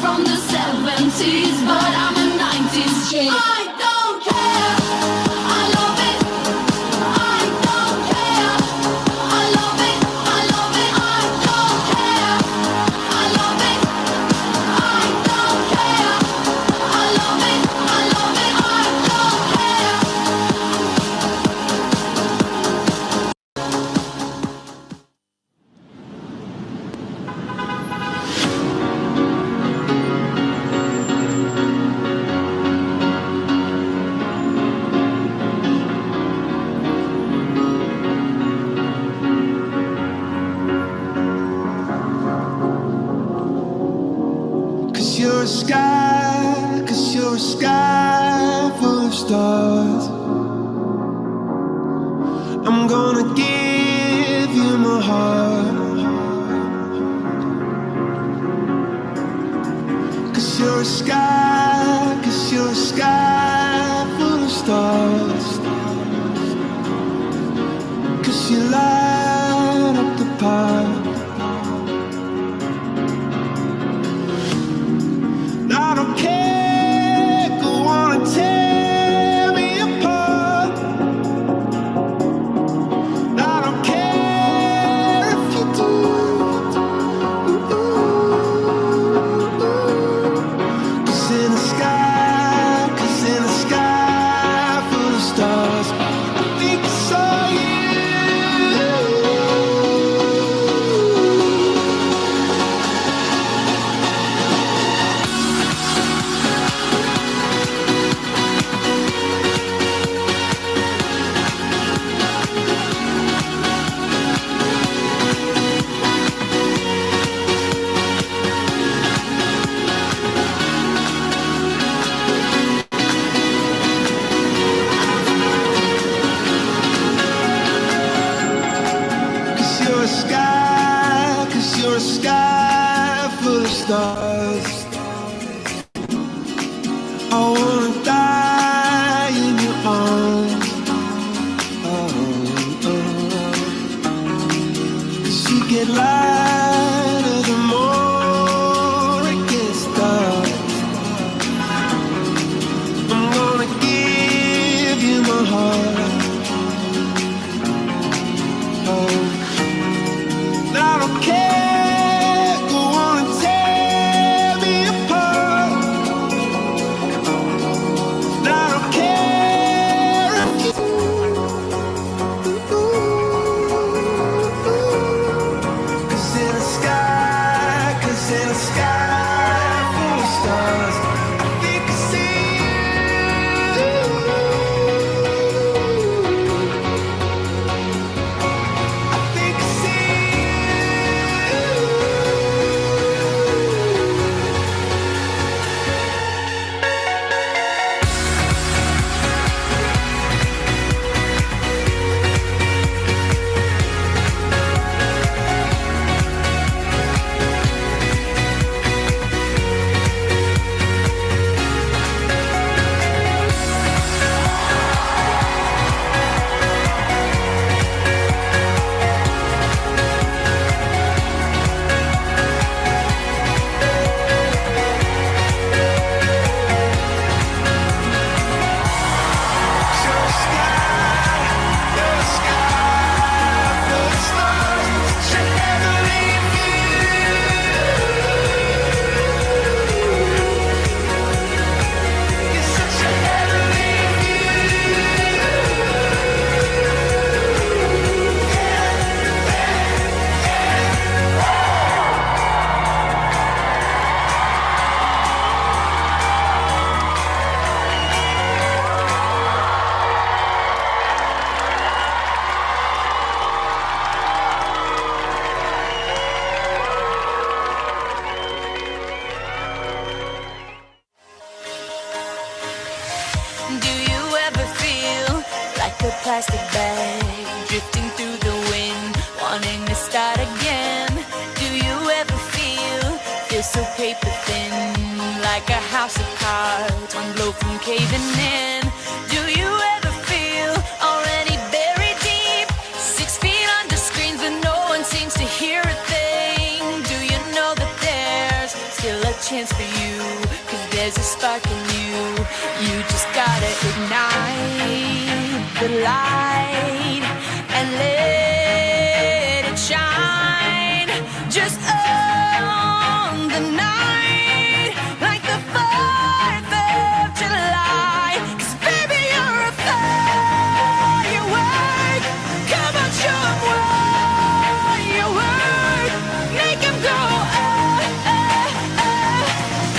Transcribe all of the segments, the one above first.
from the 70s, but I'm a 90s chick. I don't care, I love it. I don't care, I love it. I love it, I don't care, I love it. I don't care, I love it. I love it, I don't care. Cause you're a sky full of stars. I'm gonna give you my heart. Cause you're a sky full of stars. Cause you light up the park. I don't care, go on and tear me apart. I don't care if you do. Cause in the sky full of stars, I think I saw you. Cause you're a sky full of stars. I wanna die in your arms. Cause you get lighter the more it gets dark. I'm gonna give you my heart. I don't care, go on and tear me apart. I don't care if you Cause in the sky full of stars, I think I see you. I think I see a plastic bag drifting through the wind, wanting to start again. Do you ever feel so paper thin, like a house of cards, one blow from caving in? Do you ever feel already buried deep, 6 feet under screens, but no one seems to hear a thing? Do you know that there's still a chance chance for you, 'cause there's a spark in you. You just gotta ignite the light and let it shine. Just on the night, like the 4th of July. 'Cause baby, you're a firework. Come on, show 'em what you work. Make 'em go,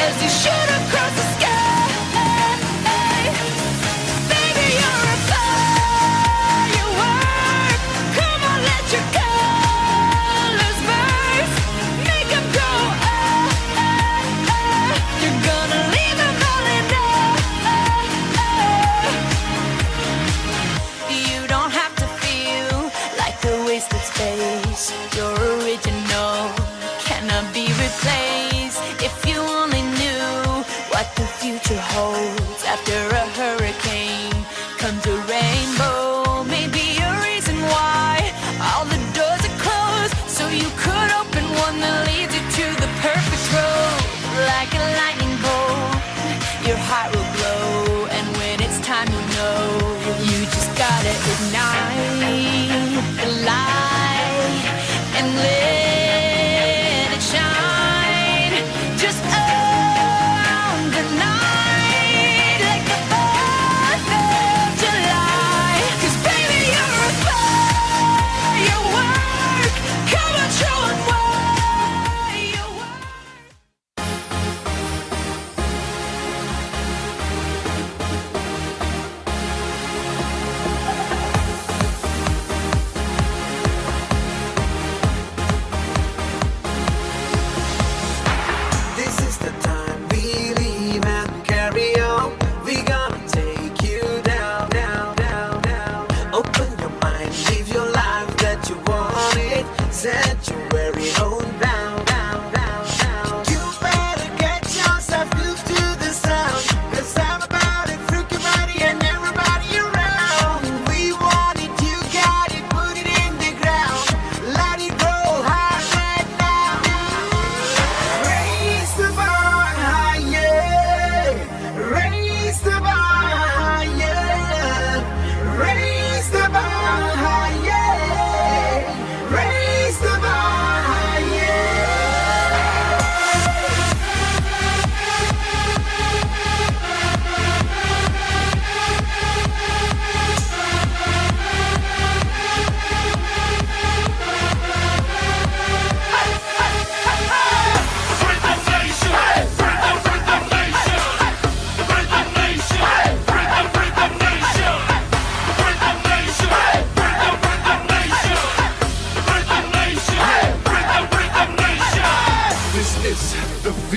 as you shoot across the sky. Baby, you're a firework. Come on, let your colors burst. Make 'em go, you're gonna leave 'em all in awe. You don't have to feel like a wasted space. You're original, cannot be replaced. If you only knew what the future holds. After a hurricane comes a rainbow. Maybe a reason why all the doors are closed, so you could open one that leads you to the perfect road. Like a lightning bolt, your heart will glow, and when it's time, you know you just gotta ignite the light and let it shine. Just on the night, like the 4th of July. 'Cause baby, you're a firework. Come on, show 'em what you work. This is the time, believe and carry on. We gonna take you down, down, down, down. Open your mind, live your life that you want it. Set your very own down, down, down, down. You better get yourself used to the sound, 'cause I'm about it, freaking body and everybody around. We want it, you got it, put it in the ground. Let it go hard right now. Raise the bar higher. Raise the bar higher. Raise the bar higher. Raise the bar higher. This is the V,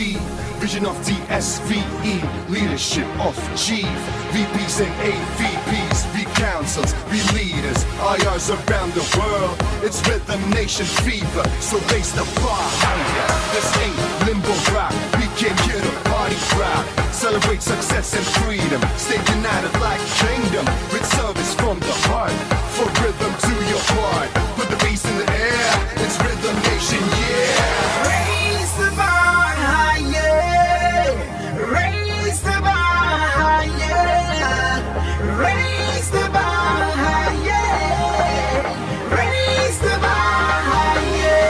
vision of DSVE, leadership of chief, VPs and AVPs, V councils, V leaders, IRs around the world. It's Rhythm Nation fever, so raise the bar higher. This ain't limbo rock, we can get a party crowd. Celebrate success and freedom, stay united like a kingdom, with service from the heart, for rhythm to your heart. Put the bass in the air, it's Rhythm Nation, yeah. Raise the bar higher. Raise the bar higher. Raise the bar higher. Raise the bar higher.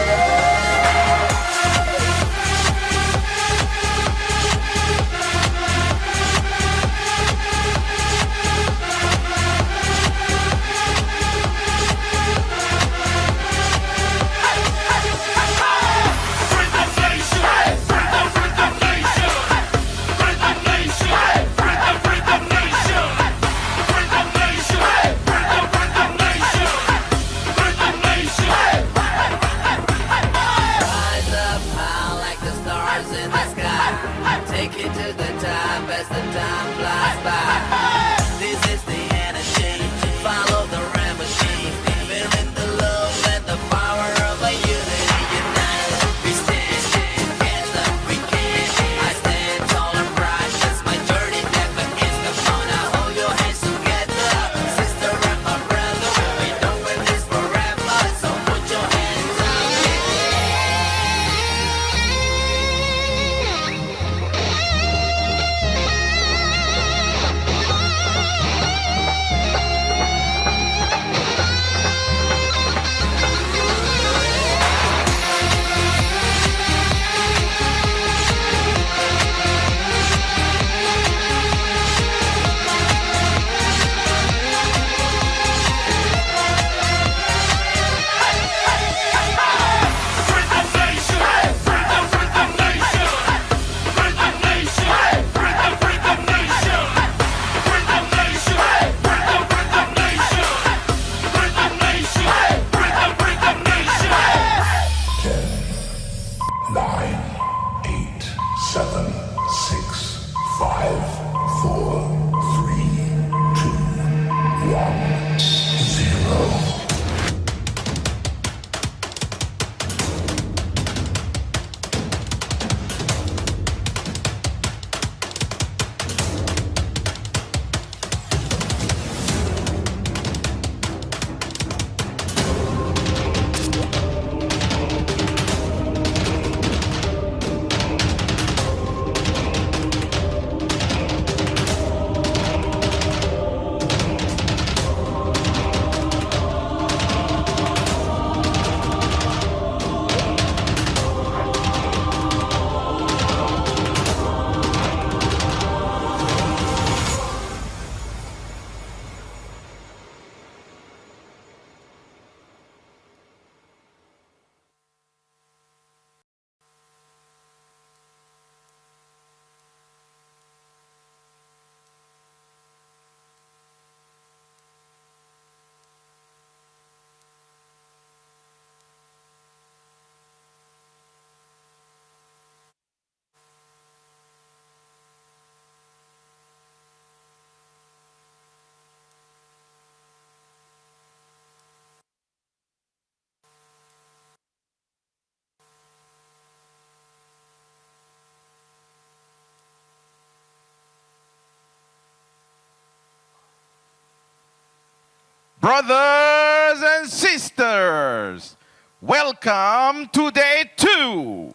Brothers and sisters, welcome to day 2.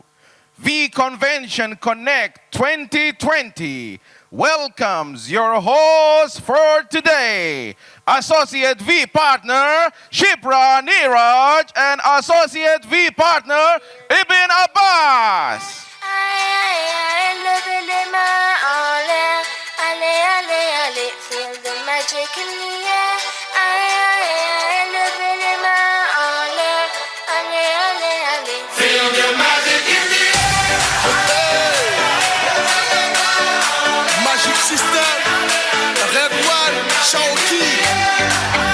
Vcon Connect 2020 welcomes your host for today, Associate V Partner Shipra Niraj and Associate V Partner Ibn Abbas. Feel the magic in the air. Feel the magic in the Magic System, Red One, Shaoki.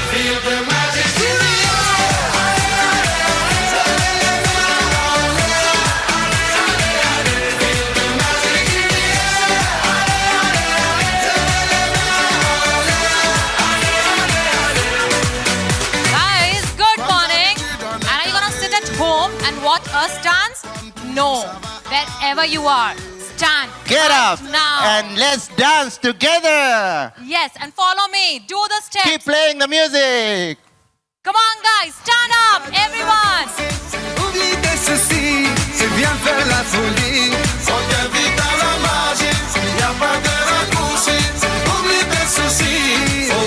Feel the magic in the Guys, good morning. And are you gonna sit at home and watch us dance? No. Wherever you are, stand. Get right up now. and let's dance together. Yes, and follow me. Do the steps. Keep playing the music. Come on, guys. Stand up, everyone. Oublie tes soucis, c'est bien faire la folie. On t'invite à la magie, y a pas de raccourci. Oublie tes soucis. Oh, oh,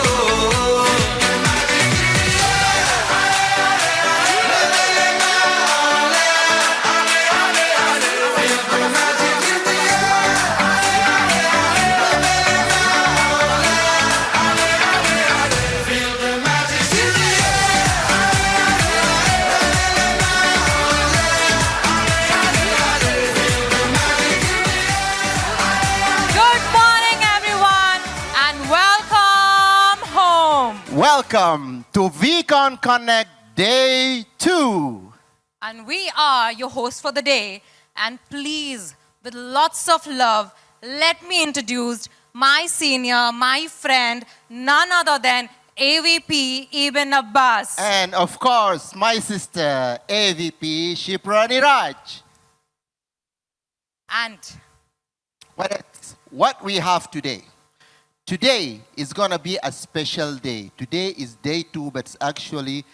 oh, oh. Levez les mains en l'air. Feel the magic in the air. Levez les mains en l'air. Feel the magic in the Good morning, everyone. And welcome home. Welcome to Vcon Connect Day 2. And we are your hosts for the day. And please, with lots of love, let me introduce my senior, my friend, none other than AVP Ibn Abbas. And of course, my sister, AVP Shipra Niraj. And What we have today. Today is going to be a special day. Today is day 2, but actually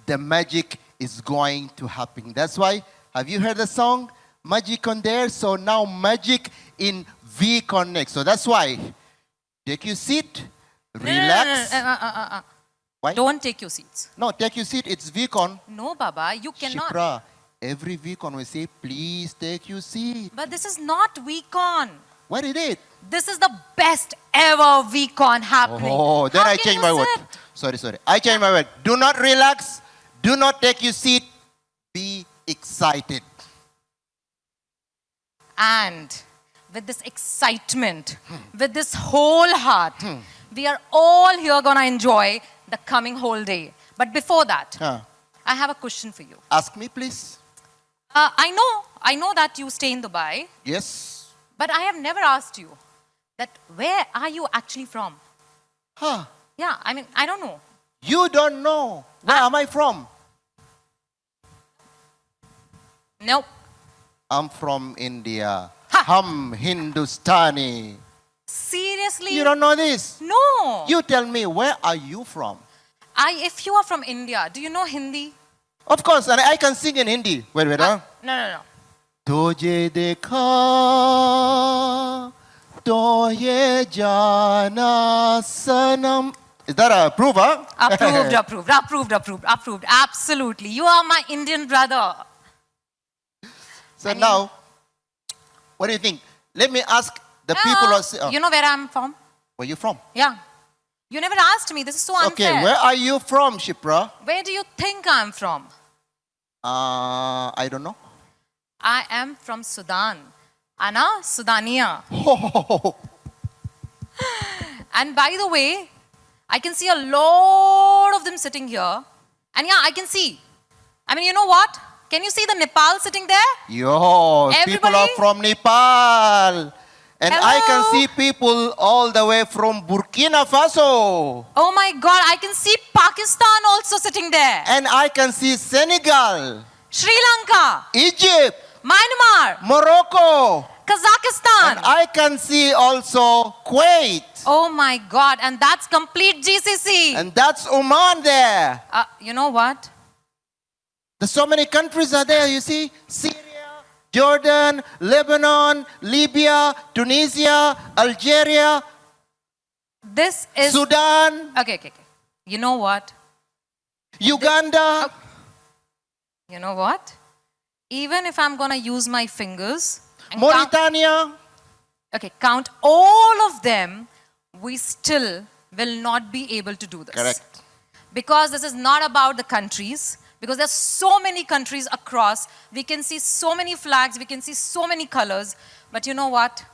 the magic is going to happen. That's why, have you heard the song? Magic on there. So now magic in V Connect. So that's why, take your seat, relax. Why? Don't take your seats. No, take your seat. It's Vcon. No, Baba, you cannot. Shipra, every Vcon we say, please take your seat. But this is not VCon. What is it? This is the best ever VCon happening. Oh, then How I can change you my word. sit? Sorry. I change my word. Do not relax. Do not take your seat. Be excited. And with this excitement, with this whole heart, we are all here gonna enjoy the coming whole day. But before that, Huh. I have a question for you. Ask me, please. I know that you stay in Dubai, Yes. but I have never asked you that where are you actually from? Huh. Yeah, I mean, I don't know. You don't know. Where am I from? No. I'm from India. Ha. Hum Hindustani. Seriously? You don't know this? No. You tell me, where are you from? If you are from India, do you know Hindi? Of course, and I can sing in Hindi. Wait, huh? No. तुझे देखा तो ये जाना सनम. Is that a proof, huh? Approved. Absolutely. You are my Indian brother. So now, what do you think? Let me ask the people who say, You know where I'm from? where you from? Yeah. You never asked me. This is so unfair. Okay, where are you from, Shipra? Where do you think I'm from? I don't know. I am from Sudan. Ana Sudania. And by the way, I can see a lot of them sitting here. And yeah, I can see. I mean, you know what? Can you see the Nepal sitting there? Yo, people are Everybody? from Nepal. And I can Hello? see people all the way from Burkina Faso. Oh my God, I can see Pakistan also sitting there. And I can see Senegal, Sri Lanka, Egypt, Myanmar, Morocco, Kazakhstan. And I can see also Kuwait. Oh my God, and that's complete GCC. And that's Oman there. You know what? There's so many countries are there, you see. Syria, Jordan, Lebanon, Libya, Tunisia, Algeria, This is... Sudan, Okay. You know what? Uganda. You know what? Even if I'm going to use my fingers and count, Mauritania. count all of them, we still will not be able to do this. Correct. Because this is not about the countries, because there's so many countries across. We can see so many flags, we can see so many colors. But you know what?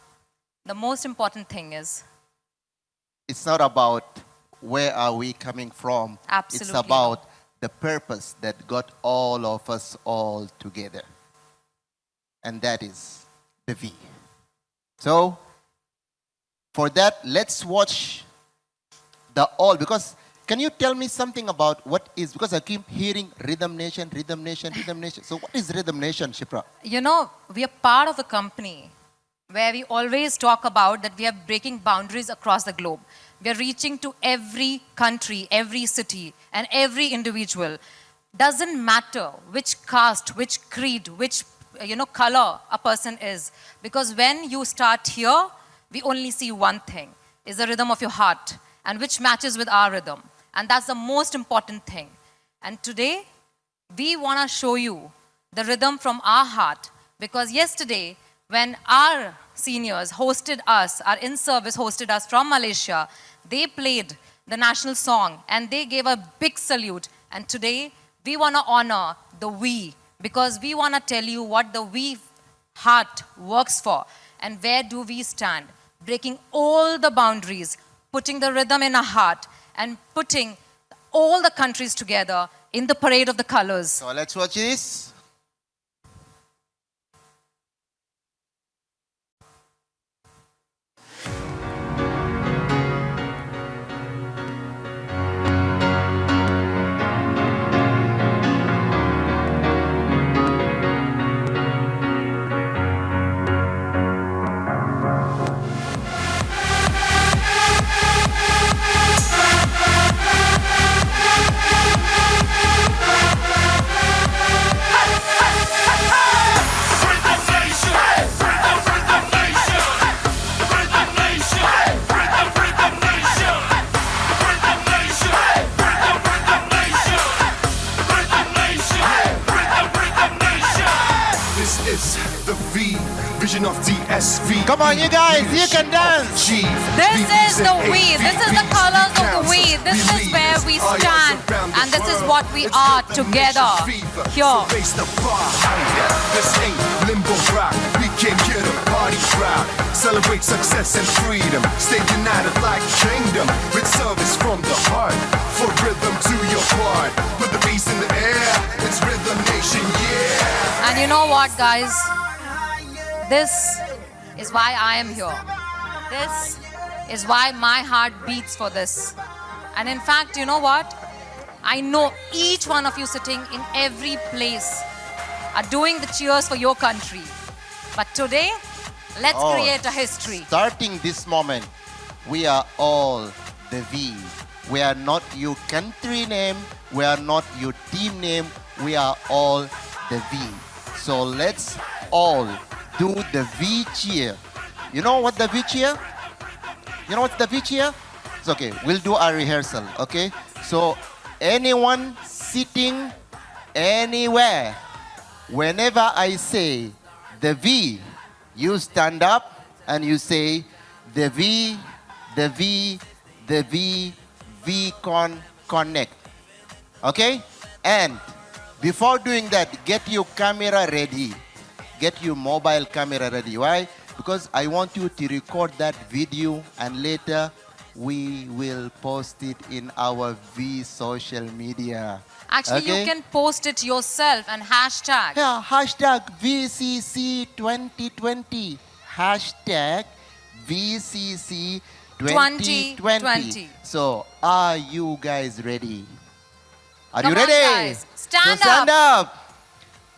The most important thing is... It's not about where are we coming from. Absolutely It's about the purpose that got all of us all together. And that is the V. So, for that, let's watch the all. Because, can you tell me something about what is, because I keep hearing Rhythm Nation, Rhythm Nation, Rhythm Nation. So, what is Rhythm Nation, Shipra? You know, we are part of a company where we always talk about that we are breaking boundaries across the globe. We are reaching to every country, every city, and every individual. Doesn't matter which caste, which creed, which color a person is. Because when you start here, we only see one thing, is the rhythm of your heart, and which matches with our rhythm. And that's the most important thing. And today, we want to show you the rhythm from our heart. Because yesterday, when our seniors hosted us, our in-service hosted us from Malaysia, they played the national song and they gave a big salute. And today, we want to honor the we, because we want to tell you what the we heart works for and where do we stand, breaking all the boundaries, putting the rhythm in our heart and putting all the countries together in the parade of the colors. So, let's watch this. Vision of DSV. Come on, you guys, you can dance. This is the we. This is the colors of the we. This is where we stand. And this is what we are together. Here. This ain't limbo rock. We came here to party proud. Celebrate success and freedom. Stay united like a kingdom. With service from the heart. For rhythm to your part. Put the bass in the air. It's Rhythm Nation, yeah. And you know what, guys? This is why I am here. This is why my heart beats for this. And in fact, you know what? I know each one of you sitting in every place are doing the cheers for your country. But today, let's create a history. Starting this moment, we are all the V. We are not your country name. We are not your team name. We are all the V. So let's all do the V cheer. You know what the V cheer? You know what's the V cheer? It's okay. We'll do our rehearsal, okay? So anyone sitting anywhere, whenever I say the V, you stand up and you say the V, the V, the V, Vcon Connect. Okay? And before doing that, get your camera ready. Get your mobile camera ready. Why? Because I want you to record that video and later we will post it in our V social media. Actually, okay? you can post it yourself and hashtag. Yeah, hashtag VCC 2020. Hashtag VCC 2020. So, are you guys ready? Are Come you on, ready? guys. Stand so stand up.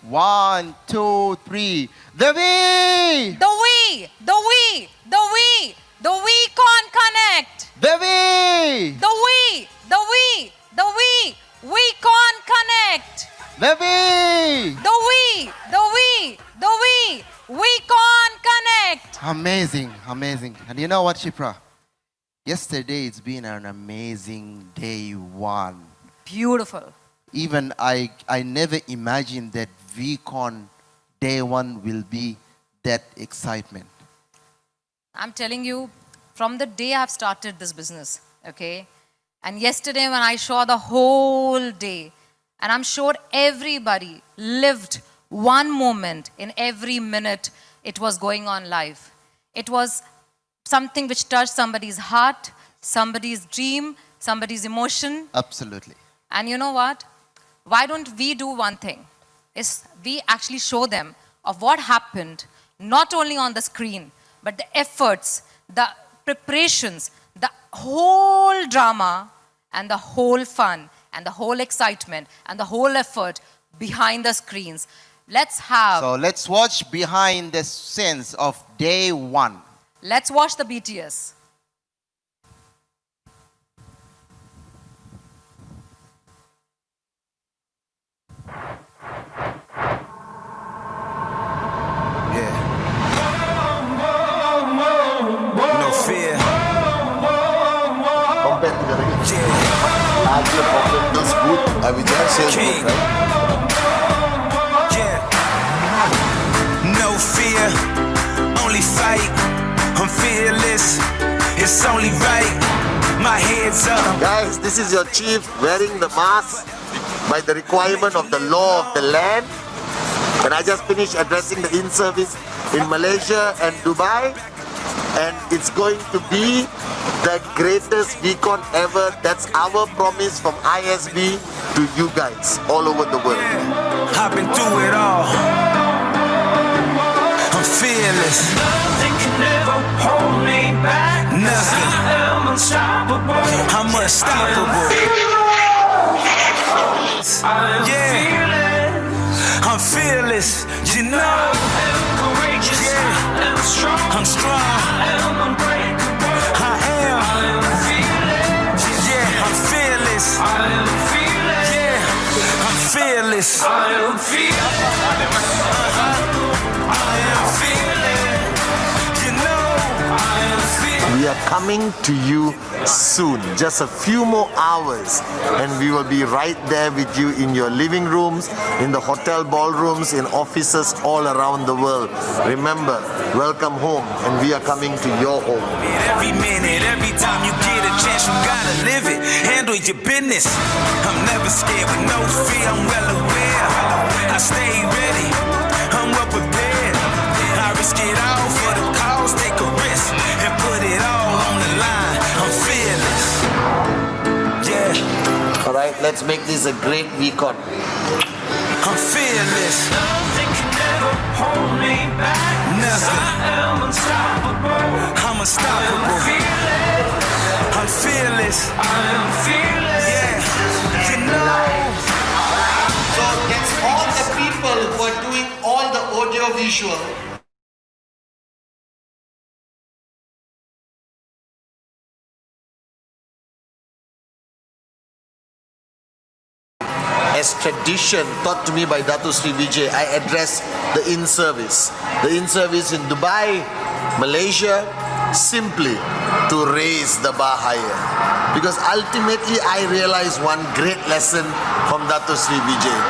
1, 2, 3. The we! The we, the we, the we, the Vcon Connect. The we! The we, the we, the we, Vcon Connect. The we! The we, the we, the we, Vcon Connect. Amazing, amazing. And you know what, Shipra? Yesterday it's been an amazing day one. Beautiful. Even I never imagined that Vcon day one will be that excitement. I'm telling you, from the day I've started this business, okay? And yesterday when I saw the whole day, and I'm sure everybody lived one moment in every minute it was going on live. It was something which touched somebody's heart, somebody's dream, somebody's emotion. Absolutely. And you know what? Why don't we do one thing? Is we actually show them of what happened, not only on the screen, but the efforts, the preparations, the whole drama, and the whole fun, and the whole excitement, and the whole effort behind the screens. Let's watch behind the scenes of day one. Let's watch the BTS. No fear. Compared to the larger problem, this booth, I will just say King. booth, right? Yeah. No fear, only fight. I'm fearless, it's only right. My head's up. Guys, this is your chief wearing the mask by the requirement of the law of the land. And I just finished addressing the in-service in Malaysia and Dubai. And it's going to be the greatest Vcon ever. That's our promise from ISB to you guys all over the world. I've been through it all. I'm fearless. Nothing can ever hold me back. Nothing. I am unstoppable. I'm unstoppable. Yeah. I'm fearless. You know. I'm courageous. Yeah. I'm strong. I am unbreakable. I am fearless. Yeah. I'm fearless. I am fearless. Yeah. I'm fearless. I am fearless. I am fearless. You know. I am fearless. We are coming to you soon, just a few more hours, and we will be right there with you in your living rooms, in the hotel ballrooms, in offices all around the world. Remember, welcome home, and we are coming to your home. Every minute, every time you get a chance, you gotta live it. Handle your business. I'm never scared with no fear. I'm well aware. I stay ready. I'm well prepared. I risk it all for the cause. Take a risk and put it all on the line. I'm fearless. Yeah. All right, let's make this a great Vcon. I'm fearless. Nothing can ever hold me back. Nothing. I am unstoppable. I'm unstoppable. I'm fearless. I'm fearless. I am fearless. Yeah. You know. So that's all the people who are doing all the audio visual. As tradition taught to me by Dato Sri Vijay, I address the in-service. The in-service in Dubai, Malaysia, simply to raise the bar higher. Because ultimately I realized one great lesson from Dato Sri Vijay.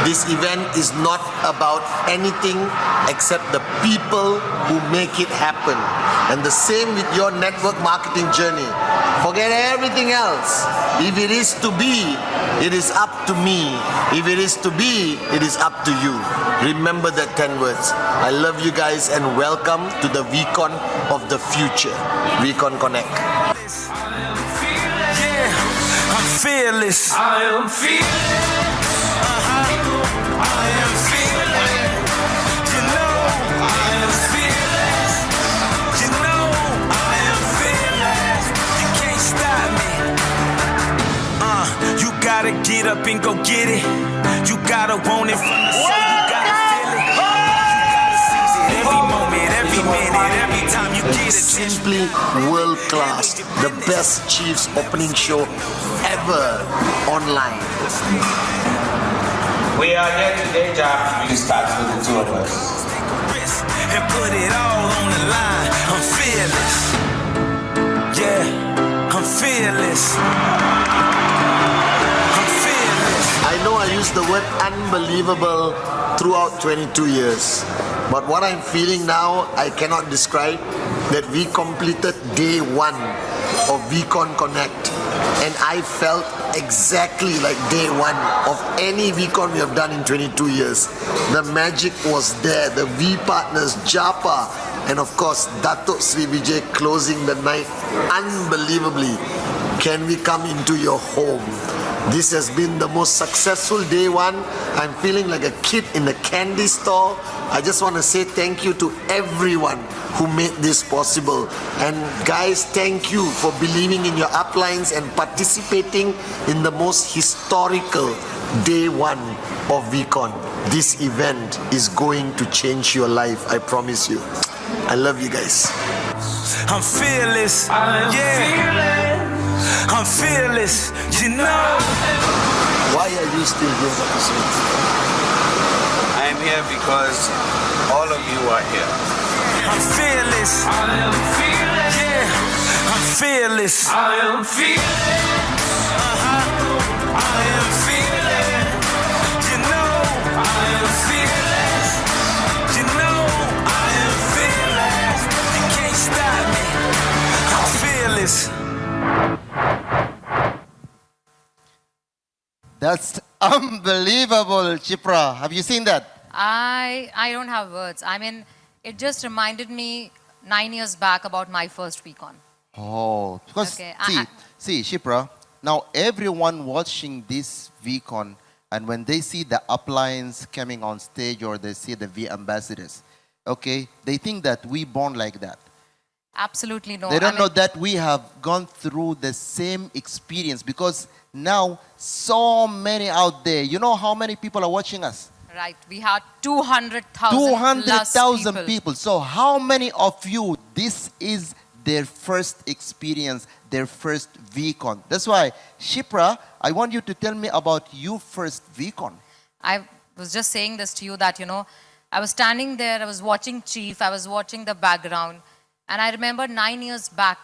This event is not about anything except the people who make it happen. And the same with your network marketing journey. Forget everything else. If it is to be, it is up to me. If it is to be, it is up to you. Remember that 10 words. I love you guys and welcome to the Vcon of the future. Vcon Connect. Yeah, I'm fearless. I am fearless. I am fearless. You know, I am fearless. You know, I am fearless. You can't stop me. You gotta get up and go get it. You gotta want it from the soul. You gotta minute. Every time you get a chance. Simply world class. The best Chiefs opening show ever online. We are here today, Job. We start with the two of us. And put it all on the line. I'm fearless. Yeah, I'm fearless. I'm fearless. I know I used the word unbelievable throughout 22 years. But what I'm feeling now, I cannot describe. That we completed day 1 of Vcon Connect. And I felt exactly like day 1 of any Vcon we have done in 22 years. The magic was there. The V partners, Japa, and of course, Datuk Sri Vijay closing the night unbelievably. Can we come into your home? This has been the most successful day 1. I'm feeling like a kid in a candy store. I just want to say thank you to everyone who made this possible. And guys, thank you for believing in your uplines and participating in the most historical day 1 of Vcon. This event is going to change your life, I promise you. I love you guys. I'm fearless. Yeah. I'm fearless. You know. Why are you still here, Dr. Smith? I am here because all of you are here. I'm fearless. I am fearless. Yeah. I'm fearless. I am fearless. I am fearless. You know. I am fearless. You know. I am fearless. You can't stop me. I'm fearless. That's unbelievable, Chipra. Have you seen that? I don't have words. I mean, it just reminded me 9 years back about my first Vcon. Oh, because Okay, see, Chipra, now everyone watching this Vcon, and when they see the uplines coming on stage or they see the V ambassadors, okay, they think that we born like that. Absolutely no. They don't I know mean, that we have gone through the same experience, because now so many out there. You know how many people are watching us? right. We had 200,000 200,000 people. people. So how many of you, this is their first experience, their first VCon? That's why, Shipra, I want you to tell me about your first VCon. I was just saying this to you that, you know, I was standing there, I was watching Chief, I was watching the background. And I remember 9 years back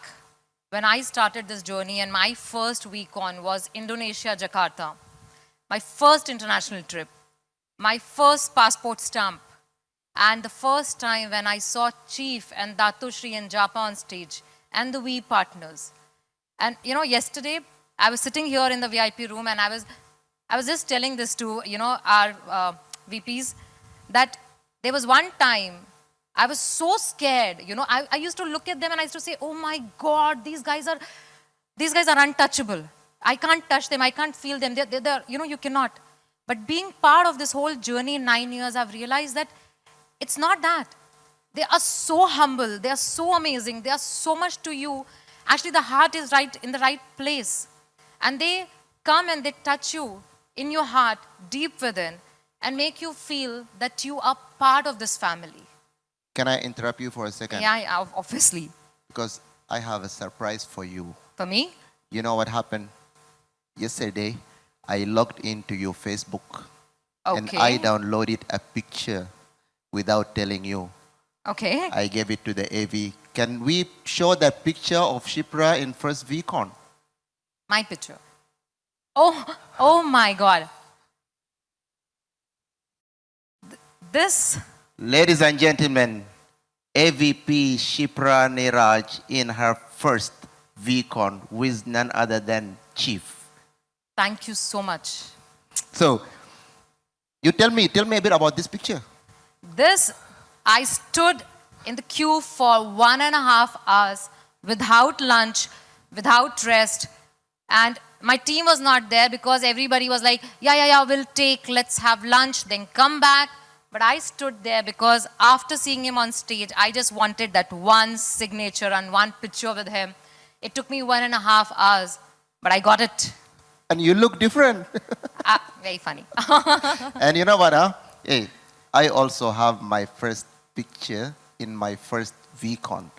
when I started this journey, and my first VCon was Indonesia, Jakarta. My first international trip, my first passport stamp, and the first time when I saw Chief and Datu Shri and Japa on stage and the V partners. And you know, yesterday I was sitting here in the VIP room, and I was just telling this to, you know, our VPs, that there was one time I was so scared. You know, I used to look at them and I used to say, oh my God, these guys are untouchable. I can't touch them. I can't feel them. They're, you know, you cannot. But being part of this whole journey in 9 years, I've realized that it's not that. They are so humble. They are so amazing. They are so much to you. Actually, the heart is right in the right place. And they come and they touch you in your heart, deep within, and make you feel that you are part of this family. Can I interrupt you for a second? Yeah, obviously. Because I have a surprise for you. For me? You know what happened? Yesterday, I logged into your Facebook. Okay. And I downloaded a picture without telling you. Okay. I gave it to the AV. Can we show that picture of Shipra in first VCon? My picture. Oh my God. This. Ladies and gentlemen, AVP Shipra Niraj in her first VCon with none other than Chief. Thank you so much. So, you tell me a bit about this picture. This, I stood in the queue for 1.5 hours without lunch, without rest. And my team was not there because everybody was like, yeah, let's have lunch, then come back. But I stood there because after seeing him on stage, I just wanted that one signature and one picture with him. It took me 1.5 hours, but I got it. And you look different. Very funny. And you know what, huh? Hey, I also have my first picture in my first Vcon.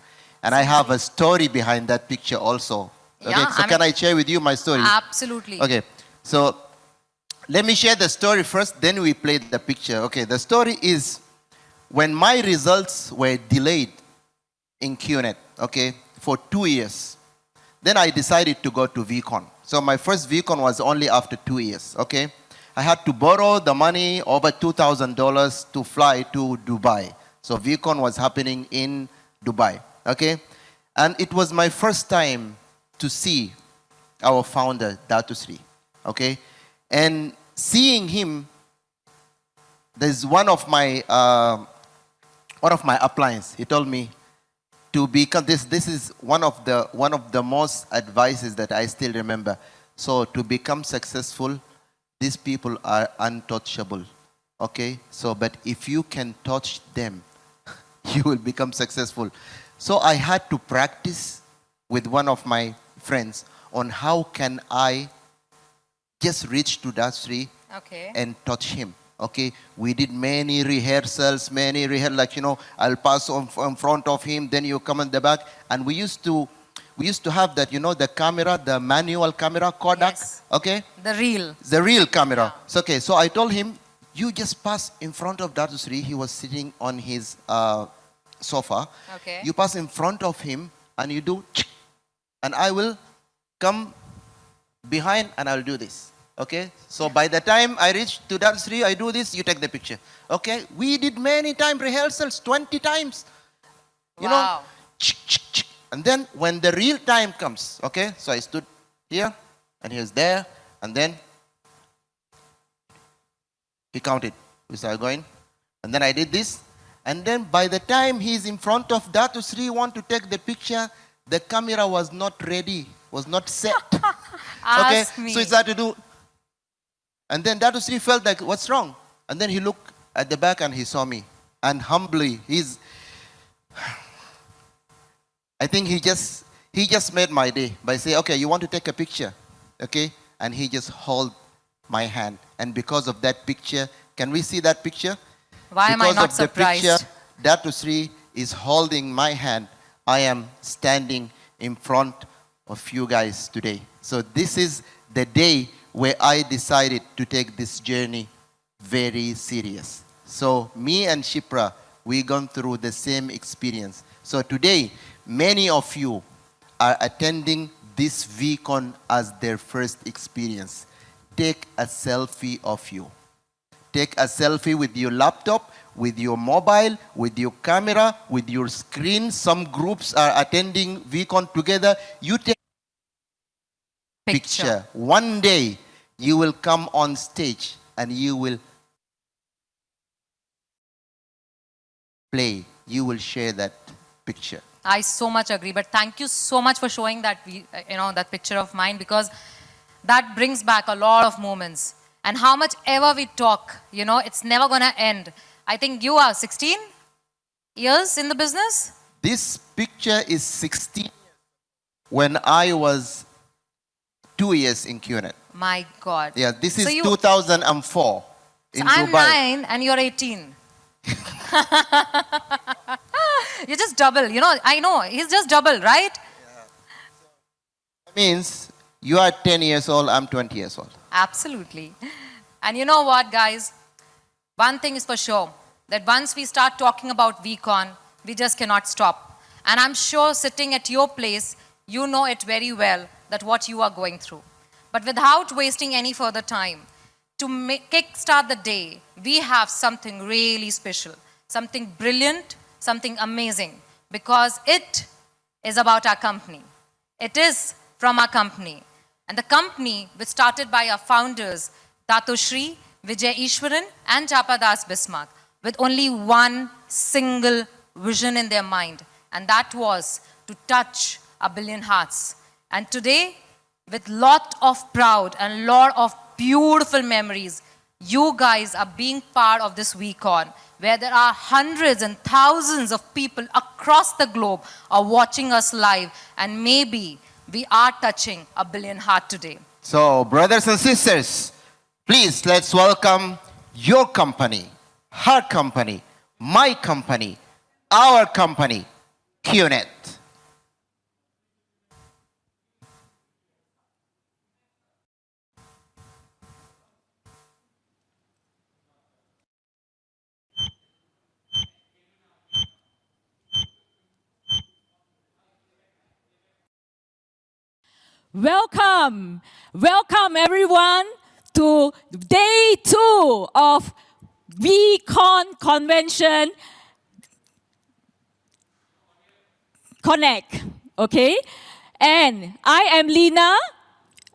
And I have a story behind that picture also. Okay, Yeah, so can I share with you my story? Absolutely. Okay, so let me share the story first, then we play the picture. Okay, the story is when my results were delayed in QNet, okay, for 2 years, then I decided to go to Vcon. So my first Vcon was only after 2 years, okay? I had to borrow the money, over $2,000 to fly to Dubai. So Vcon was happening in Dubai, okay? And it was my first time to see our founder, Datu Sri, okay? And seeing him, there's one of my appliance. He told me to become this is one of the most advices that I still remember. So to become successful, these people are untouchable. Okay? So but if you can touch them, you will become successful. So I had to practice with one of my friends on how can I just reach to Dasri and touch him. Okay, we did many rehearsals, like, you know, I'll pass on in front of him, then you come in the back. And we used to have that, you know, the camera, the manual camera, Kodak, Yes. okay? The real camera. So, okay, so I told him, you just pass in front of Datu Sri. He was sitting on his sofa. Okay. You pass in front of him and you do, and I will come behind and I'll do this. Okay, so by the time I reach to Datu Sri, I do this, you take the picture. Okay, we did many time rehearsals, 20 times. You know, and then when the real time comes, okay, so I stood here and he was there, and then he counted. We started going, and then I did this, and then by the time he's in front of Datu Sri, want to take the picture, the camera was not ready, was not set. Okay, Ask me. so he started to do. And then Datu Sri felt like, what's wrong? And then he looked at the back and he saw me. And humbly, I think he just made my day by saying, okay, you want to take a picture? Okay? And he just held my hand. And because of that picture, can we see that picture? Why am I not Because of the surprised? picture, Datu Sri is holding my hand. I am standing in front of you guys today. So this is the day where I decided to take this journey very serious. So me and Shipra, we gone through the same experience. So today, many of you are attending this Vcon as their first experience. Take a selfie of you. Take a selfie with your laptop, with your mobile, with your camera, with your screen. Some groups are attending Vcon together. You take picture. One day, you will come on stage and you will play. You will share that picture. I so much agree, but thank you so much for showing that, that picture of mine, because that brings back a lot of moments. And how much ever we talk, it's never gonna end. I think you are 16 years in the business? This picture is 16 when I was 2 years in QNet. My God. Yeah, this is So you- 2004 in So I'm Dubai. 9 and you're 18. You're just double, I know, he's just double, right? Means you are 10 years old, I'm 20 years old. Absolutely. And you know what, guys? One thing is for sure, that once we start talking about Vcon, we just cannot stop. And I'm sure sitting at your place, you know it very well, that what you are going through. But without wasting any further time, to kickstart the day, we have something really special, something brilliant, something amazing, because it is about our company. It is from our company. And the company, which started by our founders, Datu Sri, Vijay Ishwaran, and Chapadas Bismarck, with only one single vision in their mind, and that was to touch 1 billion hearts. And today, with lot of proud and lot of beautiful memories, you guys are being part of this Vcon, where there are hundreds and thousands of people across the globe are watching us live, and maybe we are touching 1 billion heart today. So, brothers and sisters, please let's welcome your company, her company, my company, our company, QNet. Welcome, welcome everyone to day 2 of Vcon Convention Connect, okay? And I am Lina,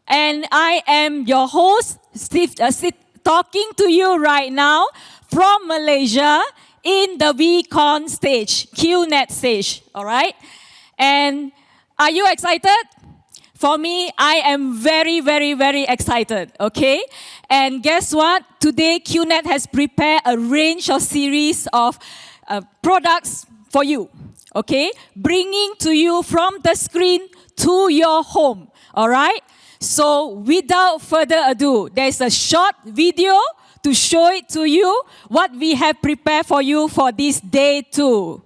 and I am your host, talking to you right now from Malaysia in the Vcon stage, QNet stage, all right? And are you excited? For me, I am very, very, very excited, okay? And guess what? Today, QNet has prepared a range of series of products for you, okay? Bringing to you from the screen to your home, all right? So without further ado, there's a short video to show it to you what we have prepared for you for this day 2.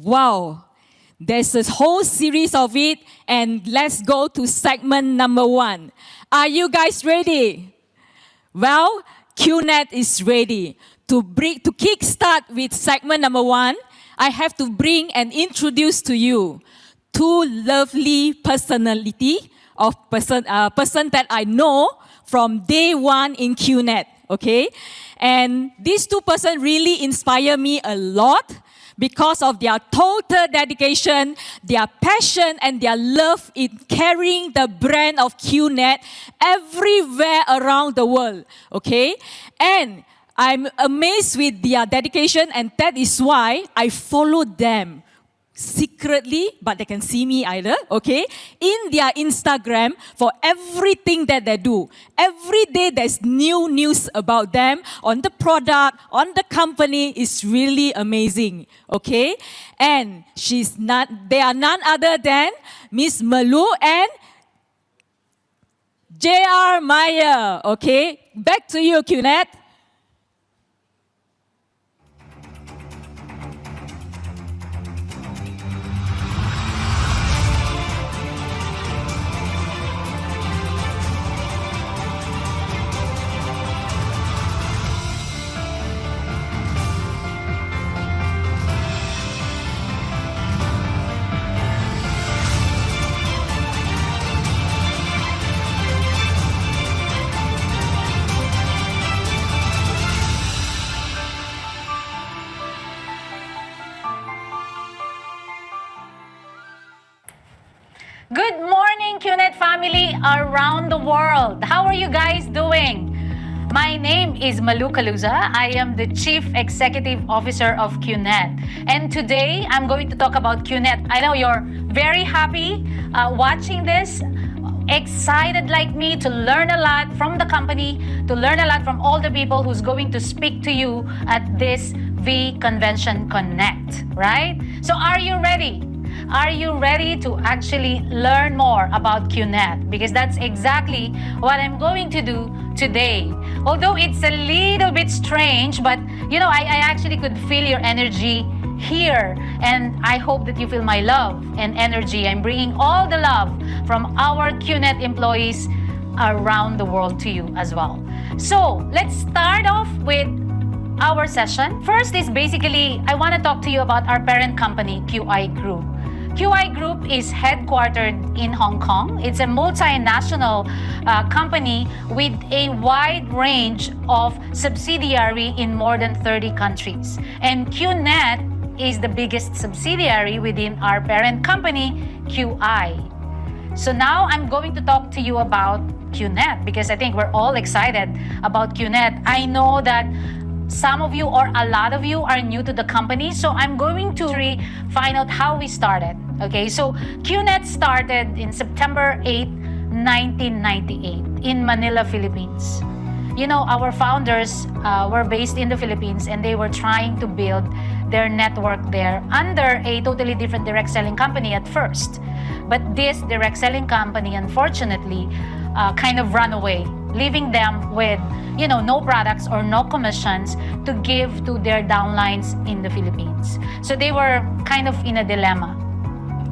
Wow, there's a whole series of it, and let's go to segment number 1. Are you guys ready? Well, QNet is ready. To kickstart with segment number 1, I have to bring and introduce to you 2 lovely personality of person that I know from day 1 in QNet, okay? And these 2 persons really inspire me a lot, because of their total dedication, their passion, and their love in carrying the brand of QNet everywhere around the world, okay? And I'm amazed with their dedication, and that is why I follow them secretly, but they can see me either, okay, in their Instagram for everything that they do. Every day there's new news about them on the product, on the company. Is really amazing, okay? And they are none other than Miss Malu and J.R. Meyer, okay? Back to you, QNet. Good morning, QNet family around the world. How are you guys doing? My name is Malu Kaluza. I am the Chief Executive Officer of QNet. And today, I'm going to talk about QNet. I know you're very happy watching this, excited like me to learn a lot from the company, to learn a lot from all the people who's going to speak to you at this V Convention Connect, right? So are you ready? Are you ready to actually learn more about QNet? Because that's exactly what I'm going to do today. Although it's a little bit strange, but you know, I actually could feel your energy here, and I hope that you feel my love and energy. I'm bringing all the love from our QNet employees around the world to you as well. So let's start off with our session. First is basically, I want to talk to you about our parent company, QI Group. QI Group is headquartered in Hong Kong. It's a multinational company with a wide range of subsidiary in more than 30 countries. And QNet is the biggest subsidiary within our parent company, QI. So now I'm going to talk to you about QNet because I think we're all excited about QNet. I know that some of you or a lot of you are new to the company, so I'm going to find out how we started. Okay, so QNet started in September 8, 1998 in Manila, Philippines. You know, our founders were based in the Philippines and they were trying to build their network there under a totally different direct selling company at first. But this direct selling company, unfortunately, kind of ran away, leaving them with, you know, no products or no commissions to give to their downlines in the Philippines. So they were kind of in a dilemma.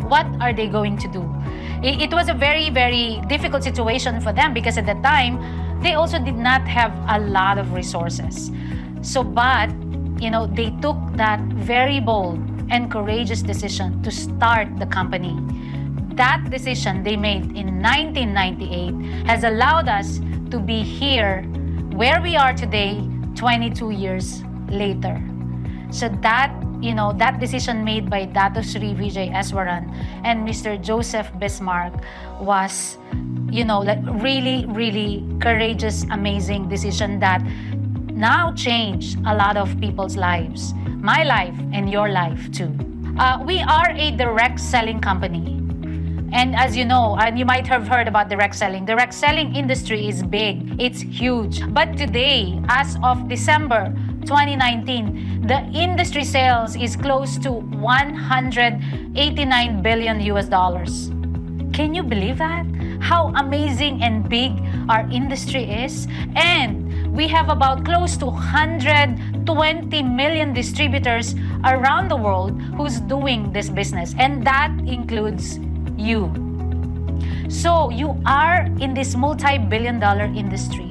What are they going to do? It was a very, very difficult situation for them because at the time, they also did not have a lot of resources. So, but, you know, they took that very bold and courageous decision to start the company. That decision they made in 1998 has allowed us to be here where we are today, 22 years later. So that, you know, that decision made by Dato Sri Vijay Eswaran and Mr. Joseph Bismarck was, you know, like really, really courageous, amazing decision that now changed a lot of people's lives, my life and your life too. We are a direct selling company. And as you know, and you might have heard about direct selling industry is big, it's huge. But today, as of December 2019, the industry sales is close to 189 billion US dollars. Can you believe that? How amazing and big our industry is? And we have about close to 120 million distributors around the world who's doing this business. And that includes you. So you are in this multi-billion-dollar industry.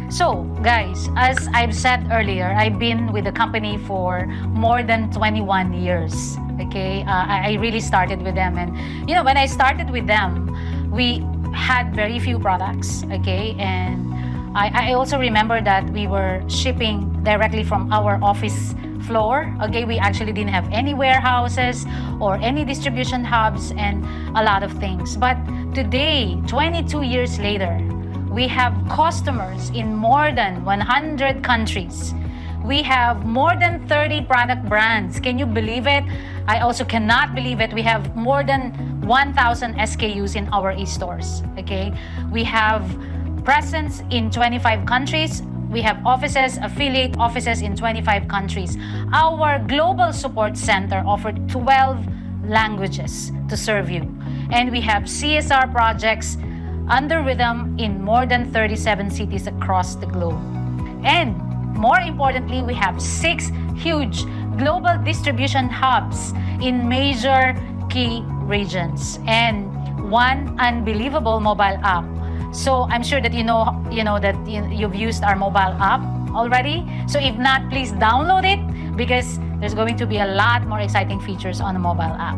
So guys, as I've said earlier, I've been with the company for more than 21 years. Okay, I really started with them, and you know, when I started with them, we had very few products. Okay, and I also remember that we were shipping directly from our office floor. Okay, we actually didn't have any warehouses or any distribution hubs and a lot of things. But today, 22 years later, we have customers in more than 100 countries. We have more than 30 product brands. Can you believe it? I also cannot believe it. We have more than 1,000 SKUs in our e-stores. Okay, we have presence in 25 countries. We have offices, affiliate offices in 25 countries. Our global support center offers 12 languages to serve you. And we have CSR projects under rhythm in more than 37 cities across the globe. And more importantly, we have 6 huge global distribution hubs in major key regions and 1 unbelievable mobile app. So I'm sure that you know that you've used our mobile app already. So if not, please download it because there's going to be a lot more exciting features on the mobile app.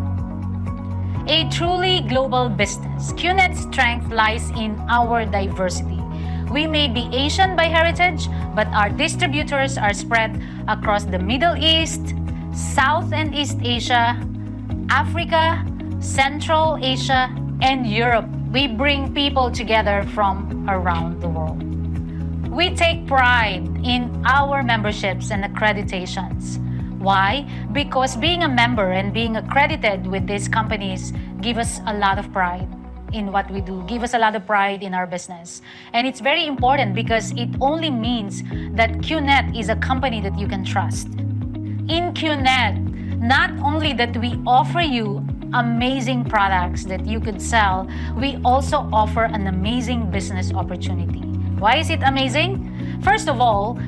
A truly global business, QNet's strength lies in our diversity. We may be Asian by heritage, but our distributors are spread across the Middle East, South and East Asia, Africa, Central Asia, and Europe. We bring people together from around the world. We take pride in our memberships and accreditations. Why? Because being a member and being accredited with these companies give us a lot of pride in what we do, give us a lot of pride in our business. And it's very important because it only means that QNet is a company that you can trust. In QNet, not only that we offer you amazing products that you could sell, we also offer an amazing business opportunity. Why is it amazing? First of all,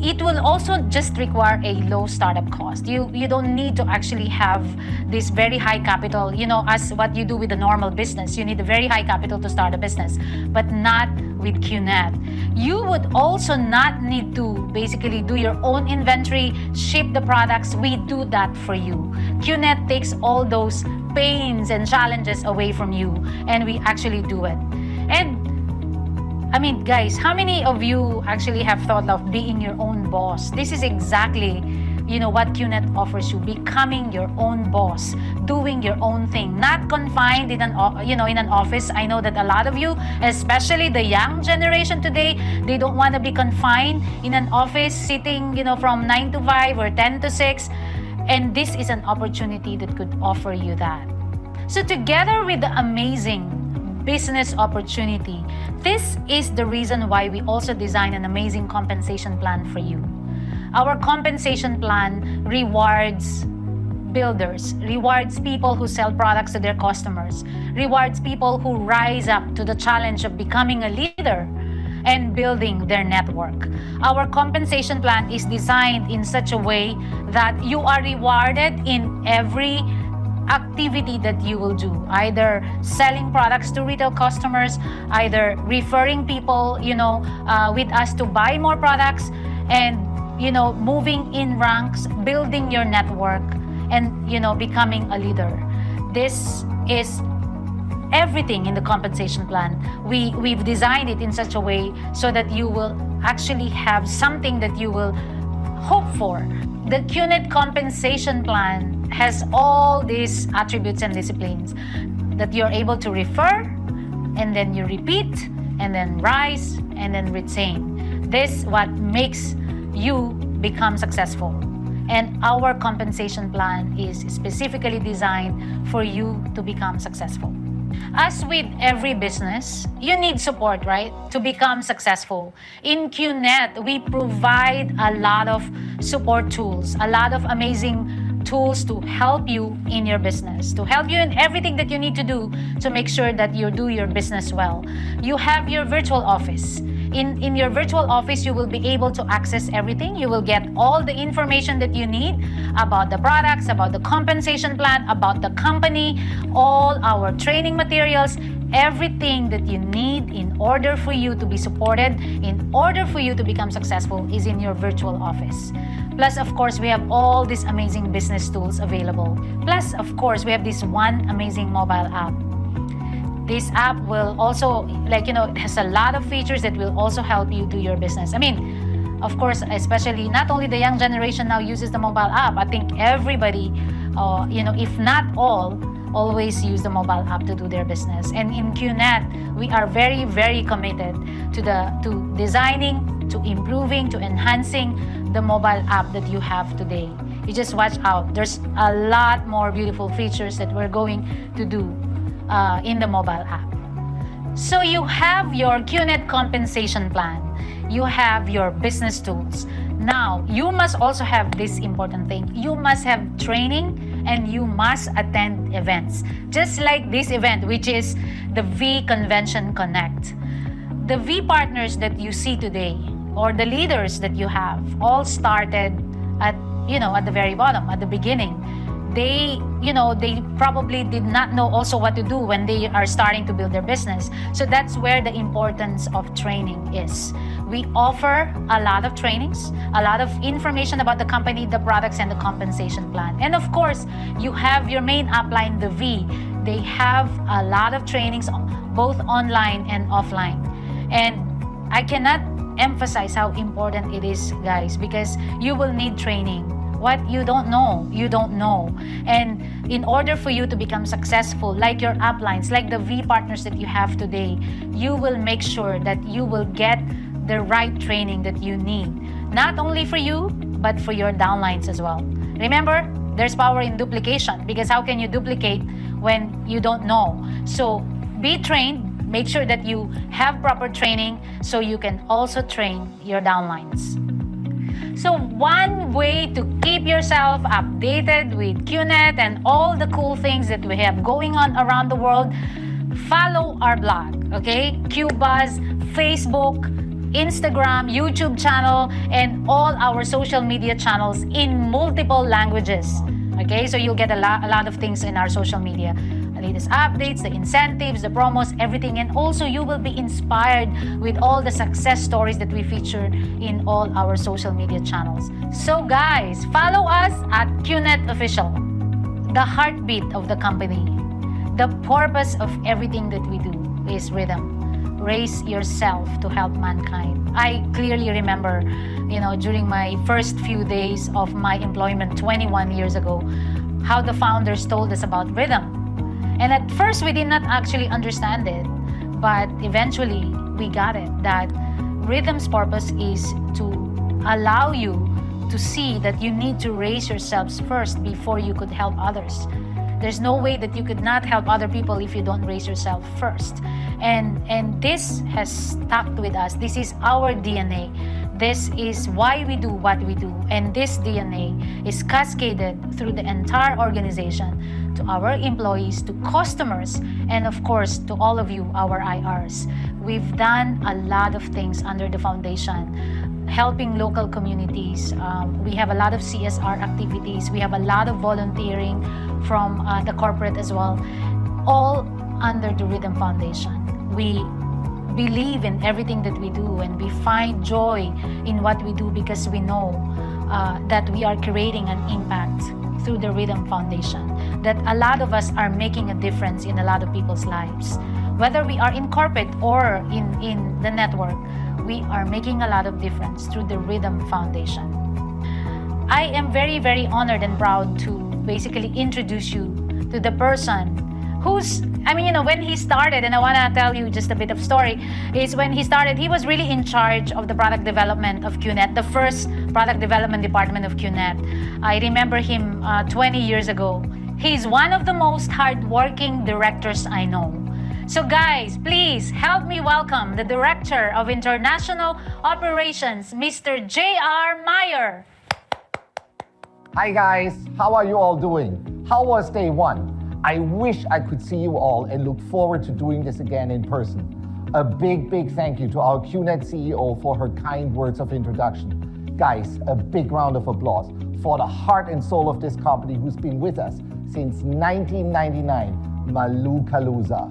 it will also just require a low startup cost. You don't need to actually have this very high capital, as what you do with a normal business. You need a very high capital to start a business, but not with QNet. You would also not need to basically do your own inventory, ship the products. We do that for you. QNet takes all those pains and challenges away from you, and we actually do it. And I mean, guys, how many of you actually have thought of being your own boss? This is exactly, what QNet offers you: becoming your own boss, doing your own thing, not confined in an office. I know that a lot of you, especially the young generation today, they don't want to be confined in an office, sitting, from 9 to 5 or 10 to 6. And this is an opportunity that could offer you that. So together with the amazing business opportunity, this is the reason why we also design an amazing compensation plan for you. Our compensation plan rewards builders, rewards people who sell products to their customers, rewards people who rise up to the challenge of becoming a leader and building their network. Our compensation plan is designed in such a way that you are rewarded in every activity that you will do, either selling products to retail customers, either referring people, with us to buy more products, and, moving in ranks, building your network, and, becoming a leader. This is everything in the compensation plan. We've designed it in such a way so that you will actually have something that you will hope for. The QNet compensation plan has all these attributes and disciplines that you're able to refer, and then you repeat, and then rise, and then retain. This is what makes you become successful. And our compensation plan is specifically designed for you to become successful. As with every business, you need support, right, to become successful. In QNet, we provide a lot of support tools, a lot of amazing tools to help you in your business, to help you in everything that you need to do to make sure that you do your business well. You have your virtual office. In your virtual office, you will be able to access everything. You will get all the information that you need about the products, about the compensation plan, about the company, all our training materials, everything that you need in order for you to be supported, in order for you to become successful, is in your virtual office. Plus, of course, we have all these amazing business tools available. Plus, of course, we have this one amazing mobile app. This app will also, it has a lot of features that will also help you do your business. I mean, of course, especially not only the young generation now uses the mobile app. I think everybody, if not all, always use the mobile app to do their business. And in QNet, we are very, very committed to designing, to improving, to enhancing the mobile app that you have today. You just watch out. There's a lot more beautiful features that we're going to do in the mobile app. So you have your QNet compensation plan. You have your business tools. Now, you must also have this important thing. You must have training, and you must attend events. Just like this event, which is the V Convention Connect. The V partners that you see today, or the leaders that you have, all started at the very bottom, at the beginning. They probably did not know also what to do when they are starting to build their business. So that's where the importance of training is. We offer a lot of trainings, a lot of information about the company, the products, and the compensation plan. And of course, you have your main upline, the V. They have a lot of trainings, both online and offline. And I cannot emphasize how important it is, guys, because you will need training. What you don't know, you don't know. And in order for you to become successful, like your uplines, like the V partners that you have today, you will make sure that you will get the right training that you need. Not only for you, but for your downlines as well. Remember, there's power in duplication, because how can you duplicate when you don't know? So be trained, make sure that you have proper training so you can also train your downlines. So one way to keep yourself updated with QNet and all the cool things that we have going on around the world, follow our blog, okay? QBuzz, Facebook, Instagram, YouTube channel, and all our social media channels in multiple languages. Okay, so you'll get a lot of things in our social media. The latest updates, the incentives, the promos, everything. And also you will be inspired with all the success stories that we feature in all our social media channels. So guys, follow us at QNet Official, the heartbeat of the company. The purpose of everything that we do is rhythm. Raise yourself to help mankind. I clearly remember, during my first few days of my employment 21 years ago, how the founders told us about rhythm. And at first we did not actually understand it, but eventually we got it, that rhythm's purpose is to allow you to see that you need to raise yourselves first before you could help others. There's no way that you could not help other people if you don't raise yourself first. And this has stuck with us. This is our DNA. This is why we do what we do. And this DNA is cascaded through the entire organization to our employees, to customers, and of course, to all of you, our IRs. We've done a lot of things under the foundation, helping local communities. We have a lot of CSR activities. We have a lot of volunteering from the corporate as well, all under the Rhythm Foundation. We believe in everything that we do, and we find joy in what we do because we know that we are creating an impact through the Rhythm Foundation, that a lot of us are making a difference in a lot of people's lives. Whether we are in corporate or in the network, we are making a lot of difference through the Rhythm Foundation. I am very, very honored and proud to basically introduce you to the person who's, when he started, and I want to tell you just a bit of story, is when he started, he was really in charge of the product development of QNet, the first product development department of QNet. I remember him 20 years ago. He's one of the most hardworking directors I know. So guys, please help me welcome the Director of International Operations, Mr. J.R. Meyer. Hi guys, how are you all doing? How was day one? I wish I could see you all and look forward to doing this again in person. A big thank you to our QNet CEO for her kind words of introduction. Guys, a big round of applause for the heart and soul of this company who's been with us since 1999, Malu Kaluza.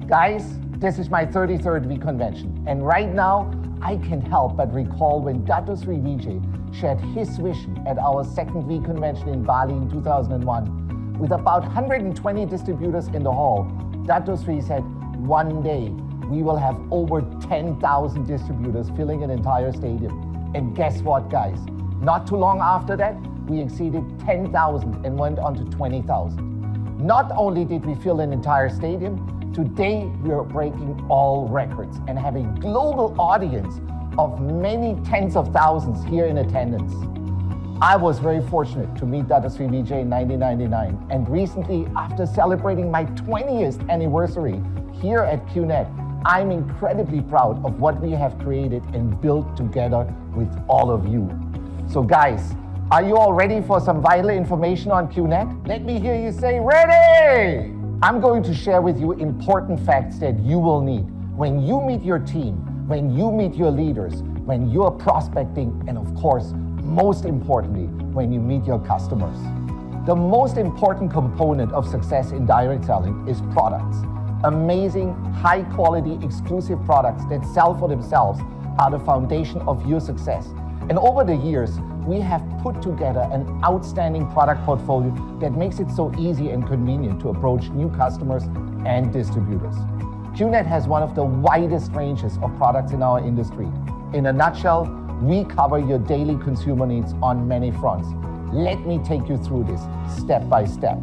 Guys, this is my 33rd V convention, and right now, I can't help but recall when Dato Sri Vijay shared his vision at our second V convention in Bali in 2001. With about 120 distributors in the hall, Dato Sri said, one day we will have over 10,000 distributors filling an entire stadium. And guess what, guys? Not too long after that, we exceeded 10,000 and went on to 20,000. Not only did we fill an entire stadium, today we are breaking all records and have a global audience of many tens of thousands here in attendance. I was very fortunate to meet Dato Sri Vijay in 1999, and recently, after celebrating my 20th anniversary here at QNet, I'm incredibly proud of what we have created and built together with all of you. So guys, are you all ready for some vital information on QNet? Let me hear you say, ready! I'm going to share with you important facts that you will need when you meet your team, when you meet your leaders, when you're prospecting, and of course, most importantly, when you meet your customers. The most important component of success in direct selling is products. Amazing, high-quality, exclusive products that sell for themselves are the foundation of your success. And over the years, we have put together an outstanding product portfolio that makes it so easy and convenient to approach new customers and distributors. QNet has one of the widest ranges of products in our industry. In a nutshell, we cover your daily consumer needs on many fronts. Let me take you through this step by step.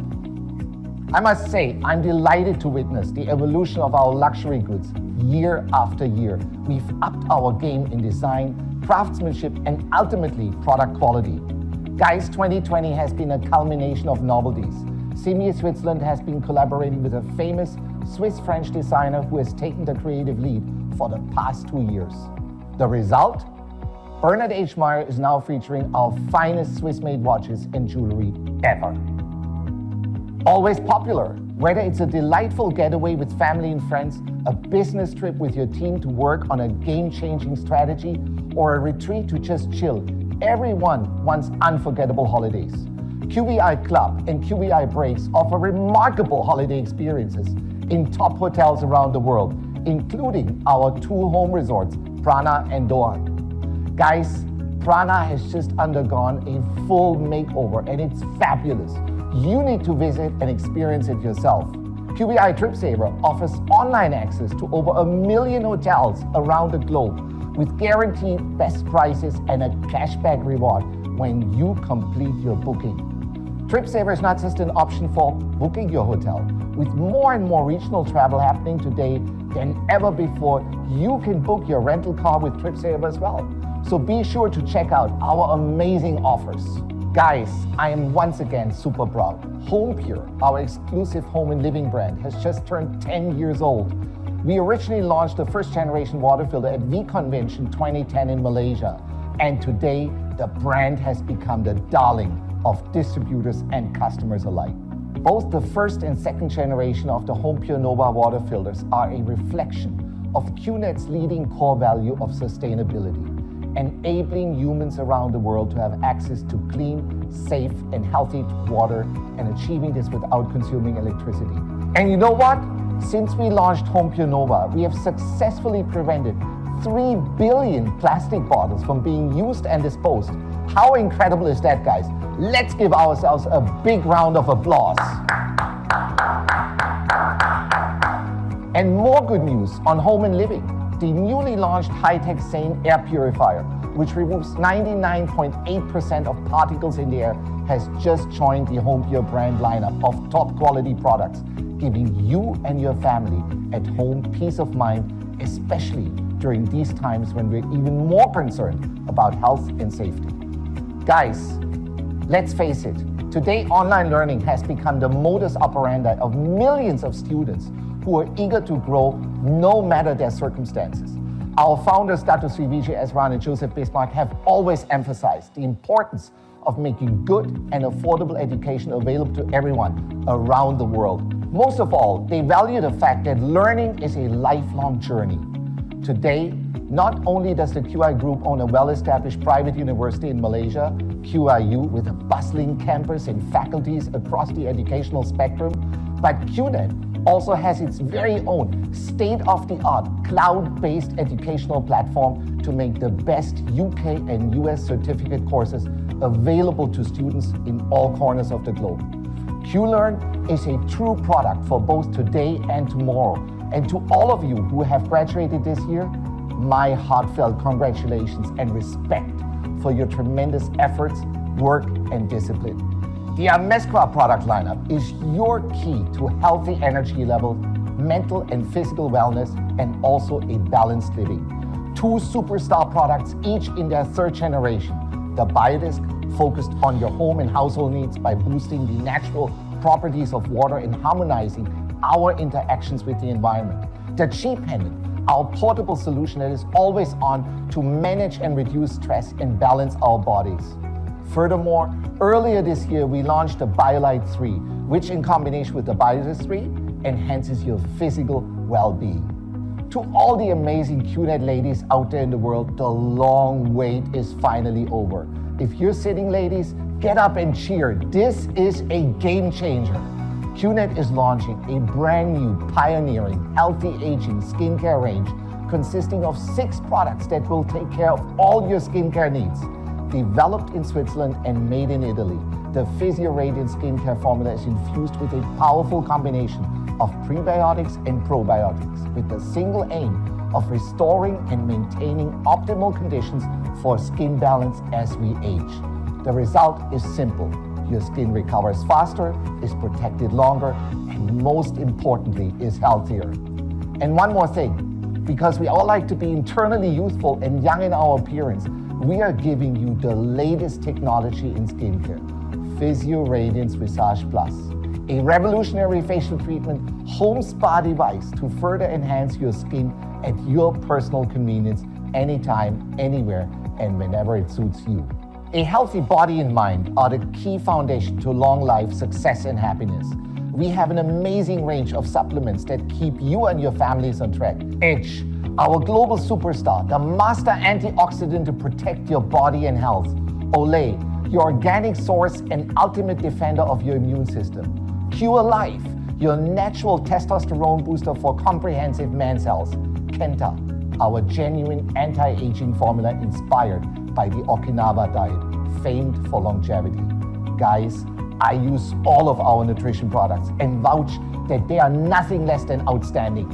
I must say, I'm delighted to witness the evolution of our luxury goods year after year. We've upped our game in design, craftsmanship, and ultimately product quality. Guys, 2020 has been a culmination of novelties. Simi Switzerland has been collaborating with a famous Swiss-French designer who has taken the creative lead for the past 2 years. The result? Bernard H. Meyer is now featuring our finest Swiss-made watches and jewelry ever. Always popular, Whether it's a delightful getaway with family and friends, a business trip with your team to work on a game-changing strategy, or a retreat to just chill, everyone wants unforgettable holidays. QVI Club and QVI Breaks offer remarkable holiday experiences in top hotels around the world, including our 2 home resorts, Prana and Doha. Guys, Prana has just undergone a full makeover and it's fabulous. You need to visit and experience it yourself. QVI TripSaver offers online access to over 1 million hotels around the globe with guaranteed best prices and a cashback reward when you complete your booking. TripSaver is not just an option for booking your hotel. With more and more regional travel happening today than ever before, you can book your rental car with TripSaver as well. So be sure to check out our amazing offers. Guys, I am once again super proud. HomePure, our exclusive home and living brand, has just turned 10 years old. We originally launched the first generation water filter at Vcon 2010 in Malaysia. And today, the brand has become the darling of distributors and customers alike. Both the first and second generation of the HomePure Nova water filters are a reflection of QNet's leading core value of sustainability, enabling humans around the world to have access to clean, safe, and healthy water, and achieving this without consuming electricity. And you know what? Since we launched HomePure Nova, we have successfully prevented 3 billion plastic bottles from being used and disposed. How incredible is that, guys? Let's give ourselves a big round of applause. And more good news on home and living. The newly launched high-tech Sane air purifier, which removes 99.8% of particles in the air, has just joined the HomePure brand lineup of top quality products, giving you and your family at home peace of mind, especially during these times when we're even more concerned about health and safety. Guys, let's face it, today online learning has become the modus operandi of millions of students who are eager to grow no matter their circumstances. Our founders, Dr. Sri Vijay Esran and Joseph Bismarck, have always emphasized the importance of making good and affordable education available to everyone around the world. Most of all, they value the fact that learning is a lifelong journey. Today, not only does the QI Group own a well-established private university in Malaysia, QIU, with a bustling campus and faculties across the educational spectrum, but QNet also has its very own state-of-the-art cloud-based educational platform to make the best UK and US certificate courses available to students in all corners of the globe. QLearn is a true product for both today and tomorrow. And to all of you who have graduated this year, my heartfelt congratulations and respect for your tremendous efforts, work, and discipline. The Amesqua product lineup is your key to healthy energy levels, mental and physical wellness, and also a balanced living. 2 superstar products, each in their 3rd generation. The BioDisc, focused on your home and household needs by boosting the natural properties of water and harmonizing our interactions with the environment. The Chi Pendant, our portable solution that is always on to manage and reduce stress and balance our bodies. Furthermore, earlier this year, we launched the BioLite 3, which in combination with the BioDisc 3, enhances your physical well-being. To all the amazing QNet ladies out there in the world, the long wait is finally over. If you're sitting, ladies, get up and cheer. This is a game changer. QNet is launching a brand new, pioneering, healthy aging skincare range consisting of 6 products that will take care of all your skincare needs. Developed in Switzerland and made in Italy, the Physio Radiant skincare formula is infused with a powerful combination of prebiotics and probiotics with the single aim of restoring and maintaining optimal conditions for skin balance as we age. The result is simple. Your skin recovers faster, is protected longer, and most importantly, is healthier. And one more thing, because we all like to be internally youthful and young in our appearance, we are giving you the latest technology in skincare, Physio Radiance Visage Plus, a revolutionary facial treatment home spa device to further enhance your skin at your personal convenience, anytime, anywhere, and whenever it suits you. A healthy body and mind are the key foundation to long life, success, and happiness. we have an amazing range of supplements that keep you and your families on track. Edge, our global superstar, the master antioxidant to protect your body and health. Olay, your organic source and ultimate defender of your immune system. Cure Life, your natural testosterone booster for comprehensive man's health. Kenta, our genuine anti-aging formula inspired by the Okinawa diet, famed for longevity. Guys, I use all of our nutrition products and vouch that they are nothing less than outstanding.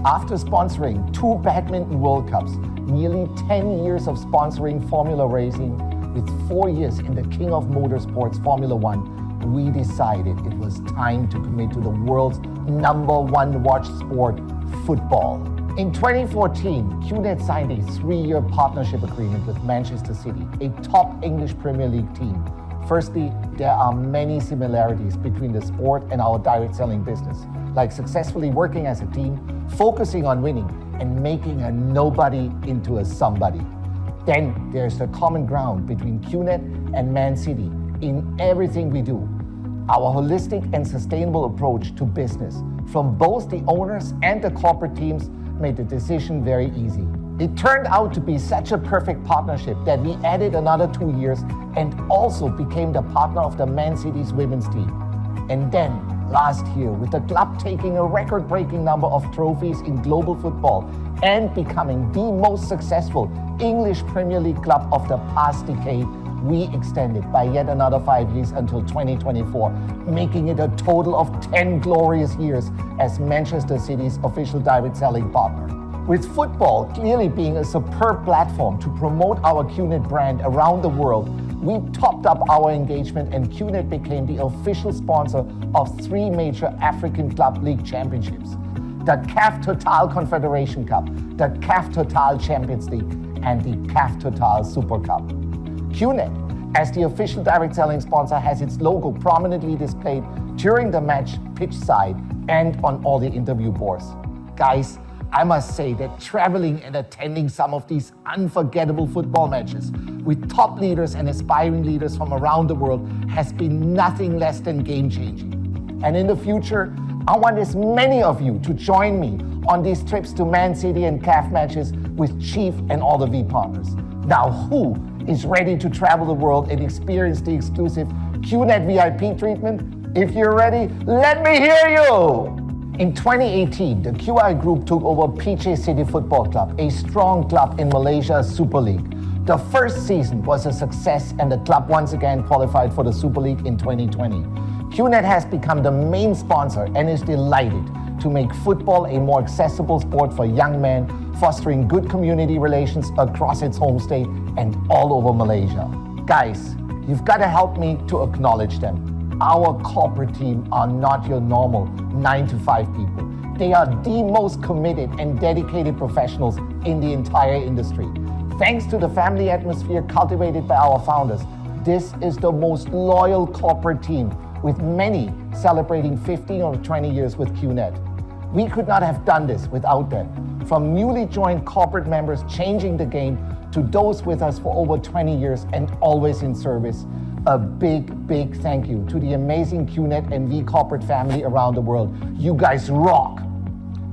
After sponsoring 2 badminton World Cups, nearly 10 years of sponsoring Formula racing, with 4 years in the King of Motorsports Formula One, we decided it was time to commit to the world's #1 watch sport, football. In 2014, QNet signed a 3-year partnership agreement with Manchester City, a top English Premier League team. Firstly, there are many similarities between the sport and our direct selling business, like successfully working as a team, focusing on winning, and making a nobody into a somebody. Then there's the common ground between QNet and Man City in everything we do. Our holistic and sustainable approach to business from both the owners and the corporate teams made the decision very easy. It turned out to be such a perfect partnership that we added another 2 years and also became the partner of the Man City's women's team. And then last year, with the club taking a record-breaking number of trophies in global football and becoming the most successful English Premier League club of the past decade, we extended by yet another 5 years until 2024, making it a total of 10 glorious years as Manchester City's official direct selling partner. With football clearly being a superb platform to promote our QNet brand around the world, we topped up our engagement and QNet became the official sponsor of 3 major African Club League championships: the CAF Total Confederation Cup, the CAF Total Champions League, and the CAF Total Super Cup. QNet, as the official direct selling sponsor, has its logo prominently displayed during the match pitch side and on all the interview boards. Guys, I must say that traveling and attending some of these unforgettable football matches with top leaders and aspiring leaders from around the world has been nothing less than game-changing. And in the future, I want as many of you to join me on these trips to Man City and CAF matches with Chief and all the V partners. Now, who is ready to travel the world and experience the exclusive QNet VIP treatment? If you're ready, let me hear you! In 2018, the QI Group took over PJ City Football Club, a strong club in Malaysia's Super League. The first season was a success and the club once again qualified for the Super League in 2020. QNet has become the main sponsor and is delighted to make football a more accessible sport for young men, fostering good community relations across its home state and all over Malaysia. Guys, you've got to help me to acknowledge them. Our corporate team are not your normal 9-to-5 people. They are the most committed and dedicated professionals in the entire industry. Thanks to the family atmosphere cultivated by our founders, this is the most loyal corporate team, with many celebrating 15 or 20 years with QNet. We could not have done this without them. From newly joined corporate members changing the game to those with us for over 20 years and always in service, a big thank you to the amazing QNet and V corporate family around the world. You guys rock!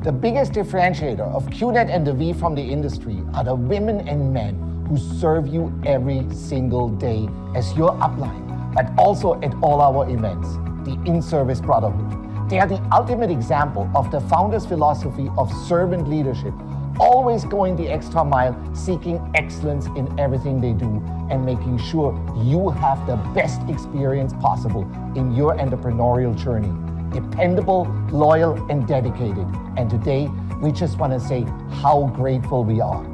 The biggest differentiator of QNet and the V from the industry are the women and men who serve you every single day as your upline, but also at all our events, the in-service brotherhood. They are the ultimate example of the founder's philosophy of servant leadership, always going the extra mile, seeking excellence in everything they do, and making sure you have the best experience possible in your entrepreneurial journey. Dependable, loyal, and dedicated. And today, we just want to say how grateful we are.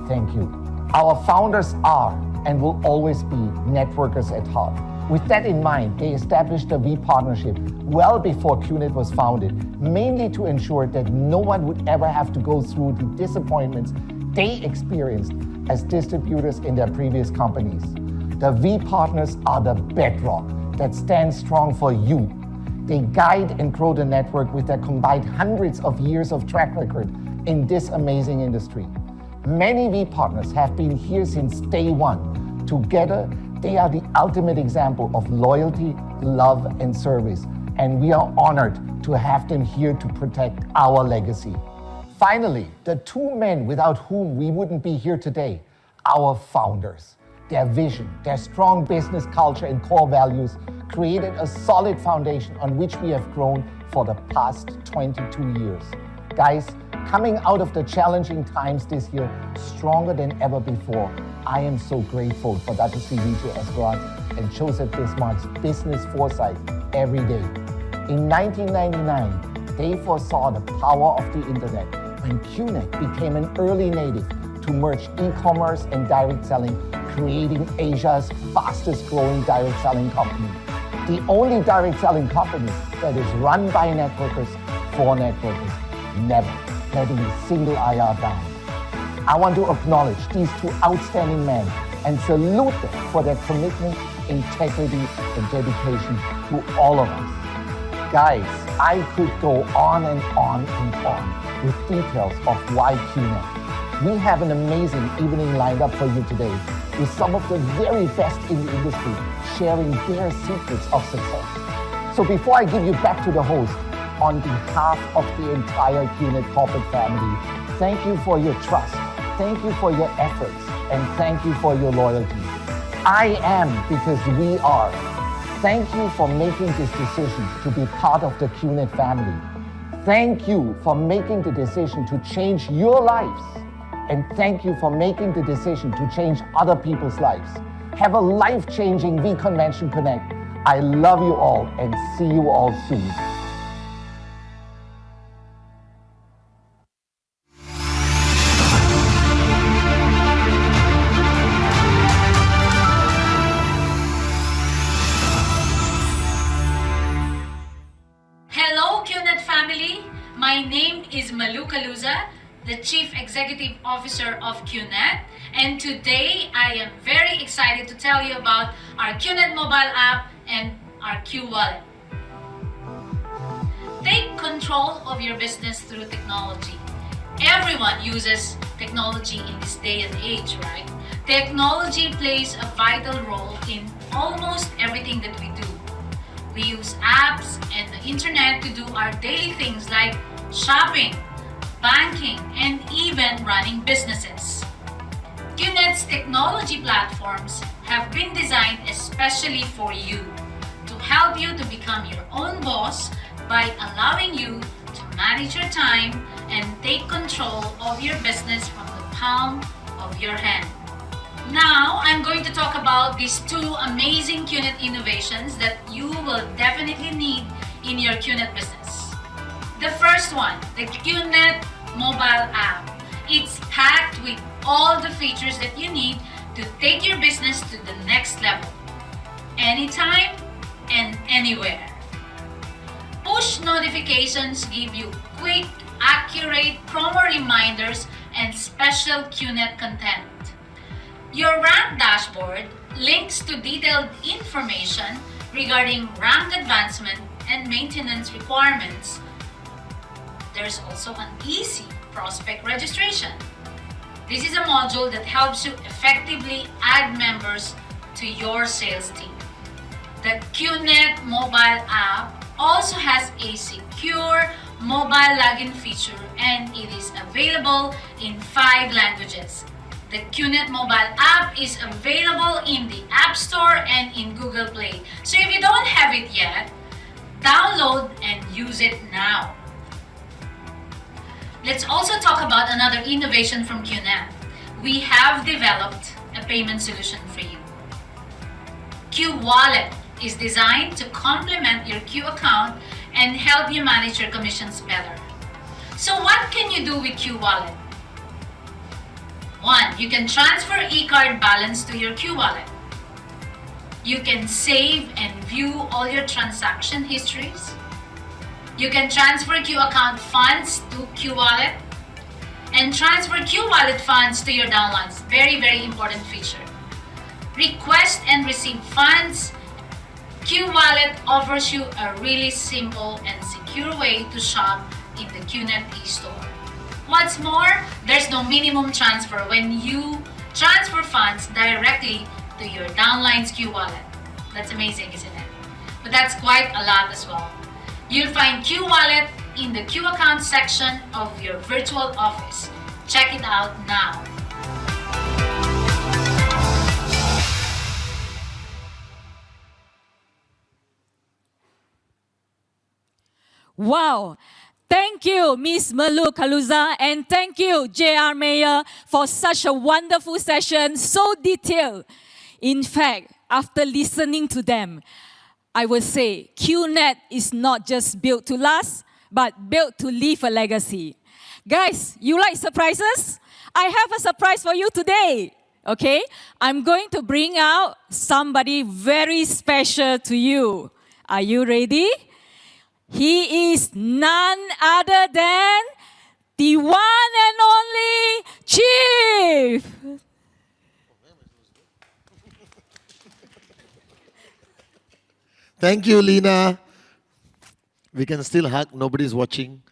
Thank you. Our founders are and will always be networkers at heart. With that in mind, they established the V partnership well before QNet was founded, mainly to ensure that no one would ever have to go through the disappointments they experienced as distributors in their previous companies. The V partners are the bedrock that stands strong for you. They guide and grow the network with their combined hundreds of years of track record in this amazing industry. Many V partners have been here since day one. Together, they are the ultimate example of loyalty, love, and service, and we are honored to have them here to protect our legacy. Finally, the two men without whom we wouldn't be here today, our founders. Their vision, their strong business culture and core values created a solid foundation on which we have grown for the past 22 years. Guys, coming out of the challenging times this year stronger than ever before, I am so grateful for Dr. Sri Vijay Esgarat and Joseph Bismarck's business foresight every day. In 1999, they foresaw the power of the internet when QNet became an early native to merge e-commerce and direct selling, creating Asia's fastest growing direct selling company. The only direct selling company that is run by networkers for networkers, never letting a single IR down. I want to acknowledge these two outstanding men and salute them for their commitment, integrity, and dedication to all of us. Guys, I could go on and on and on with details of why QNet. We have an amazing evening lined up for you today with some of the very best in the industry sharing their secrets of success. So before I give you back to the host, on behalf of the entire QNet corporate family, thank you for your trust, thank you for your efforts, and thank you for your loyalty. I am because we are. Thank you for making this decision to be part of the QNet family. Thank you for making the decision to change your lives. And thank you for making the decision to change other people's lives. Have a life-changing VConvention Connect. I love you all and see you all soon. Hello, QNet family. My name is Malu Kaluza, the Chief Executive Officer of QNet, and today I am very excited to tell you about our QNet mobile app and our Q Wallet. Take control of your business through technology. Everyone uses technology in this day and age, right? Technology plays a vital role in almost everything that we do. We use apps and the internet to do our daily things like shopping, banking, and even running businesses. QNet's technology platforms have been designed especially for you to help you to become your own boss by allowing you to manage your time and take control of your business from the palm of your hand. Now, I'm going to talk about these two amazing QNet innovations that you will definitely need in your QNet business. The first one, the QNet mobile app. It's packed with all the features that you need to take your business to the next level. Anytime and anywhere. Push notifications give you quick, accurate promo reminders and special QNet content. Your rank dashboard links to detailed information regarding rank advancement and maintenance requirements. There's also an easy prospect registration. This is a module that helps you effectively add members to your sales team. The QNet mobile app also has a secure mobile login feature and it is available in 5 languages. The QNet mobile app is available in the App Store and in Google Play. So if you don't have it yet, download and use it now. Let's also talk about another innovation from QNet. We have developed a payment solution for you. Q Wallet is designed to complement your Q account and help you manage your commissions better. So what can you do with Q Wallet? 1. You can transfer e-card balance to your Q Wallet. You can save and view all your transaction histories. You can transfer Q account funds to Q Wallet and transfer Q Wallet funds to your downlines. Very, very important feature. Request and receive funds. Q Wallet offers you a really simple and secure way to shop in the QNet e-store. What's more, there's no minimum transfer when you transfer funds directly to your downline's Q Wallet. That's amazing, isn't it? But that's quite a lot as well. You'll find Q Wallet in the Q Account section of your virtual office. Check it out now. Wow. Thank you, Miss Malu Kaluza, and thank you, J.R. Mayer, for such a wonderful session, so detailed. In fact, after listening to them, I would say QNet is not just built to last, but built to leave a legacy. Guys, you like surprises? I have a surprise for you today. Okay? I'm going to bring out somebody very special to you. Are you ready? He is none other than the one and only Chief. Thank you, Lena. We can still hug, nobody's watching.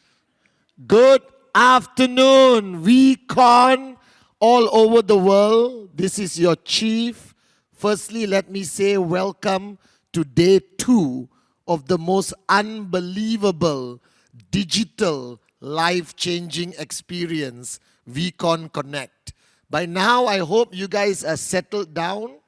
Good afternoon, Vcon all over the world. This is your chief. Firstly, let me say welcome to day 2 of the most unbelievable digital life-changing experience, Vcon Connect. By now, I hope you guys are settled down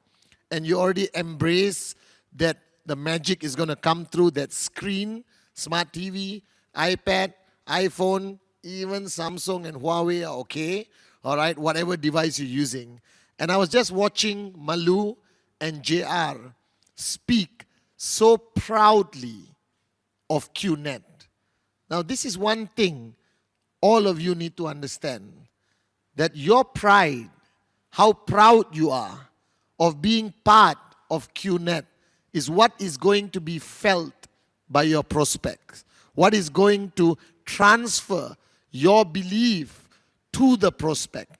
and you already embrace that the magic is going to come through that screen, smart TV, iPad, iPhone, even Samsung and Huawei are okay. All right, whatever device you're using. And I was just watching Malu and JR speak so proudly of QNet. Now, this is one thing all of you need to understand, that your pride, how proud you are of being part of QNet, is what is going to be felt by your prospects, what is going to transfer your belief to the prospect.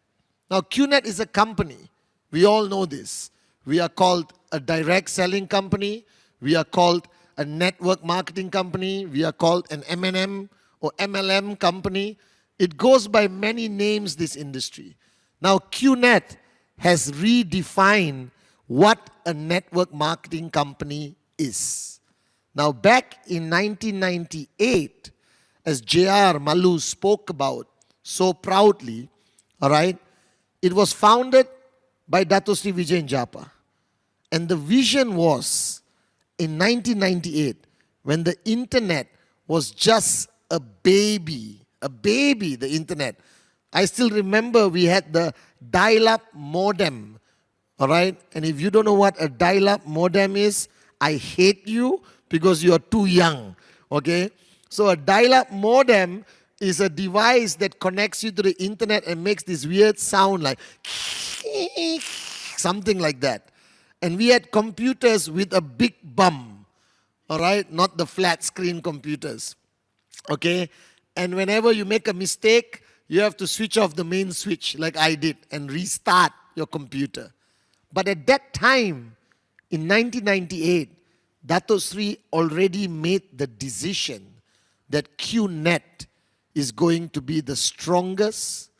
Now, QNet is a company. We all know this. We are called a direct selling company. We are called a network marketing company. We are called an M&M or MLM company. It goes by many names, this industry. Now, QNet has redefined what a network marketing company is. Now, back in 1998, as J.R. Malu spoke about so proudly, all right, it was founded by Dato Sri Vijay Japa. And the vision was, in 1998, when the internet was just a baby, the internet. I still remember we had the dial-up modem, all right? And if you don't know what a dial-up modem is, I hate you because you are too young, okay? So a dial-up modem is a device that connects you to the internet and makes this weird sound like something like that. And we had computers with a big bum, all right? Not the flat screen computers, okay? And whenever you make a mistake, you have to switch off the main switch like I did and restart your computer. But at that time, in 1998, Dato Sri already made the decision that QNet is going to be the strongest,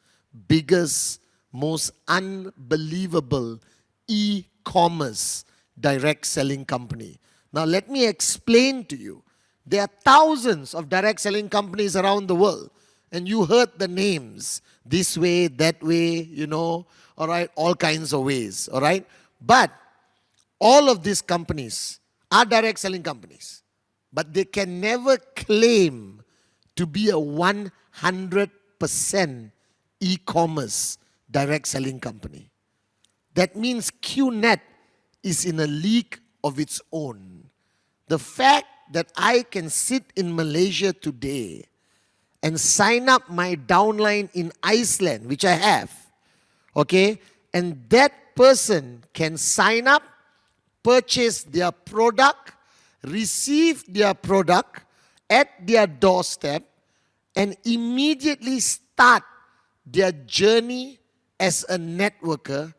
biggest, most unbelievable e-commerce direct selling company. Now let me explain to you. There are thousands of direct selling companies around the world. And you heard the names, this way, that way, you know, all right, all kinds of ways, all right? But all of these companies are direct selling companies. But they can never claim to be a 100% e-commerce direct selling company. That means QNet is in a league of its own. The fact that I can sit in Malaysia today and sign up my downline in Iceland, which I have, okay, and that person can sign up, purchase their product, receive their product at their doorstep, and immediately start their journey as a networker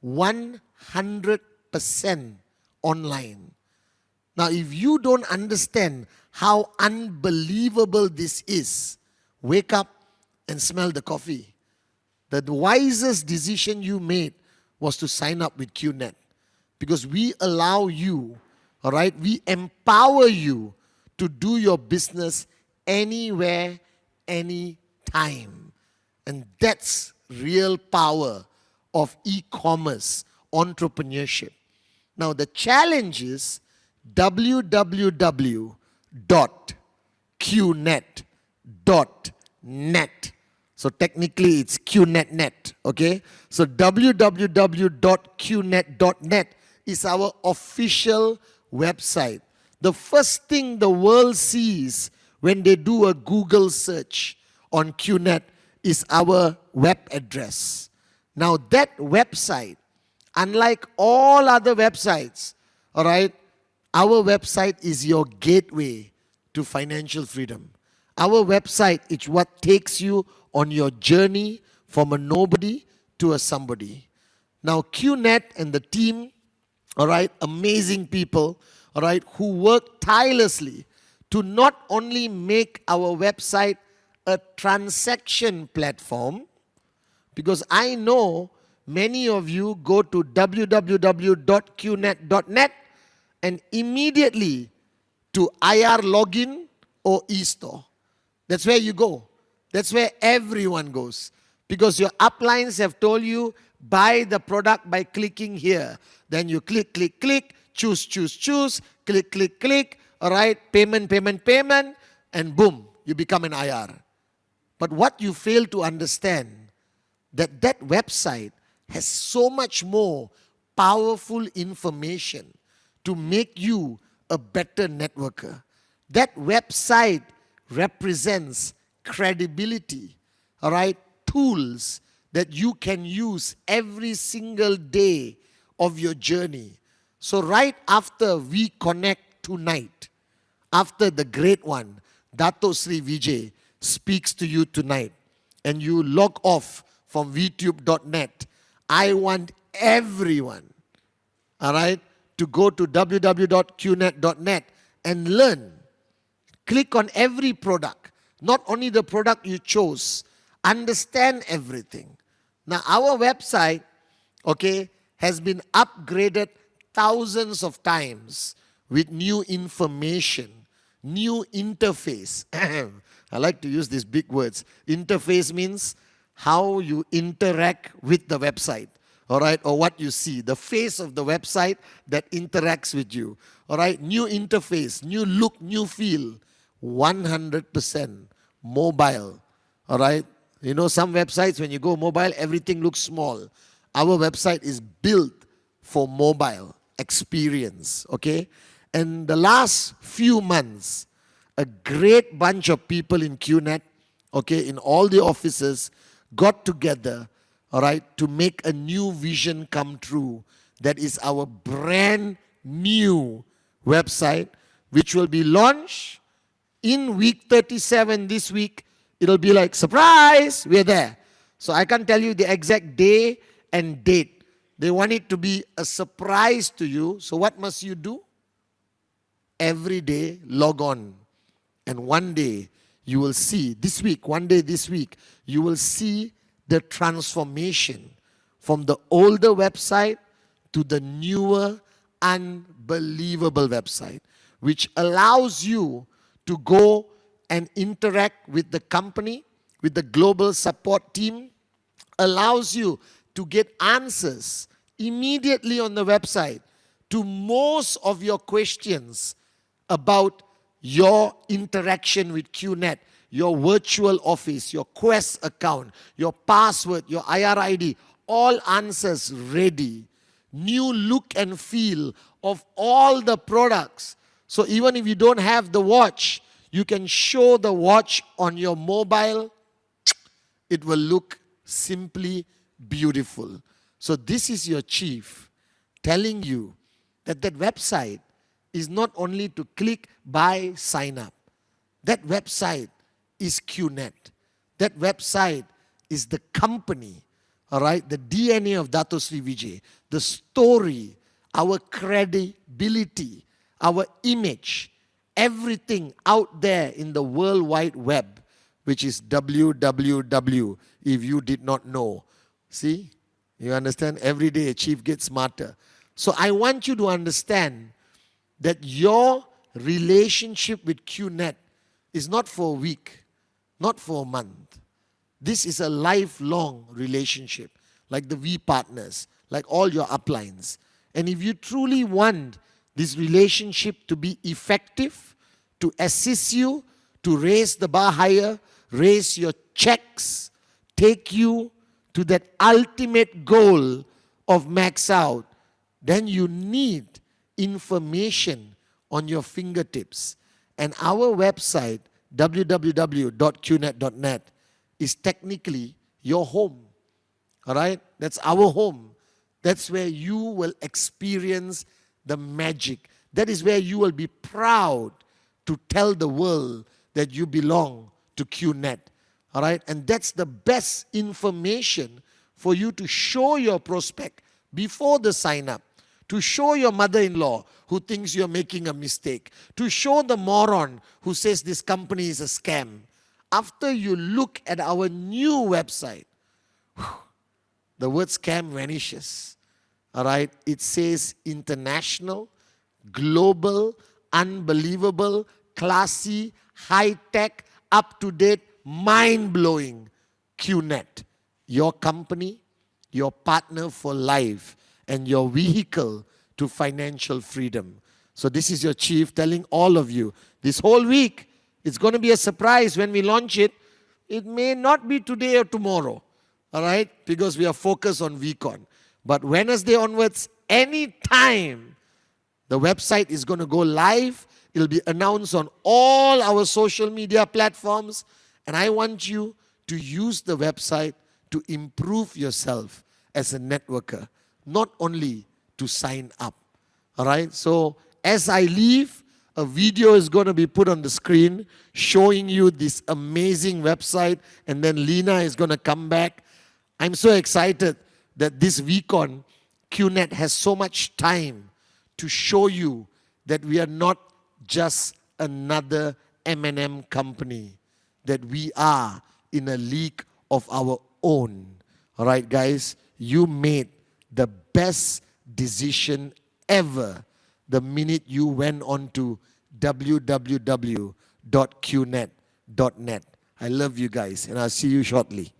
100% online. Now, if you don't understand how unbelievable this is, wake up and smell the coffee. The wisest decision you made was to sign up with QNet, because we allow you, all right, we empower you to do your business anywhere, anytime. And that's real power of e-commerce entrepreneurship. Now the challenge is www.qnet.net. So technically it's QNetNet, okay? So www.qnet.net is our official website. The first thing the world sees when they do a Google search on QNet is our web address. Now that website, unlike all other websites, all right, our website is your gateway to financial freedom. Our website is what takes you on your journey from a nobody to a somebody. Now QNet and the team, all right, amazing people, all right, who work tirelessly to not only make our website a transaction platform, because I know many of you go to www.qnet.net and immediately to IR login or e-store. That's where you go. That's where everyone goes. Because your uplines have told you, buy the product by clicking here. Then you click, click, click, choose, choose, choose, click, click, click, all right, payment, payment, payment, and boom, you become an IR. But what you fail to understand, that that website has so much more powerful information to make you a better networker. That website represents credibility, all right, tools that you can use every single day of your journey. So right after we connect tonight, after the great one, Dato Sri Vijay speaks to you tonight, and you log off from vtube.net, I want everyone, all right, to go to www.qnet.net and learn. Click on every product, not only the product you chose, understand everything. Now our website, okay, has been upgraded thousands of times with new information, new interface. I like to use these big words. Interface means how you interact with the website, all right, or what you see, the face of the website that interacts with you, all right, new interface, new look, new feel, 100% mobile, all right. You know, some websites, when you go mobile, everything looks small. Our website is built for mobile experience, okay? And the last few months, a great bunch of people in QNet, okay, in all the offices, got together, all right, to make a new vision come true. That is our brand new website, which will be launched in week 37 this week. It'll be like, surprise, we're there. So I can't tell you the exact day and date. They want it to be a surprise to you. So what must you do? Every day, log on. And one day, you will see, this week, one day this week, you will see the transformation from the older website to the newer, unbelievable website, which allows you to go and interact with the company, with the global support team, allows you to get answers immediately on the website to most of your questions about your interaction with QNet, your virtual office, your Quest account, your password, your IRID, all answers ready. New look and feel of all the products. So even if you don't have the watch, you can show the watch on your mobile. It will look simply beautiful. So this is your chief telling you that that website is not only to click, buy, sign up. That website is QNet. That website is the company, all right, the DNA of Dato Sri Vijay, the story, our credibility, our image, everything out there in the World Wide Web, which is www, if you did not know. See? You understand? Every day a chief gets smarter. So I want you to understand that your relationship with QNet is not for a week, not for a month. This is a lifelong relationship, like the V partners, like all your uplines. And if you truly want this relationship to be effective, to assist you, to raise the bar higher, raise your checks, take you to that ultimate goal of max out, then you need information on your fingertips. And our website, www.qnet.net, is technically your home. All right? That's our home. That's where you will experience the magic. That is where you will be proud to tell the world that you belong to QNet. All right? And that's the best information for you to show your prospect before the sign up, to show your mother-in-law who thinks you're making a mistake, to show the moron who says this company is a scam. After you look at our new website, the word scam vanishes. All right? It says international, global, unbelievable, classy, high-tech, up-to-date, mind-blowing QNet. Your company, your partner for life, and your vehicle to financial freedom. So this is your chief telling all of you, this whole week, it's going to be a surprise when we launch it. It may not be today or tomorrow, all right, because we are focused on Vcon. But Wednesday onwards, anytime, the website is going to go live. It'll be announced on all our social media platforms. And I want you to use the website to improve yourself as a networker, not only to sign up. All right? So as I leave, a video is going to be put on the screen showing you this amazing website, and then Lena is going to come back. I'm so excited that this Vcon, QNet has so much time to show you that we are not just another M&M company, that we are in a league of our own. All right, guys, you made the best decision ever the minute you went on to www.qnet.net. I love you guys, and I'll see you shortly.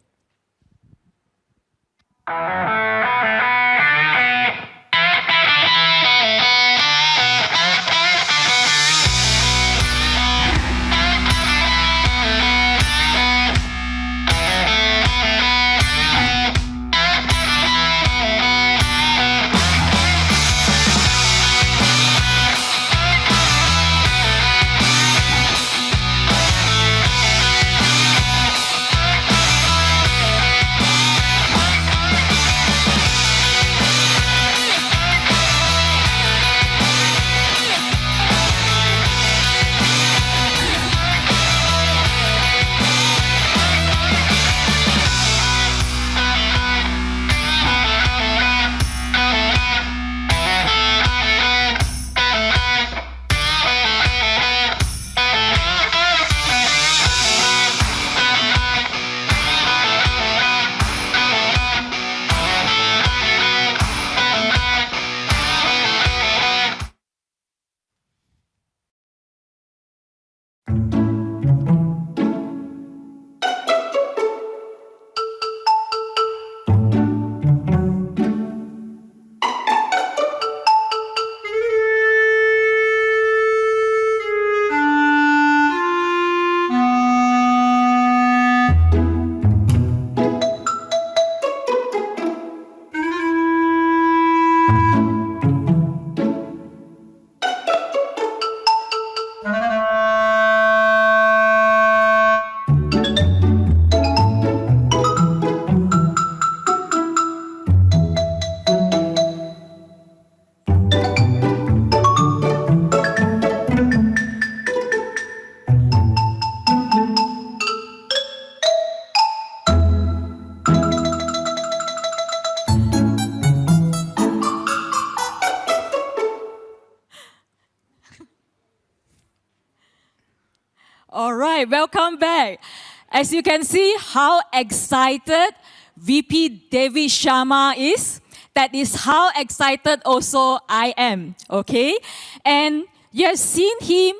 All right, welcome back. As you can see how excited VP David Sharma is, that is how excited also I am, okay? And You have seen him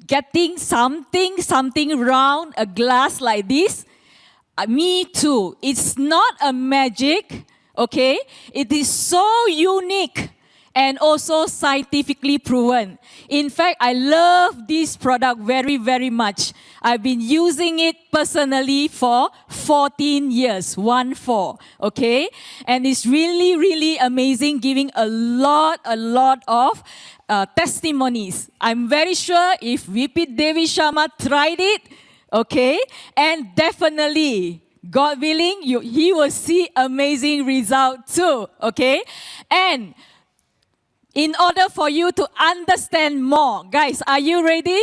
getting something round, a glass like this. Me too. It's not a magic, okay? It is so unique and also scientifically proven. In fact, I love this product very, very much. I've been using it personally for 14 years, 1-4, okay? And it's really, really amazing, giving a lot of testimonies. I'm very sure if VP Devi Sharma tried it, okay, and definitely, God willing, he will see amazing result too, okay? And in order for you to understand more, guys, are you ready?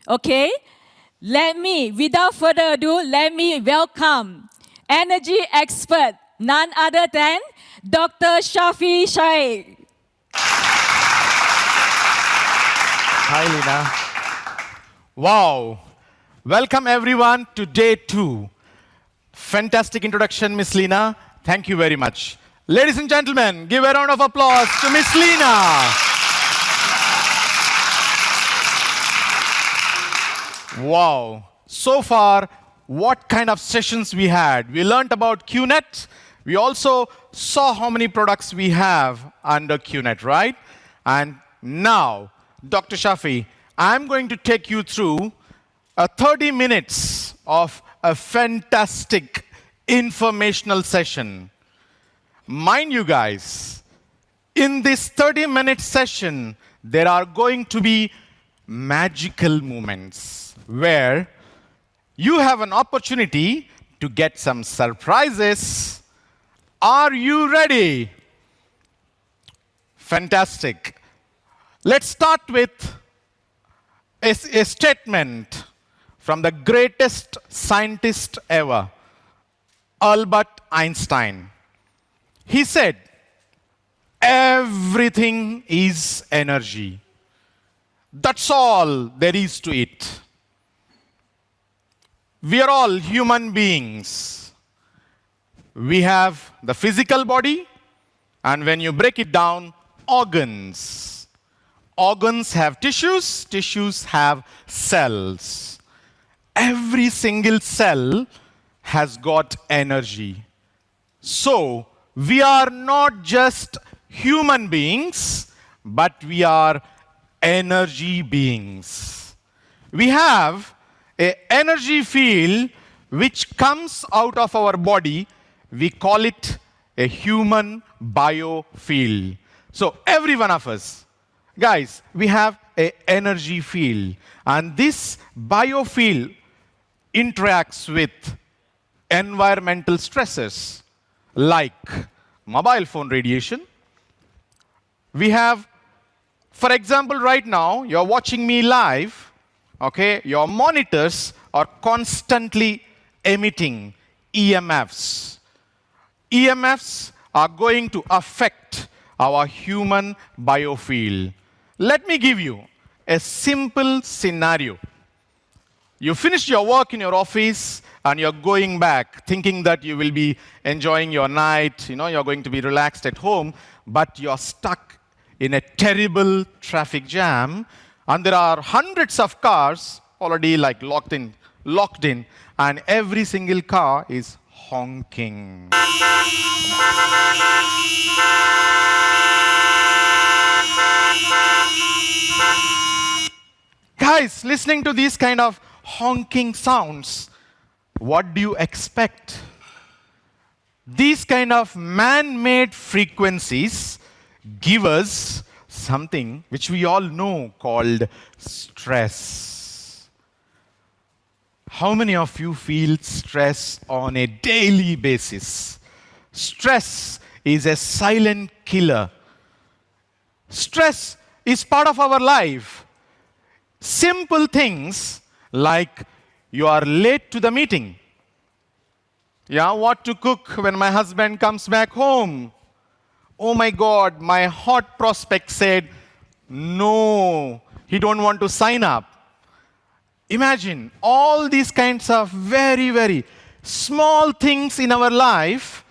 Okay, without further ado, let me welcome energy expert, none other than Dr. Shafi Shaikh. Hi, Lina. Wow. Welcome, everyone, to day 2. Fantastic introduction, Miss Lina. Thank you very much. Ladies and gentlemen, give a round of applause to Miss Lina. Wow. So far, what kind of sessions we had. We learned about QNet. We also saw how many products we have under QNet, right? And now, Dr. Shafi, I'm going to take you through 30 minutes of a fantastic informational session. Mind you guys, in this 30-minute session, there are going to be magical moments where you have an opportunity to get some surprises. Are you ready? Fantastic. Let's start with a statement from the greatest scientist ever, Albert Einstein. He said, everything is energy. That's all there is to it. We are all human beings. We have the physical body, and when you break it down, organs. Organs have tissues, tissues have cells. Every single cell has got energy. So, we are not just human beings, but we are energy beings. We have an energy field which comes out of our body. We call it a human biofield. So every one of us, guys, we have an energy field. And this biofield interacts with environmental stresses like mobile phone radiation. We have, for example, right now, you're watching me live, okay? Your monitors are constantly emitting EMFs. EMFs are going to affect our human biofield. Let me give you a simple scenario. You finished your work in your office and you're going back thinking that you will be enjoying your night, you're going to be relaxed at home, but you're stuck in a terrible traffic jam and there are hundreds of cars already like locked in, and every single car is honking. Guys, listening to these kind of honking sounds, what do you expect? These kind of man-made frequencies give us something which we all know called stress. How many of you feel stress on a daily basis? Stress is a silent killer. Stress is part of our life. Simple things like you are late to the meeting. Yeah, what to cook when my husband comes back home? Oh my God, my hot prospect said, no, he don't want to sign up. Imagine all these kinds of very, very small things in our life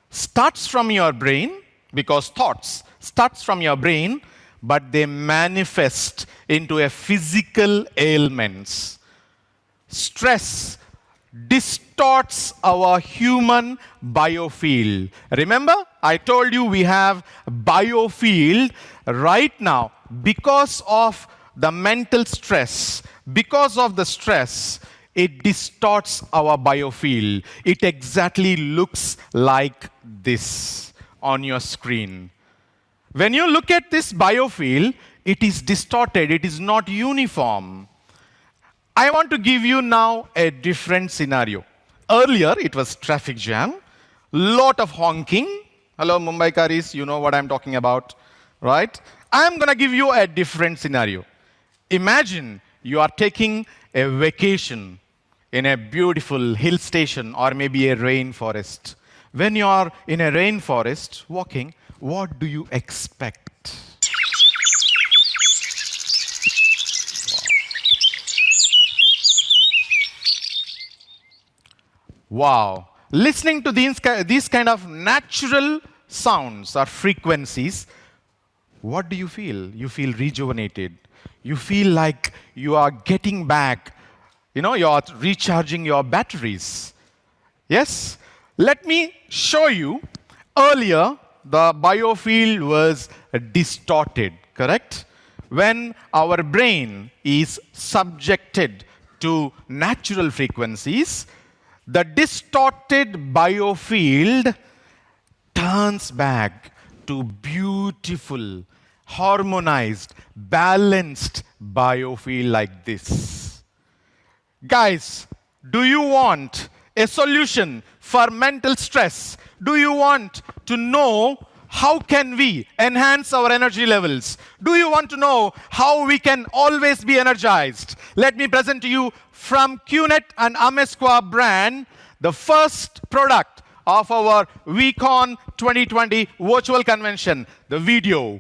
starts from your brain, because thoughts starts from your brain, but they manifest into a physical ailments. Stress distorts our human biofield. Remember, I told you we have biofield right now because of the mental stress. Because of the stress, it distorts our biofield. It exactly looks like this on your screen. When you look at this biofield, it is distorted, it is not uniform. I want to give you now a different scenario. Earlier, it was traffic jam, lot of honking. Hello, Mumbaikaris, you know what I'm talking about, right? I'm going to give you a different scenario. Imagine you are taking a vacation in a beautiful hill station or maybe a rainforest. When you are in a rainforest walking, what do you expect? Wow. Listening to these kind of natural sounds or frequencies, what do you feel? You feel rejuvenated. You feel like you are getting back, you are recharging your batteries. Yes? Let me show you. Earlier, the biofield was distorted, correct? When our brain is subjected to natural frequencies, the distorted biofield turns back to beautiful, harmonized, balanced biofield like this. Guys, do you want a solution for mental stress? Do you want to know how can we enhance our energy levels? Do you want to know how we can always be energized? Let me present to you from QNet and Amesqua brand, the first product of our Vcon 2020 virtual convention, the video.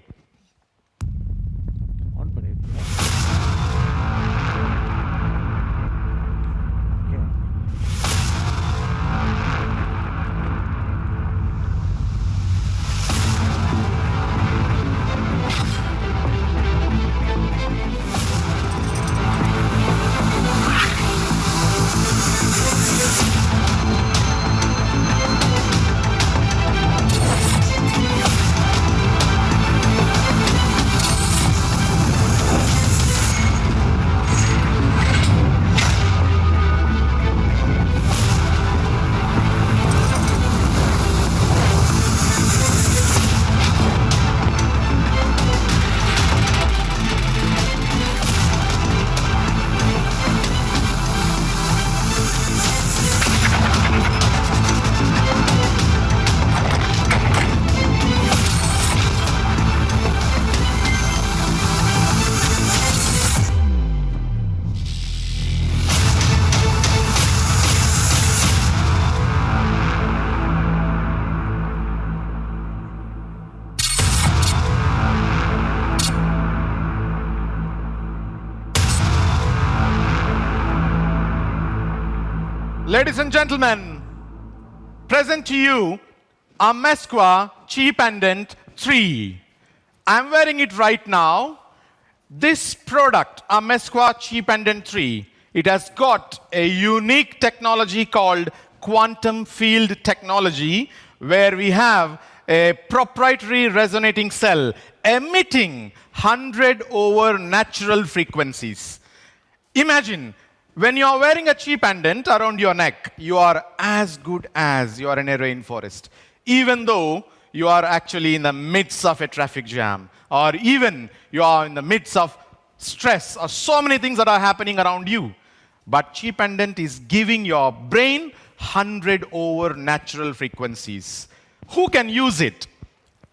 Ladies and gentlemen, present to you Amesqua Chi Pendant 3. I'm wearing it right now. This product, Amesqua Chi Pendant 3, it has got a unique technology called quantum field technology, where we have a proprietary resonating cell emitting 100 over natural frequencies. Imagine, when you are wearing a chi pendant around your neck, you are as good as you are in a rainforest, even though you are actually in the midst of a traffic jam, or even you are in the midst of stress, or so many things that are happening around you. But chi pendant is giving your brain 100 over natural frequencies. Who can use it?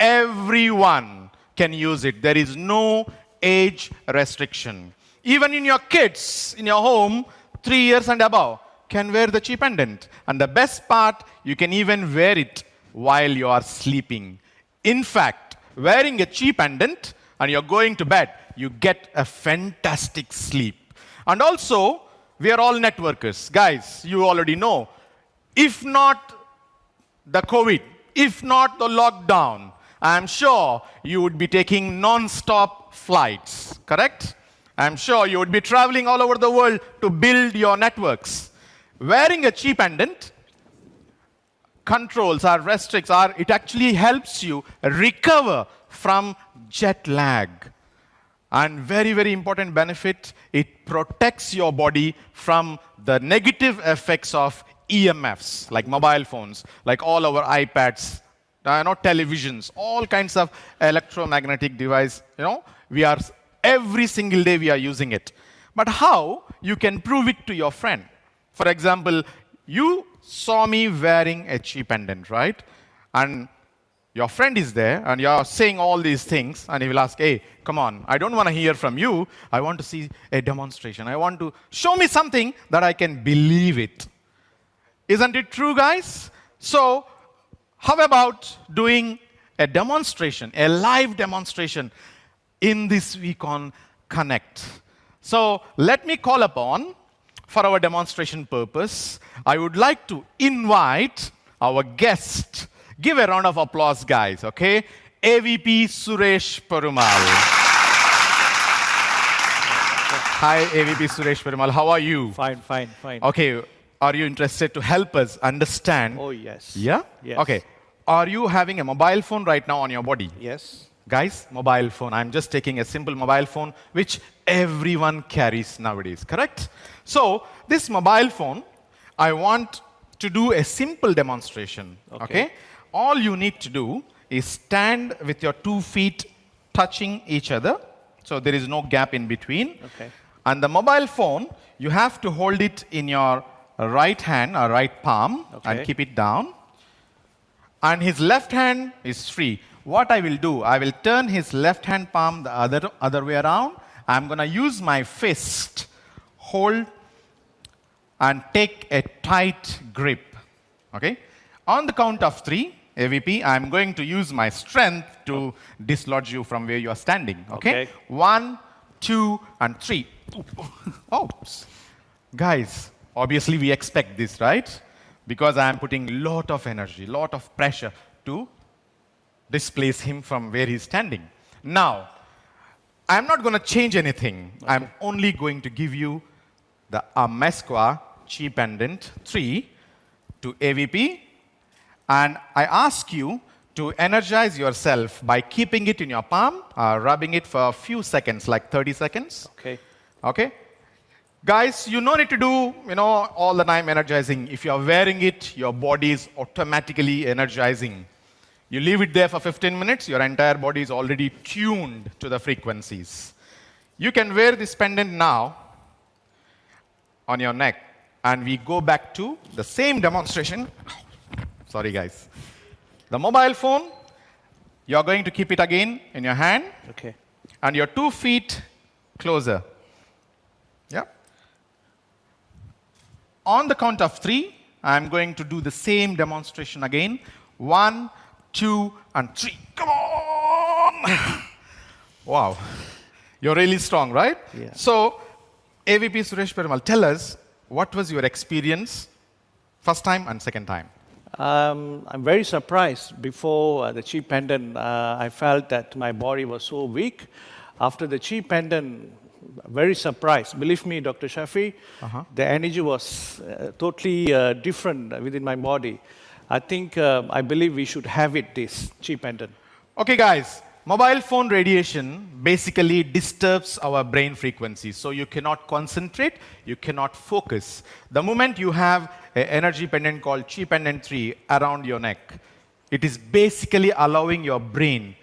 Everyone can use it. There is no age restriction. Even in your kids, in your home, 3 years and above, can wear the chi pendant. And the best part, you can even wear it while you are sleeping. In fact, wearing a chi pendant and you're going to bed, you get a fantastic sleep. And also, we are all networkers. Guys, you already know, if not the COVID, if not the lockdown, I'm sure you would be taking non-stop flights, correct? I'm sure you would be traveling all over the world to build your networks. Wearing a cheap pendant controls or restricts, or it actually helps you recover from jet lag. And very, very important benefit, it protects your body from the negative effects of EMFs, like mobile phones, like all our iPads, televisions, all kinds of electromagnetic device, every single day we are using it. But how you can prove it to your friend? For example, you saw me wearing a cheap pendant, right? And your friend is there, and you're saying all these things, and he will ask, hey, come on, I don't want to hear from you. I want to see a demonstration. I want to show me something that I can believe it. Isn't it true, guys? So, how about doing a demonstration, a live demonstration in this Vcon Connect? So, let me call upon, for our demonstration purpose, I would like to invite our guest. Give a round of applause, guys, okay? AVP Suresh Perumal. Hi, AVP Suresh Perumal. How are you? Fine. Okay. Are you interested to help us understand? Oh, yes. Yeah? Yes. Okay. Are you having a mobile phone right now on your body? Yes. Guys, mobile phone. I'm just taking a simple mobile phone, which everyone carries nowadays, correct? So, this mobile phone, I want to do a simple demonstration, okay? All you need to do is stand with your 2 feet touching each other, so there is no gap in between. Okay. And the mobile phone, you have to hold it in your right hand or right palm and keep it down. And his left hand is free. What I will do, I will turn his left hand palm the other way around. I'm going to use my fist, hold, and take a tight grip. Okay? On the count of 3, AVP, I'm going to use my strength to dislodge you from where you are standing. Okay? 1, 2, and 3. Oops. Guys, obviously we expect this, right? Because I am putting a lot of energy, lot of pressure to displace him from where he's standing. Now, I'm not going to change anything. I'm only going to give you the Amesqua Chi Pendant 3 to AVP. And I ask you to energize yourself by keeping it in your palm, rubbing it for a few seconds, like 30 seconds. Okay? Guys, you don't need to do, all the time energizing. If you are wearing it, your body is automatically energizing. You leave it there for 15 minutes, your entire body is already tuned to the frequencies. You can wear this pendant now on your neck, and we go back to the same demonstration. Sorry, guys. The mobile phone, you're going to keep it again in your hand. Okay. And your 2 feet closer. Yeah. On the count of 3, I'm going to do the same demonstration again. 1, 2, and 3. Come on! Wow. You're really strong, right? Yeah. So, AVP Suresh Perumal, tell us, what was your experience first time and second time? I'm very surprised. Before the chi pendant, I felt that my body was so weak. After the chi pendant, very surprised. Believe me, Dr. Shafi, the energy was totally different within my body. I think, I believe we should have it, this chi pendant. Okay, guys. Mobile phone radiation basically disturbs our brain frequencies. So you cannot concentrate, you cannot focus. The moment you have an energy pendant called Chi Pendant 3 around your neck, it is basically allowing your brain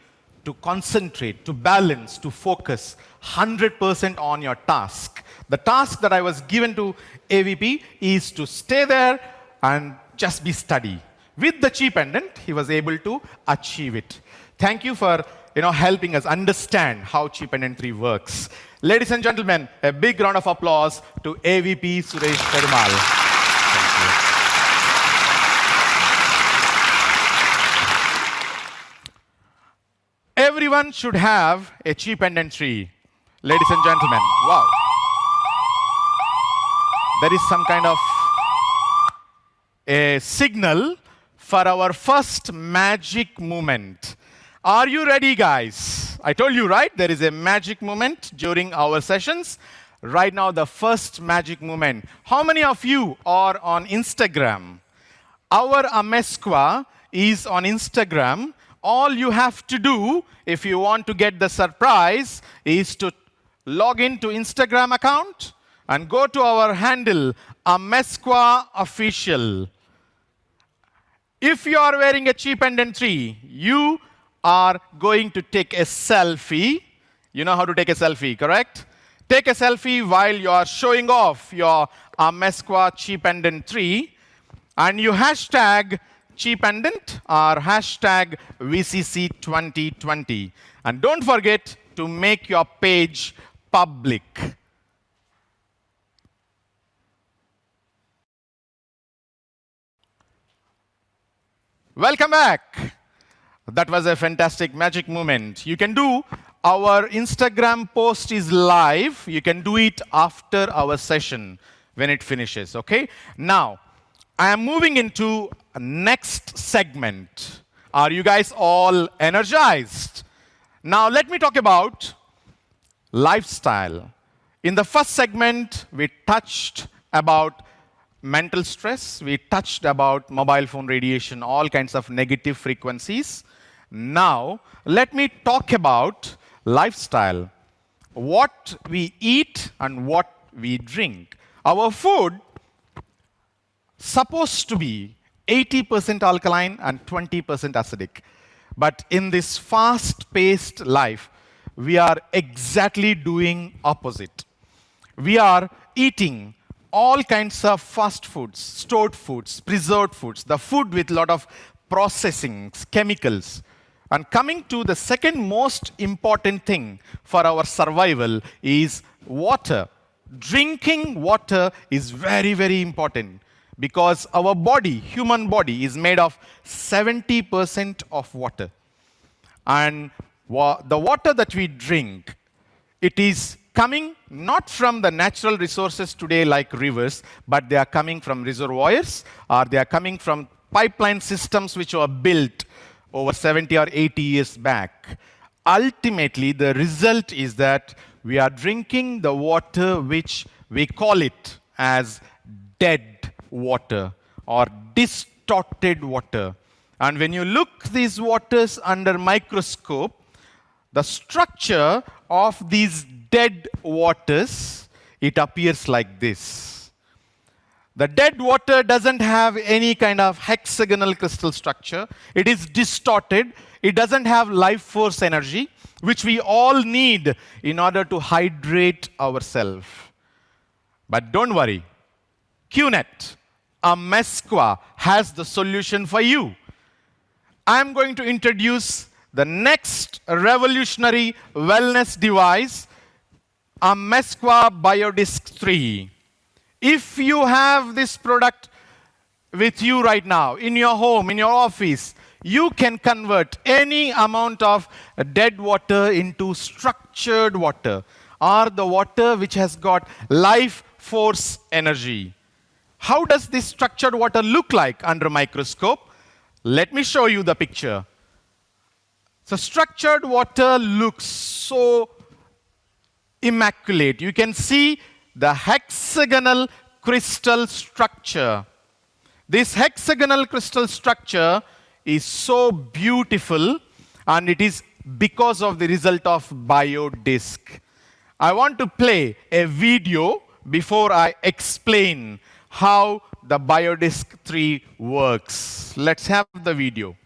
to concentrate, to balance, to focus 100% on your task. The task that I was given to AVP is to stay there and just be steady. With the Chi Pendant, he was able to achieve it. Thank you for helping us understand how Chi Pendant 3 works. Ladies and gentlemen, a big round of applause to AVP Suresh Perumal. Thank you. Everyone should have a Chi Pendant 3. Ladies and gentlemen, wow. There is some kind of a signal for our first magic moment. Are you ready, guys? I told you, right? There is a magic moment during our sessions. Right now, the first magic moment. How many of you are on Instagram? Our Amesqua is on Instagram. All you have to do, if you want to get the surprise, is to log into Instagram account and go to our handle, Amesqua Official. If you are wearing a cheap pendant 3, you are going to take a selfie. You know how to take a selfie, correct? Take a selfie while you are showing off your Amesqua cheap pendant 3, and you hashtag cheap pendant or hashtag VCC 2020. And don't forget to make your page public. Welcome back. That was a fantastic magic moment. You can do, our Instagram post is live. You can do it after our session when it finishes, okay? Now, I am moving into next segment. Are you guys all energized? Now, let me talk about lifestyle. In the first segment, we touched about mental stress. We touched about mobile phone radiation, all kinds of negative frequencies. Now, let me talk about lifestyle. What we eat and what we drink. Our food supposed to be 80% alkaline and 20% acidic. But in this fast-paced life, we are exactly doing opposite. We are eating all kinds of fast foods, stored foods, preserved foods, the food with a lot of processing, chemicals. And coming to the second most important thing for our survival is water. Drinking water is very, very important because our body, human body, is made of 70% of water. And the water that we drink, it is coming not from the natural resources today like rivers, but they are coming from reservoirs, or they are coming from pipeline systems which were built over 70 or 80 years back. Ultimately, the result is that we are drinking the water which we call it as dead water or distorted water. And when you look these waters under microscope, the structure of these dead waters, it appears like this. The dead water doesn't have any kind of hexagonal crystal structure. It is distorted. It doesn't have life force energy, which we all need in order to hydrate ourselves. But don't worry. QNet, Amesqua, has the solution for you. I'm going to introduce the next revolutionary wellness device, Amesqua BioDisc 3. If you have this product with you right now, in your home, in your office, you can convert any amount of dead water into structured water, or the water which has got life force energy. How does this structured water look like under microscope? Let me show you the picture. So structured water looks so immaculate. You can see the hexagonal crystal structure. This hexagonal crystal structure is so beautiful, and it is because of the result of BioDisc. I want to play a video before I explain how the BioDisc 3 works. Let's have the video.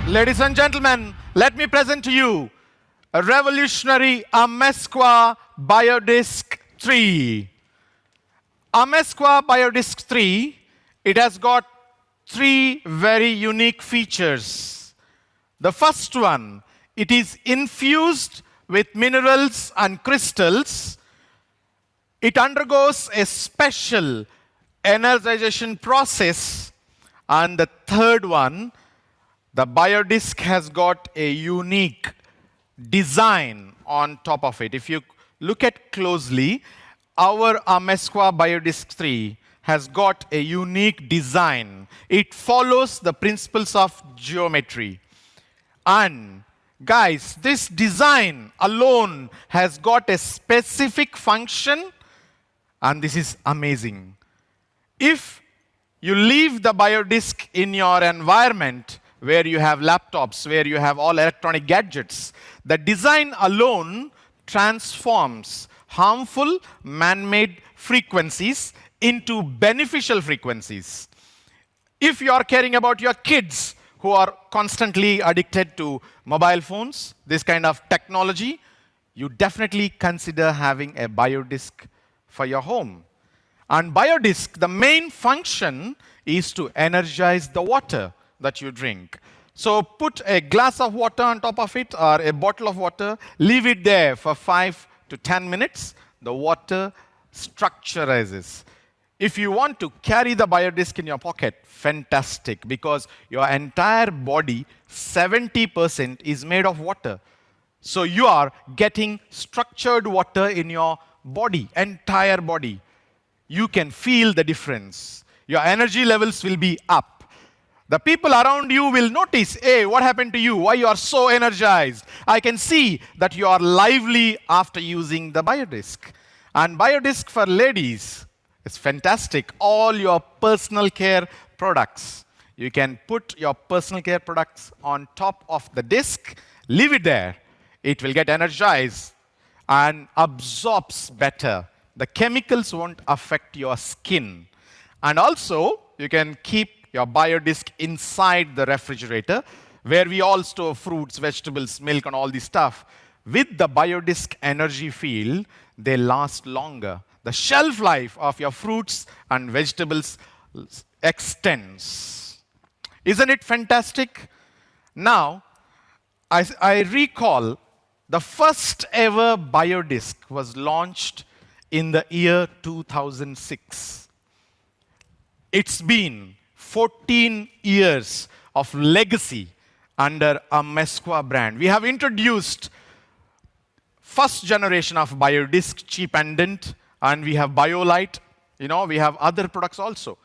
Ladies and gentlemen, let me present to you a revolutionary Amesqua Biodisc 3. Amesqua Biodisc 3, it has got three very unique features. The first one, it is infused with minerals and crystals. It undergoes a special energization process. And the third one, the biodisc has got a unique design on top of it. If you look at closely, our Amesqua Biodisc 3 has got a unique design. It follows the principles of geometry. And guys, this design alone has got a specific function, and this is amazing. If you leave the biodisc in your environment where you have laptops, where you have all electronic gadgets, the design alone transforms harmful man-made frequencies into beneficial frequencies. If you are caring about your kids who are constantly addicted to mobile phones, this kind of technology, you definitely consider having a biodisc for your home. And biodisc, the main function is to energize the water that you drink. So put a glass of water on top of it or a bottle of water, leave it there for 5 to 10 minutes, the water structurizes. If you want to carry the biodisc in your pocket, fantastic, because your entire body, 70% is made of water. So you are getting structured water in your body, entire body. You can feel the difference. Your energy levels will be up. The people around you will notice, hey, what happened to you? Why you are so energized? I can see that you are lively after using the biodisc. And biodisc for ladies is fantastic. All your personal care products. You can put your personal care products on top of the disc, leave it there. It will get energized and absorbs better. The chemicals won't affect your skin. And also, you can keep your biodisc inside the refrigerator, where we all store fruits, vegetables, milk, and all this stuff. With the biodisc energy field, they last longer. The shelf life of your fruits and vegetables extends. Isn't it fantastic? Now, I recall the first ever biodisc was launched in the year 2006. It's been 14 years of legacy under a Amesqua brand. We have introduced first generation of biodisc cheap pendant, and we have BioLite. We have other products also.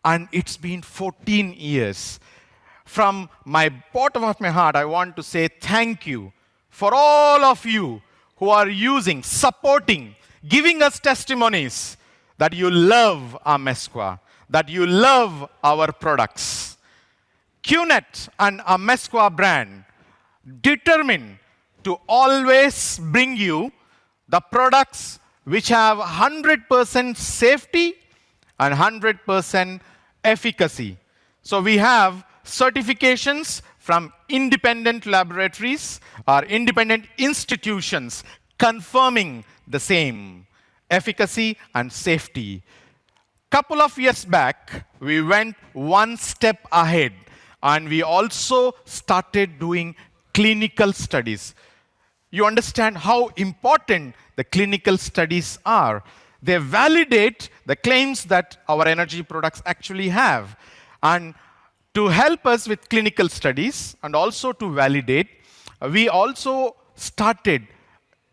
And it's been 14 years. From my bottom of my heart, I want to say thank you for all of you who are using, supporting, giving us testimonies that you love Amesqua, that you love our products. QNet and Amesqua brand determined to always bring you the products which have 100% safety and 100% efficacy. So we have certifications from independent laboratories or independent institutions confirming the same efficacy and safety. Couple of years back, we went one step ahead, and we also started doing clinical studies. You understand how important the clinical studies are. They validate the claims that our energy products actually have. And to help us with clinical studies and also to validate, we also started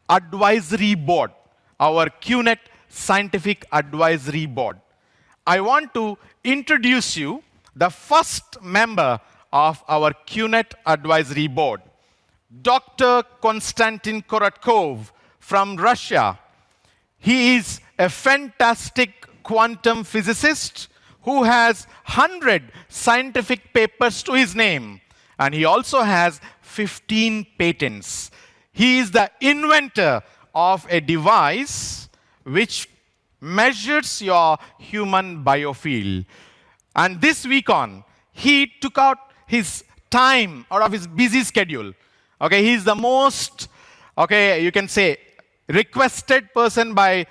advisory board, our QNet Scientific Advisory Board. I want to introduce you the first member of our QNet Advisory Board, Dr. Konstantin Korotkov from Russia. He is a fantastic quantum physicist who has 100 scientific papers to his name, and he also has 15 patents. He is the inventor of a device which measures your human biofield. And this Vcon, he took out his time out of his busy schedule. Okay, he's the most, okay, you can say, requested person by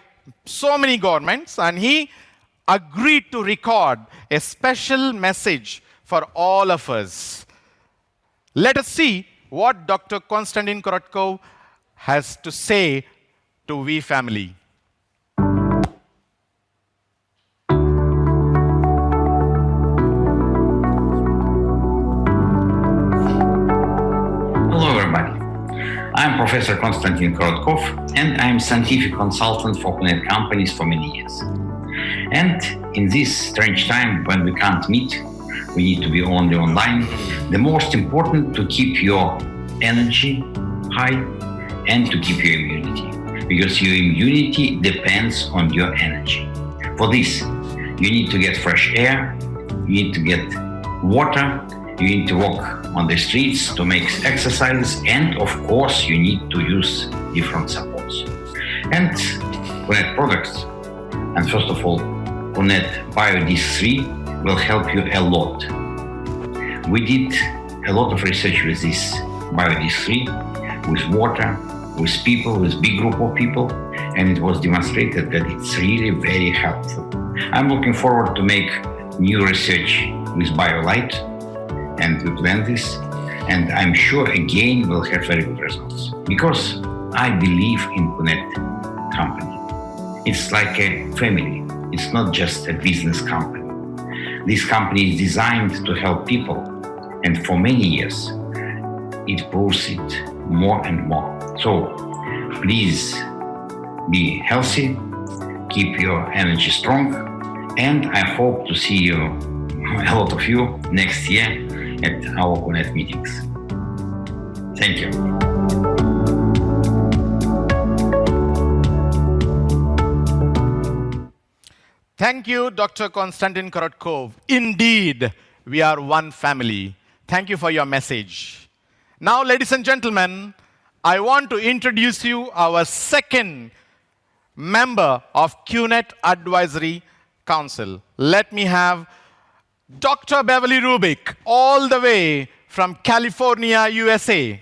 so many governments, and he agreed to record a special message for all of us. Let us see what Dr. Konstantin Korotkov has to say to we family. Hello everybody. I'm Professor Konstantin Korotkov and I'm scientific consultant for Connect companies for many years. And in this strange time when we can't meet, we need to be only online, the most important to keep your energy high and to keep your immunity. Because your immunity depends on your energy. For this, you need to get fresh air, you need to get water, you need to walk on the streets to make exercise, and of course you need to use different supports. And Connect products, and first of all, Connect BioDisc 3 will help you a lot. We did a lot of research with this BioDisc 3, with water, with people, with big group of people, and it was demonstrated that it's really very helpful. I'm looking forward to make new research with BioLite, and we plan this, and I'm sure again we'll have very good results. Because I believe in Connect company. It's like a family. It's not just a business company. This company is designed to help people, and for many years, it proves it more and more. So please be healthy, keep your energy strong, and I hope to see you, a lot of you, next year at our Connect meetings. Thank you. Thank you, Dr. Konstantin Korotkov. Indeed, we are one family. Thank you for your message. Now, ladies and gentlemen, I want to introduce you our second member of QNet Advisory Council. Let me have Dr. Beverly Rubik, all the way from California, USA.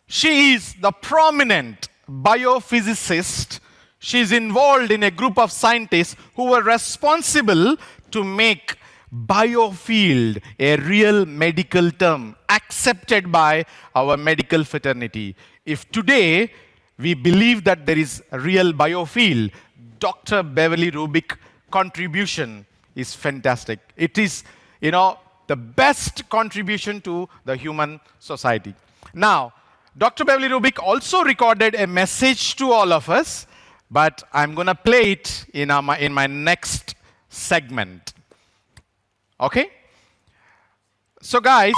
She is the prominent biophysicist. She is involved in a group of scientists who were responsible to make biofield a real medical term accepted by our medical fraternity. If today we believe that there is a real biofield, Dr. Beverly Rubik's contribution is fantastic. It is, the best contribution to the human society. Now, Dr. Beverly Rubik also recorded a message to all of us, but I'm going to play it in my next segment. Okay? So guys,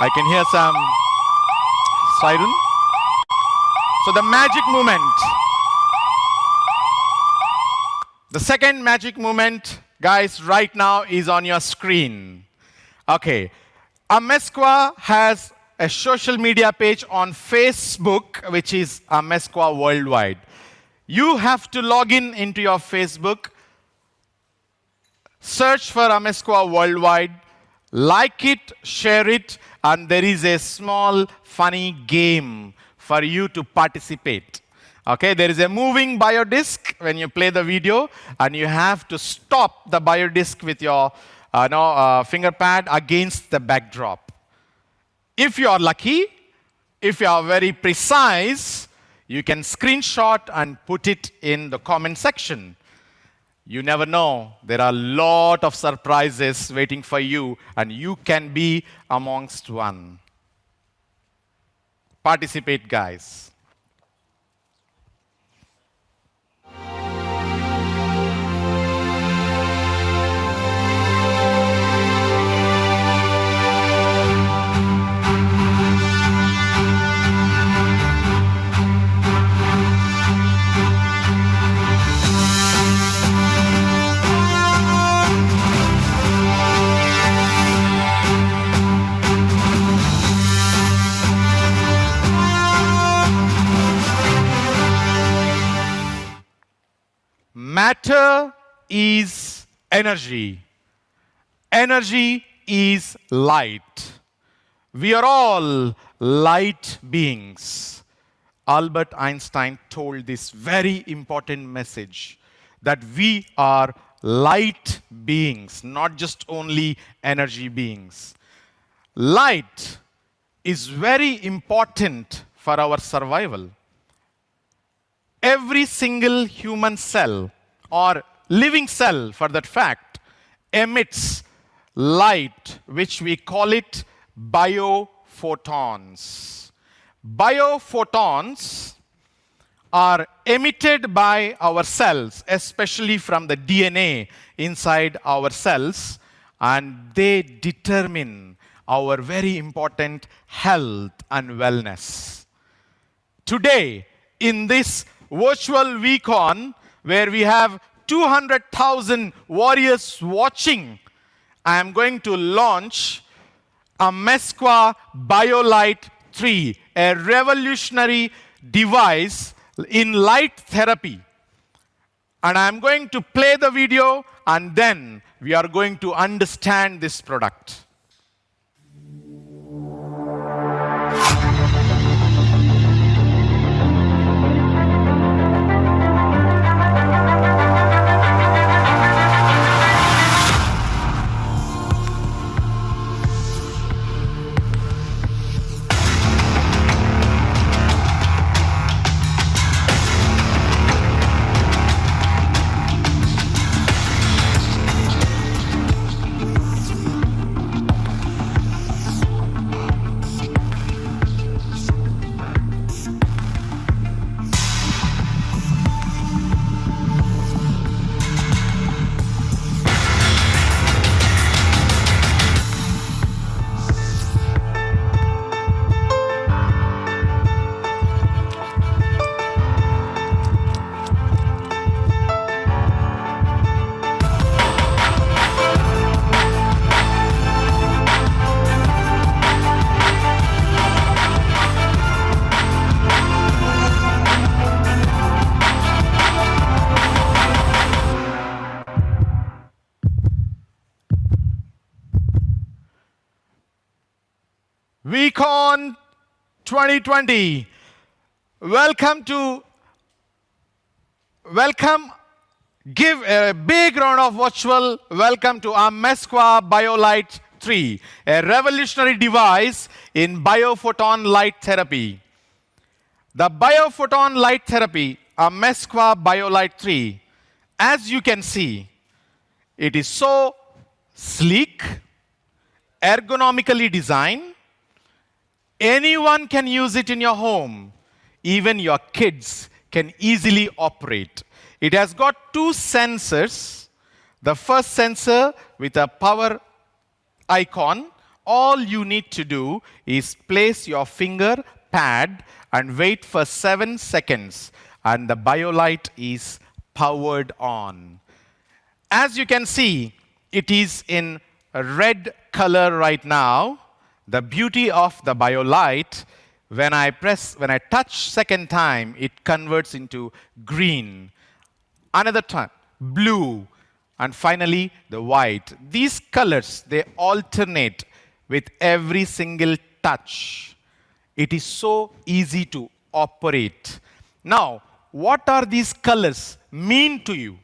I can hear some siren. So the magic moment. The second magic moment, guys, right now is on your screen. Okay. Amesqua has a social media page on Facebook, which is Amesqua Worldwide. You have to log in into your Facebook, search for Amesqua Worldwide, like it, share it, and there is a small funny game for you to participate. Okay, there is a moving biodisc when you play the video, and you have to stop the biodisc with your finger pad against the backdrop. If you are lucky, if you are very precise, you can screenshot and put it in the comment section. You never know. There are a lot of surprises waiting for you, and you can be amongst one. Participate, guys. Matter is energy. Energy is light. We are all light beings. Albert Einstein told this very important message that we are light beings, not just only energy beings. Light is very important for our survival. Every single human cell, or living cell for that fact, emits light, which we call it biophotons. Biophotons are emitted by our cells, especially from the DNA inside our cells, and they determine our very important health and wellness. Today, in this virtual Vcon, where we have 200,000 warriors watching, I am going to launch a Mesqua BioLite 3, a revolutionary device in light therapy. And I am going to play the video, and then we are going to understand this product. Vcon 2020. Give a big round of virtual welcome to our Mesqua BioLite 3, a revolutionary device in biophoton light therapy. The biophoton light therapy, our Mesqua BioLite 3, as you can see, it is so sleek, ergonomically designed. Anyone can use it in your home. Even your kids can easily operate. It has got two sensors. The first sensor with a power icon. All you need to do is place your finger pad and wait for 7 seconds, and the BioLite is powered on. As you can see, it is in a red color right now. The beauty of the BioLite, when I touch second time, it converts into green. Another time, blue, and finally the white. These colors, they alternate with every single touch. It is so easy to operate. Now, what are these colors mean to you?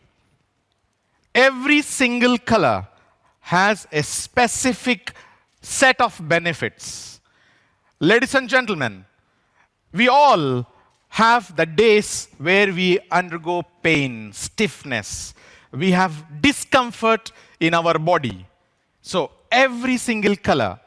Every single color has a specific set of benefits. Ladies and gentlemen, we all have the days where we undergo pain, stiffness. We have discomfort in our body. So every single color,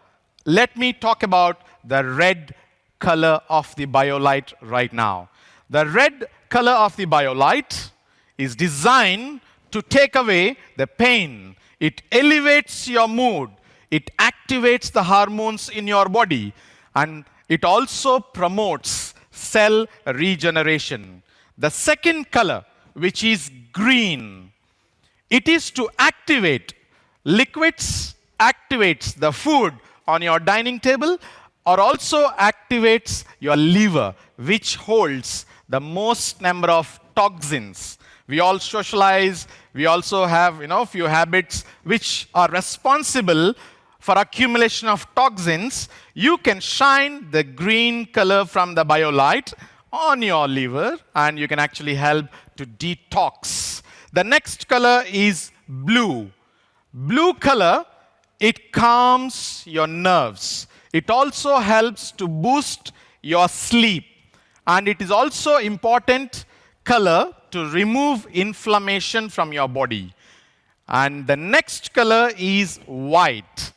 let me talk about the red color of the BioLite right now. The red color of the BioLite is designed to take away the pain. It elevates your mood. It activates the hormones in your body, and it also promotes cell regeneration. The second color, which is green, it is to activate liquids, activates the food on your dining table, or also activates your liver, which holds the most number of toxins. We all socialize. We also have, few habits which are responsible for accumulation of toxins, you can shine the green color from the BioLite on your liver, and you can actually help to detox. The next color is blue. Blue color, it calms your nerves. It also helps to boost your sleep. And it is also important color to remove inflammation from your body. And the next color is white.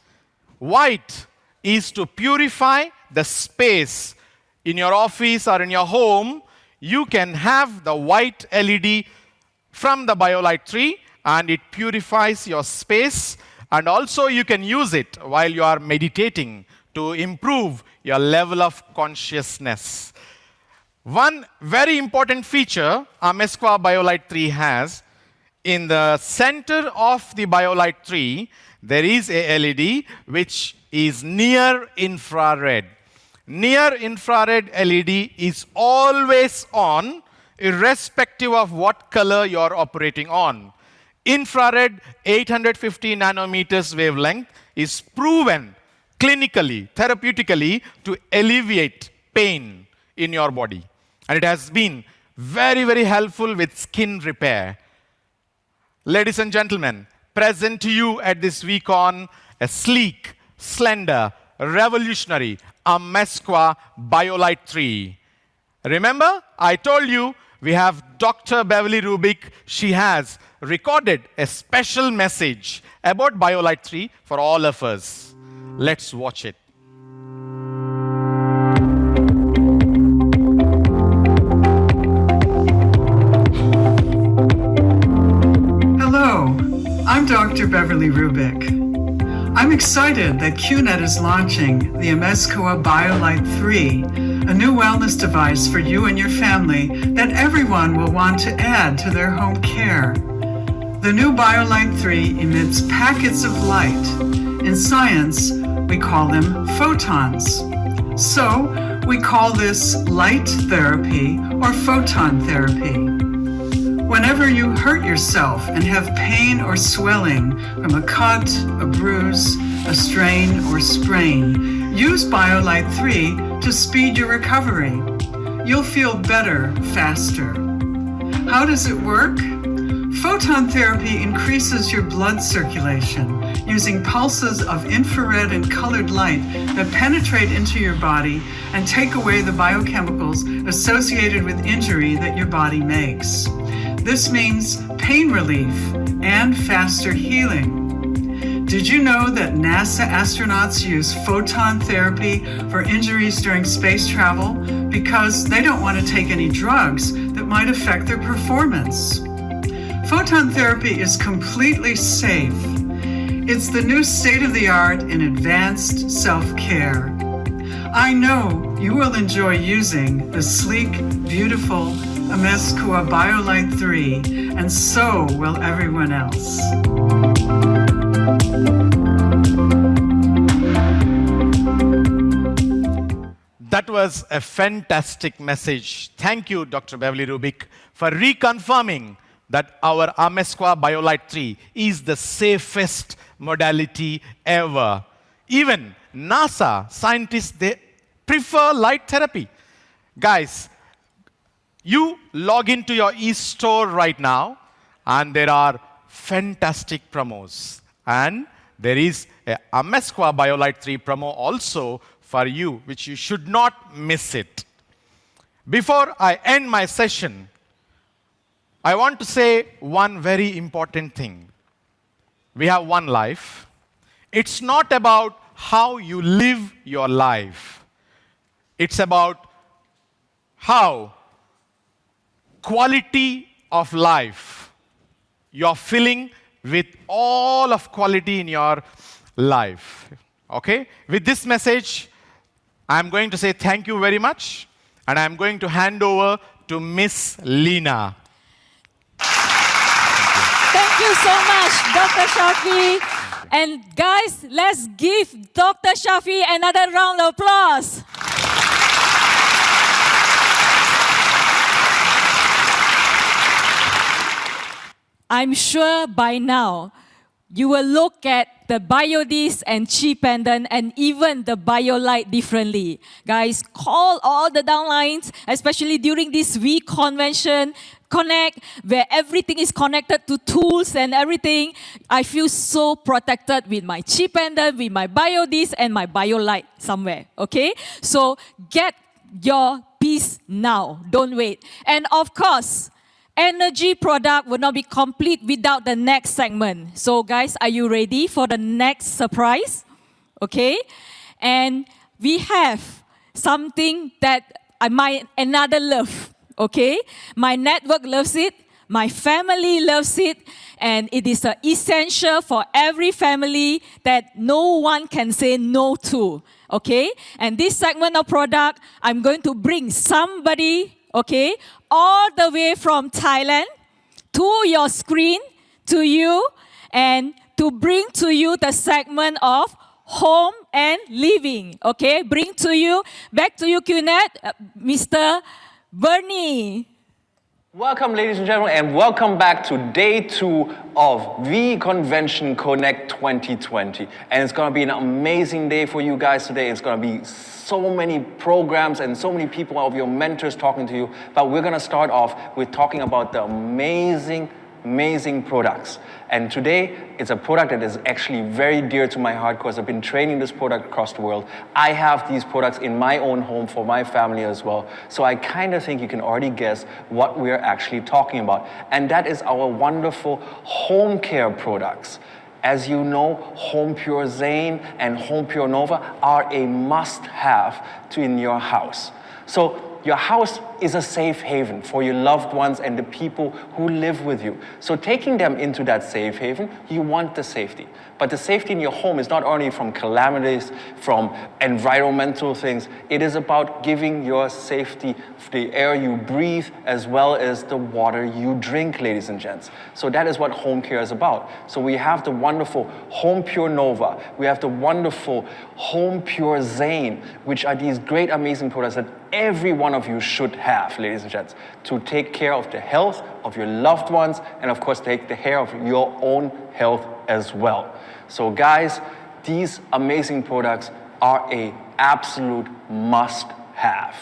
White is to purify the space in your office or in your home. You can have the white LED from the BioLite 3 and it purifies your space, and also you can use it while you are meditating to improve your level of consciousness. One very important feature Amesqua BioLite 3 has, in the center of the BioLite 3, there is a LED which is near infrared. Near infrared LED is always on, irrespective of what color you're operating on. Infrared 850 nanometers wavelength is proven clinically, therapeutically, to alleviate pain in your body. And it has been very, very helpful with skin repair. Ladies and gentlemen, present to you at this Vcon, a sleek, slender, revolutionary Amesqua BioLite 3. Remember, I told you we have Dr. Beverly Rubik. She has recorded a special message about BioLite 3 for all of us. Let's watch it. Hello, I'm Dr. Beverly Rubik. I'm excited that QNet is launching the Amesqua BioLite 3, a new wellness device for you and your family that everyone will want to add to their home care. The new BioLite 3 emits packets of light. In science, we call them photons. So, we call this light therapy or photon therapy. Whenever you hurt yourself and have pain or swelling from a cut, a bruise, a strain, or sprain, use BioLite 3 to speed your recovery. You'll feel better faster. How does it work? Photon therapy increases your blood circulation using pulses of infrared and colored light that penetrate into your body and take away the biochemicals associated with injury that your body makes. This means pain relief and faster healing. Did you know that NASA astronauts use photon therapy for injuries during space travel because they don't want to take any drugs that might affect their performance? Photon therapy is completely safe. It's the new state-of-the-art in advanced self-care. I know you will enjoy using the sleek, beautiful Amesqua BioLite 3, and so will everyone else. That was a fantastic message. Thank you, Dr. Beverly Rubik, for reconfirming that our Amesqua BioLite 3 is the safest modality ever. Even NASA scientists, they prefer light therapy. Guys, you log into your e-store right now, and there are fantastic promos. And there is a Amesqua BioLite 3 promo also for you, which you should not miss it. Before I end my session, I want to say one very important thing. We have one life. It's not about how you live your life. It's about how quality of life you're filling with all of quality in your life. Okay? With this message, I'm going to say thank you very much, and I'm going to hand over to Miss Lena. Thank you so much, Dr. Shafi. And guys, let's give Dr. Shafi another round of applause. I'm sure by now you will look at the BioDis and Chi Pendant and even the BioLite differently. Guys, call all the downlines, especially during this Vcon Connect, where everything is connected to tools and everything. I feel so protected with my Chi Pendant, with my BioDis and my BioLite somewhere, okay? So get your piece now, don't wait. And of course, energy product will not be complete without the next segment. So guys, are you ready for the next surprise? Okay? And we have something that another love. Okay? My network loves it. My family loves it. And it is essential for every family that no one can say no to. Okay? And this segment of product, I'm going to bring somebody, okay, all the way from Thailand to your screen, to you, and to bring to you the segment of home and living. Okay? Bring to you, back to you, QNet, Mr. Bernie. Welcome, ladies and gentlemen, and welcome back to day 2 of Convention Connect 2020. And it's going to be an amazing day for you guys today. It's going to be so many programs and so many people of your mentors talking to you. But we're going to start off with talking about the amazing products. And today, it's a product that is actually very dear to my heart because I've been training this product across the world. I have these products in my own home for my family as well. So I kind of think you can already guess what we're actually talking about. And that is our wonderful home care products. As you know, Home Pure Zane and Home Pure Nova are a must-have in your house. So your house is a safe haven for your loved ones and the people who live with you. So taking them into that safe haven, you want the safety. But the safety in your home is not only from calamities, from environmental things. It is about giving your safety, the air you breathe, as well as the water you drink, ladies and gents. So that is what home care is about. So we have the wonderful Home Pure Nova. We have the wonderful Home Pure Zane, which are these great, amazing products that every one of you should have, ladies and gents, to take care of the health of your loved ones and, of course, take care of your own health as well. So guys, these amazing products are an absolute must-have.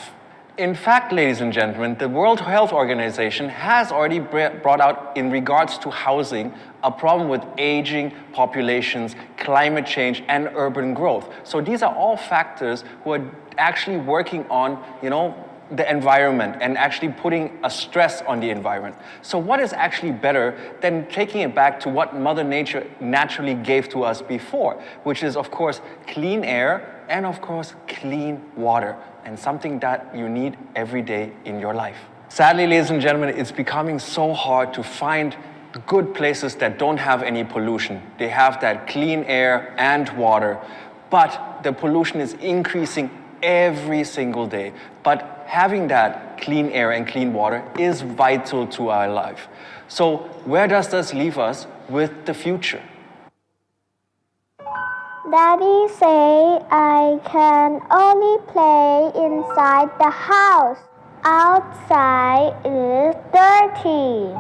In fact, ladies and gentlemen, the World Health Organization has already brought out, in regards to housing, a problem with aging populations, climate change, and urban growth. So these are all factors who are actually working on, the environment and actually putting a stress on the environment. So what is actually better than taking it back to what Mother Nature naturally gave to us before, which is, of course, clean air and, of course, clean water, and something that you need every day in your life. Sadly, ladies and gentlemen, it's becoming so hard to find good places that don't have any pollution. They have that clean air and water, but the pollution is increasing every single day. But having that clean air and clean water is vital to our life. So where does this leave us with the future? Daddy say I can only play inside the house. Outside is dirty.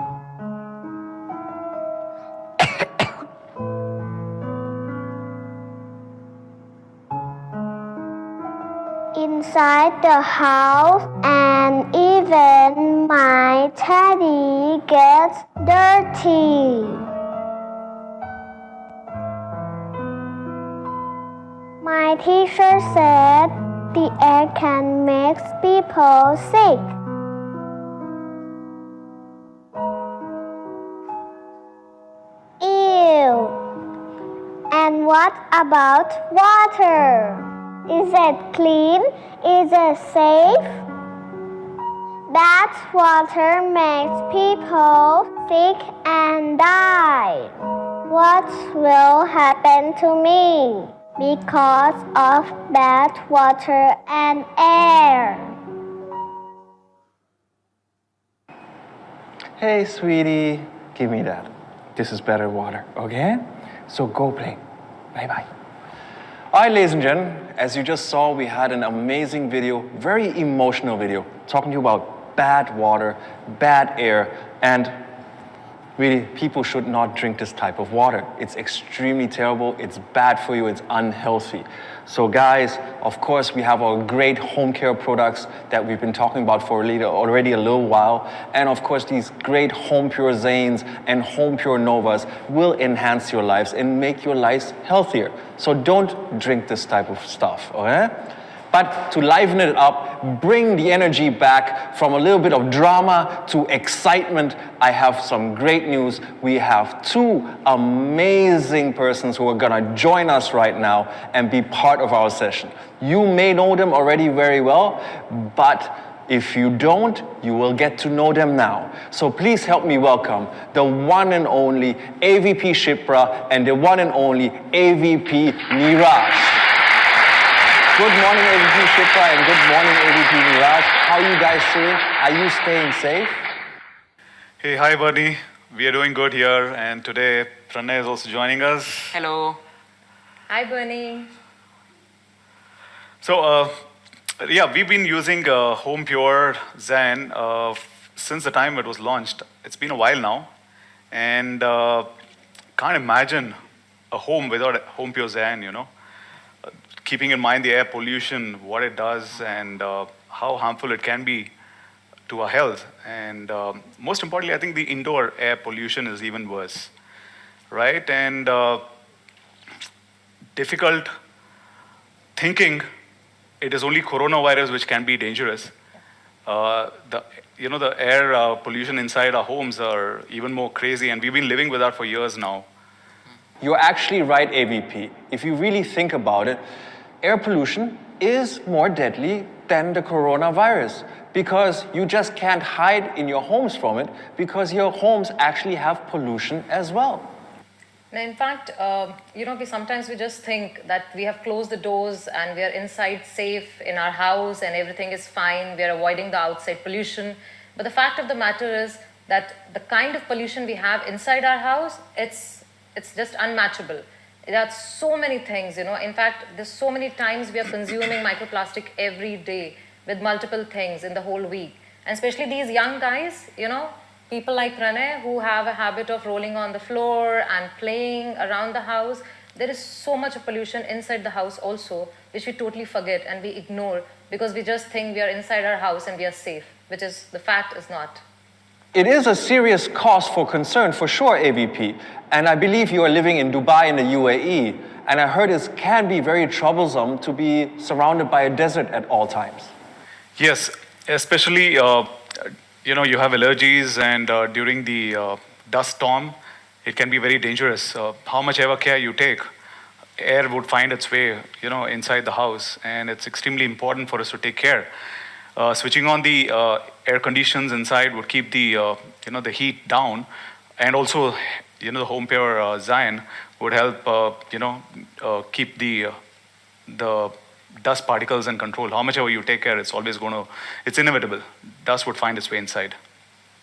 Inside the house, and even my teddy gets dirty. My teacher said the air can make people sick. Ew. And what about water? Is it clean? Is it safe? Bad water makes people sick and die. What will happen to me because of bad water and air? Hey, sweetie, give me that. This is better water, okay? So go play. Bye-bye. All right, ladies and gentlemen, as you just saw, we had an amazing video, very emotional video, talking to you about bad water, bad air, and Really, people should not drink this type of water. It's extremely terrible, it's bad for you, it's unhealthy. So guys, of course, we have our great home care products that we've been talking about for already a little while. And of course, these great Home Pure Zanes and Home Pure Novas will enhance your lives and make your lives healthier. So don't drink this type of stuff, okay? But to liven it up, bring the energy back from a little bit of drama to excitement, I have some great news. We have two amazing persons who are gonna join us right now and be part of our session. You may know them already very well, but if you don't, you will get to know them now. So please help me welcome the one and only AVP Shipra and the one and only AVP Niraj. Good morning, AVP Shipra, and good morning, AVP Niraj. How are you guys doing? Are you staying safe? Hey, hi, buddy. We are doing good here, and today Pranay is also joining us. Hello. Hi, Bernie. So, yeah, we've been using Home Pure Zen since the time it was launched. It's been a while now, and can't imagine a home without Home Pure Zen, you know. Keeping in mind the air pollution, what it does, and how harmful it can be to our health. And most importantly, I think the indoor air pollution is even worse, right? And difficult thinking it is only coronavirus which can be dangerous. The air pollution inside our homes are even more crazy, and we've been living with that for years now. You're actually right, AVP. If you really think about it, air pollution is more deadly than the coronavirus because you just can't hide in your homes from it because your homes actually have pollution as well. In fact, sometimes we just think that we have closed the doors and we are inside safe in our house and everything is fine, we are avoiding the outside pollution. But the fact of the matter is that the kind of pollution we have inside our house, it's just unmatchable. There are so many things, in fact, there's so many times we are consuming microplastic every day with multiple things in the whole week. And especially these young guys, people like Pranay who have a habit of rolling on the floor and playing around the house. There is so much of pollution inside the house also, which we totally forget and we ignore because we just think we are inside our house and we are safe, which is, the fact is not. It is a serious cause for concern, for sure, AVP. And I believe you are living in Dubai in the UAE. And I heard it can be very troublesome to be surrounded by a desert at all times. Yes, especially, you have allergies, and during the dust storm, it can be very dangerous. How much ever care you take, air would find its way, inside the house. And it's extremely important for us to take care. Switching on the air conditions inside would keep the the heat down, and also the Home Pure Zen would help keep the dust particles in control. How much ever you take care, it's inevitable. Dust would find its way inside.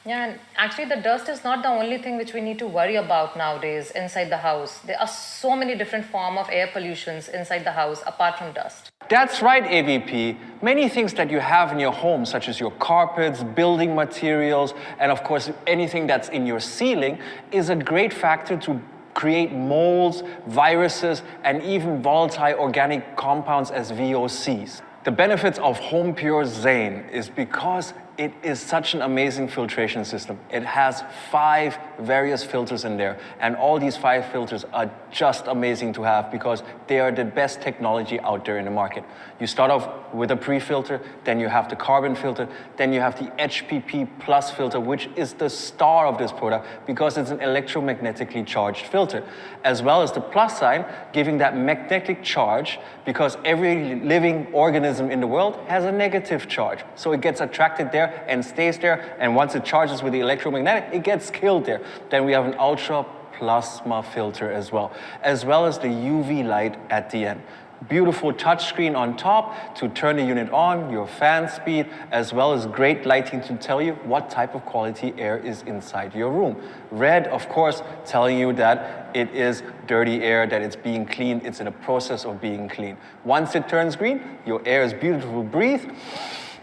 Yeah, and actually the dust is not the only thing which we need to worry about nowadays inside the house. There are so many different forms of air pollutions inside the house apart from dust. That's right, AVP. Many things that you have in your home, such as your carpets, building materials, and of course anything that's in your ceiling, is a great factor to create molds, viruses, and even volatile organic compounds as VOCs. The benefits of Home Pure Zen is because it is such an amazing filtration system. It has 5 various filters in there, and all these 5 filters are just amazing to have because they are the best technology out there in the market. You start off with a pre-filter, then you have the carbon filter, then you have the HPP plus filter, which is the star of this product because it's an electromagnetically charged filter, as well as the plus sign giving that magnetic charge because every living organism in the world has a negative charge. So it gets attracted there and stays there, and once it charges with the electromagnetic, it gets killed there. Then we have an ultra plasma filter as well as the UV light at the end. Beautiful touchscreen on top to turn the unit on, your fan speed, as well as great lighting to tell you what type of quality air is inside your room. Red, of course, telling you that it is dirty air, that it's being cleaned, it's in a process of being cleaned. Once it turns green, your air is beautiful to breathe,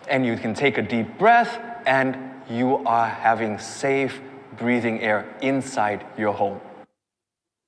and you can take a deep breath, and you are having safe, breathing air inside your home.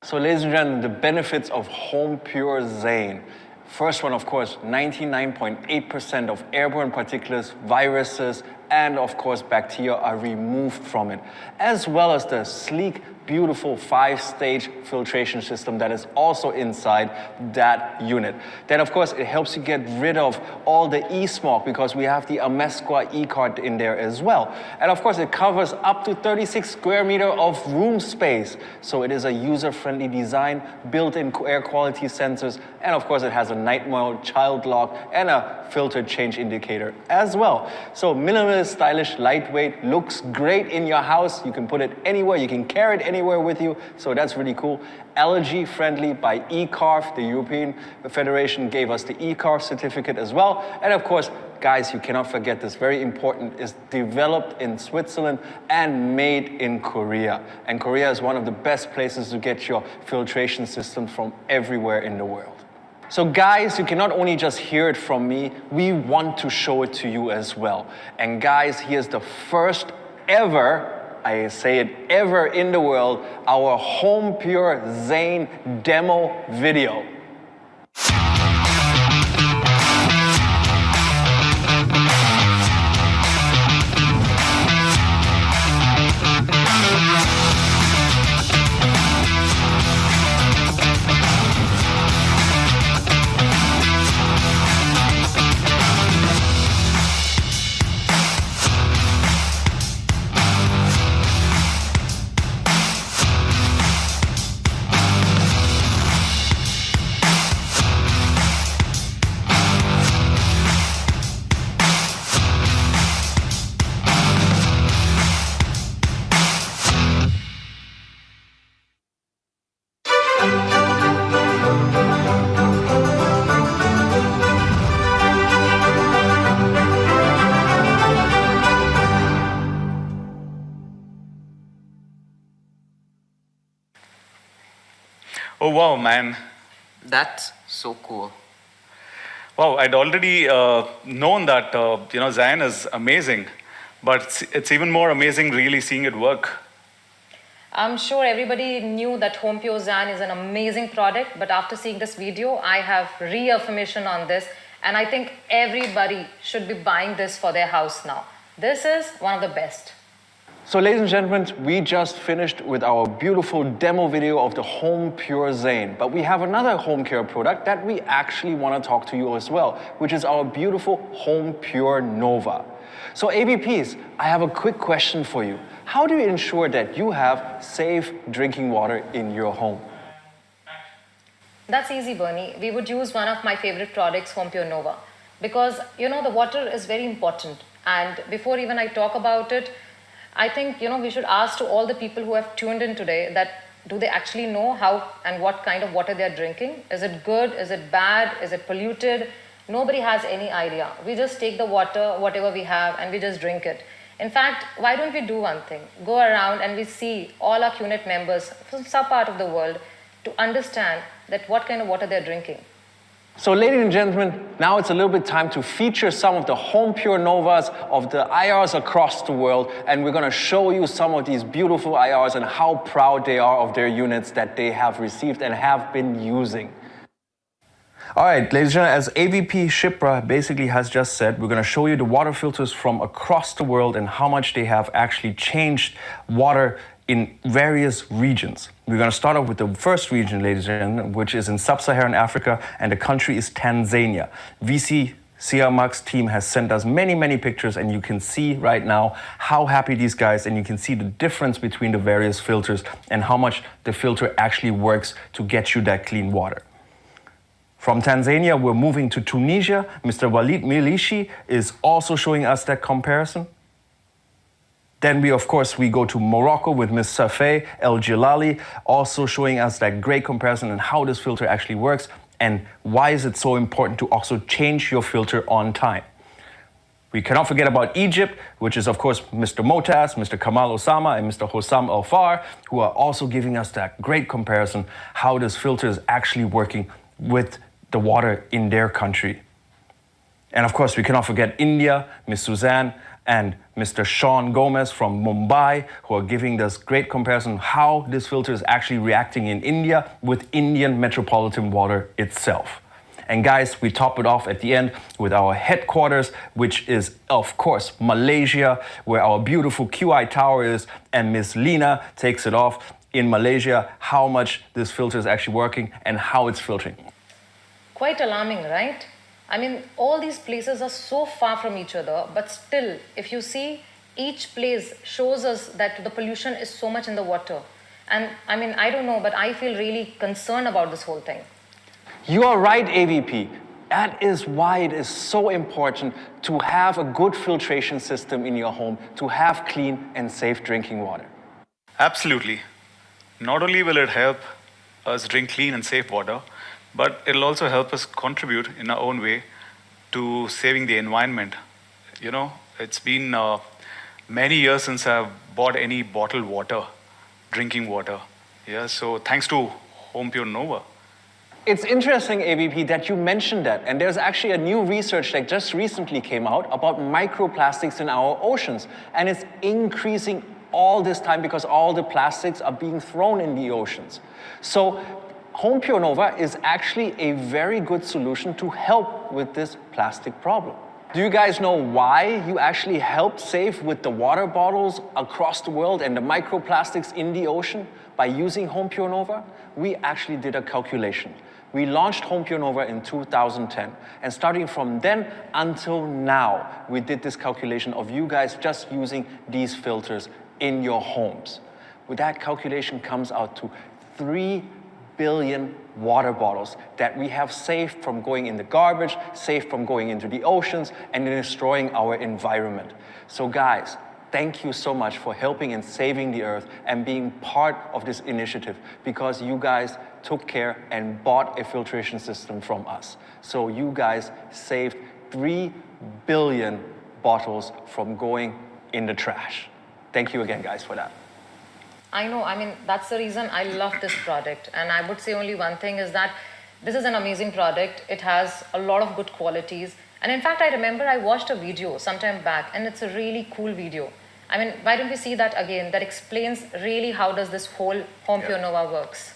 So ladies and gentlemen, the benefits of Home Pure Zane. First one, of course, 99.8% of airborne particulates, viruses, and of course bacteria are removed from it, as well as the sleek, beautiful 5-stage filtration system that is also inside that unit. Then of course it helps you get rid of all the e-smog because we have the Amesqua e-card in there as well. And of course it covers up to 36 square meter of room space. So it is a user-friendly design, built-in air quality sensors, and of course it has a night mode, child lock, and a filter change indicator as well. So minimalist, stylish, lightweight, looks great in your house. You can put it anywhere, you can carry it anywhere with you, so that's really cool. Allergy friendly by eCarf. The European Federation gave us the eCarf certificate as well. And of course, guys, you cannot forget this, very important, is developed in Switzerland and made in Korea. And Korea is one of the best places to get your filtration system from everywhere in the world. So guys, you can not only just hear it from me, we want to show it to you as well. And guys, here's the first ever, I say it, ever in the world, our Home Pure Zane demo video. Oh wow, man. That's so cool. Wow, I'd already known that Zane is amazing, but it's even more amazing really seeing it work. I'm sure everybody knew that Home Pure Zane is an amazing product, but after seeing this video, I have reaffirmation on this, and I think everybody should be buying this for their house now. This is one of the best. So ladies and gentlemen, we just finished with our beautiful demo video of the Home Pure Zane. But we have another home care product that we actually want to talk to you as well, which is our beautiful Home Pure Nova. So AVPs, I have a quick question for you. How do you ensure that you have safe drinking water in your home? That's easy, Bernie. We would use one of my favorite products, Home Pure Nova, because the water is very important. And before even I talk about it, I think we should ask to all the people who have tuned in today that do they actually know how and what kind of water they're drinking? Is it good? Is it bad? Is it polluted? Nobody has any idea. We just take the water, whatever we have, and we just drink it. In fact, why don't we do one thing? Go around and we see all our QNet members from some part of the world to understand that what kind of water they're drinking. So ladies and gentlemen, now it's a little bit time to feature some of the Home Pure Novas of the IRs across the world, and we're going to show you some of these beautiful IRs and how proud they are of their units that they have received and have been using. All right, ladies and gentlemen, as AVP Shipra basically has just said, we're going to show you the water filters from across the world and how much they have actually changed water in various regions. We're going to start off with the first region, ladies and gentlemen, which is in sub-Saharan Africa, and the country is Tanzania. VC Siamak's team has sent us many, many pictures, and you can see right now how happy these guys, and you can see the difference between the various filters and how much the filter actually works to get you that clean water. From Tanzania, we're moving to Tunisia. Mr. Walid Milishi is also showing us that comparison. Then we go to Morocco with Ms. Safé El Jilali, also showing us that great comparison and how this filter actually works and why is it so important to also change your filter on time. We cannot forget about Egypt, which is of course Mr. Motaz, Mr. Kamal Osama, and Mr. Hossam El Far, who are also giving us that great comparison, how this filter is actually working with the water in their country. And of course, we cannot forget India, Ms. Suzanne, and Mr. Sean Gomez from Mumbai, who are giving us great comparison how this filter is actually reacting in India with Indian metropolitan water itself. And guys, we top it off at the end with our headquarters, which is, of course, Malaysia, where our beautiful QI tower is, and Miss Lina takes it off in Malaysia, how much this filter is actually working and how it's filtering. Quite alarming, right? I mean, all these places are so far from each other, but still, if you see, each place shows us that the pollution is so much in the water. And I mean, I don't know, but I feel really concerned about this whole thing. You are right, AVP. That is why it is so important to have a good filtration system in your home, to have clean and safe drinking water. Absolutely. Not only will it help us drink clean and safe water, but it'll also help us contribute in our own way to saving the environment. You know, it's been many years since I've bought any bottled water, drinking water. Yeah, so thanks to Home Pure Nova. It's interesting, AVP, that you mentioned that. And there's actually a new research that just recently came out about microplastics in our oceans. And it's increasing all this time because all the plastics are being thrown in the oceans. So Home Pure Nova is actually a very good solution to help with this plastic problem. Do you guys know why you actually help save with the water bottles across the world and the microplastics in the ocean by using Home Pure Nova? We actually did a calculation. We launched Home Pure Nova in 2010, and starting from then until now, we did this calculation of you guys just using these filters in your homes. With that calculation comes out to 3 billion water bottles that we have saved from going in the garbage, saved from going into the oceans, and destroying our environment. So guys, thank you so much for helping and saving the earth and being part of this initiative, because you guys took care and bought a filtration system from us. So you guys saved 3 billion bottles from going in the trash. Thank you again, guys, for that. I know, I mean, that's the reason I love this product. And I would say only one thing is that this is an amazing product. It has a lot of good qualities. And in fact, I remember I watched a video sometime back, and it's a really cool video. I mean, why don't we see that again? That explains really how does this whole Home Pure Nova works.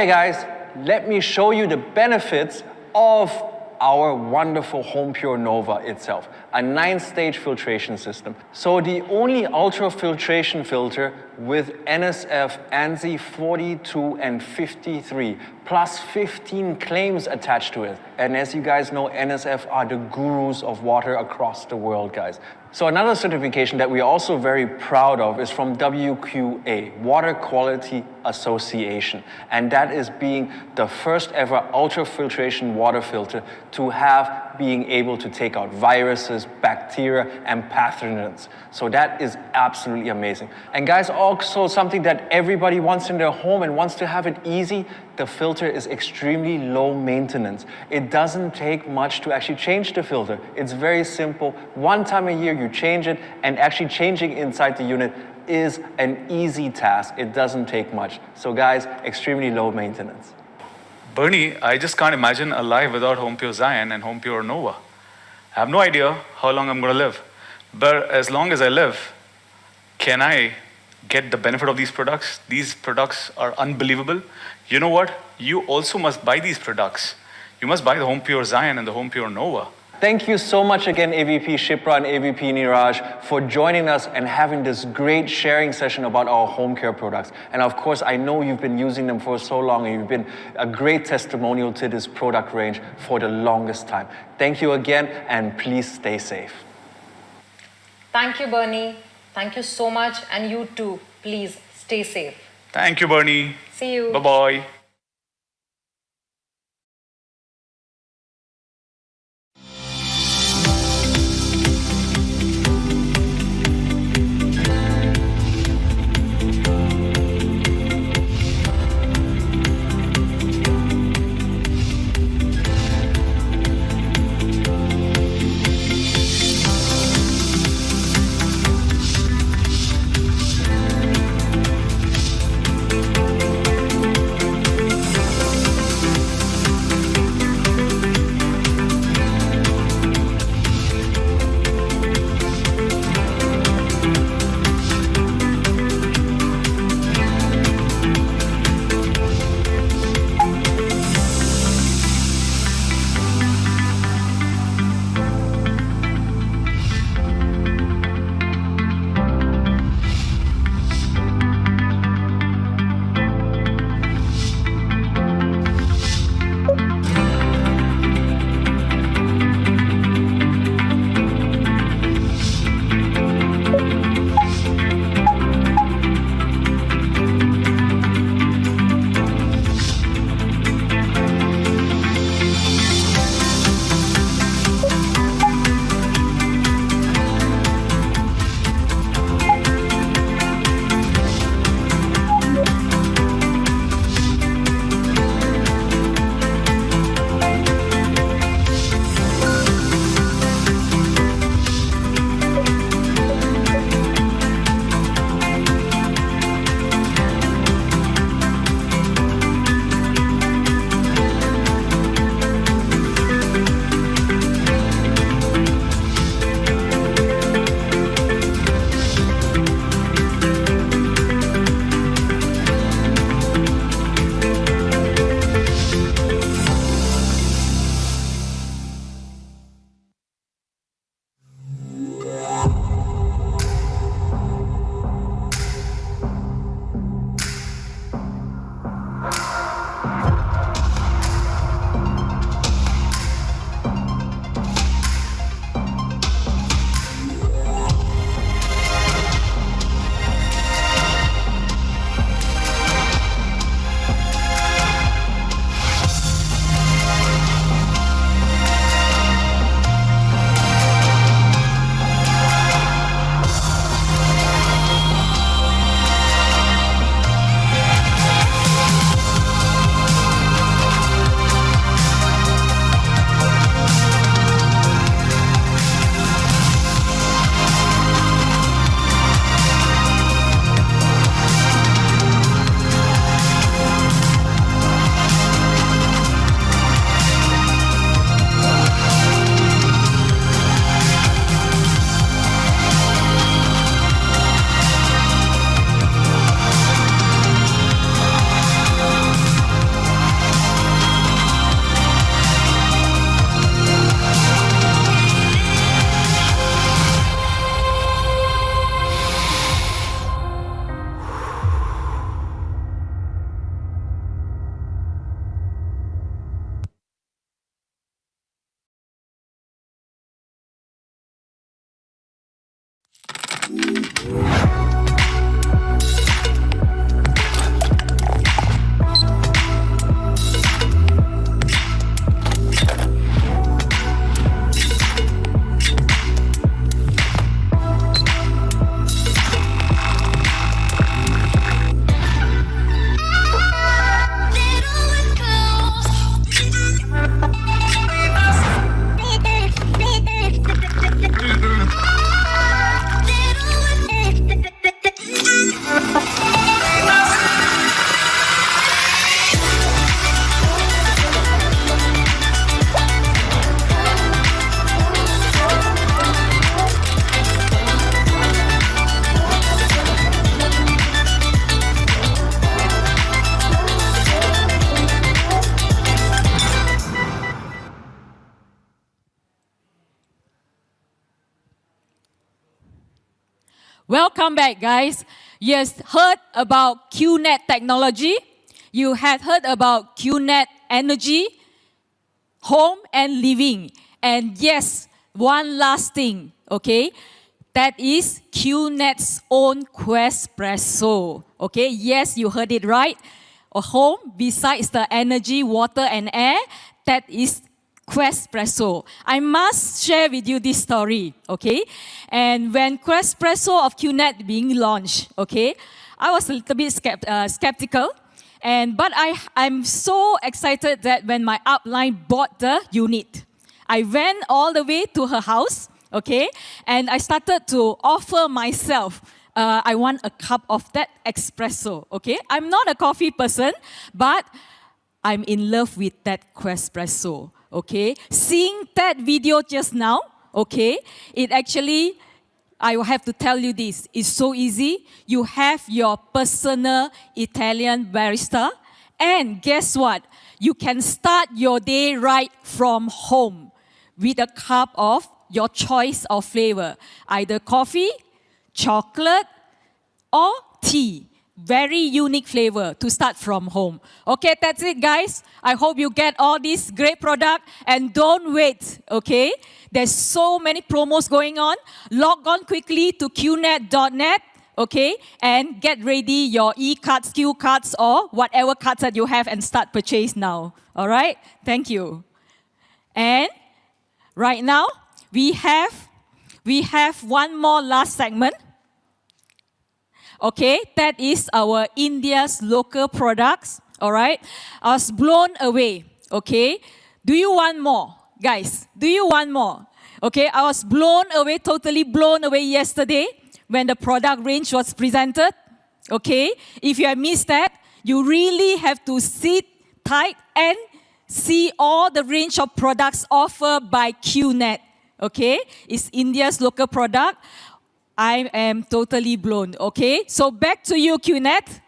Okay guys, let me show you the benefits of our wonderful Home Pure Nova itself, a 9-stage filtration system. So the only ultrafiltration filter with NSF ANSI 42 and 53 plus 15 claims attached to it. And as you guys know, NSF are the gurus of water across the world, guys. So another certification that we're also very proud of is from WQA, Water Quality Association. And that is being the first ever ultrafiltration water filter to have being able to take out viruses, bacteria, and pathogens. So that is absolutely amazing. And guys, also something that everybody wants in their home and wants to have it easy, the filter is extremely low maintenance. It doesn't take much to actually change the filter. It's very simple. One time a year you change it, and actually changing inside the unit is an easy task. It doesn't take much. So guys, extremely low maintenance. Bernie, I just can't imagine a life without Home Pure Zion and Home Pure Nova. I have no idea how long I'm going to live. But as long as I live, can I get the benefit of these products? These products are unbelievable. You know what? You also must buy these products. You must buy the Home Pure Zion and the Home Pure Nova. Thank you so much again, AVP Shipra and AVP Niraj, for joining us and having this great sharing session about our home care products. And of course, I know you've been using them for so long, and you've been a great testimonial to this product range for the longest time. Thank you again, and please stay safe. Thank you, Bernie. Thank you so much. And you too. Please stay safe. Thank you, Bernie. See you. Bye-bye. Welcome back, guys. You have heard about QNet technology. You have heard about QNet energy, home and living. And yes, one last thing, okay? That is QNet's own Quespresso. Okay, yes, you heard it right. A home besides the energy, water, and air, that is Quespresso. I must share with you this story, okay? And when Quespresso of QNet being launched, okay, I was a little bit skeptical. But I'm so excited that when my upline bought the unit, I went all the way to her house, okay, and I started to offer myself. I want a cup of that espresso, okay? I'm not a coffee person, but I'm in love with that Quespresso, okay? Seeing that video just now, okay, it actually, I will have to tell you this, it's so easy. You have your personal Italian barista, and guess what? You can start your day right from home with a cup of your choice of flavor, either coffee, chocolate, or tea. Very unique flavor to start from home. Okay, that's it, guys. I hope you get all this great product, and don't wait, okay? There's so many promos going on. Log on quickly to qnet.net, okay? And get ready your e-cards, Q cards, or whatever cards that you have, and start purchase now. All right? Thank you. And right now, we have one more last segment. Okay, that is our India's local products. All right, I was blown away. Okay, do you want more, guys? Do you want more? Okay, I was blown away, totally blown away yesterday when the product range was presented. Okay, if you have missed that, you really have to sit tight and see all the range of products offered by QNet. Okay, it's India's local product. I am totally blown, okay? So back to you, QNet.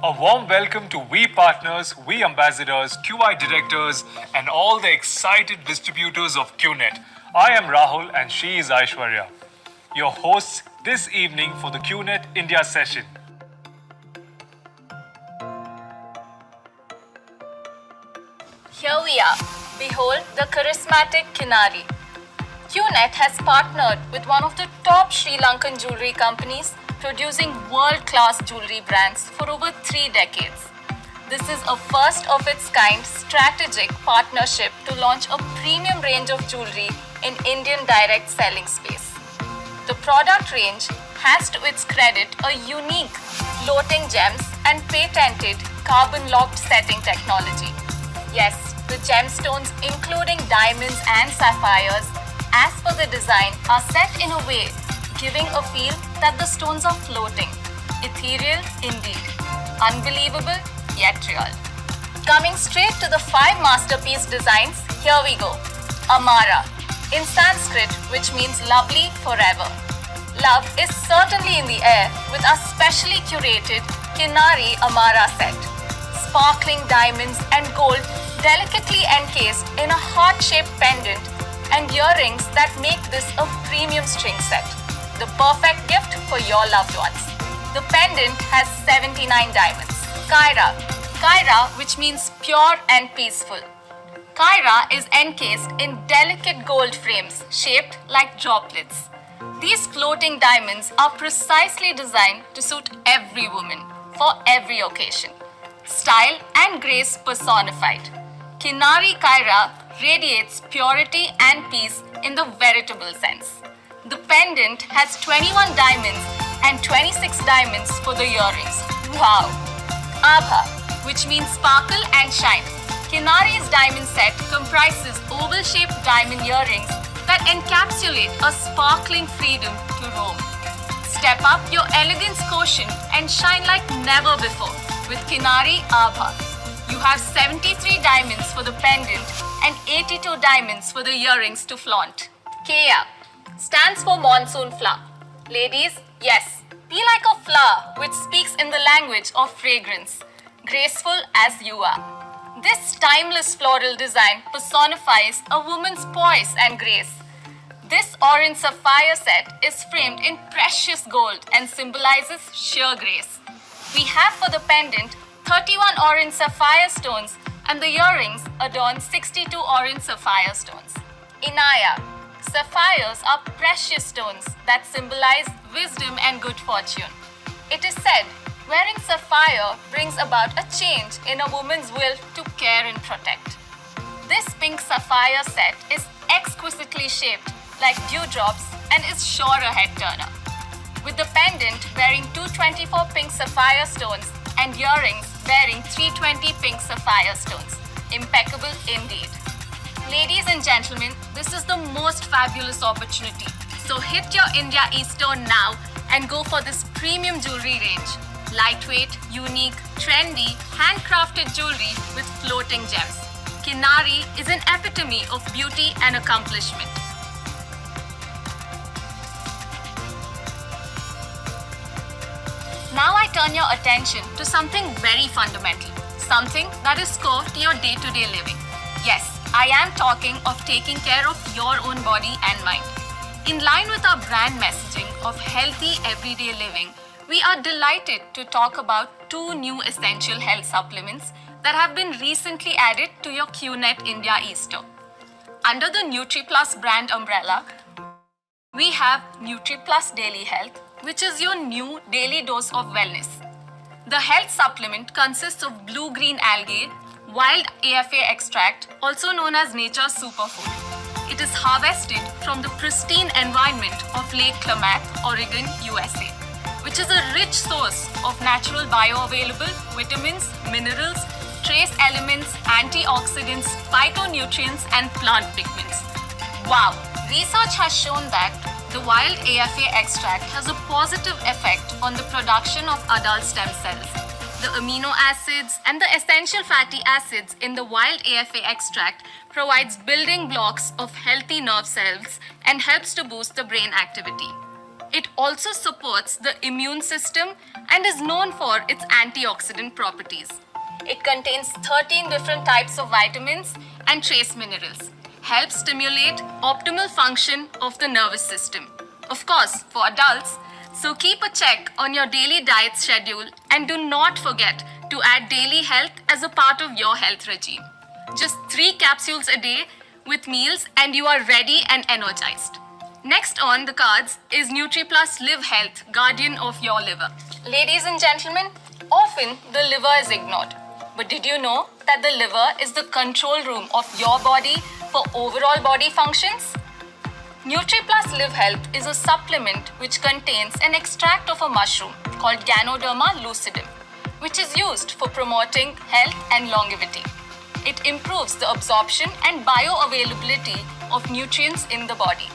A warm welcome to We partners, We ambassadors, QI directors, and all the excited distributors of QNet. I am Rahul and she is Aishwarya, your hosts this evening for the QNet India session. Here we are. Behold the charismatic Kinari. QNet has partnered with one of the top Sri Lankan jewelry companies, producing world-class jewelry brands for over 3 decades. This is a first-of-its-kind strategic partnership to launch a premium range of jewelry in Indian direct selling space. The product range has to its credit a unique floating gems and patented carbon-locked setting technology. Yes, the gemstones, including diamonds and sapphires, as per the design, are set in a way giving a feel that the stones are floating. Ethereal indeed. Unbelievable, yet real. Coming straight to the 5 masterpiece designs, here we go. Amara, in Sanskrit, which means lovely forever. Love is certainly in the air with our specially curated Kinari Amara set. Sparkling diamonds and gold delicately encased in a heart-shaped pendant and earrings that make this a premium string set. The perfect gift for your loved ones. The pendant has 79 diamonds. Kaira. Kaira, which means pure and peaceful. Kaira is encased in delicate gold frames shaped like droplets. These floating diamonds are precisely designed to suit every woman for every occasion. Style and grace personified. Kinari Kaira radiates purity and peace in the veritable sense. The pendant has 21 diamonds and 26 diamonds for the earrings. Wow! Abha, which means sparkle and shine. Kinari's diamond set comprises oval-shaped diamond earrings that encapsulate a sparkling freedom to roam. Step up your elegance quotient and shine like never before with Kinari Abha. You have 73 diamonds for the pendant and 82 diamonds for the earrings to flaunt. Kea stands for monsoon flower. Ladies, yes, be like a flower which speaks in the language of fragrance, graceful as you are. This timeless floral design personifies a woman's poise and grace. This orange sapphire set is framed in precious gold and symbolizes sheer grace. We have for the pendant 31 orange sapphire stones and the earrings adorn 62 orange sapphire stones. Inaya. Sapphires are precious stones that symbolize wisdom and good fortune. It is said, wearing sapphire brings about a change in a woman's will to care and protect. This pink sapphire set is exquisitely shaped like dewdrops and is sure a head turner. With the pendant bearing 224 pink sapphire stones and earrings bearing 320 pink sapphire stones. Impeccable indeed. Ladies and gentlemen, this is the most fabulous opportunity. So hit your India East store now and go for this premium jewelry range. Lightweight, unique, trendy, handcrafted jewelry with floating gems. Kinari is an epitome of beauty and accomplishment. Now I turn your attention to something very fundamental, something that is core to your day-to-day living. Yes, I am talking of taking care of your own body and mind. In line with our brand messaging of healthy everyday living, we are delighted to talk about 2 new essential health supplements that have been recently added to your QNet India e-store. Under the NutriPlus brand umbrella, we have NutriPlus Daily Health, which is your new daily dose of wellness. The health supplement consists of blue-green algae, wild AFA extract, also known as nature's superfood. It is harvested from the pristine environment of Lake Klamath, Oregon, USA, which is a rich source of natural bioavailable vitamins, minerals, trace elements, antioxidants, phytonutrients, and plant pigments. Wow! Research has shown that the wild AFA extract has a positive effect on the production of adult stem cells. The amino acids and the essential fatty acids in the wild AFA extract provides building blocks of healthy nerve cells and helps to boost the brain activity. It also supports the immune system and is known for its antioxidant properties. It contains 13 different types of vitamins and trace minerals. Helps stimulate optimal function of the nervous system. Of course, for adults, so keep a check on your daily diet schedule and do not forget to add daily health as a part of your health regime. Just 3 capsules a day with meals and you are ready and energized. Next on the cards is NutriPlus Live Health, guardian of your liver. Ladies and gentlemen, often the liver is ignored. But did you know that the liver is the control room of your body for overall body functions? NutriPlus Live Health is a supplement which contains an extract of a mushroom called Ganoderma lucidum, which is used for promoting health and longevity. It improves the absorption and bioavailability of nutrients in the body.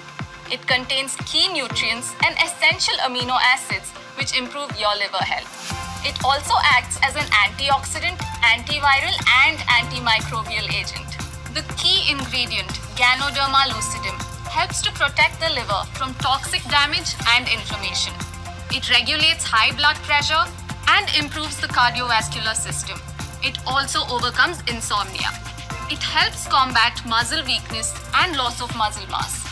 It contains key nutrients and essential amino acids which improve your liver health. It also acts as an antioxidant, antiviral, and antimicrobial agent. The key ingredient, Ganoderma lucidum, helps to protect the liver from toxic damage and inflammation. It regulates high blood pressure and improves the cardiovascular system. It also overcomes insomnia. It helps combat muscle weakness and loss of muscle mass.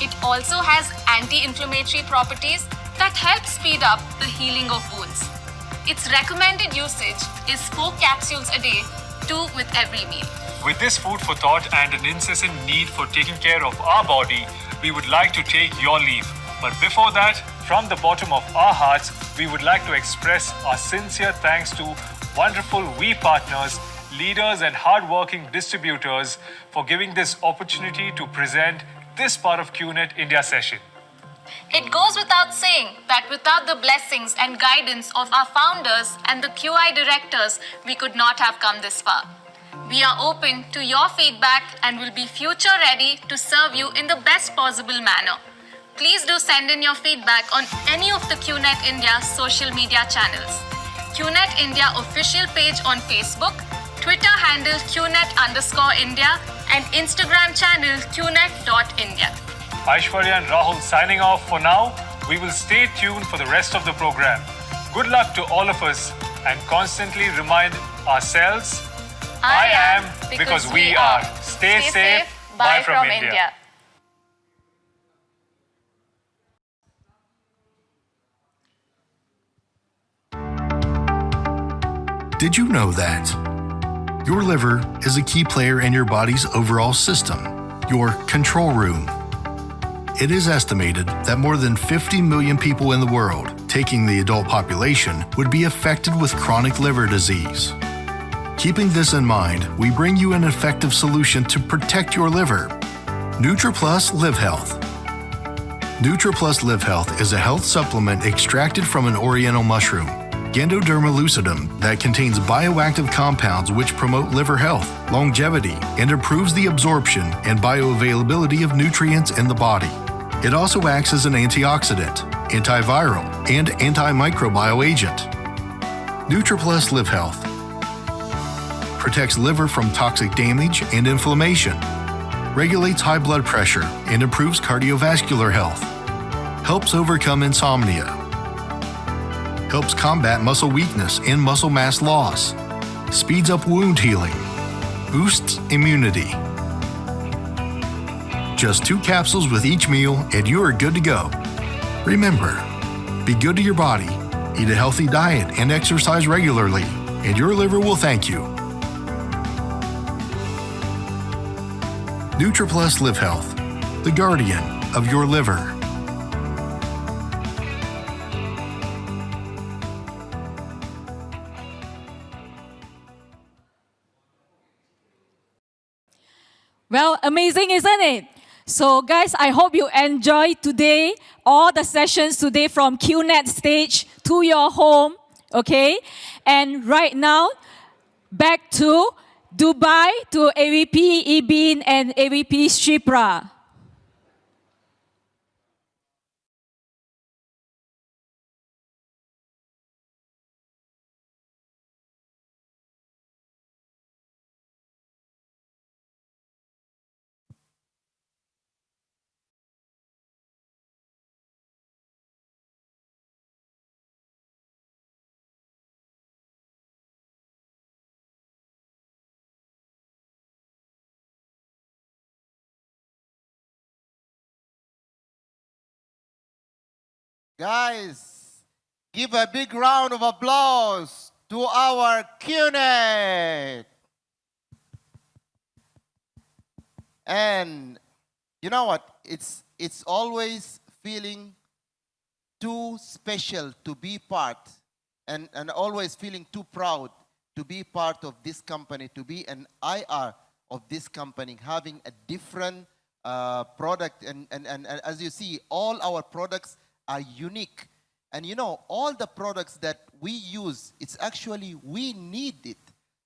It also has anti-inflammatory properties that help speed up the healing of wounds. Its recommended usage is 4 capsules a day, 2 with every meal. With this food for thought and an incessant need for taking care of our body, we would like to take your leave. But before that, from the bottom of our hearts, we would like to express our sincere thanks to wonderful We partners, leaders and hardworking distributors for giving this opportunity to present this part of QNet India session. It goes without saying that without the blessings and guidance of our founders and the QI directors, we could not have come this far. We are open to your feedback and will be future ready to serve you in the best possible manner. Please do send in your feedback on any of the QNet India social media channels. QNet India official page on Facebook, Twitter handle QNet_India and Instagram channel QNet.India. Aishwarya and Rahul signing off for now. We will stay tuned for the rest of the program. Good luck to all of us and constantly remind ourselves I am because we are. Stay safe. Bye from India. Did you know that your liver is a key player in your body's overall system, your control room? It is estimated that more than 50 million people in the world, taking the adult population, would be affected with chronic liver disease. Keeping this in mind, we bring you an effective solution to protect your liver. NutriPlus Live Health. NutriPlus Live Health is a health supplement extracted from an oriental mushroom, Gandoderma lucidum, that contains bioactive compounds which promote liver health, longevity, and improves the absorption and bioavailability of nutrients in the body. It also acts as an antioxidant, antiviral, and antimicrobial agent. NutriPlus Live Health protects liver from toxic damage and inflammation, regulates high blood pressure and improves cardiovascular health, helps overcome insomnia, helps combat muscle weakness and muscle mass loss, speeds up wound healing, boosts immunity. Just 2 capsules with each meal and you are good to go. Remember, be good to your body, eat a healthy diet and exercise regularly, and your liver will thank you. NutriPlus Live Health, the guardian of your liver. Well, amazing, isn't it? So guys, I hope you enjoyed today, all the sessions today from QNet stage to your home, okay? And right now, back to Dubai to AVP Ibin and AVP Shipra. Guys, give a big round of applause to our QNet. And you know what? It's always feeling too special to be part and always feeling too proud to be part of this company, to be an IR of this company, having a different product. And as you see, all our products are unique. And you know, all the products that we use, it's actually, we need it.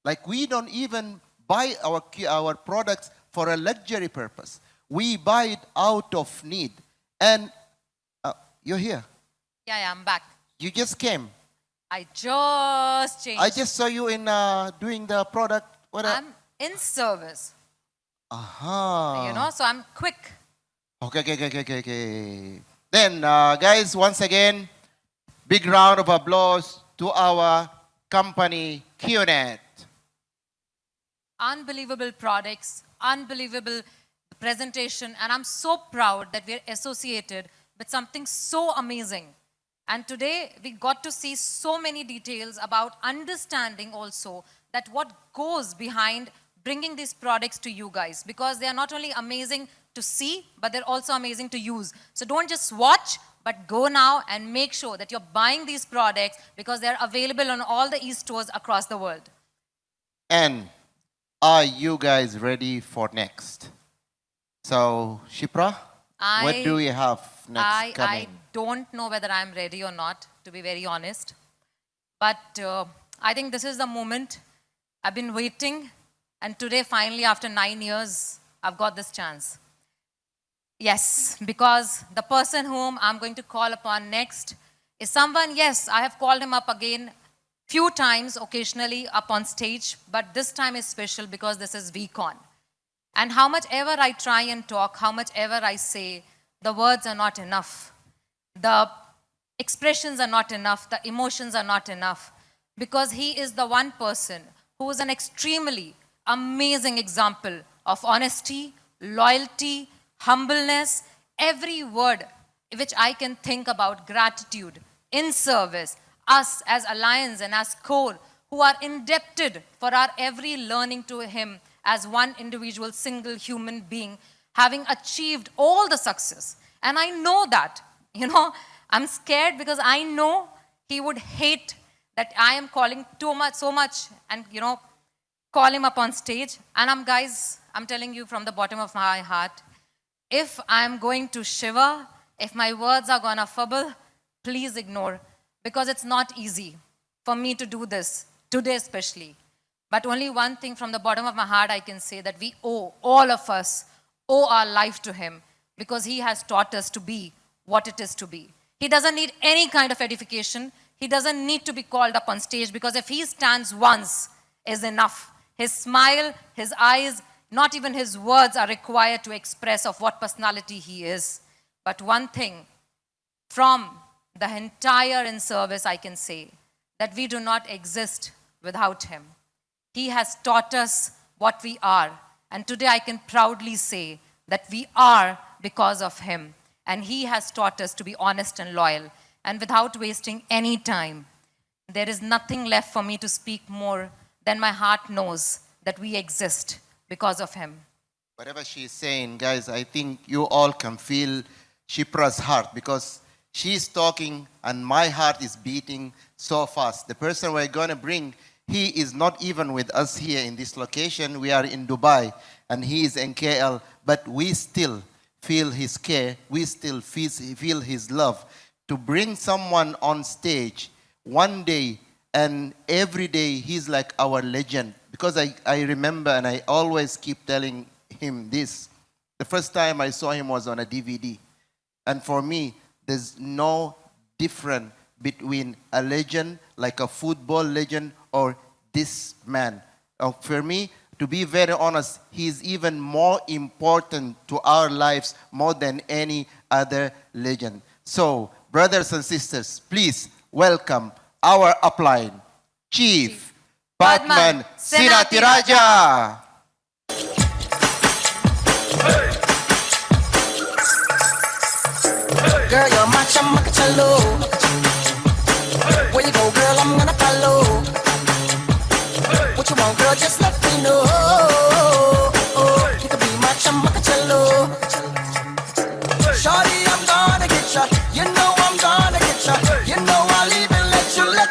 Like we don't even buy our products for a luxury purpose. We buy it out of need. And you're here. Yeah, I'm back. You just came. I just changed. I just saw you in doing the product. I'm in service. Aha. You know, so I'm quick. Okay. Then, guys, once again, big round of applause to our company, QNet. Unbelievable products, unbelievable presentation, and I'm so proud that we're associated with something so amazing. And today, we got to see so many details about understanding also that what goes behind bringing these products to you guys, because they are not only amazing to see, but they're also amazing to use. So don't just watch, but go now and make sure that you're buying these products because they're available on all the e-stores across the world. And are you guys ready for next? So, Shipra, what do we have next coming? I don't know whether I'm ready or not, to be very honest. But I think this is the moment I've been waiting. And today, finally, after 9 years, I've got this chance. Yes, because the person whom I'm going to call upon next is someone, yes, I have called him up again few times, occasionally up on stage, but this time is special because this is Vcon. And how much ever I try and talk, how much ever I say, the words are not enough. The expressions are not enough, the emotions are not enough, because he is the one person who is an extremely amazing example of honesty, loyalty, humbleness, every word which I can think about gratitude, in service, us as Alliance and as core who are indebted for our every learning to him as one individual single human being having achieved all the success. And I know that, I'm scared because I know he would hate that I am calling so much and, call him up on stage. And I'm telling you from the bottom of my heart, if I'm going to shiver, if my words are gonna fumble, please ignore, because it's not easy for me to do this, today especially. But only one thing from the bottom of my heart I can say, that we owe, all of us, owe our life to him, because he has taught us to be what it is to be. He doesn't need any kind of edification. He doesn't need to be called up on stage, because if he stands once is enough. His smile, his eyes, not even his words are required to express of what personality he is. But one thing, from the entire in service I can say, that we do not exist without him. He has taught us what we are. And today I can proudly say that we are because of him. And he has taught us to be honest and loyal. And without wasting any time, there is nothing left for me to speak more than my heart knows that we exist because of him. Whatever she is saying, guys, I think you all can feel Shipra's heart, because she's talking and my heart is beating so fast. The person we're going to bring, he is not even with us here in this location. We are in Dubai and he is in KL, but we still feel his care. We still feel his love. To bring someone on stage one day and every day, he's like our legend. Because I remember, and I always keep telling him this, the first time I saw him was on a DVD. And for me, there's no difference between a legend, like a football legend, or this man. For me, to be very honest, he's even more important to our lives more than any other legend. So, brothers and sisters, please welcome our upline, Chief Padman Sinatiraja. Girl, you're my chamacachalo. Where you go, girl, I'm gonna follow. What you want, girl, just let me know. You can be my chamacachalo. Shorty, I'm gonna get ya. You know I'm gonna get ya. You know I'll even let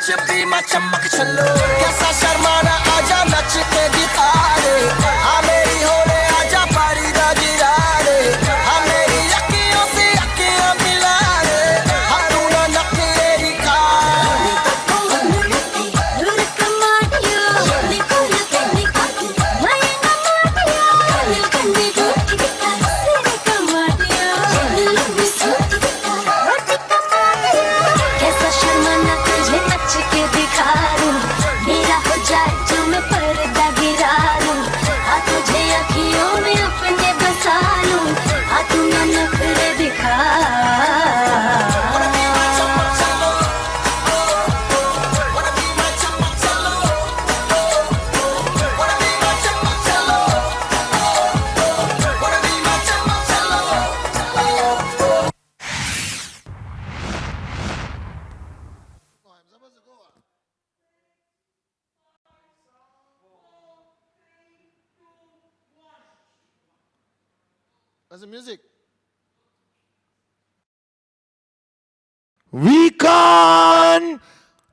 you be my chamacachalo. Kaisa sharmana aaja nach ke dikhare. Aa meri hole aaja pari da girare. Aa meri akhiyon se akhiyan milare. Aa tu na nakleri ka. Where's the music? Vcon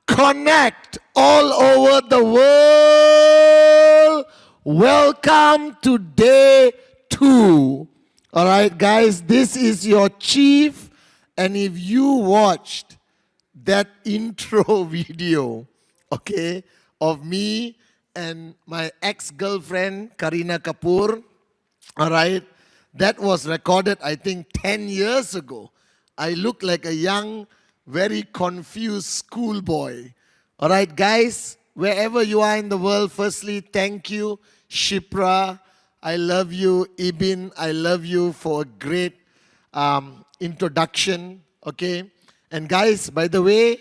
Connect all over the world. Welcome to day 2. All right, guys, this is your chief. And if you watched that intro video, okay, of me and my ex-girlfriend, Kareena Kapoor, all right, that was recorded, I think, 10 years ago. I look like a young, very confused schoolboy. All right, guys, wherever you are in the world, firstly, thank you, Shipra. I love you, Ibin. I love you for a great introduction, okay? And guys, by the way,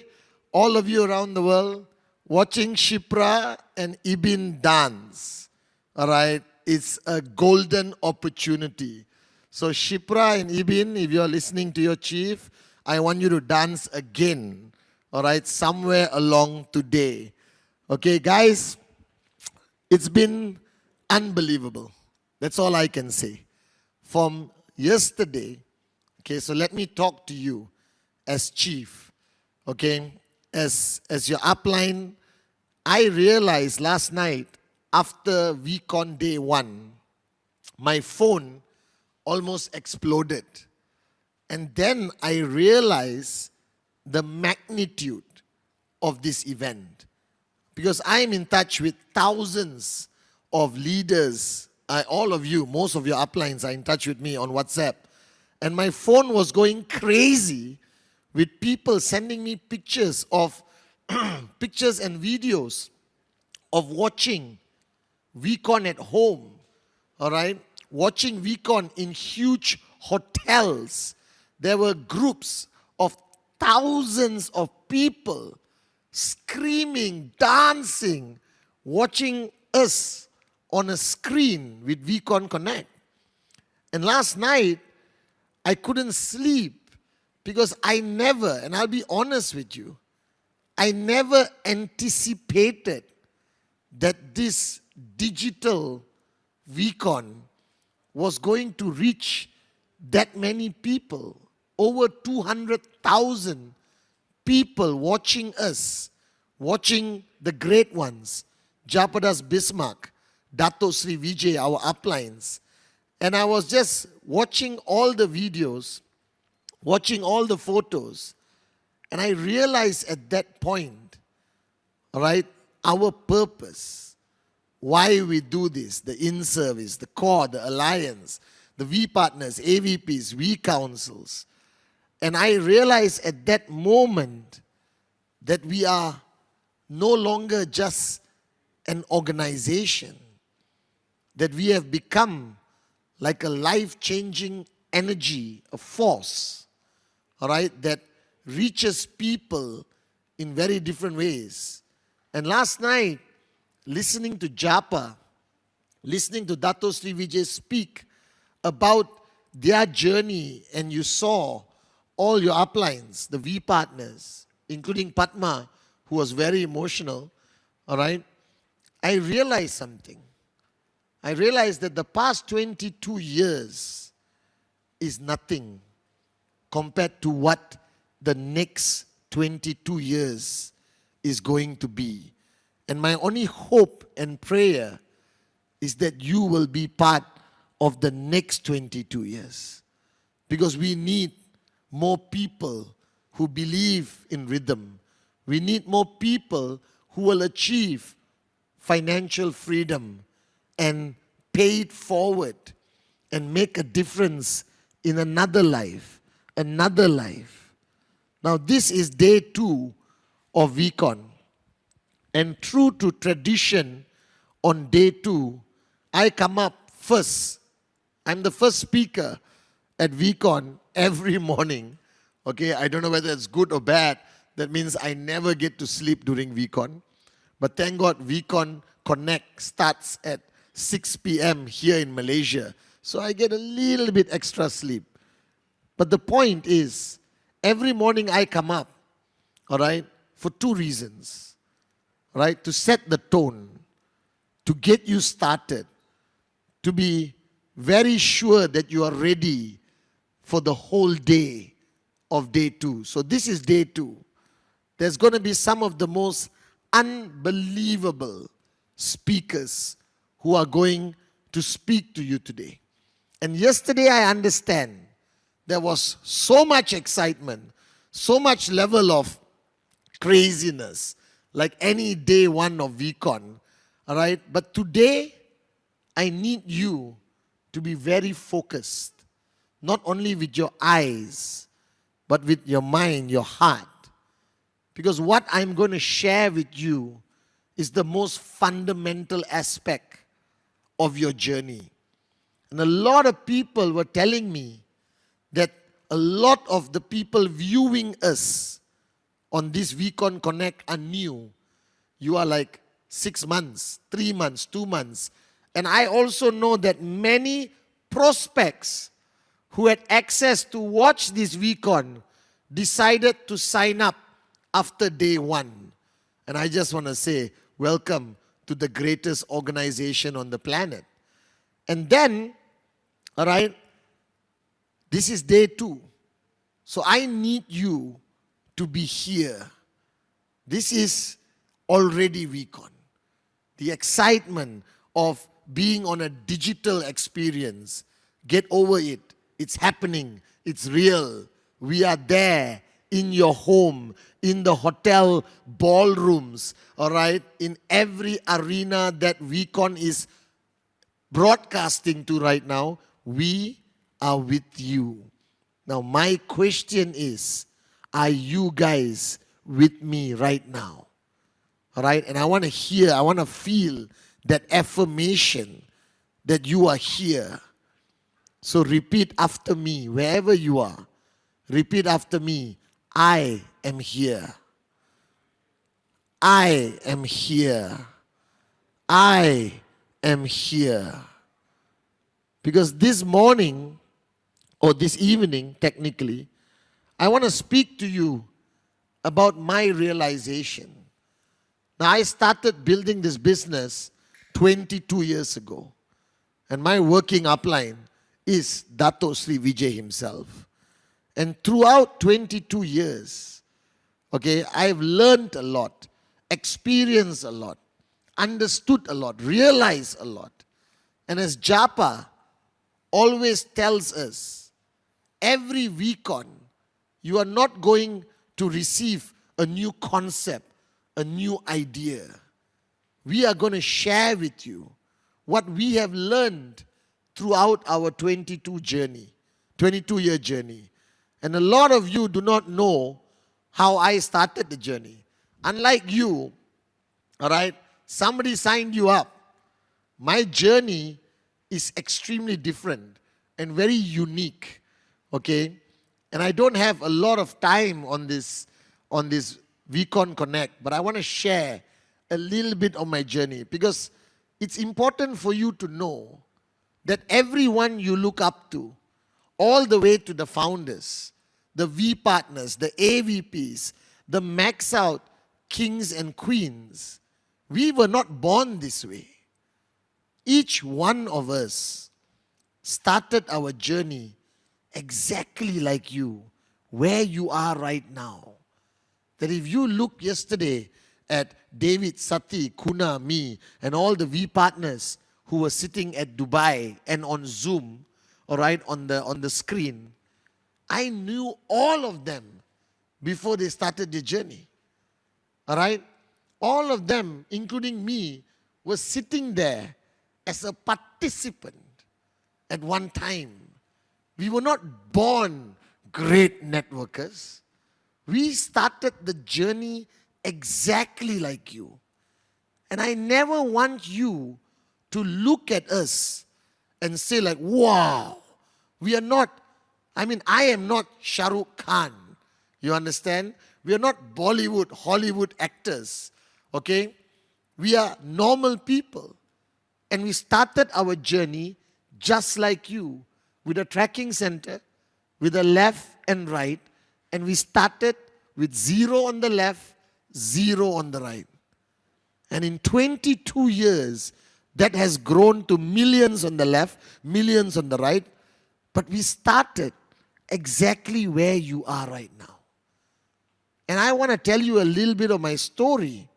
all of you around the world watching Shipra and Ibin dance, all right, it's a golden opportunity. So Shipra and Ibin, if you're listening to your chief, I want you to dance again, all right, somewhere along today. Okay, guys, it's been unbelievable. That's all I can say. From yesterday, okay, so let me talk to you as chief, okay, as your upline. I realized last night after Vcon day 1, my phone almost exploded. And then I realized the magnitude of this event. Because I'm in touch with thousands of leaders, all of you, most of your uplines are in touch with me on WhatsApp. And my phone was going crazy with people sending me pictures of pictures and videos of watching Vcon at home, all right? Watching Vcon in huge hotels. There were groups of thousands of people screaming, dancing, watching us on a screen with Vcon Connect. And last night, I couldn't sleep because I never, and I'll be honest with you, I never anticipated that this digital Vcon was going to reach that many people. Over 200,000 people watching us, watching the great ones, Japadas Bismarck, Dato Sri Vijay, our uplines. And I was just watching all the videos, watching all the photos, and I realized at that point, all right, our purpose, why we do this, the in-service, the core, the alliance, the V partners, AVPs, V councils. And I realized at that moment that we are no longer just an organization, that we have become like a life-changing energy, a force, all right, that reaches people in very different ways. And last night, listening to Japa, listening to Dato Sri Vijay speak about their journey, and you saw all your uplines, the V partners, including Padma, who was very emotional, all right, I realized something. I realized that the past 22 years is nothing compared to what the next 22 years is going to be. And my only hope and prayer is that you will be part of the next 22 years. Because we need more people who believe in rhythm. We need more people who will achieve financial freedom and pay it forward and make a difference in another life, another life. Now this is day 2 of Vcon. And true to tradition, on day 2, I come up first. I'm the first speaker at Vcon every morning. Okay, I don't know whether it's good or bad. That means I never get to sleep during Vcon. But thank God Vcon Connect starts at 6 p.m. here in Malaysia. So I get a little bit extra sleep. But the point is, every morning I come up, all right, for 2 reasons. Right, to set the tone, to get you started, to be very sure that you are ready for the whole day of day 2. So this is day 2. There's going to be some of the most unbelievable speakers who are going to speak to you today. And yesterday I understand there was so much excitement, so much level of craziness, like any day 1 of Vcon, all right? But today, I need you to be very focused, not only with your eyes, but with your mind, your heart. Because what I'm going to share with you is the most fundamental aspect of your journey. And a lot of people were telling me that a lot of the people viewing us on this Vcon Connect are new. You are like 6 months, 3 months, 2 months And I also know that many prospects who had access to watch this Vcon decided to sign up after day one. And I just want to say, welcome to the greatest organization on the planet. And then, all right, this is day two. So I need you to be here. This is already Vcon. The excitement of being on a digital experience. Get over it. It's happening. It's real. We are there in your home, in the hotel ballrooms, all right, in every arena that Vcon is broadcasting to right now. We are with you. Now, my question is, are you guys with me right now? All right, and I want to hear, I want to feel that affirmation that you are here. So repeat after me, wherever you are. Repeat after me, I am here. I am here. I am here. Because this morning, or this evening, technically, I want to speak to you about my realization. Now, I started building this business 22 years ago. And my working upline is Dato Sri Vijay himself. And throughout 22 years, okay, I've learned a lot, experienced a lot, understood a lot, realized a lot. And as Japa always tells us, every Vcon, you are not going to receive a new concept, a new idea. We are going to share with you what we have learned throughout our 22-year journey. And a lot of you do not know how I started the journey. Unlike you, all right, somebody signed you up. My journey is extremely different and very unique, okay? And I don't have a lot of time on this Vcon Connect, but I want to share a little bit of my journey because it's important for you to know that everyone you look up to, all the way to the founders, the V partners, the AVPs, the max out kings and queens, we were not born this way. Each one of us started our journey exactly like you, where you are right now. That if you look yesterday at David, Sati, Kuna, me, and all the V partners who were sitting at Dubai and on Zoom, all right, on the screen, I knew all of them before they started their journey. All right? All of them, including me, were sitting there as a participant at one time. We were not born great networkers. We started the journey exactly like you. And I never want you to look at us and say like, wow, we are not, I am not Shah Rukh Khan. You understand? We are not Bollywood, Hollywood actors. Okay? We are normal people. And we started our journey just like you, with a tracking center, with a left and right, and we started with 0 on the left, 0 on the right. And in 22 years, that has grown to millions on the left, millions on the right, but we started exactly where you are right now. And I want to tell you a little bit of my story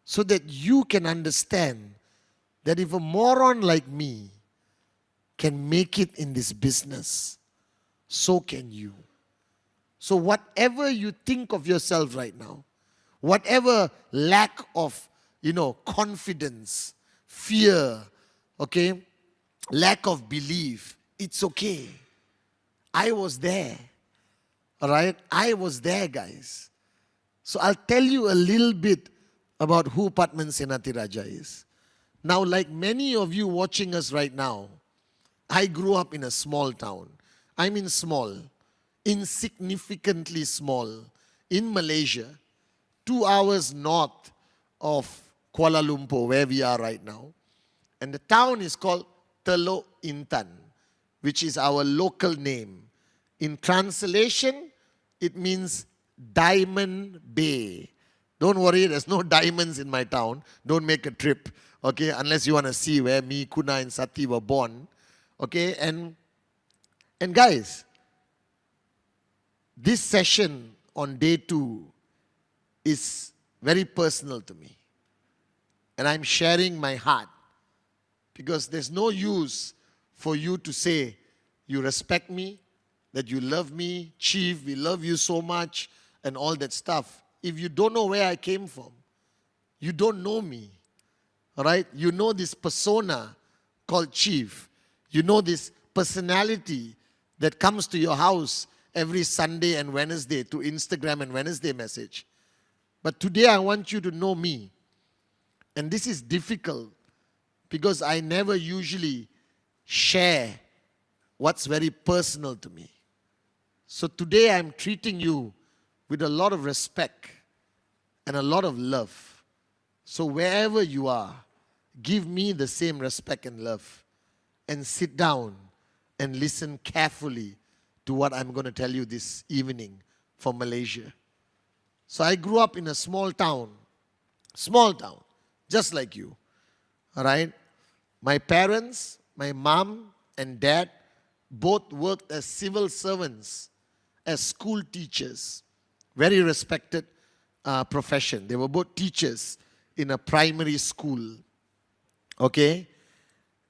so that you can understand that if a moron like me can make it in this business, so can you. So whatever you think of yourself right now, whatever lack of, confidence, fear, okay, lack of belief, it's okay. I was there. All right? I was there, guys. So I'll tell you a little bit about who Padman Senatiraja is. Now, like many of you watching us right now, I grew up in a small town. I mean small, insignificantly small, in Malaysia, 2 hours north of Kuala Lumpur, where we are right now. And the town is called Teluk Intan, which is our local name. In translation, it means Diamond Bay. Don't worry, there's no diamonds in my town. Don't make a trip, okay, unless you want to see where me, Kuna, and Sati were born. Okay, and guys, this session on day 2 is very personal to me. And I'm sharing my heart because there's no use for you to say you respect me, that you love me, Chief, we love you so much, and all that stuff. If you don't know where I came from, you don't know me, all right? You know this persona called Chief. You know this personality that comes to your house every Sunday and Wednesday to Instagram and Wednesday message. But today I want you to know me. And this is difficult because I never usually share what's very personal to me. So today I'm treating you with a lot of respect and a lot of love. So wherever you are, give me the same respect and love. And sit down and listen carefully to what I'm going to tell you this evening from Malaysia. So I grew up in a small town, just like you, all right? My parents, my mom and dad, both worked as civil servants, as school teachers, very respected profession. They were both teachers in a primary school, okay?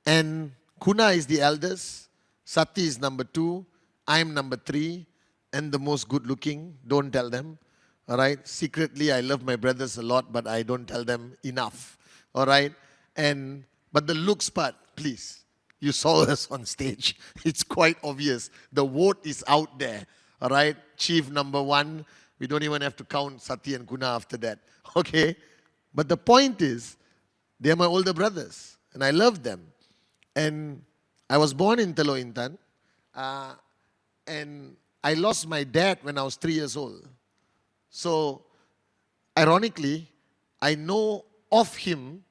And Kuna is the eldest, Sati is number 2, I'm number 3, and the most good looking. Don't tell them, all right? Secretly, I love my brothers a lot, but I don't tell them enough, all right? But the looks part, please. You saw us on stage. It's quite obvious. The vote is out there, all right? Chief number 1. We don't even have to count Sati and Kuna after that, okay? But the point is, they're my older brothers, and I love them. And I was born in Teluk Intan, and I lost my dad when I was 3 years old. So, ironically, I know of him,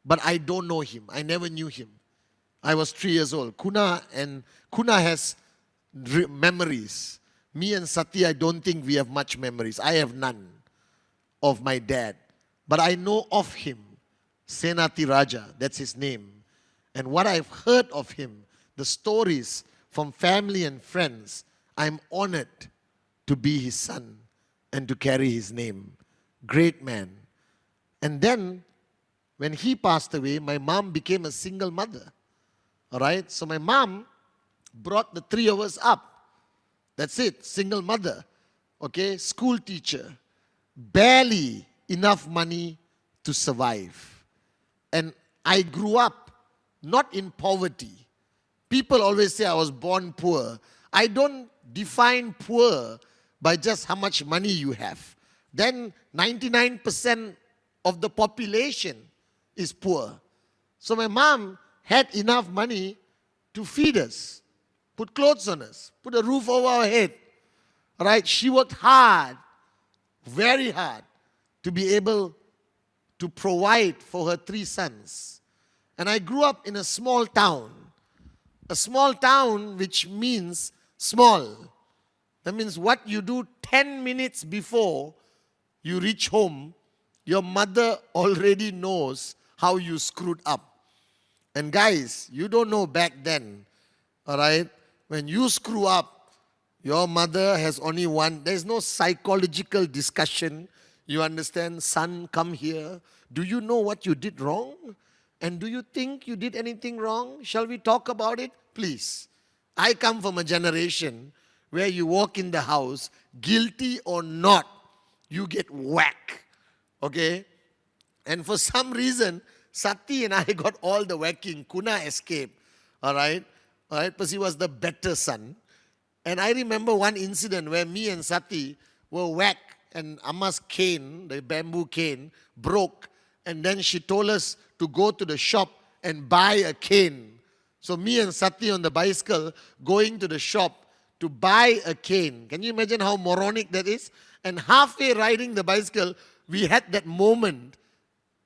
but I don't know him. I never knew him. I was 3 years old. Kuna has memories. Me and Sati, I don't think we have much memories. I have none of my dad. But I know of him. Senati Raja, that's his name. And what I've heard of him, the stories from family and friends, I'm honored to be his son and to carry his name. Great man. And then, when he passed away, my mom became a single mother. All right? So my mom brought the 3 of us up. That's it, single mother. Okay? School teacher. Barely enough money to survive. And I grew up not in poverty. People always say I was born poor. I don't define poor by just how much money you have. Then 99% of the population is poor. So my mom had enough money to feed us, put clothes on us, put a roof over our head. Right? She worked hard, very hard, to be able to provide for her 3 sons. And I grew up in a small town which means small. That means what you do 10 minutes before you reach home, your mother already knows how you screwed up. And guys, you don't know back then, all right? When you screw up, your mother has only one, there's no psychological discussion. You understand? Son, come here. Do you know what you did wrong? And do you think you did anything wrong? Shall we talk about it? Please. I come from a generation where you walk in the house, guilty or not, you get whack. Okay? And for some reason, Sati and I got all the whacking. Kuna escaped. All right? Because he was the better son. And I remember one incident where me and Sati were whacked and Amma's cane, the bamboo cane, broke. And then she told us to go to the shop and buy a cane. So me and Sati on the bicycle going to the shop to buy a cane. Can you imagine how moronic that is? And halfway riding the bicycle, we had that moment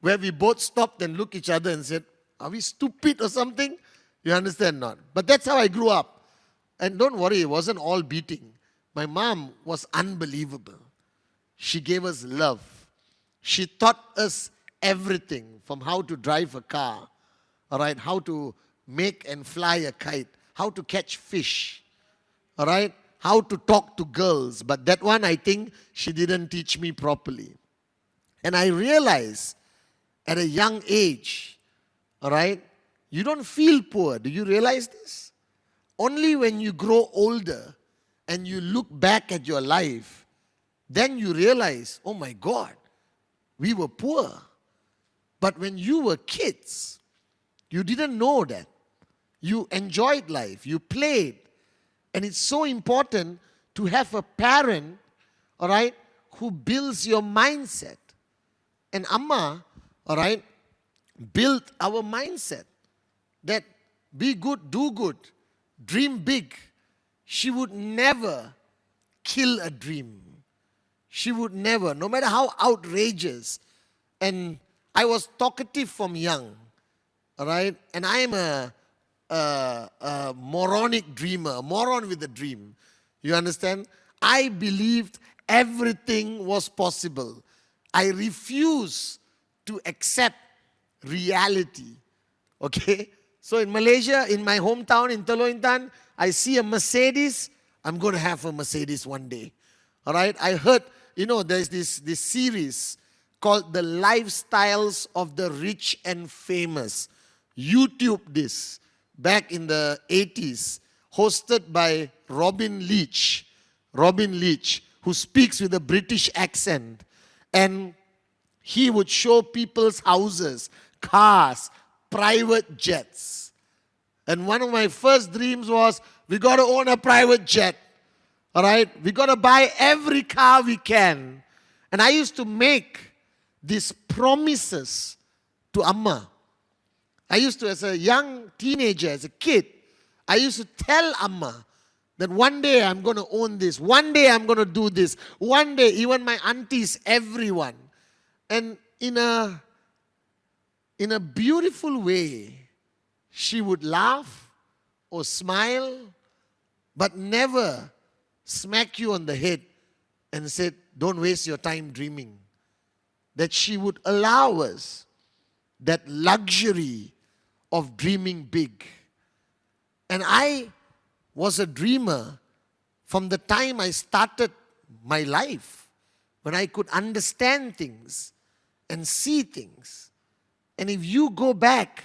where we both stopped and looked each other and said, Are we stupid or something? You understand not? But that's how I grew up. And don't worry, it wasn't all beating. My mom was unbelievable. She gave us love. She taught us everything from how to drive a car, all right, how to make and fly a kite, how to catch fish, all right, how to talk to girls. But that one, I think, she didn't teach me properly. And I realized at a young age, all right, you don't feel poor. Do you realize this? Only when you grow older and you look back at your life, then you realize, oh my God, we were poor. But when you were kids, you didn't know that. You enjoyed life, you played. And it's so important to have a parent, all right, who builds your mindset. And Amma, all right, built our mindset that be good, do good, dream big. She would never kill a dream. She would never, no matter how outrageous. And I was talkative from young, all right? And I am a moronic dreamer, a moron with a dream. You understand? I believed everything was possible. I refuse to accept reality. Okay? So in Malaysia, in my hometown, in Teluk Intan, I see a Mercedes. I'm going to have a Mercedes one day. All right? I heard, there's this series called The Lifestyles of the Rich and Famous. YouTube this back in the 80s, hosted by Robin Leach, who speaks with a British accent. And he would show people's houses, cars, private jets. And one of my first dreams was, we got to own a private jet. All right? We got to buy every car we can. And I used to make these promises to Amma. I used to, as a young teenager, as a kid, I used to tell Amma that one day I'm going to own this. One day I'm going to do this. One day, even my aunties, everyone. And in a beautiful way, she would laugh or smile, but never smack you on the head and said, don't waste your time dreaming. That she would allow us that luxury of dreaming big. And I was a dreamer from the time I started my life, when I could understand things and see things. And if you go back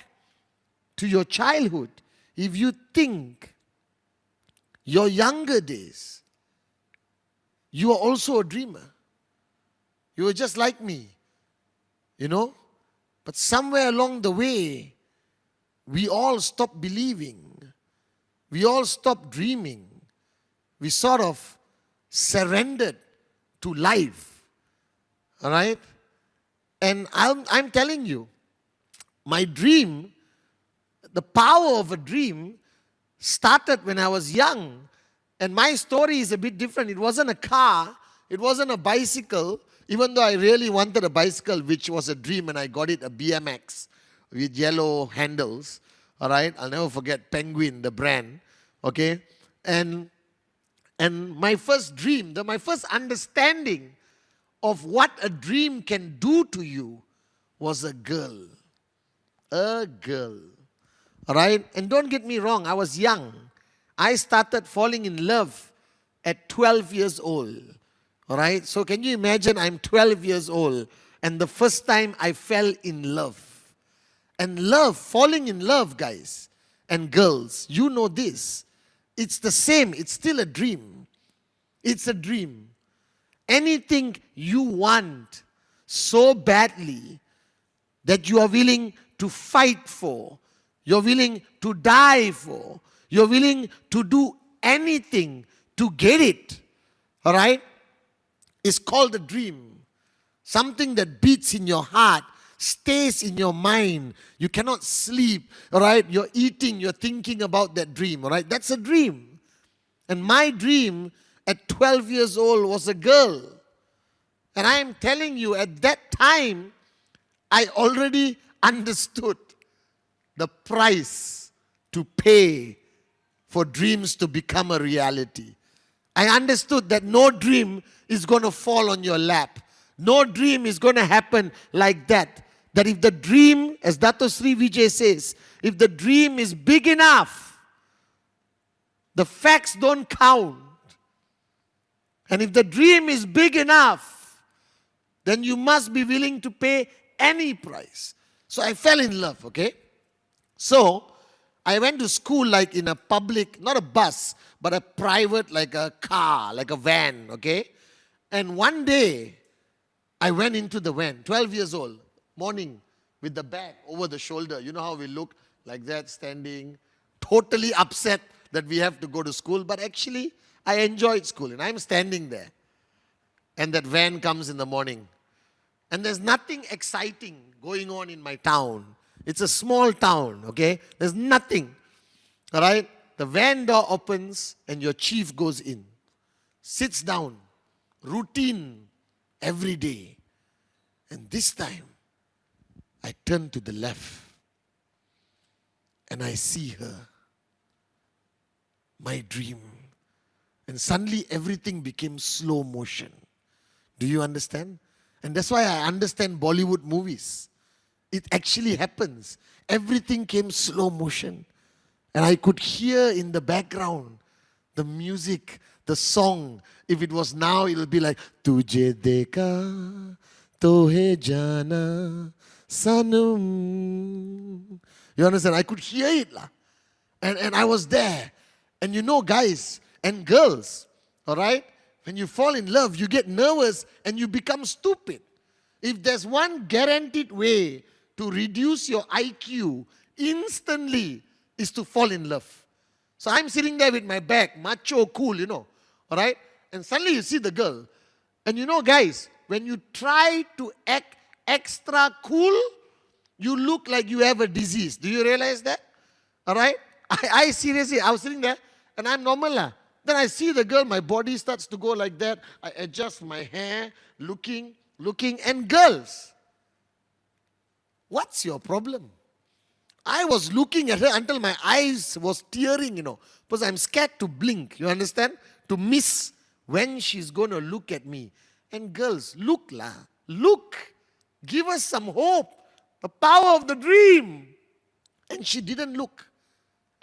to your childhood, if you think your younger days, you are also a dreamer. You were just like me, But somewhere along the way, we all stopped believing. We all stopped dreaming. We sort of surrendered to life. All right? And I'm telling you, my dream, the power of a dream, started when I was young. And my story is a bit different. It wasn't a car. It wasn't a bicycle. Even though I really wanted a bicycle, which was a dream, and I got it, a BMX with yellow handles. All right? I'll never forget Penguin, the brand. Okay? And my first dream, my first understanding of what a dream can do to you was a girl. A girl. All right? And don't get me wrong, I was young. I started falling in love at 12 years old. All right? So can you imagine I'm 12 years old and the first time I fell in love. And love, falling in love, guys and girls, you know this. It's the same. It's still a dream. It's a dream. Anything you want so badly that you are willing to fight for, you're willing to die for, you're willing to do anything to get it, all right, is called a dream. Something that beats in your heart, stays in your mind. You cannot sleep, all right? You're eating, you're thinking about that dream, all right? That's a dream. And my dream at 12 years old was a girl. And I am telling you, at that time, I already understood the price to pay for dreams to become a reality. I understood that no dream is going to fall on your lap. No dream is going to happen like that. That if the dream, as Dato Sri Vijay says, if the dream is big enough, the facts don't count. And if the dream is big enough, then you must be willing to pay any price. So I fell in love, okay? So I went to school like in a public, not a bus, but a private, like a car, like a van, okay? And one day, I went into the van, 12 years old, morning, with the bag over the shoulder. You know how we look like that, standing, totally upset that we have to go to school. But actually, I enjoyed school, and I'm standing there. And that van comes in the morning. And there's nothing exciting going on in my town. It's a small town, okay? There's nothing, all right? The van door opens, and your chief goes in, sits down, routine, every day. And this time, I turn to the left and I see her, my dream. And suddenly everything became slow motion. Do you understand? And that's why I understand Bollywood movies. It actually happens. Everything came slow motion. And I could hear in the background the music, the song. If it was now, it will be like, Tujhe dekha, tohe jana, sanum. You understand? I could hear it. And I was there. And you know, guys and girls, all right? When you fall in love, you get nervous and you become stupid. If there's one guaranteed way to reduce your IQ instantly, is to fall in love. So I'm sitting there with my bag, macho, cool, you know, all right? And suddenly you see the girl. And you know, guys, when you try to act extra cool, you look like you have a disease. Do you realize that? All right? I seriously, I was sitting there and I'm normal. Then I see the girl, my body starts to go like that. I adjust my hair, looking, and girls, what's your problem? I was looking at her until my eyes was tearing, you know, because I'm scared to blink, you understand? To miss when she's going to look at me. And girls, look. Give us some hope. The power of the dream. And she didn't look.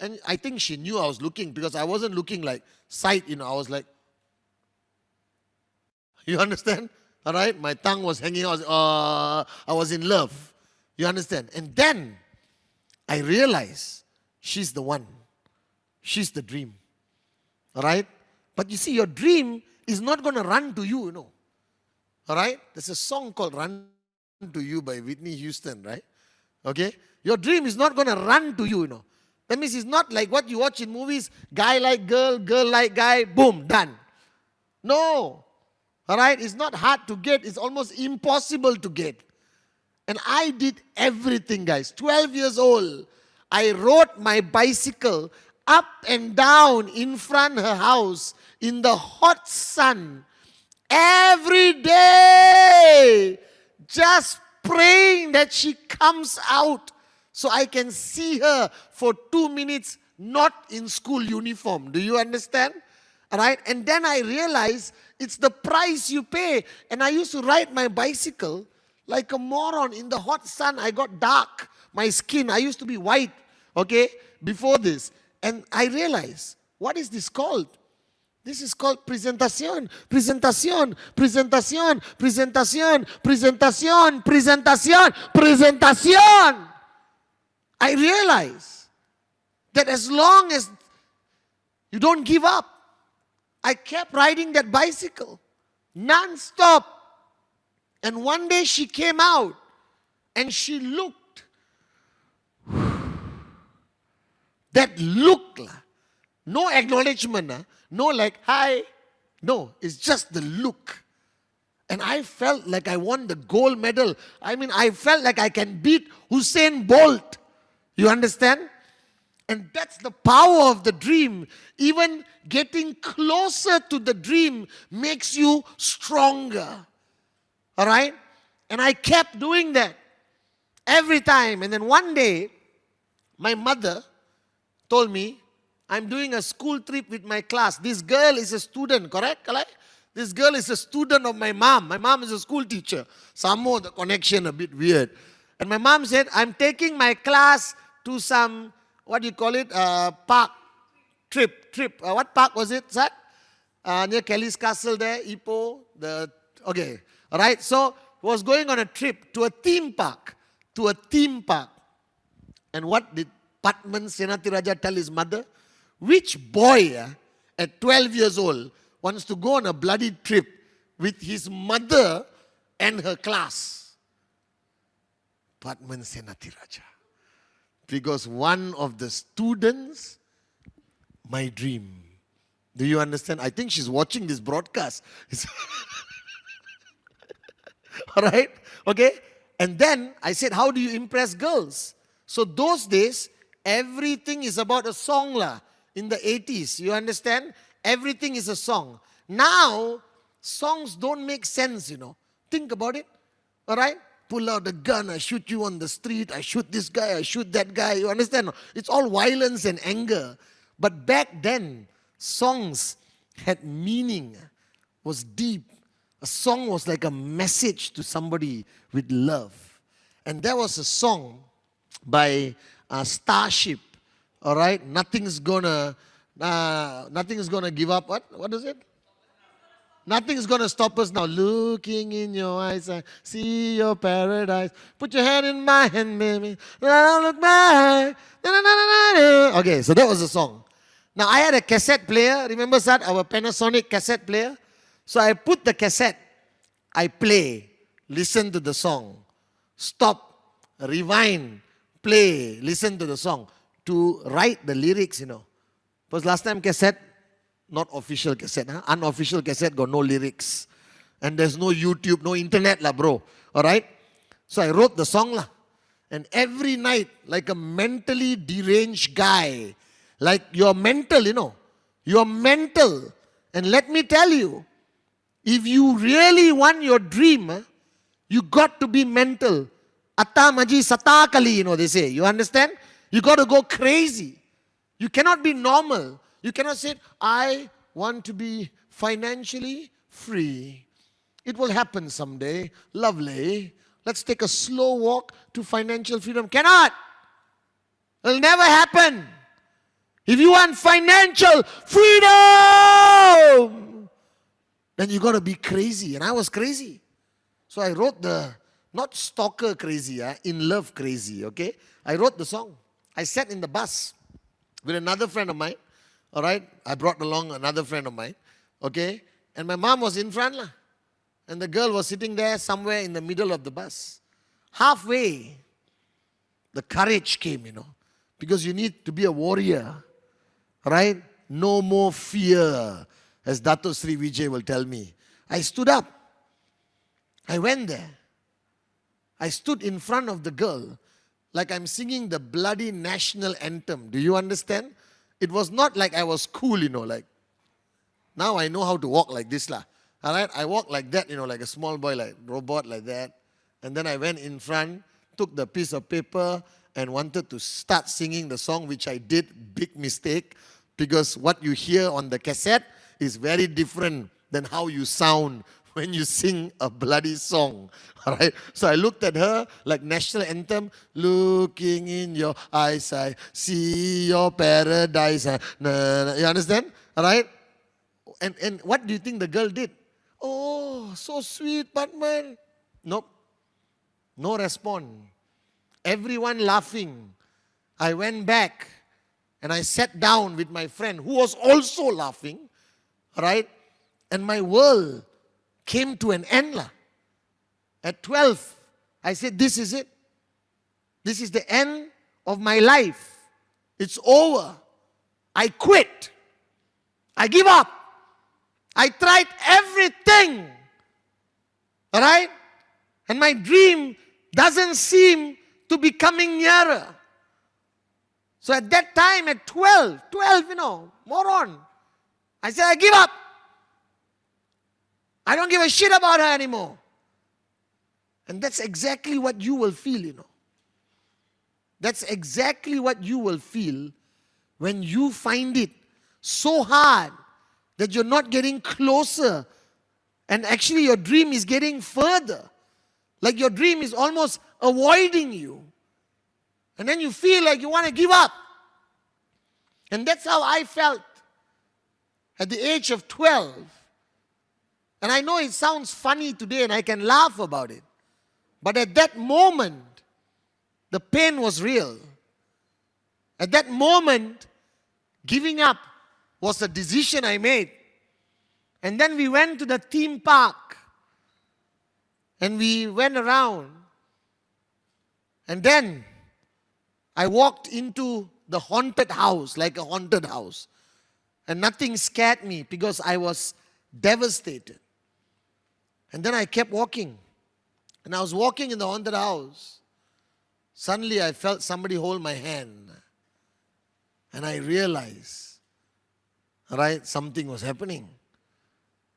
And I think she knew I was looking because I wasn't looking like sight, you know. I was like, you understand? All right? My tongue was hanging out. I was in love. You understand? And then I realized she's the one. She's the dream. All right? But you see, your dream is not going to run to you, you know. All right? There's a song called Run to You by Whitney Houston, right? Okay? Your dream is not going to run to you, you know. That means it's not like what you watch in movies, guy like girl, girl like guy, boom, done. No. All right? It's not hard to get. It's almost impossible to get. And I did everything, guys. 12 years old. I rode my bicycle up and down in front of her house in the hot sun every day, just praying that she comes out so I can see her for 2 minutes, not in school uniform. Do you understand? All right? And then I realized it's the price you pay. And I used to ride my bicycle like a moron in the hot sun. I got dark. My skin, I used to be white, okay, before this. And I realized, what is this called? This is called presentación, presentación, presentación, presentación, presentación, presentación, presentación. I realized that as long as you don't give up, I kept riding that bicycle non-stop. And one day she came out and she looked. That look, no acknowledgement, no like, hi. No, it's just the look. And I felt like I won the gold medal. I mean, I felt like I can beat Usain Bolt. You understand? And that's the power of the dream. Even getting closer to the dream makes you stronger. All right? And I kept doing that every time. And then one day, My mother told me, I'm doing a school trip with my class. This girl is a student, correct? This girl is a student of my mom. My mom is a school teacher. Somehow the connection a bit weird. And my mom said, I'm taking my class to some, what do you call it, park, trip. What park was it, sir? Near Kelly's Castle there, Ipoh. Okay, all right. So was going on a trip to a theme park. And what did Patman Senatiraja tell his mother? Which boy at 12 years old wants to go on a bloody trip with his mother and her class? Patman Senatiraja. Because one of the students, my dream. Do you understand? I think she's watching this broadcast. All right? Okay? And then I said, how do you impress girls? So those days, everything is about a song lah. In the 80s, you understand? Everything is a song. Now, songs don't make sense, you know. Think about it. All right? Pull out the gun, I shoot you on the street, I shoot this guy, I shoot that guy. You understand? It's all violence and anger. But back then, songs had meaning, was deep. A song was like a message to somebody with love. And there was a song by Starship. All right, nothing's gonna give up. What is it? Nothing's gonna stop us now. Looking in your eyes, I see your paradise. Put your hand in my hand, baby. I'll look back. Okay, so that was the song. Now I had a cassette player. Remember that our Panasonic cassette player? So I put the cassette. I play, listen to the song, stop, rewind, play, listen to the song. To write the lyrics, you know. Because last time cassette, not official cassette, unofficial cassette got no lyrics. And there's no YouTube, no internet lah bro. Alright? So I wrote the song lah. And every night, like a mentally deranged guy, like you're mental, you know. You're mental. And let me tell you, if you really want your dream, you got to be mental. Atta maji satakali, you know they say. You understand? You got to go crazy. You cannot be normal. You cannot say, I want to be financially free. It will happen someday. Lovely. Let's take a slow walk to financial freedom. Cannot. It will never happen. If you want financial freedom, then you got to be crazy. And I was crazy. So I wrote not stalker crazy, in love crazy, okay? I wrote the song. I sat in the bus with another friend of mine, all right? I brought along another friend of mine, okay? And my mom was in front, lah. And the girl was sitting there somewhere in the middle of the bus. Halfway, the courage came, you know, because you need to be a warrior, right? No more fear, as Dato Sri Vijay will tell me. I stood up. I went there. I stood in front of the girl like I'm singing the bloody national anthem. Do you understand? It was not like I was cool, you know, like, now I know how to walk like this lah. All right, I walked like that, you know, like a small boy, like robot like that. And then I went in front, took the piece of paper and wanted to start singing the song, which I did. Big mistake, because what you hear on the cassette is very different than how you sound when you sing a bloody song. All right. So I looked at her like national anthem. Looking in your eyes, I see your paradise. You understand? All right. And what do you think the girl did? Oh, so sweet, Batman. Nope. No response. Everyone laughing. I went back and I sat down with my friend who was also laughing. All right. And my world came to an end lah. At 12, I said, this is it. This is the end of my life. It's over. I quit. I give up. I tried everything. All right? And my dream doesn't seem to be coming nearer. So at that time, at 12, you know, moron, I said, I give up. I don't give a shit about her anymore. And that's exactly what you will feel, you know. That's exactly what you will feel when you find it so hard that you're not getting closer, and actually your dream is getting further. Like your dream is almost avoiding you. And then you feel like you want to give up. And that's how I felt at the age of 12. And I know it sounds funny today and I can laugh about it. But at that moment, the pain was real. At that moment, giving up was a decision I made. And then we went to the theme park. And we went around. And then I walked into the haunted house, like a haunted house. And nothing scared me because I was devastated. And then I kept walking. And I was walking in the haunted house. Suddenly I felt somebody hold my hand. And I realized, all right, something was happening.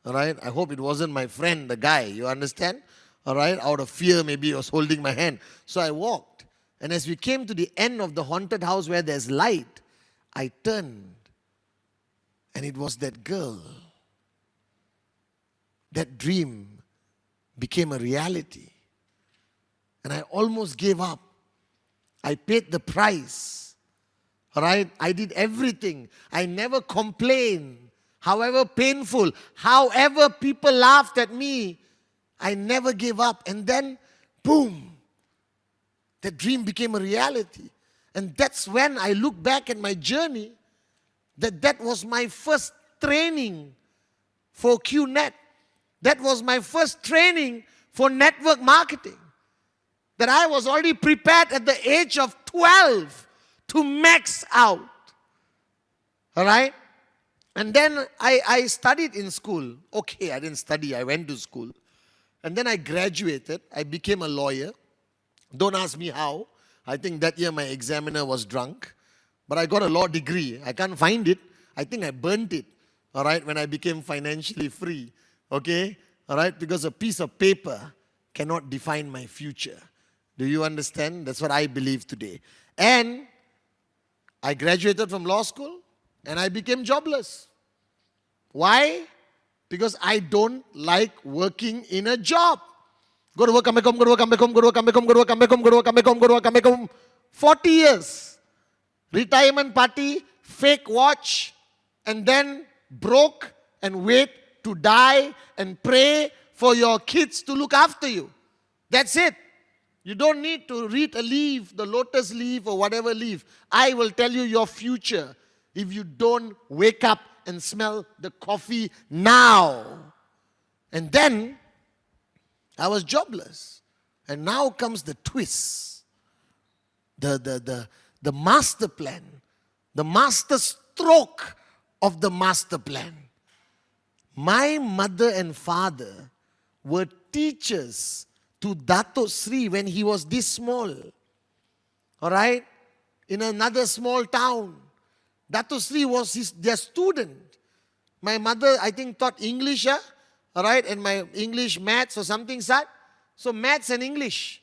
All right, I hope it wasn't my friend, the guy, you understand? All right, out of fear, maybe he was holding my hand. So I walked. And as we came to the end of the haunted house where there's light, I turned. And it was that girl. That dream became a reality. And I almost gave up. I paid the price. All right? I did everything. I never complained. However painful, however people laughed at me, I never gave up. And then, boom, the dream became a reality. And that's when I look back at my journey, that was my first training for QNet. That was my first training for network marketing. That I was already prepared at the age of 12 to max out. All right? And then I studied in school. Okay, I didn't study, I went to school. And then I graduated. I became a lawyer. Don't ask me how. I think that year my examiner was drunk. But I got a law degree. I can't find it. I think I burnt it. All right, when I became financially free. Okay? All right, because a piece of paper cannot define my future. Do you understand? That's what I believe today. And I graduated from law school and I became jobless. Why? Because I don't like working in a job. Go to work, come back home, go to work, come back home, go to work, come back home, go to work, come back home, go to work, come back home, go to work, come back home. 40 years. Retirement party, fake watch, and then broke and wait to die and pray for your kids to look after you. That's it. You don't need to read a leaf, the lotus leaf or whatever leaf. I will tell you your future if you don't wake up and smell the coffee now. And then I was jobless. And now comes the twist. The master plan. The master stroke of the master plan. My mother and father were teachers to Dato Sri when he was this small. All right? In another small town. Dato Sri was their student. My mother, I think, taught English, all right? And my English, maths or something such. So maths and English.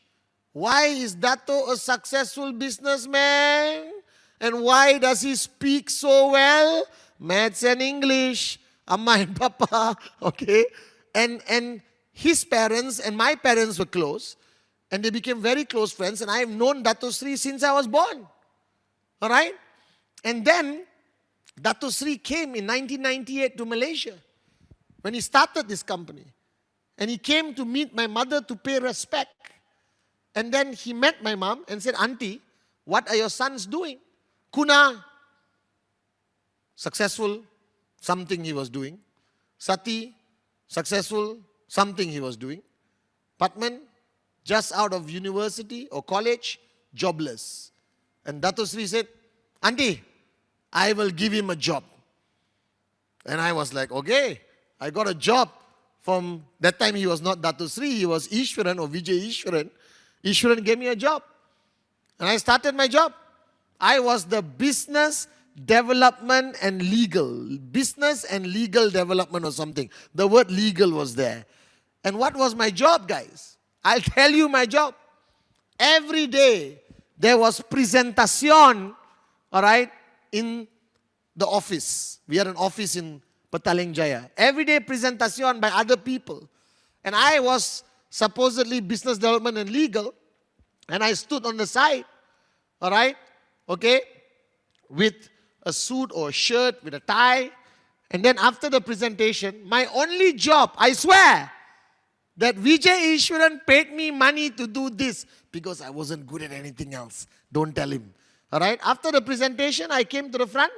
Why is Dato a successful businessman? And why does he speak so well? Maths and English. Amma and Papa, okay? And his parents and my parents were close. And they became very close friends. And I have known Dato Sri since I was born. All right? And then, Dato Sri came in 1998 to Malaysia when he started this company. And he came to meet my mother to pay respect. And then he met my mom and said, Auntie, what are your sons doing? Kuna, successful, something he was doing. Sati, successful, something he was doing. Patman, just out of university or college, jobless. And Dato Sri said, Auntie, I will give him a job. And I was like, okay, I got a job from, that time he was not Dato Sri, he was Ishwaran or Vijay Ishwaran. Ishwaran gave me a job. And I started my job. I was the business development and legal. Business and legal development or something. The word legal was there. And what was my job, guys? I'll tell you my job. Every day, there was presentation, all right, in the office. We had an office in Petaling Jaya. Everyday presentation by other people. And I was supposedly business development and legal, and I stood on the side, all right, okay, with a suit or a shirt, with a tie. And then after the presentation, my only job, I swear, that Vijay Ishwaran paid me money to do this because I wasn't good at anything else. Don't tell him. All right? After the presentation, I came to the front.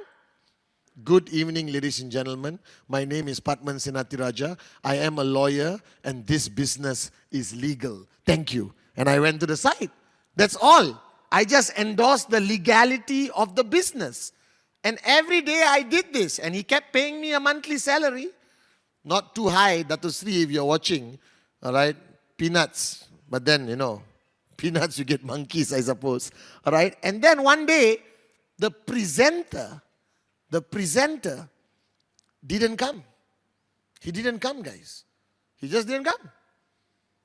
Good evening, ladies and gentlemen. My name is Padman Sinatiraja. I am a lawyer and this business is legal. Thank you. And I went to the side. That's all. I just endorsed the legality of the business. And every day I did this. And he kept paying me a monthly salary. Not too high, Datu Sri, if you're watching. All right, peanuts. But then, peanuts you get monkeys, I suppose. All right. And then one day, the presenter didn't come. He didn't come, guys. He just didn't come.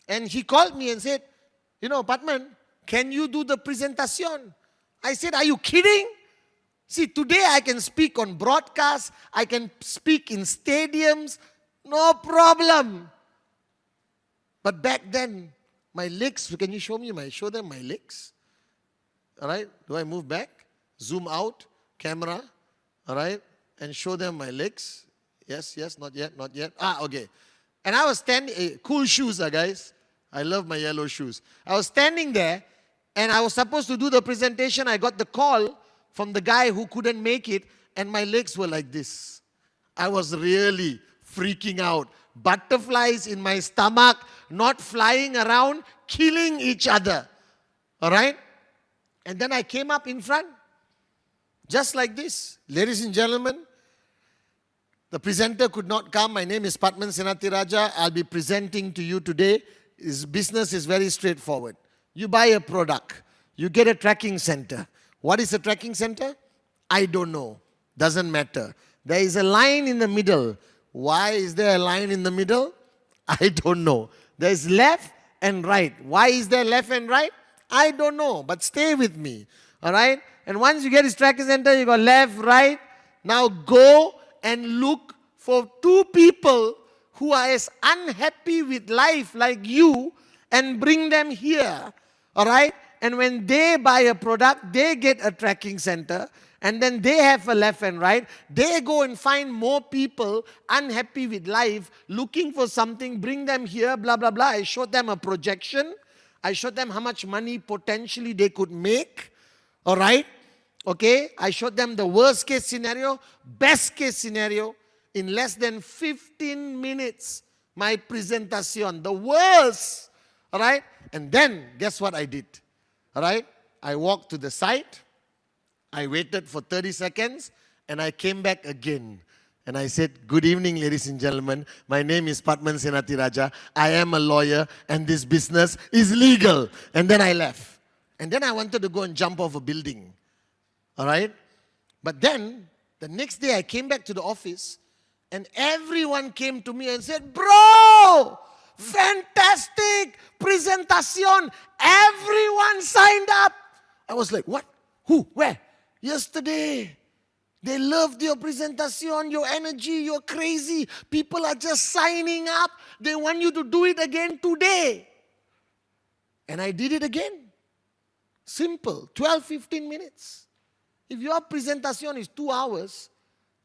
And he called me and said, Padman, can you do the presentation? I said, are you kidding? See, today I can speak on broadcast. I can speak in stadiums. No problem. But back then, my legs, can you show them my legs? All right, do I move back? Zoom out, camera, all right, and show them my legs. Yes, not yet. Okay. And I was standing, cool shoes, guys. I love my yellow shoes. I was standing there, and I was supposed to do the presentation. I got the call from the guy who couldn't make it, and my legs were like this. I was really freaking out. Butterflies in my stomach, not flying around, killing each other. All right? And then I came up in front, just like this. Ladies and gentlemen, the presenter could not come. My name is Padman Sinatiraja. I'll be presenting to you today. His business is very straightforward. You buy a product. You get a tracking center. What is a tracking center? I don't know. Doesn't matter. There is a line in the middle. Why is there a line in the middle? I don't know. There's left and right. Why is there left and right? I don't know. But stay with me. All right? And once you get his tracking center, you go left, right. Now go and look for two people who are as unhappy with life like you and bring them here. All right? And when they buy a product, they get a tracking center. And then they have a left and right. They go and find more people unhappy with life, looking for something, bring them here, blah, blah, blah. I showed them a projection. I showed them how much money potentially they could make. All right? Okay? I showed them the worst case scenario, best case scenario. In less than 15 minutes, my presentation, the worst. All right? And then, guess what I did? All right? I walked to the side. I waited for 30 seconds and I came back again. And I said, good evening, ladies and gentlemen. My name is Padman Sinatiraja. I am a lawyer and this business is legal. And then I left. And then I wanted to go and jump off a building. All right? But then, the next day I came back to the office and everyone came to me and said, bro, fantastic presentation. Everyone signed up. I was like, what? Who? Where? Yesterday. They loved your presentation, your energy, you're crazy. People are just signing up. They want you to do it again today. And I did it again. Simple, 12, 15 minutes. If your presentation is 2 hours,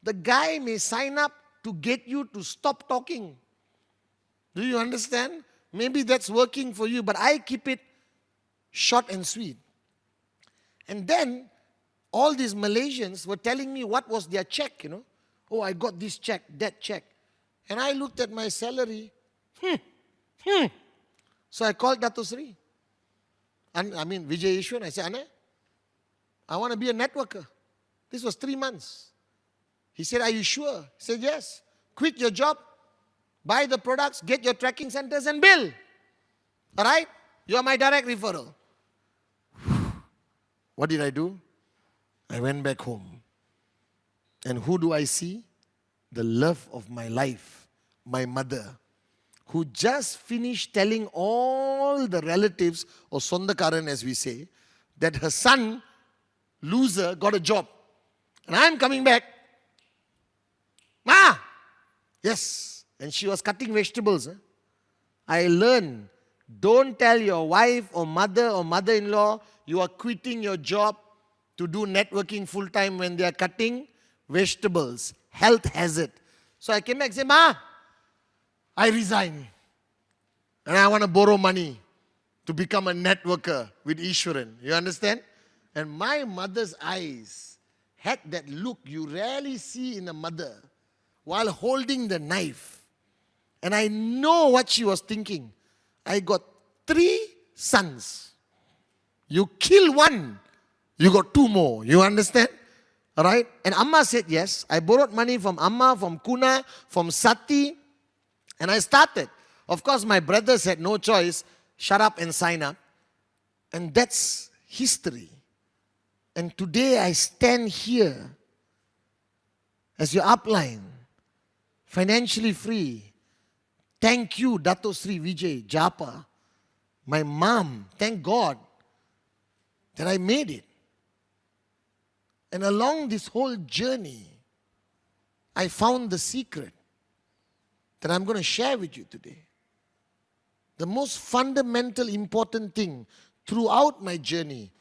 the guy may sign up to get you to stop talking. Do you understand? Maybe that's working for you, but I keep it short and sweet. And then, all these Malaysians were telling me what was their check, Oh, I got this check, that check. And I looked at my salary. So I called Dato Sri. Vijay Ishwan. I said, Ane, I want to be a networker. This was 3 months. He said, are you sure? I said, yes. Quit your job, buy the products, get your tracking centers and bill. All right? You are my direct referral. What did I do? I went back home. And who do I see? The love of my life, my mother, who just finished telling all the relatives, or Sondakaran as we say, that her son, loser, got a job. And I'm coming back. Ma! Yes. And she was cutting vegetables. I learned, don't tell your wife or mother-in-law you are quitting your job to do networking full-time when they are cutting vegetables. Health hazard. So I came back and said, Ma, I resign. And I want to borrow money to become a networker with Ishwaran. You understand? And my mother's eyes had that look you rarely see in a mother while holding the knife. And I know what she was thinking. I got 3 sons. You kill one, you got 2 more. You understand? All right? And Amma said yes. I borrowed money from Amma, from Kuna, from Sati. And I started. Of course, my brothers had no choice. Shut up and sign up. And that's history. And today I stand here as your upline, financially free. Thank you, Dato Sri Vijay Japa, my mom. Thank God that I made it. And along this whole journey, I found the secret that I'm going to share with you today. The most fundamental, important thing throughout my journey,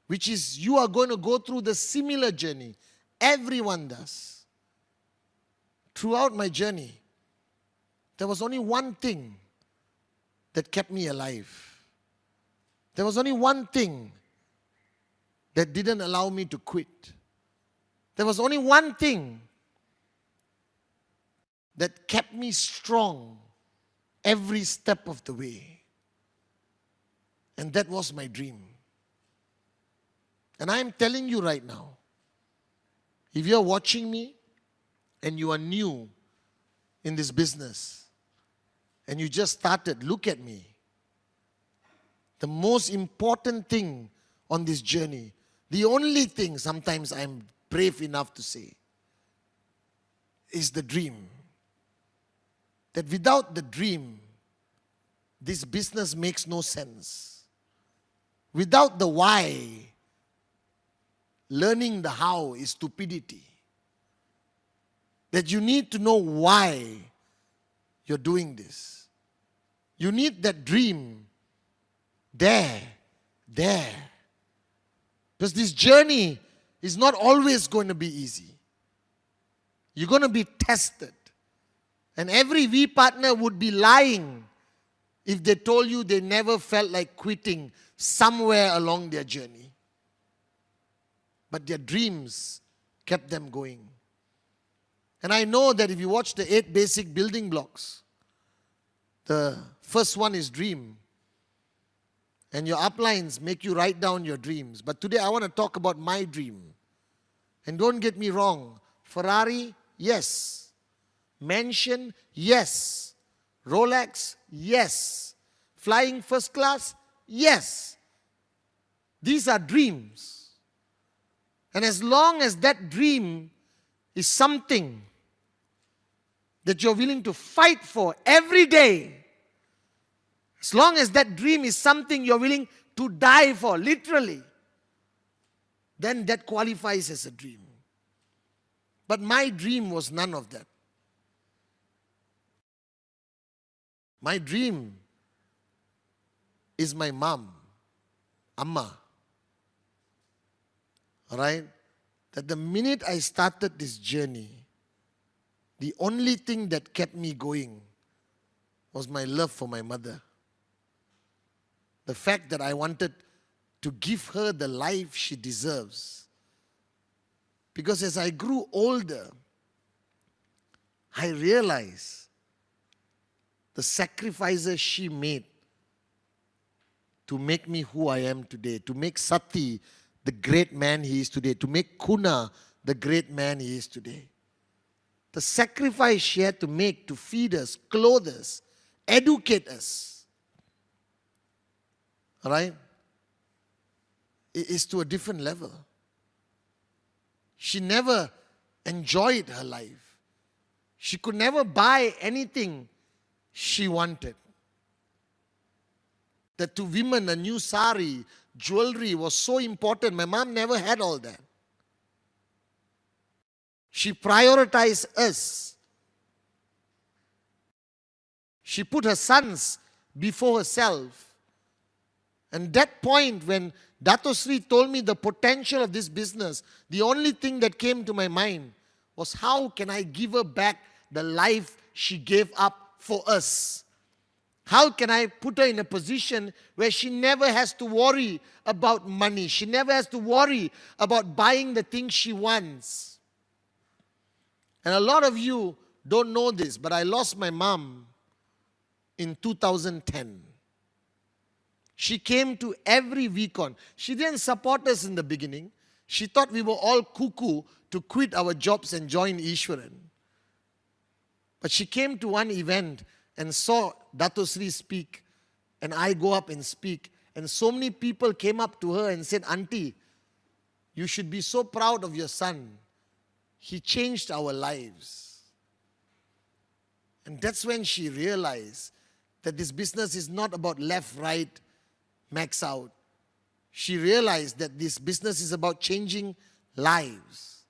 which is you are going to go through the similar journey. Everyone does. Throughout my journey, there was only one thing that kept me alive. There was only one thing that didn't allow me to quit. There was only one thing that kept me strong every step of the way. And that was my dream. And I am telling you right now, if you're watching me and you are new in this business and you just started, look at me. The most important thing on this journey, the only thing sometimes I'm brave enough to say, is the dream. That without the dream, this business makes no sense. Without the why, learning the how is stupidity. That you need to know why you're doing this. You need that dream there. Because this journey is not always going to be easy. You're going to be tested. And every V partner would be lying if they told you they never felt like quitting somewhere along their journey. But their dreams kept them going. And I know that if you watch the 8 basic building blocks, the first one is dream. And your uplines make you write down your dreams. But today I want to talk about my dream. And don't get me wrong, Ferrari, yes. Mansion, yes. Rolex, yes. Flying first class, yes. These are dreams. And as long as that dream is something that you're willing to fight for every day, as long as that dream is something you're willing to die for, literally, then that qualifies as a dream. But my dream was none of that. My dream is my mom, Amma. All right? That the minute I started this journey, the only thing that kept me going was my love for my mother. The fact that I wanted to give her the life she deserves. Because as I grew older, I realized the sacrifices she made to make me who I am today, to make Sati the great man he is today, to make Kuna the great man he is today. The sacrifice she had to make to feed us, clothe us, educate us, all right, is to a different level. She never enjoyed her life. She could never buy anything she wanted. That to women, a new sari, jewelry was so important. My mom never had all that. She prioritized us. She put her sons before herself. And that point when Dato Sri told me the potential of this business, the only thing that came to my mind was how can I give her back the life she gave up for us? How can I put her in a position where she never has to worry about money? She never has to worry about buying the things she wants. And a lot of you don't know this, but I lost my mom in 2010. She came to every Vcon. She didn't support us in the beginning. She thought we were all cuckoo to quit our jobs and join Ishwaran. But she came to one event and saw Dato Sri speak, and I go up and speak. And so many people came up to her and said, Auntie, you should be so proud of your son. He changed our lives. And that's when she realized that this business is not about left, right, max out. She realized that this business is about changing lives.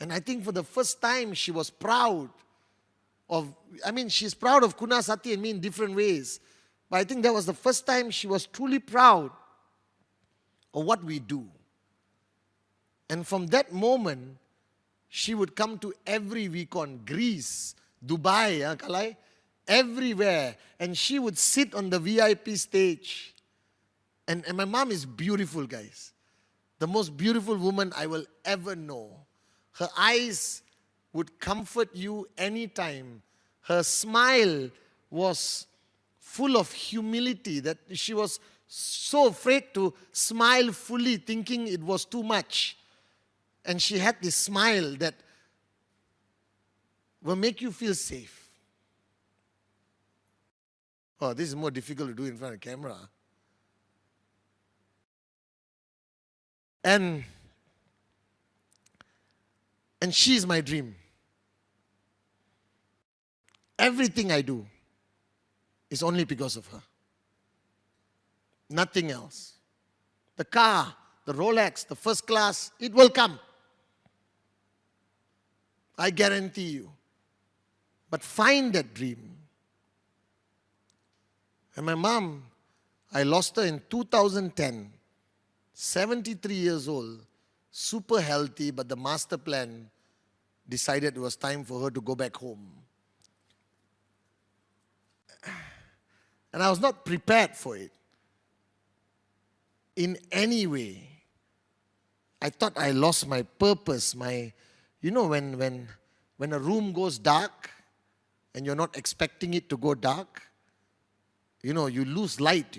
And I think for the first time she was proud of, she's proud of Kuna, Sati and me in different ways. But I think that was the first time she was truly proud of what we do. And from that moment, she would come to every Vcon, Greece, Dubai, Kalai, everywhere. And she would sit on the VIP stage. And my mom is beautiful, guys. The most beautiful woman I will ever know. Her eyes would comfort you anytime. Her smile was full of humility, that she was so afraid to smile fully, thinking it was too much. And she had this smile that will make you feel safe. Oh, this is more difficult to do in front of the camera. And she is my dream. Everything I do is only because of her. Nothing else. The car, the Rolex, the first class, it will come. I guarantee you. But find that dream. And my mom, I lost her in 2010. 73 years old, super healthy, but the master plan decided it was time for her to go back home. And I was not prepared for it in any way. I thought I lost my purpose, when a room goes dark and you're not expecting it to go dark, you lose light,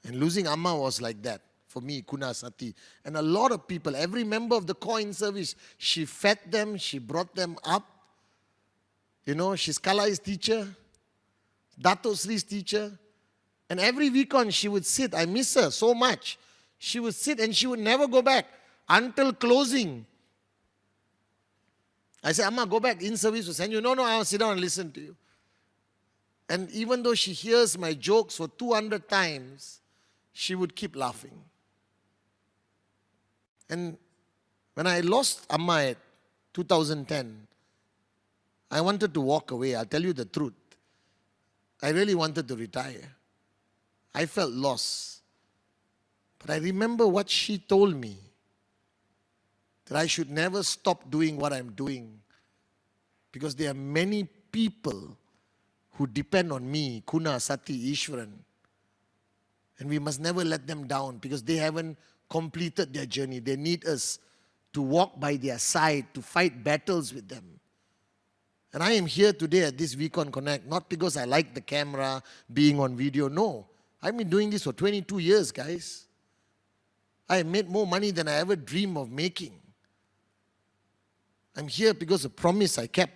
And losing Amma was like that for me, Kuna, Sati. And a lot of people, every member of the core in service, she fed them, she brought them up. She's Kalai's teacher, Dato Sri's teacher. And every Vcon she would sit. I miss her so much. She would sit and she would never go back until closing. I said, Amma, go back in service, we'll send you. No, I'll sit down and listen to you. And even though she hears my jokes for 200 times, she would keep laughing. And when I lost Amma at 2010, I wanted to walk away. I'll tell you the truth. I really wanted to retire. I felt lost. But I remember what she told me, that I should never stop doing what I'm doing, because there are many people who depend on me, Kuna, Sati, Ishwaran. And we must never let them down, because they haven't completed their journey. They need us to walk by their side, to fight battles with them. And I am here today at this Vcon Connect, not because I like the camera, being on video. No, I've been doing this for 22 years, guys. I have made more money than I ever dreamed of making. I'm here because of a promise I kept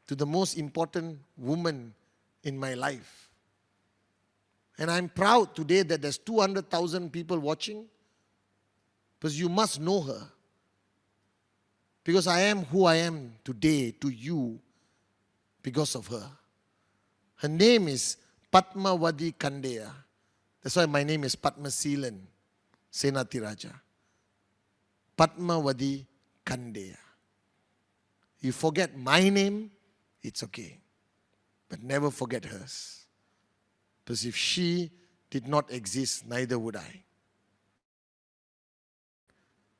to the most important woman in my life. And I'm proud today that there's 200,000 people watching, because you must know her. Because I am who I am today to you because of her. Her name is Padmavati Kandeya. That's why my name is Padmasilan Senatiraja. Padmavati Kandeya. You forget my name, it's okay. But never forget hers. Because if she did not exist, neither would I.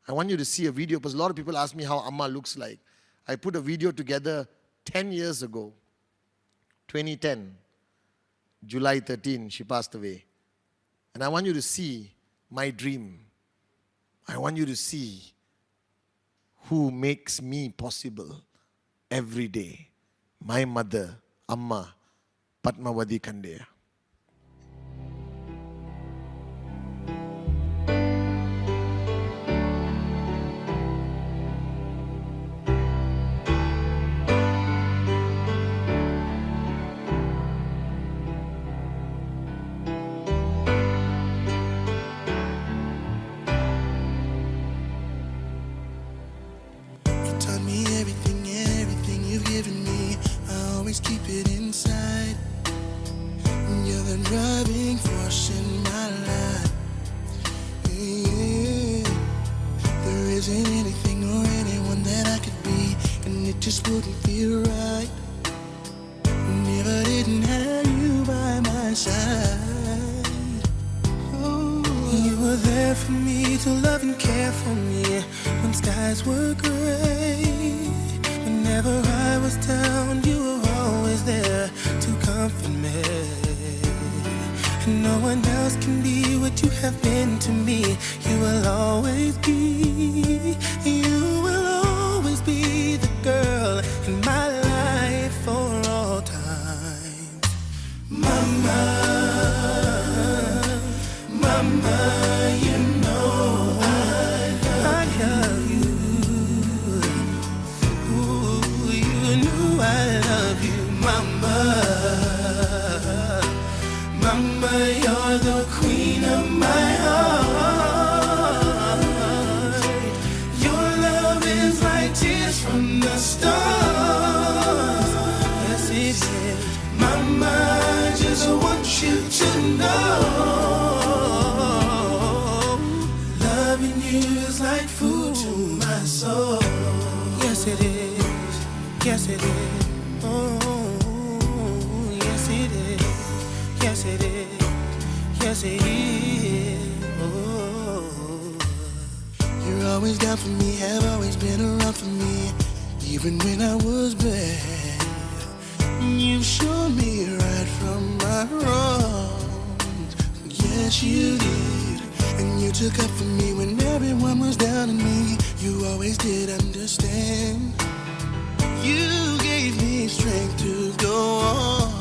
I want you to see a video, because a lot of people ask me how Amma looks like. I put a video together 10 years ago, 2010, July 13, she passed away. And I want you to see my dream. I want you to see who makes me possible every day. My mother, Amma, Padmavati Kandeya. Everything you've given me, I always keep it inside. You're the driving force in my life. Yeah. There isn't anything or anyone that I could be, and it just wouldn't feel right if I didn't have you by my side. Oh, you were there for me to love and care for me when skies were gray. Whenever I was down, you were always there to comfort me. And no one else can be what you have been to me. You will always be, you will always be the girl in my life for all time. Mama, Mama, you know I love you. I love you, Mama. Mama, you're the queen of my heart. Your love is like tears from the stars. Yes, it is. Mama, I just want you to know, loving you is like food to my soul. Yes, it is. Yes, it is. Oh, yes, it is. Yes, it is. Yes, it is. Oh, you're always down for me, have always been around for me, even when I was bad. You've shown me right from my wrongs. Yes, you did. And you took up for me when everyone was down on me. You always did understand. You gave me strength to go on.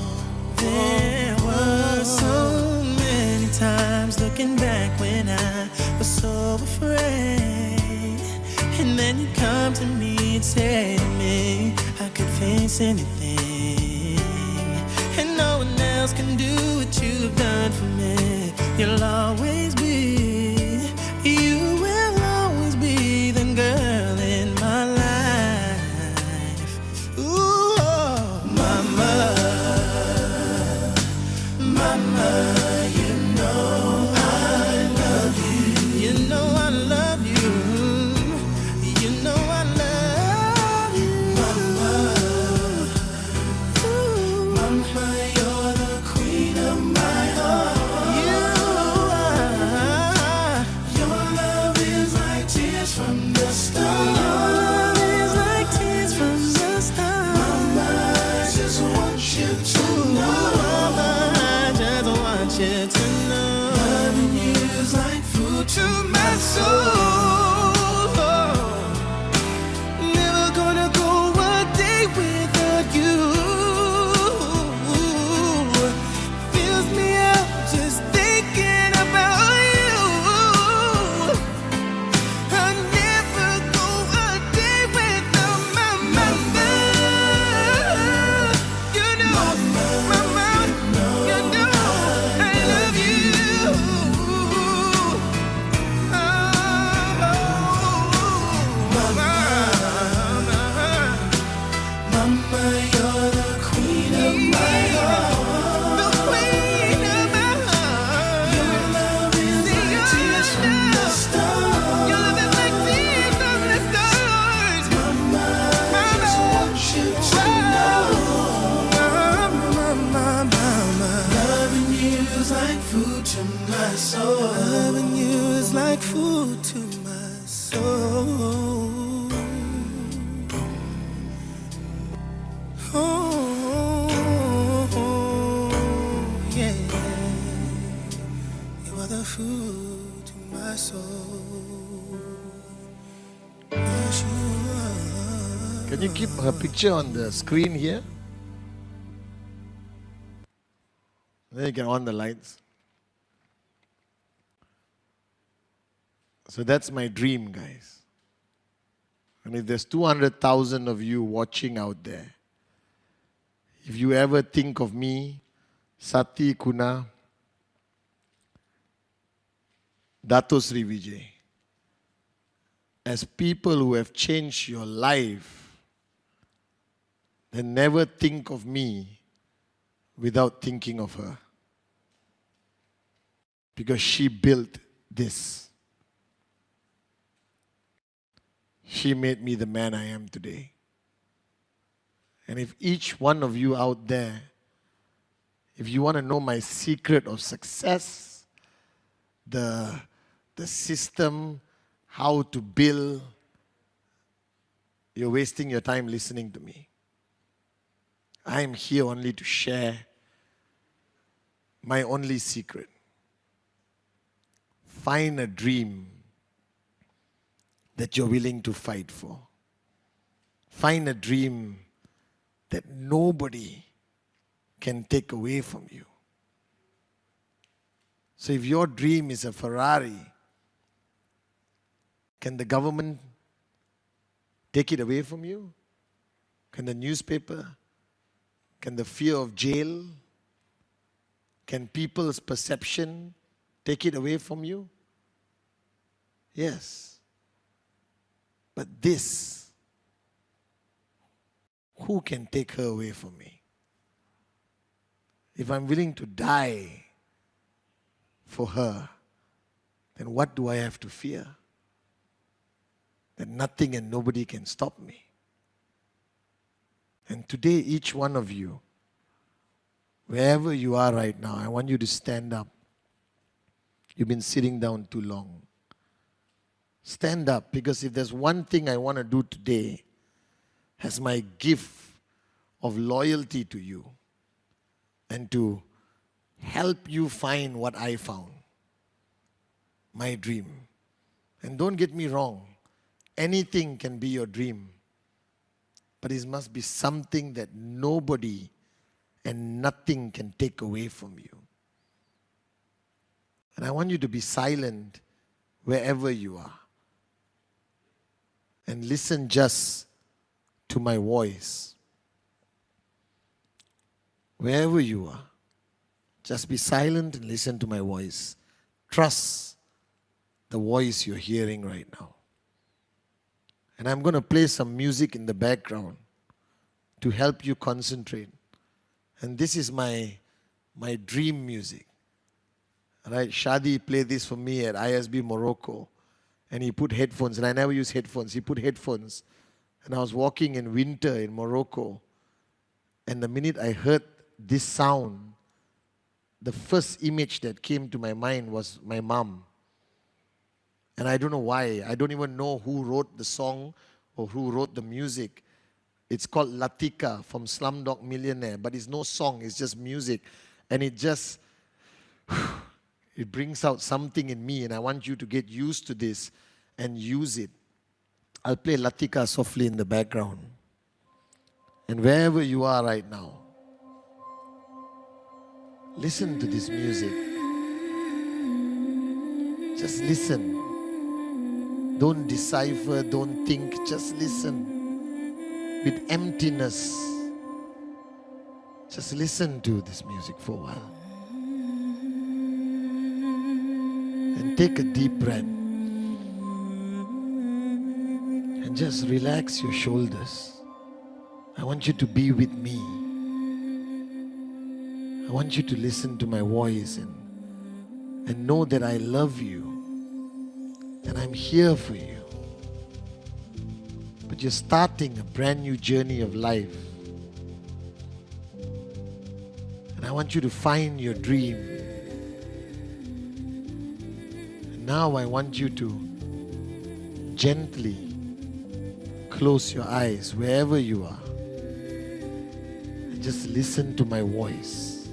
There were so many times looking back when I was so afraid. And then you come to me and say to me, I could face anything. And no one else can do what you've done for me. You'll always be, you will always be the girl in my life. Mama, you know I love you. You know I love you. You know I love you. Mama, Mama, you're the queen of my heart. You are. Can you keep her picture on the screen here? Then you can on the lights. So that's my dream, guys. And if there's 200,000 of you watching out there, if you ever think of me, Sati Kuna, Dato Sri Vijay, as people who have changed your life, then never think of me without thinking of her. Because she built this. She made me the man I am today. And if each one of you out there, if you want to know my secret of success, the system, how to build, you're wasting your time listening to me. I am here only to share my only secret. Find a dream that you're willing to fight for. Find a dream that nobody can take away from you. So if your dream is a Ferrari, can the government take it away from you? Can the newspaper? Can the fear of jail? Can people's perception take it away from you? Yes. But this, who can take her away from me? If I'm willing to die for her, then what do I have to fear? That nothing and nobody can stop me. And today, each one of you, wherever you are right now, I want you to stand up. You've been sitting down too long. Stand up, because if there's one thing I want to do today as my gift of loyalty to you and to help you find what I found, my dream. And don't get me wrong, anything can be your dream, but it must be something that nobody and nothing can take away from you. And I want you to be silent wherever you are and listen just to my voice. Wherever you are, just be silent and listen to my voice. Trust the voice you're hearing right now. And I'm going to play some music in the background to help you concentrate. And this is my dream music. Right? Shadi played this for me at ISB Morocco. And he put headphones, and I never use headphones. He put headphones. And I was walking in winter in Morocco. And the minute I heard this sound, the first image that came to my mind was my mom. And I don't know why. I don't even know who wrote the song or who wrote the music. It's called Latika from Slumdog Millionaire. But it's no song, it's just music. And it just, it brings out something in me. And I want you to get used to this and use it. I'll play Latika softly in the background. And wherever you are right now, listen to this music. Just listen. Don't decipher, don't think, just listen with emptiness. Just listen to this music for a while. And take a deep breath. And just relax your shoulders. I want you to be with me. I want you to listen to my voice and know that I love you. And I'm here for you. But you're starting a brand new journey of life. And I want you to find your dream. And now I want you to gently close your eyes wherever you are. And just listen to my voice.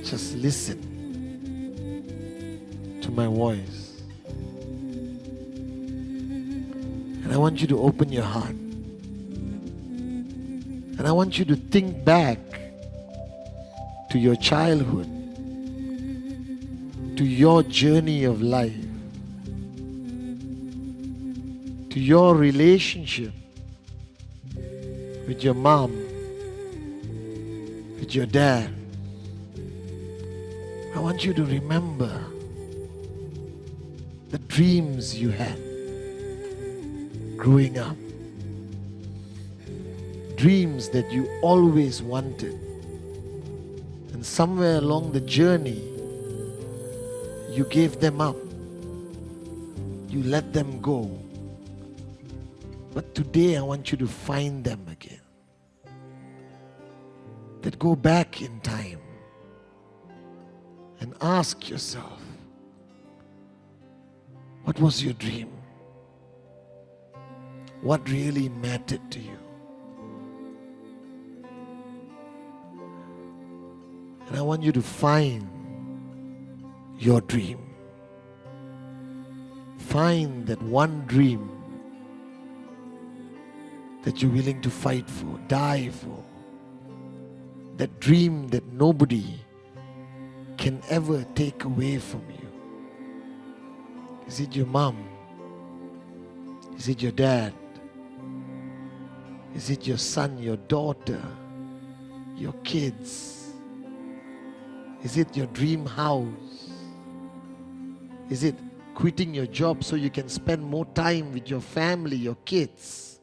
Just listen to my voice. And And I want you to open your heart. And I want you to think back to your childhood, to your journey of life, to your relationship with your mom, with your dad. I want you to remember the dreams you had growing up. Dreams that you always wanted. And somewhere along the journey, you gave them up. You let them go. But today I want you to find them again. That go back in time and ask yourself, what was your dream? What really mattered to you? And I want you to find your dream. Find that one dream that you're willing to fight for, die for. That dream that nobody can ever take away from you. Is it your mom? Is it your dad? Is it your son, your daughter, your kids? Is it your dream house? Is it quitting your job so you can spend more time with your family, your kids?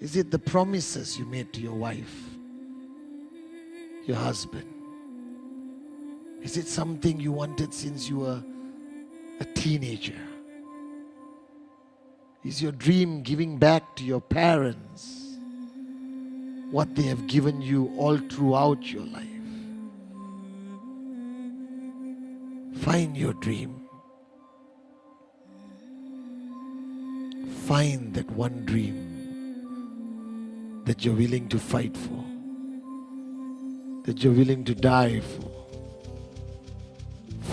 Is it the promises you made to your wife, your husband? Is it something you wanted since you were a teenager? Is your dream giving back to your parents what they have given you all throughout your life? Find your dream. Find that one dream that you're willing to fight for, that you're willing to die for.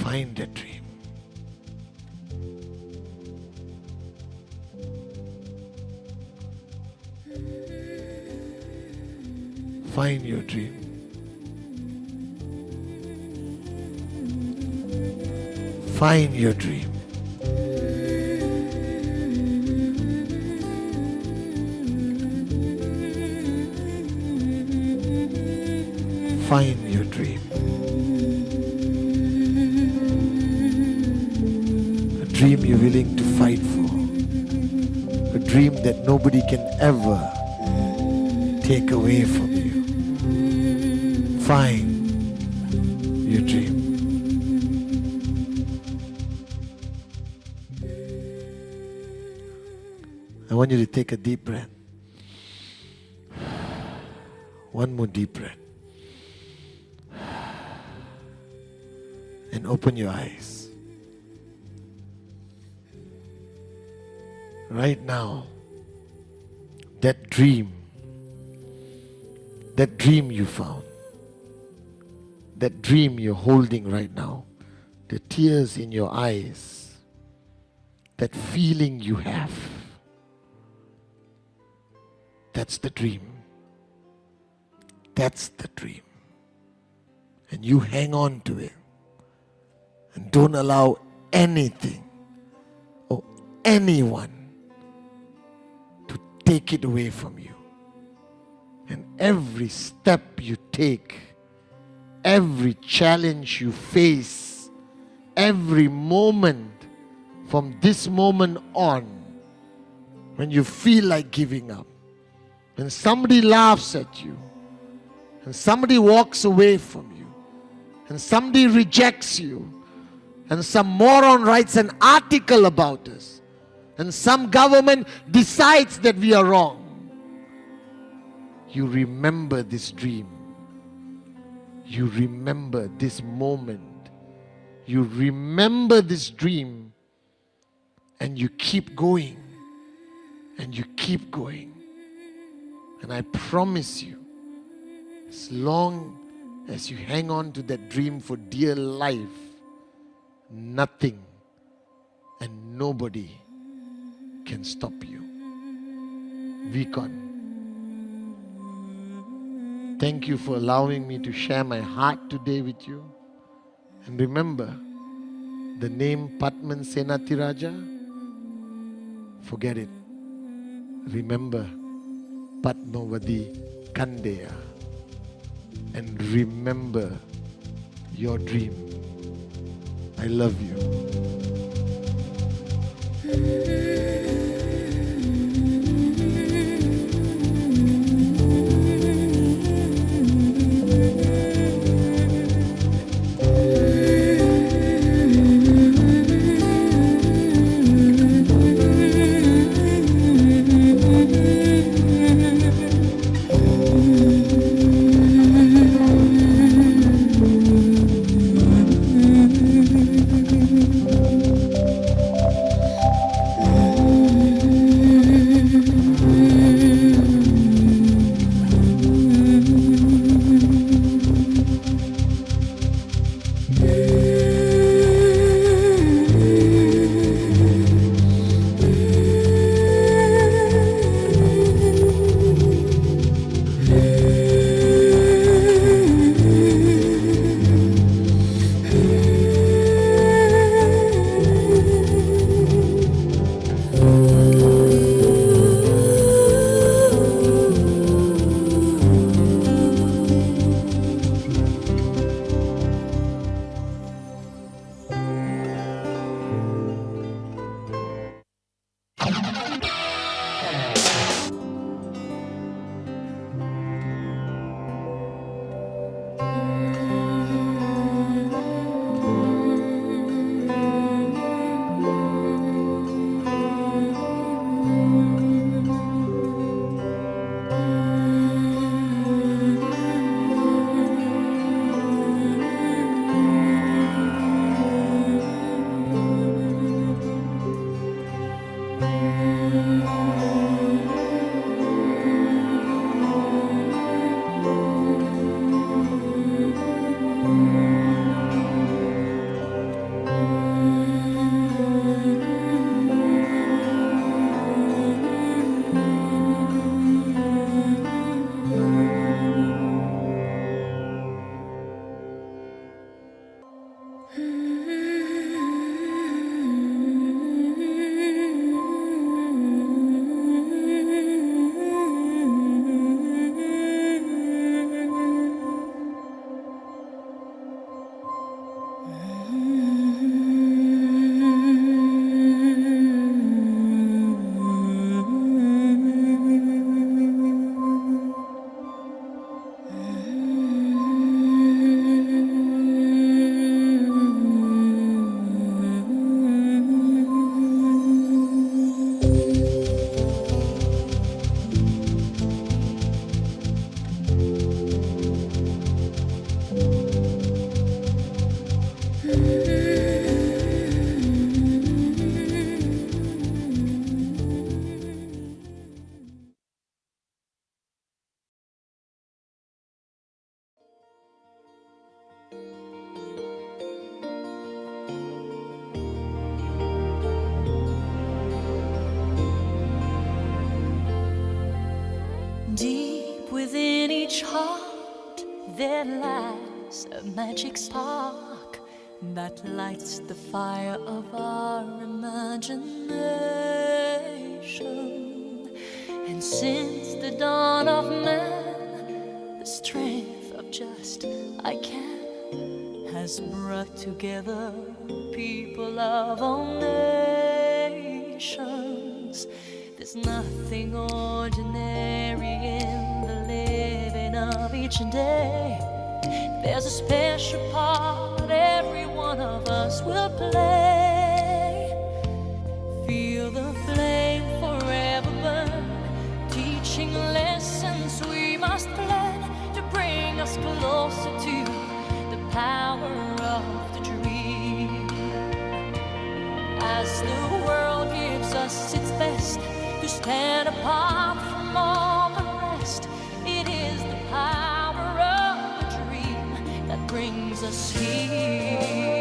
Find that dream. Find your dream. Find your dream. Find your dream. A dream you're willing to fight for. A dream that nobody can ever take away from you. Find your dream. I want you to take a deep breath. One more deep breath. And open your eyes. Right now, that dream you found, that dream you're holding right now, the tears in your eyes, that feeling you have, that's the dream. That's the dream. And you hang on to it. And don't allow anything or anyone to take it away from you. And every step you take, every challenge you face, every moment from this moment on, when you feel like giving up, when somebody laughs at you, and somebody walks away from you, and somebody rejects you, and some moron writes an article about us, and some government decides that we are wrong, you remember this dream. You remember this moment. You remember this dream, and you keep going, and you keep going. And I promise you, as long as you hang on to that dream for dear life, nothing and nobody can stop you. Vcon, thank you for allowing me to share my heart today with you. And remember, the name Padman Senatiraja, forget it. Remember Padmavati Kandeya. And remember your dream. I love you. Deep within each heart there lies a magic spark that lights the fire of our imagination. And since the dawn of man, the strength of just I can has brought together people of all nations. There's nothing ordinary in the living of each day. There's a special part every one of us will play. Feel the flame forever burn, teaching lessons we must learn to bring us closer to the power of the dream. As the world gives us its best to stand apart from all the rest, it is the power of the dream that brings us here.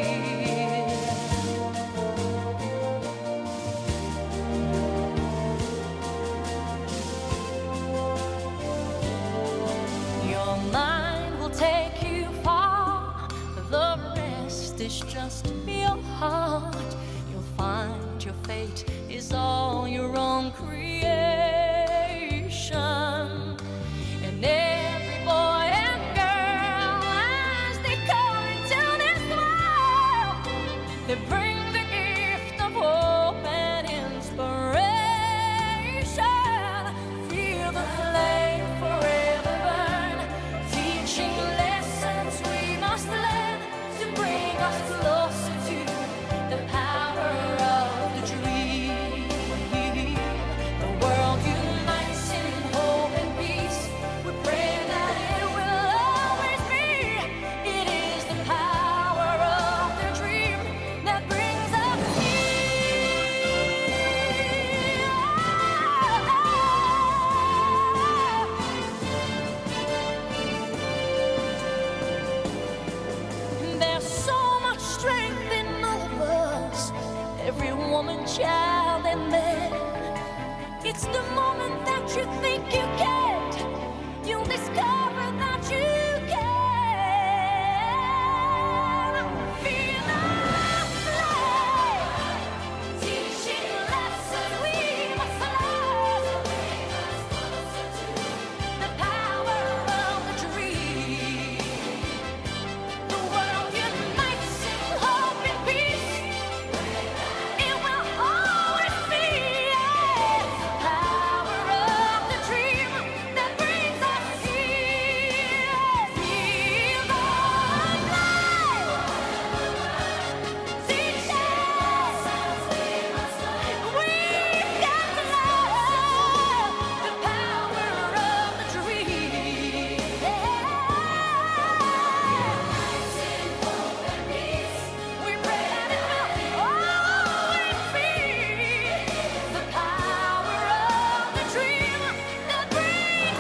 it's just your heart. You'll find your fate is all your own creation. And every boy and girl, as they come into this world, they bring the gift of hope and inspiration. Feel the flame forever burn, teaching lessons we must learn to bring us closer to the power of the dream. The world unites in hope and peace. We pray that it will always be. It is the power of the dream that brings us here. There's so much strength in all of us, every woman, child, and man. It's the moment that you think you can't, you'll discover that you can. Feel the flame, teaching lessons we must learn. The power of the dream. The world unites in hope and peace. It will always be the power of the dream that brings us here. Feel the flame, teach us. We've got to love the power of the dream. We pray that it will always be the power of the dream that brings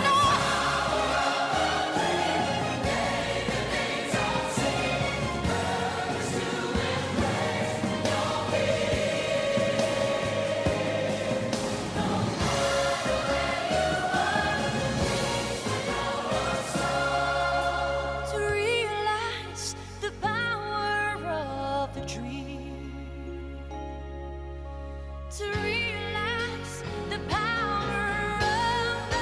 to realize the power of the dream. To realize the power of the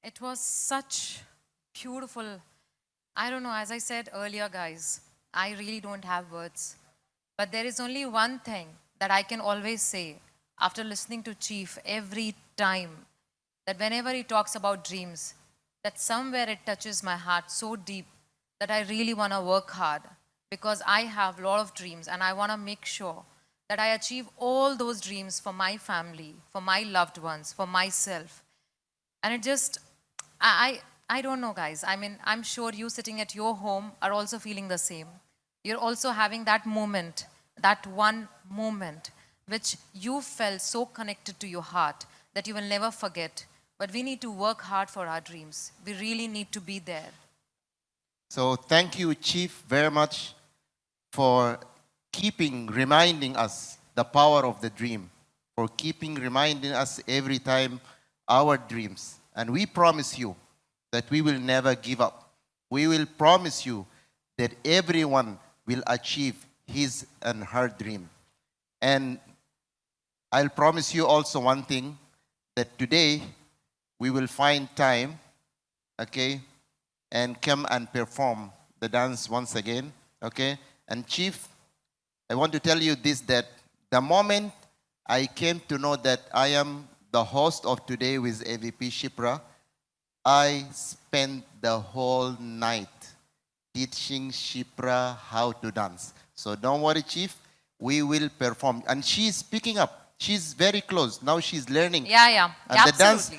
It was such beautiful. I don't know, as I said earlier, guys, I really don't have words. But there is only one thing that I can always say after listening to Chief every time, that whenever he talks about dreams, that somewhere it touches my heart so deep that I really want to work hard, because I have a lot of dreams and I want to make sure that I achieve all those dreams for my family, for my loved ones, for myself. And it just, I don't know, guys. I mean, I'm sure you sitting at your home are also feeling the same. You're also having that moment, that one moment, which you felt so connected to your heart that you will never forget. But we need to work hard for our dreams. We really need to be there. So thank you, Chief, very much for reminding us the power of the dream, for reminding us every time our dreams. And we promise you that we will never give up. We will promise you that everyone will achieve his and her dream. And I'll promise you also one thing, that today we will find time, okay, and come and perform the dance once again, okay? And Chief, I want to tell you this, that the moment I came to know that I am the host of Today with AVP Shipra, I spent the whole night teaching Shipra how to dance. So don't worry, Chief, we will perform. And she's picking up. She's very close. Now she's learning. Yeah. And Absolutely.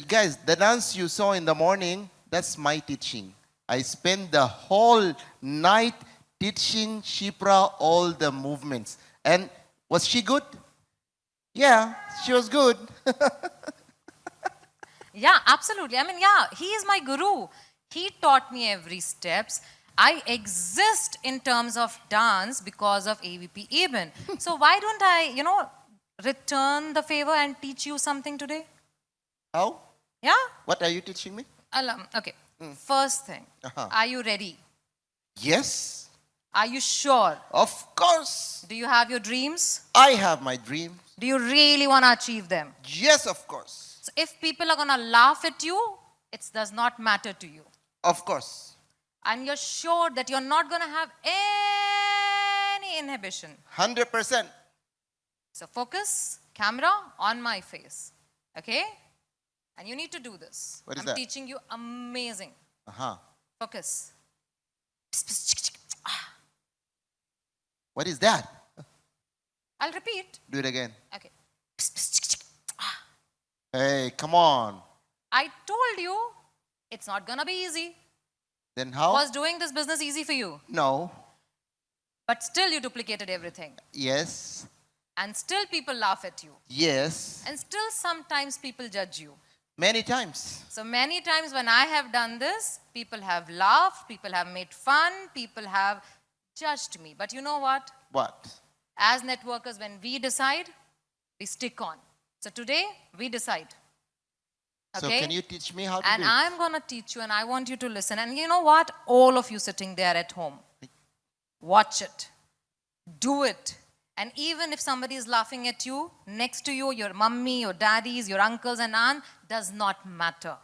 guys, the dance you saw in the morning, that's my teaching. I spent the whole night teaching Shipra all the movements. And was she good? Yeah, she was good. Yeah, absolutely. I mean, yeah, he is my guru. He taught me every steps. I exist in terms of dance because of AVP Eben. So why don't I, return the favor and teach you something today? How? Yeah? What are you teaching me? Okay. First thing, are you ready? Yes. Are you sure? Of course. Do you have your dreams? I have my dreams. Do you really want to achieve them? Yes, of course. So if people are going to laugh at you, it does not matter to you. Of course. And you're sure that you're not going to have any inhibition. 100%. So focus, camera on my face. Okay? And you need to do this. What is I'm that? teaching you amazing. Focus. What is that? I'll repeat. Do it again. Okay. Hey, come on. I told you it's not going to be easy. Then how? Was doing this business easy for you? No. But still you duplicated everything. Yes. And still people laugh at you. Yes. And still sometimes people judge you. Many times. So many times when I have done this, people have laughed, people have made fun, people have judged me. But you know what? What? As networkers, when we decide, we stick on. So today, we decide. So Okay? can you teach me how to And do it? I'm going to teach you and I want you to listen. And you know what? All of you sitting there at home, watch it. Do it. And even if somebody is laughing at you, next to you, your mummy, your daddies, your uncles and aunt, does not matter.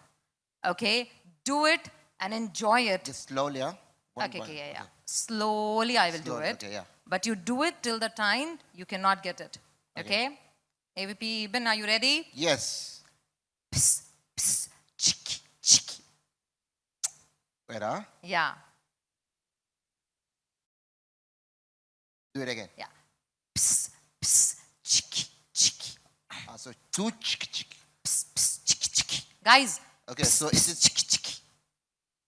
Okay? Do it and enjoy it. Just slowly, huh? Okay. Slowly I will do Slowly, it. okay, yeah. But you do it till the time you cannot get it. Okay? AVP Ibn, are you ready? Yes. Psst, psst, chiki, chiki. Wait, huh? Yeah. Do it again. Yeah. Psst, psst, chiki, chiki. So two chiki chiki. Psst, psst, chiki, chiki. Guys. Okay, so it is chiki, chiki.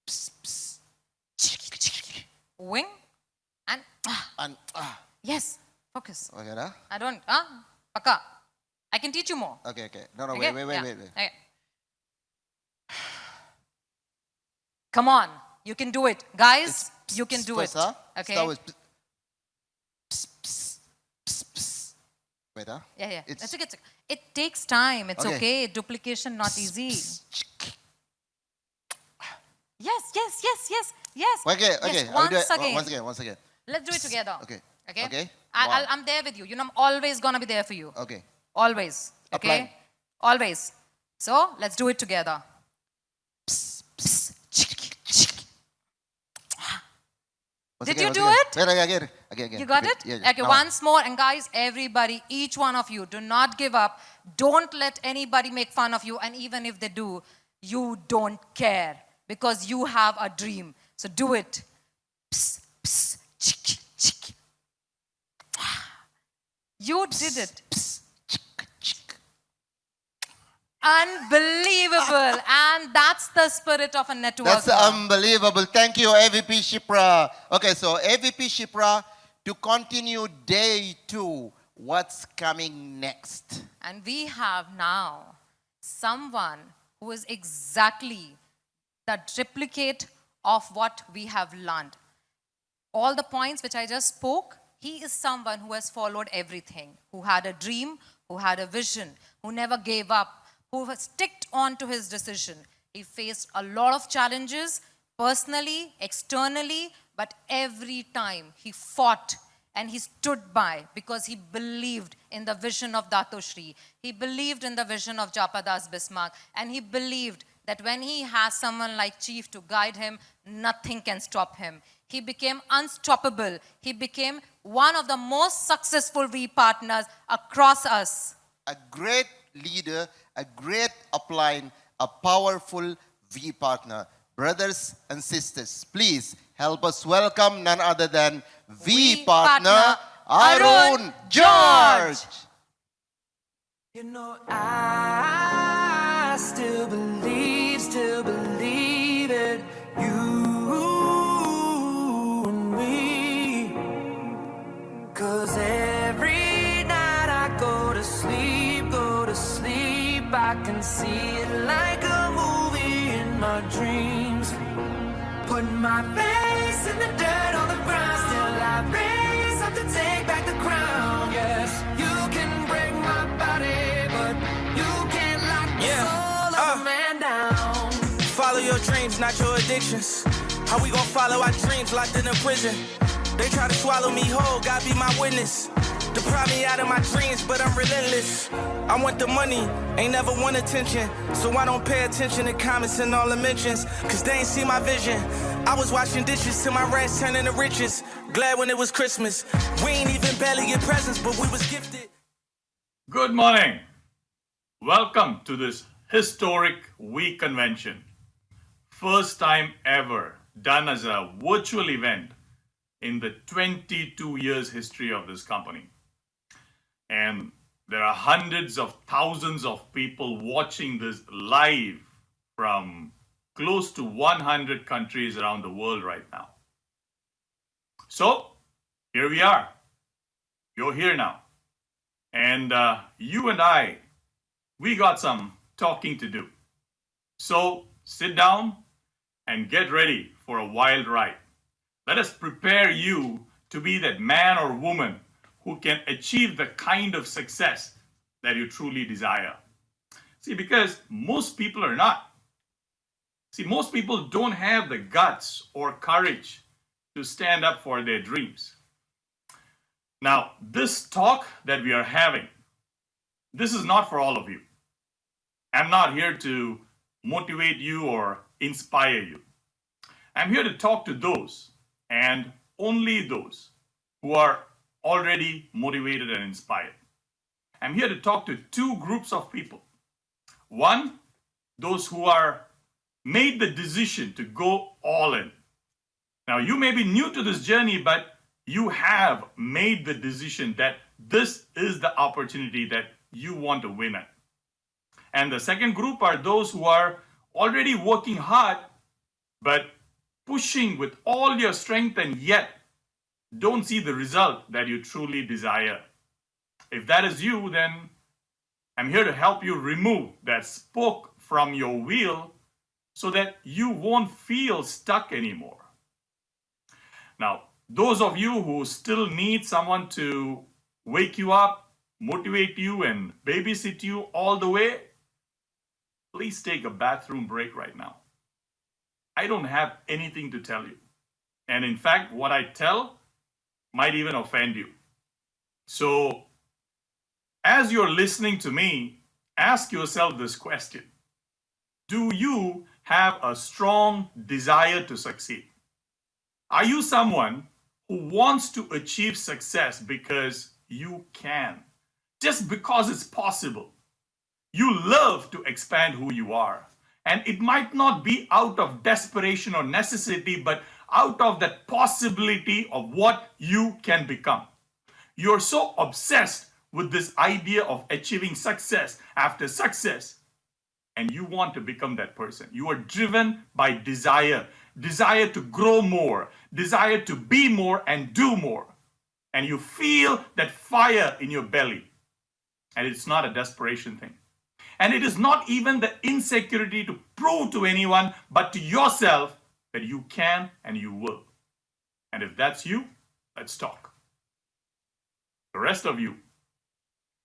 Psst, psst, chiki chiki. Wing and Yes. Focus. Okay, huh? I don't. Paka. I can teach you more. Okay. No, Okay? wait. Yeah. Okay. Come on. You can do it. Guys, you can do it. First, huh? Okay? Start with psst, psst, psst, psst. Right, huh? Yeah. It's It's okay. It takes time. It's Okay. okay. Duplication not easy. Yes. Okay. Yes, I'll do it once again. again. Let's do it together. Okay. Okay? Okay. I'm there with you. You know, I'm always going to be there for you. Okay. Always. Okay? Apply. Always. So, let's do it together. Did you do it? Again. You got it? Yeah, Okay, once more. And guys, everybody, each one of you, do not give up. Don't let anybody make fun of you. And even if they do, you don't care because you have a dream. So do it. Psst, psst, chick, chick. You did it. Unbelievable. And that's the spirit of a networker. That's unbelievable. Thank you, AVP Shipra. Okay, so AVP Shipra, to continue day 2, what's coming next? And we have now someone who is exactly the duplicate of what we have learned. All the points which I just spoke, he is someone who has followed everything, who had a dream, who had a vision, who never gave up, who has sticked on to his decision. He faced a lot of challenges, personally, externally, but every time he fought and he stood by because he believed in the vision of Dato Shri. He believed in the vision of Japadas Bismarck, and he believed that when he has someone like Chief to guide him, nothing can stop him. He became unstoppable. He became one of the most successful V partners across us. A great leader, a great upline, a powerful V partner. Brothers and sisters, please help us welcome none other than V partner Arun George. You know, I still believe it. You and me. 'Cause every night I go to sleep, I can see it like a movie in my dreams. Put my face in the dirt on the ground, still I raise up to take back the crown. Yes, you can break my body, but you can't lock the soul of a man down. Follow your dreams, not your addictions. How we gon' follow our dreams locked in a prison? They try to swallow me whole, God be my witness. Deprive me out of my dreams, but I'm relentless. I want the money, ain't never want attention. So I don't pay attention to comments and all the mentions, 'cause they ain't see my vision. I was washing dishes till my rats turned into riches. Glad when it was Christmas. We ain't even barely get presents, but we was gifted. Good morning. Welcome to this historic week convention. First time ever done as a virtual event in the 22 years history of this company. And there are hundreds of thousands of people watching this live from close to 100 countries around the world right now. So here we are. You're here now. And you and I, we got some talking to do. So sit down and get ready for a wild ride. Let us prepare you to be that man or woman who can achieve the kind of success that you truly desire. See, because most people are not. See, most people don't have the guts or courage to stand up for their dreams. Now, this talk that we are having, this is not for all of you. I'm not here to motivate you or inspire you. I'm here to talk to those, and only those, who are already motivated and inspired. I'm here to talk to two groups of people. One, those who are made the decision to go all in. Now, you may be new to this journey, but you have made the decision that this is the opportunity that you want to win at. And the second group are those who are already working hard, but pushing with all your strength and yet don't see the result that you truly desire. If that is you, then I'm here to help you remove that spoke from your wheel so that you won't feel stuck anymore. Now, those of you who still need someone to wake you up, motivate you, and babysit you all the way, please take a bathroom break right now. I don't have anything to tell you. And in fact, what I tell might even offend you. So, as you're listening to me, ask yourself this question. Do you have a strong desire to succeed? Are you someone who wants to achieve success because you can, just because it's possible. You love to expand who you are. And it might not be out of desperation or necessity, but out of that possibility of what you can become. You're so obsessed with this idea of achieving success after success, and you want to become that person. You are driven by desire, desire to grow more, desire to be more and do more. And you feel that fire in your belly. And it's not a desperation thing. And it is not even the insecurity to prove to anyone, but to yourself that you can and you will. And if that's you, let's talk. The rest of you,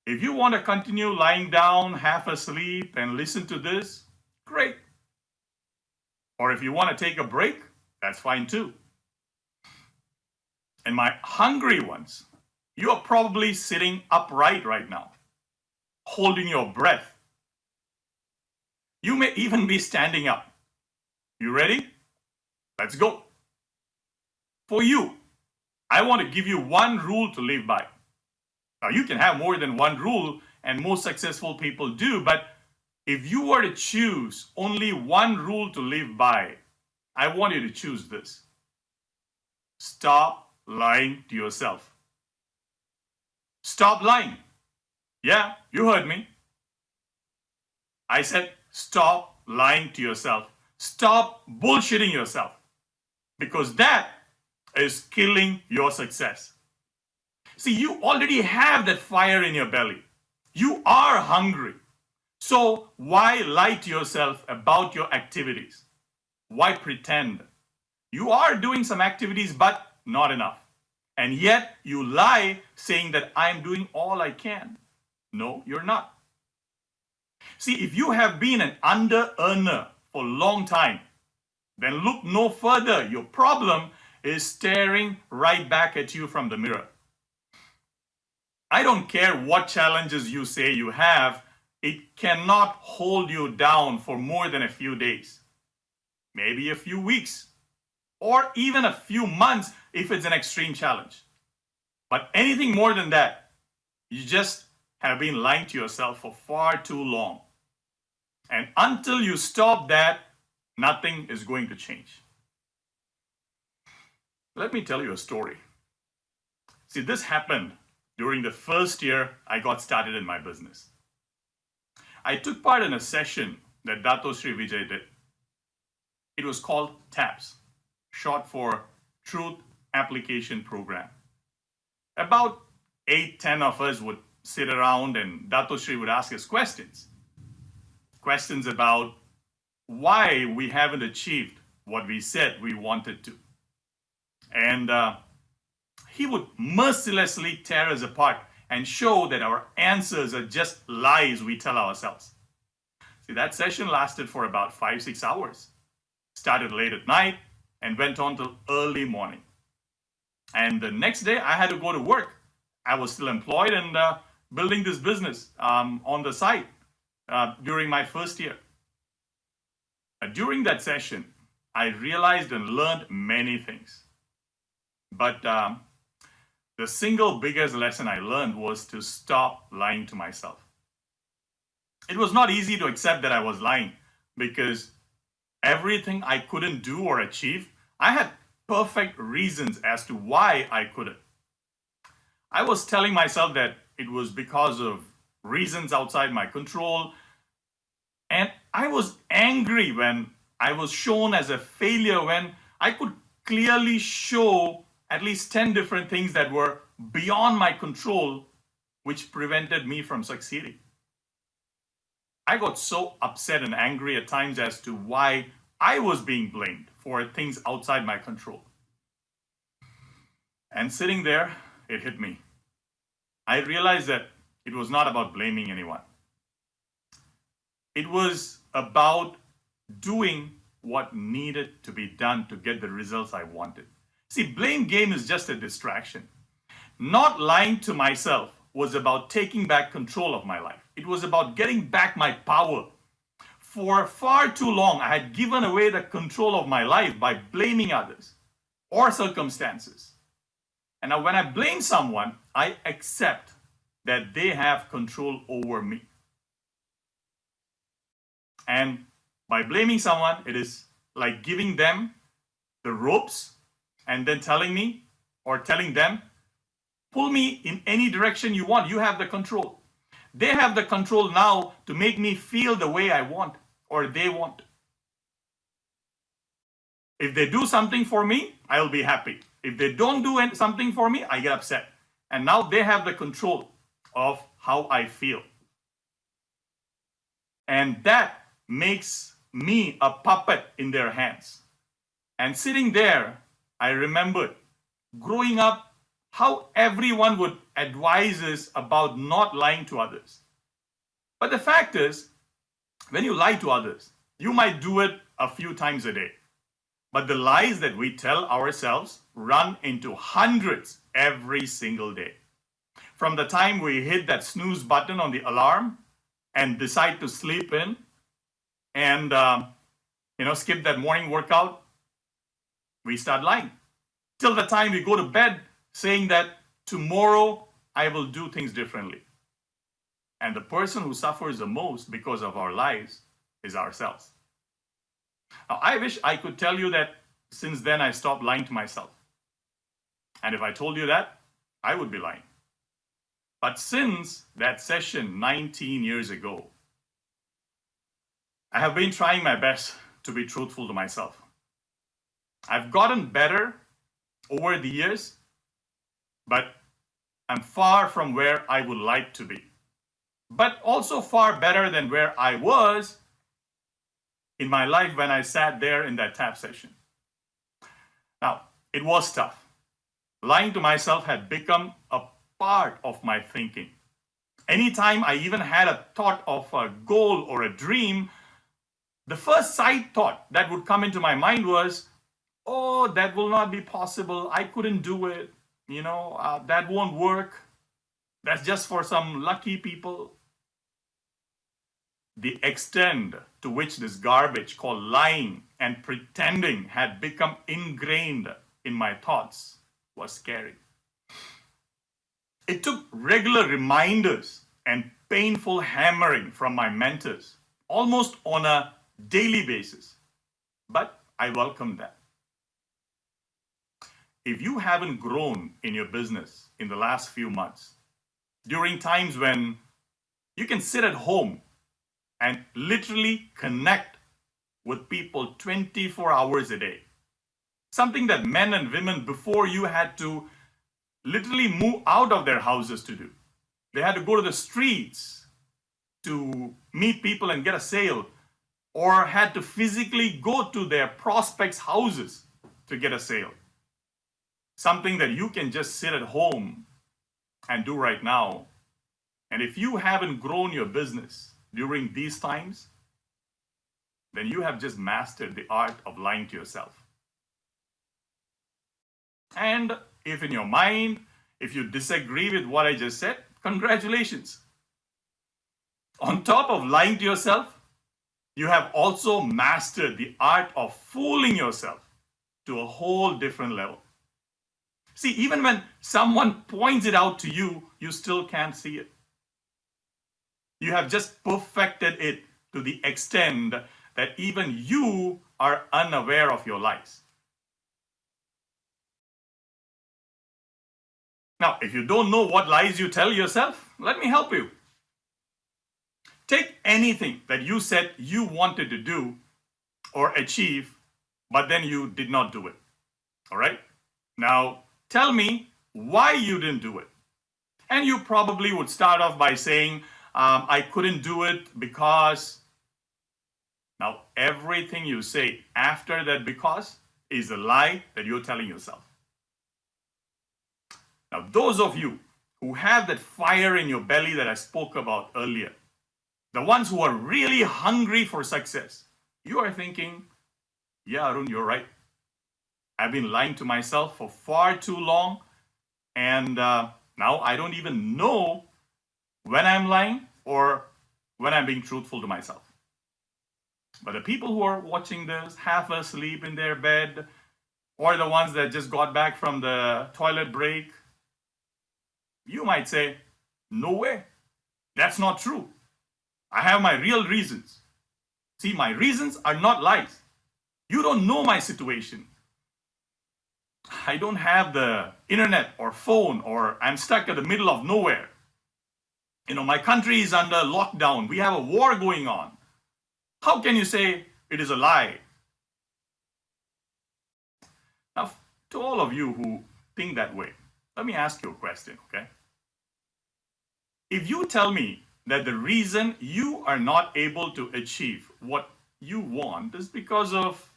if you want to continue lying down half asleep and listen to this, great. Or if you want to take a break, that's fine too. And my hungry ones, you are probably sitting upright right now, holding your breath. You may even be standing up. You ready? Let's go. For you, I want to give you one rule to live by. Now, you can have more than one rule, and most successful people do, but if you were to choose only one rule to live by, I want you to choose this. Stop lying to yourself. Stop lying. Yeah, you heard me. I said, stop lying to yourself. Stop bullshitting yourself. Because that is killing your success. See, you already have that fire in your belly. You are hungry. So why lie to yourself about your activities? Why pretend? You are doing some activities, but not enough. And yet you lie saying that I'm doing all I can. No, you're not. See, if you have been an under-earner for a long time, then look no further. Your problem is staring right back at you from the mirror. I don't care what challenges you say you have, it cannot hold you down for more than a few days, maybe a few weeks, or even a few months if it's an extreme challenge. But anything more than that, you just have been lying to yourself for far too long. And until you stop that, nothing is going to change. Let me tell you a story. See, this happened during the first year I got started in my business. I took part in a session that Dato Sri Vijay did. It was called TAPS, short for Truth Application Program. About 8-10 of us would sit around and Dato Sri would ask us questions. Questions about why we haven't achieved what we said we wanted to. And he would mercilessly tear us apart and show that our answers are just lies we tell ourselves. See, that session lasted for about 5-6 hours. Started late at night and went on till early morning. And the next day I had to go to work. I was still employed and building this business on the side during my first year. During that session, I realized and learned many things. But the single biggest lesson I learned was to stop lying to myself. It was not easy to accept that I was lying because everything I couldn't do or achieve, I had perfect reasons as to why I couldn't. I was telling myself that it was because of reasons outside my control, and I was angry when I was shown as a failure when I could clearly show at least 10 different things that were beyond my control, which prevented me from succeeding. I got so upset and angry at times as to why I was being blamed for things outside my control. And sitting there, it hit me. I realized that it was not about blaming anyone. It was about doing what needed to be done to get the results I wanted. See, blame game is just a distraction. Not lying to myself was about taking back control of my life. It was about getting back my power. For far too long, I had given away the control of my life by blaming others or circumstances. And now when I blame someone, I accept that they have control over me. And by blaming someone, it is like giving them the ropes and then telling me or telling them, pull me in any direction you want. You have the control. They have the control now to make me feel the way I want or they want. If they do something for me, I'll be happy. If they don't do something for me, I get upset. And now they have the control of how I feel. And that makes me a puppet in their hands. And sitting there, I remembered growing up how everyone would advise us about not lying to others. But the fact is, when you lie to others, you might do it a few times a day. But the lies that we tell ourselves run into hundreds every single day. From the time we hit that snooze button on the alarm and decide to sleep in and skip that morning workout, we start lying. Till the time we go to bed saying that tomorrow I will do things differently. And the person who suffers the most because of our lies is ourselves. Now, I wish I could tell you that since then I stopped lying to myself. And if I told you that, I would be lying. But since that session 19 years ago, I have been trying my best to be truthful to myself. I've gotten better over the years, but I'm far from where I would like to be. But also far better than where I was in my life when I sat there in that tap session. Now, it was tough. Lying to myself had become a part of my thinking. Anytime I even had a thought of a goal or a dream, the first side thought that would come into my mind was, oh, that will not be possible. I couldn't do it. That won't work. That's just for some lucky people. The extent to which this garbage called lying and pretending had become ingrained in my thoughts was scary. It took regular reminders and painful hammering from my mentors, almost on a daily basis. But I welcomed that. If you haven't grown in your business in the last few months, during times when you can sit at home and literally connect with people 24 hours a day, something that men and women before you had to literally move out of their houses to do. They had to go to the streets to meet people and get a sale, or had to physically go to their prospects' houses to get a sale. Something that you can just sit at home and do right now. And if you haven't grown your business during these times, then you have just mastered the art of lying to yourself. And if in your mind, if you disagree with what I just said, congratulations. On top of lying to yourself, you have also mastered the art of fooling yourself to a whole different level. See, even when someone points it out to you, you still can't see it. You have just perfected it to the extent that even you are unaware of your lies. Now, if you don't know what lies you tell yourself, let me help you. Take anything that you said you wanted to do or achieve, but then you did not do it. All right? Now, tell me why you didn't do it. And you probably would start off by saying, I couldn't do it because. Now, everything you say after that because is a lie that you're telling yourself. Now, those of you who have that fire in your belly that I spoke about earlier, the ones who are really hungry for success, you are thinking, yeah, Arun, you're right. I've been lying to myself for far too long, and now I don't even know when I'm lying or when I'm being truthful to myself. But the people who are watching this, half asleep in their bed, or the ones that just got back from the toilet break, you might say, no way, that's not true. I have my real reasons. See, my reasons are not lies. You don't know my situation. I don't have the internet or phone, or I'm stuck at the middle of nowhere. My country is under lockdown. We have a war going on. How can you say it is a lie? Now, to all of you who think that way, let me ask you a question, okay? If you tell me that the reason you are not able to achieve what you want is because of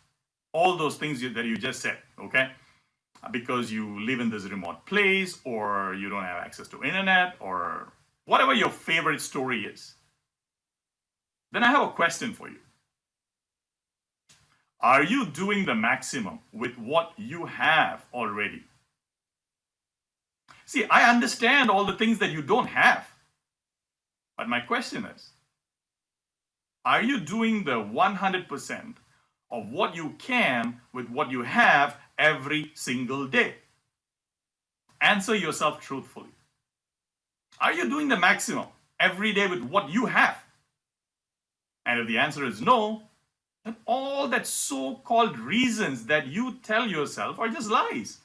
all those things that you just said, okay? Because you live in this remote place, or you don't have access to internet, or whatever your favorite story is, then I have a question for you. Are you doing the maximum with what you have already? See, I understand all the things that you don't have. But my question is, are you doing the 100% of what you can with what you have every single day? Answer yourself truthfully. Are you doing the maximum every day with what you have? And if the answer is no, then all that so-called reasons that you tell yourself are just lies.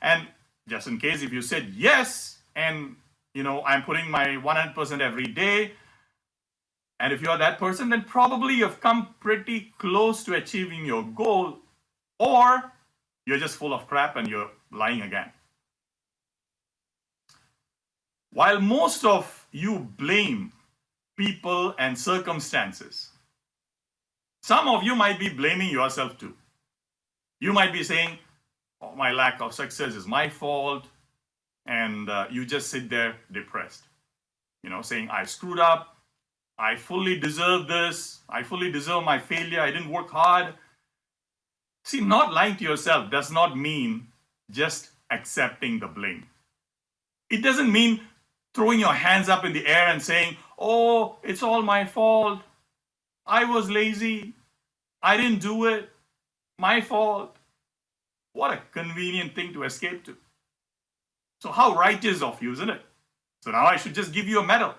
And just in case if you said yes, and I'm putting my 100% every day, and if you're that person, then probably you've come pretty close to achieving your goal, or you're just full of crap and you're lying again. While most of you blame people and circumstances, some of you might be blaming yourself too. You might be saying, oh, my lack of success is my fault, and you just sit there depressed, saying, I screwed up, I fully deserve this, I fully deserve my failure, I didn't work hard. See, not lying to yourself does not mean just accepting the blame. It doesn't mean throwing your hands up in the air and saying, oh, it's all my fault, I was lazy, I didn't do it, my fault. What a convenient thing to escape to. So how righteous of you, isn't it? So now I should just give you a medal.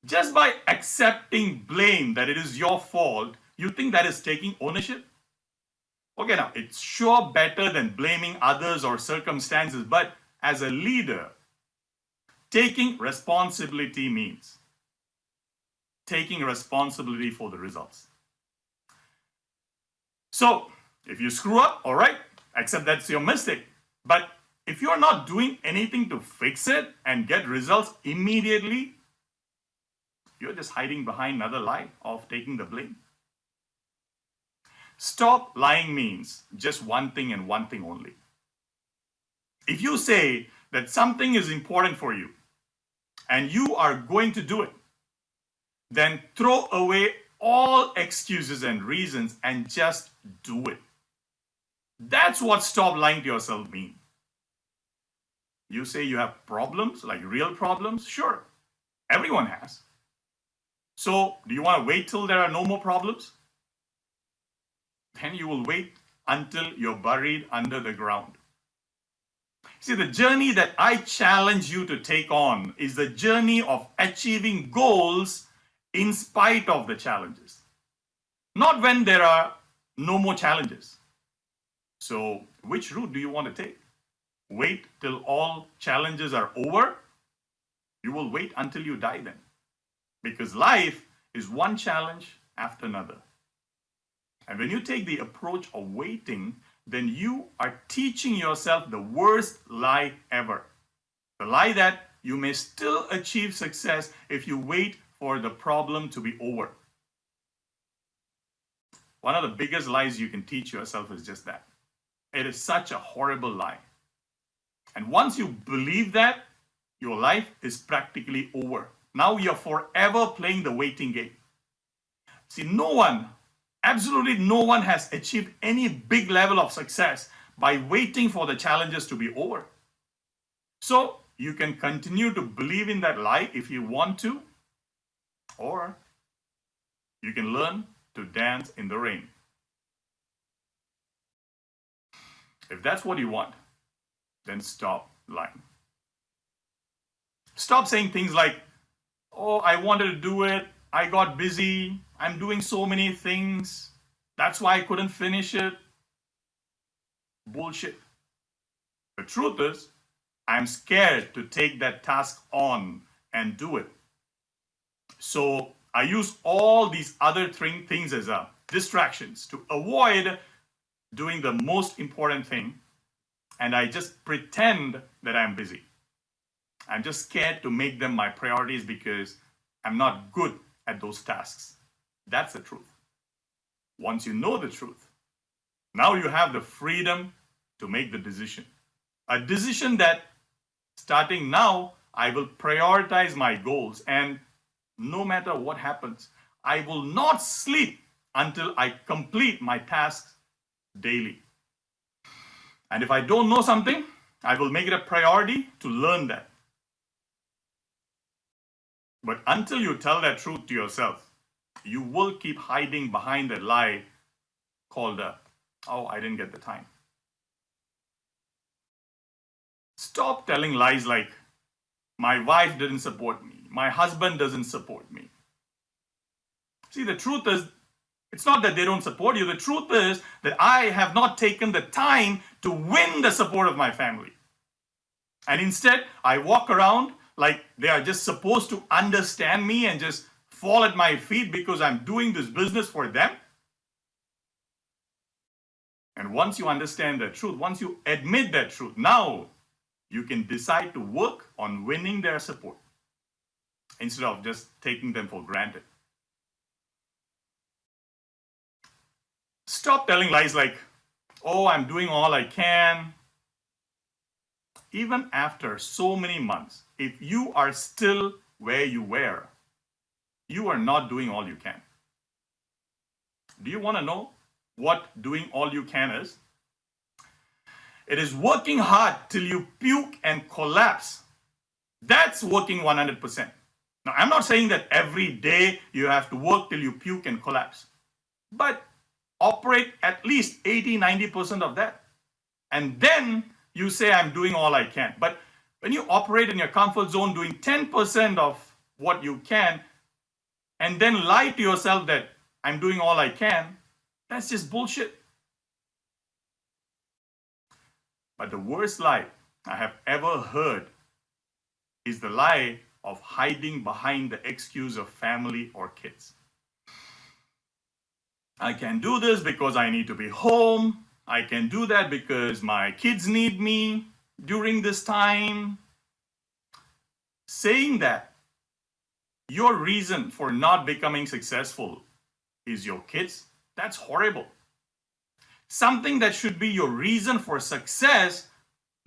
Just by accepting blame that it is your fault, you think that is taking ownership? Okay, now it's sure better than blaming others or circumstances, but as a leader, taking responsibility means taking responsibility for the results. So if you screw up, all right, accept that's your mistake. But if you're not doing anything to fix it and get results immediately, you're just hiding behind another lie of taking the blame. Stop lying means just one thing and one thing only. If you say that something is important for you and you are going to do it, then throw away all excuses and reasons and just do it. That's what stop lying to yourself means. You say you have problems, like real problems? Sure, everyone has. So do you want to wait till there are no more problems? Then you will wait until you're buried under the ground. See, the journey that I challenge you to take on is the journey of achieving goals in spite of the challenges. Not when there are no more challenges. So which route do you want to take? Wait till all challenges are over? You will wait until you die then. Because life is one challenge after another. And when you take the approach of waiting, then you are teaching yourself the worst lie ever. The lie that you may still achieve success if you wait for the problem to be over. One of the biggest lies you can teach yourself is just that. It is such a horrible lie. And once you believe that, your life is practically over. Now you're forever playing the waiting game. See, no one, absolutely no one has achieved any big level of success by waiting for the challenges to be over. So you can continue to believe in that lie if you want to, or you can learn to dance in the rain. If that's what you want, then stop lying. Stop saying things like, oh, I wanted to do it, I got busy, I'm doing so many things, that's why I couldn't finish it. Bullshit. The truth is, I'm scared to take that task on and do it. So I use all these other things as distractions to avoid doing the most important thing, and I just pretend that I'm busy. I'm just scared to make them my priorities because I'm not good at those tasks. That's the truth. Once you know the truth, now you have the freedom to make the decision. A decision that starting now, I will prioritize my goals, and no matter what happens, I will not sleep until I complete my tasks daily. And if I don't know something, I will make it a priority to learn that. But until you tell that truth to yourself, you will keep hiding behind that lie called, oh, I didn't get the time. Stop telling lies like, my wife didn't support me, my husband doesn't support me. See, the truth is, it's not that they don't support you. The truth is that I have not taken the time to win the support of my family. And instead, I walk around like they are just supposed to understand me and just fall at my feet because I'm doing this business for them. And once you understand the truth, once you admit that truth, now you can decide to work on winning their support instead of just taking them for granted. Stop telling lies like, oh, I'm doing all I can. Even after so many months, if you are still where you were, you are not doing all you can. Do you want to know what doing all you can is? It is working hard till you puke and collapse. That's working 100%. Now, I'm not saying that every day you have to work till you puke and collapse, but operate at least 80-90% of that. And then you say, I'm doing all I can. But when you operate in your comfort zone doing 10% of what you can, and then lie to yourself that I'm doing all I can, that's just bullshit. But the worst lie I have ever heard is the lie of hiding behind the excuse of family or kids. I can do this because I need to be home. I can do that because my kids need me during this time. Saying that your reason for not becoming successful is your kids, that's horrible. Something that should be your reason for success,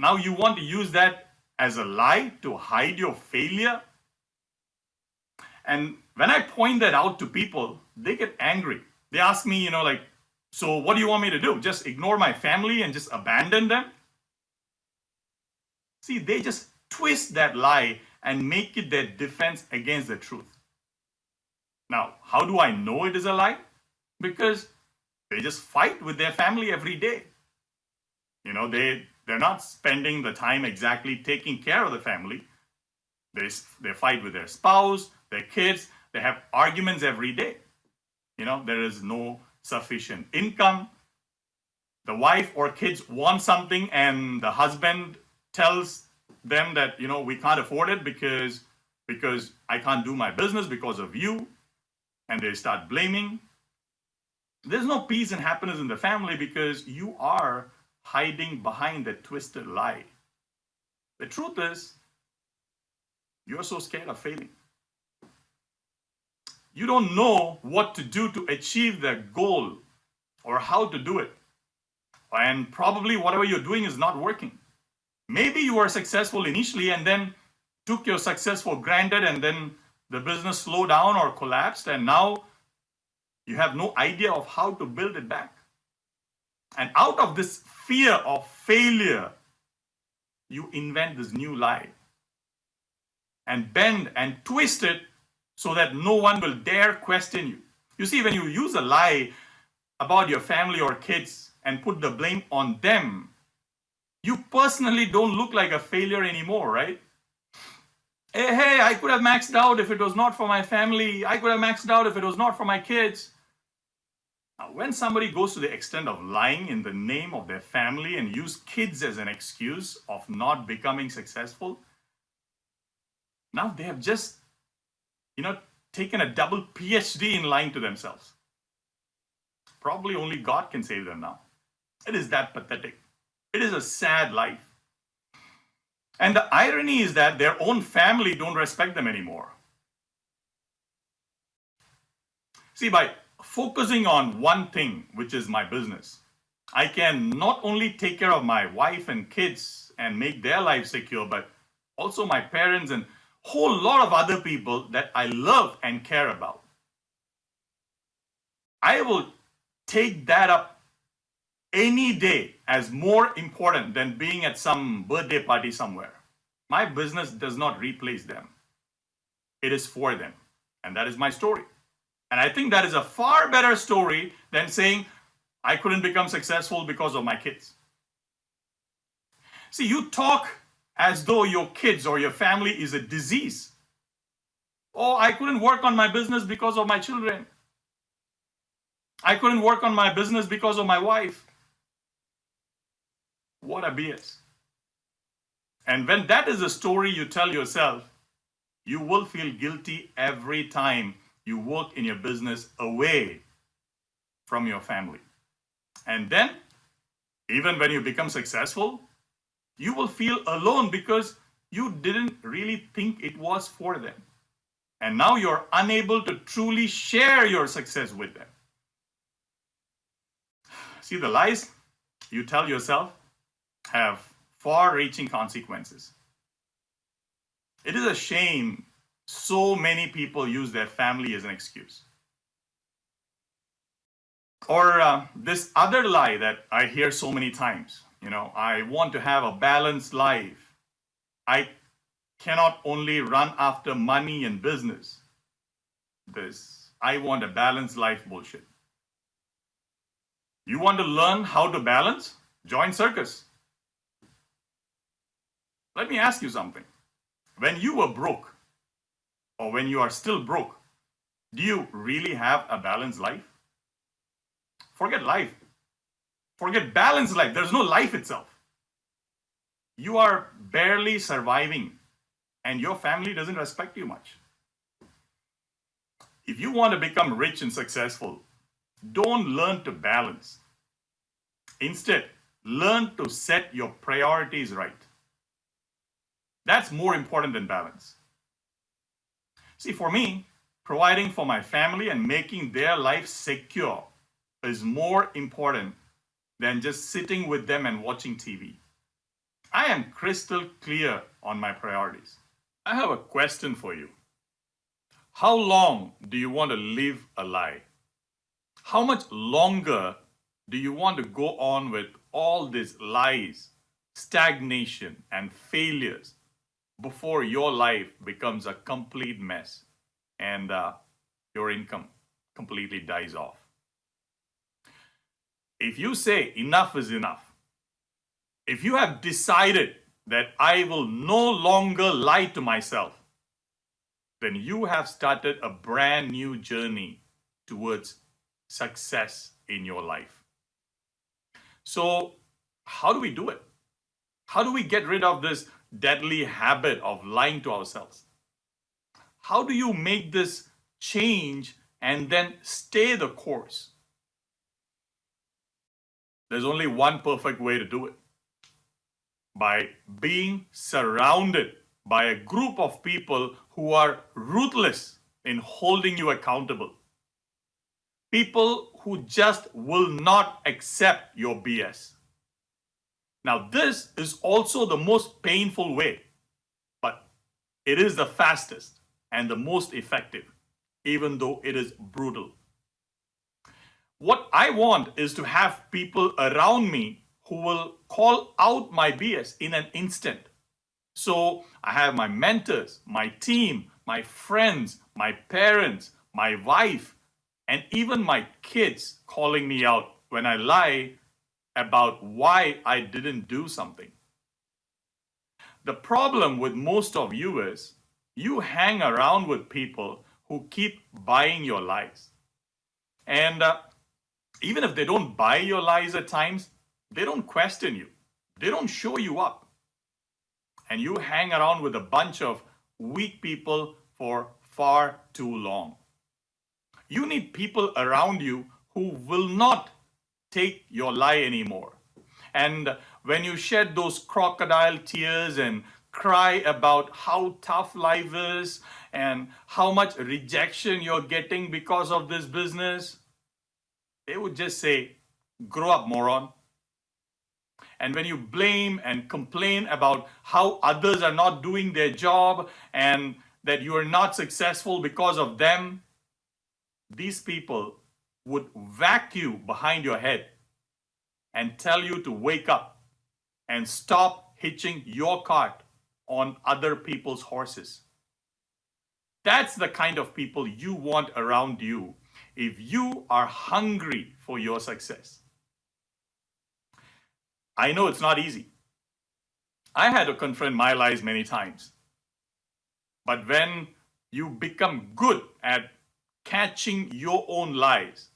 now you want to use that as a lie to hide your failure. And when I point that out to people, they get angry. They ask me, like, so what do you want me to do? Just ignore my family and just abandon them? See, they just twist that lie and make it their defense against the truth. Now, how do I know it is a lie? Because they just fight with their family every day. They're not spending the time exactly taking care of the family. They fight with their spouse, their kids. They have arguments every day. There is no sufficient income. The wife or kids want something and the husband tells them that, we can't afford it because I can't do my business because of you. And they start blaming. There's no peace and happiness in the family because you are hiding behind that twisted lie. The truth is, you're so scared of failing. You don't know what to do to achieve that goal or how to do it. And probably whatever you're doing is not working. Maybe you were successful initially and then took your success for granted and then the business slowed down or collapsed and now you have no idea of how to build it back. And out of this fear of failure, you invent this new lie and bend and twist it so that no one will dare question you. You see, when you use a lie about your family or kids and put the blame on them, You personally don't look like a failure anymore, right? Hey, I could have maxed out if it was not for my family. I could have maxed out if it was not for my kids. Now, when somebody goes to the extent of lying in the name of their family and use kids as an excuse of not becoming successful, now they have just, taken a double PhD in lying to themselves. Probably only God can save them now. It is that pathetic. It is a sad life. And the irony is that their own family don't respect them anymore. See, by focusing on one thing, which is my business, I can not only take care of my wife and kids and make their lives secure, but also my parents and a whole lot of other people that I love and care about. I will take that up any day as more important than being at some birthday party somewhere. My business does not replace them. It is for them. And that is my story. And I think that is a far better story than saying, I couldn't become successful because of my kids. See, you talk as though your kids or your family is a disease. Oh, I couldn't work on my business because of my children. I couldn't work on my business because of my wife. What a BS. And when that is a story you tell yourself, you will feel guilty every time you work in your business away from your family. And then, even when you become successful, you will feel alone because you didn't really think it was for them. And now you're unable to truly share your success with them. See, the lies you tell yourself have far-reaching consequences. It is a shame so many people use their family as an excuse. Or this other lie that I hear so many times, I want to have a balanced life. I cannot only run after money and business. This, I want a balanced life bullshit. You want to learn how to balance? Join circus. Let me ask you something. When you were broke, or when you are still broke, do you really have a balanced life? Forget life. Forget balanced life. There's no life itself. You are barely surviving, and your family doesn't respect you much. If you want to become rich and successful, don't learn to balance. Instead, learn to set your priorities right. That's more important than balance. See, for me, providing for my family and making their life secure is more important than just sitting with them and watching TV. I am crystal clear on my priorities. I have a question for you. How long do you want to live a lie? How much longer do you want to go on with all these lies, stagnation, and failures before your life becomes a complete mess and your income completely dies off? If you say enough is enough, if you have decided that I will no longer lie to myself, then you have started a brand new journey towards success in your life. So, how do we do it? How do we get rid of this deadly habit of lying to ourselves? How do you make this change and then stay the course? There's only one perfect way to do it. By being surrounded by a group of people who are ruthless in holding you accountable. People who just will not accept your BS. Now, this is also the most painful way, but it is the fastest and the most effective, even though it is brutal. What I want is to have people around me who will call out my BS in an instant. So I have my mentors, my team, my friends, my parents, my wife, and even my kids calling me out when I lie about why I didn't do something. the problem with most of you is you hang around with people who keep buying your lies. And even if they don't buy your lies at times, they don't question you. They don't show you up. And you hang around with a bunch of weak people for far too long. You need people around you who will not take your lie anymore. And when you shed those crocodile tears and cry about how tough life is and how much rejection you're getting because of this business, they would just say, grow up, moron. And when you blame and complain about how others are not doing their job and that you are not successful because of them, these people would whack you behind your head and tell you to wake up and stop hitching your cart on other people's horses. That's the kind of people you want around you if you are hungry for your success. I know it's not easy. I had to confront my lies many times. But when you become good at catching your own lies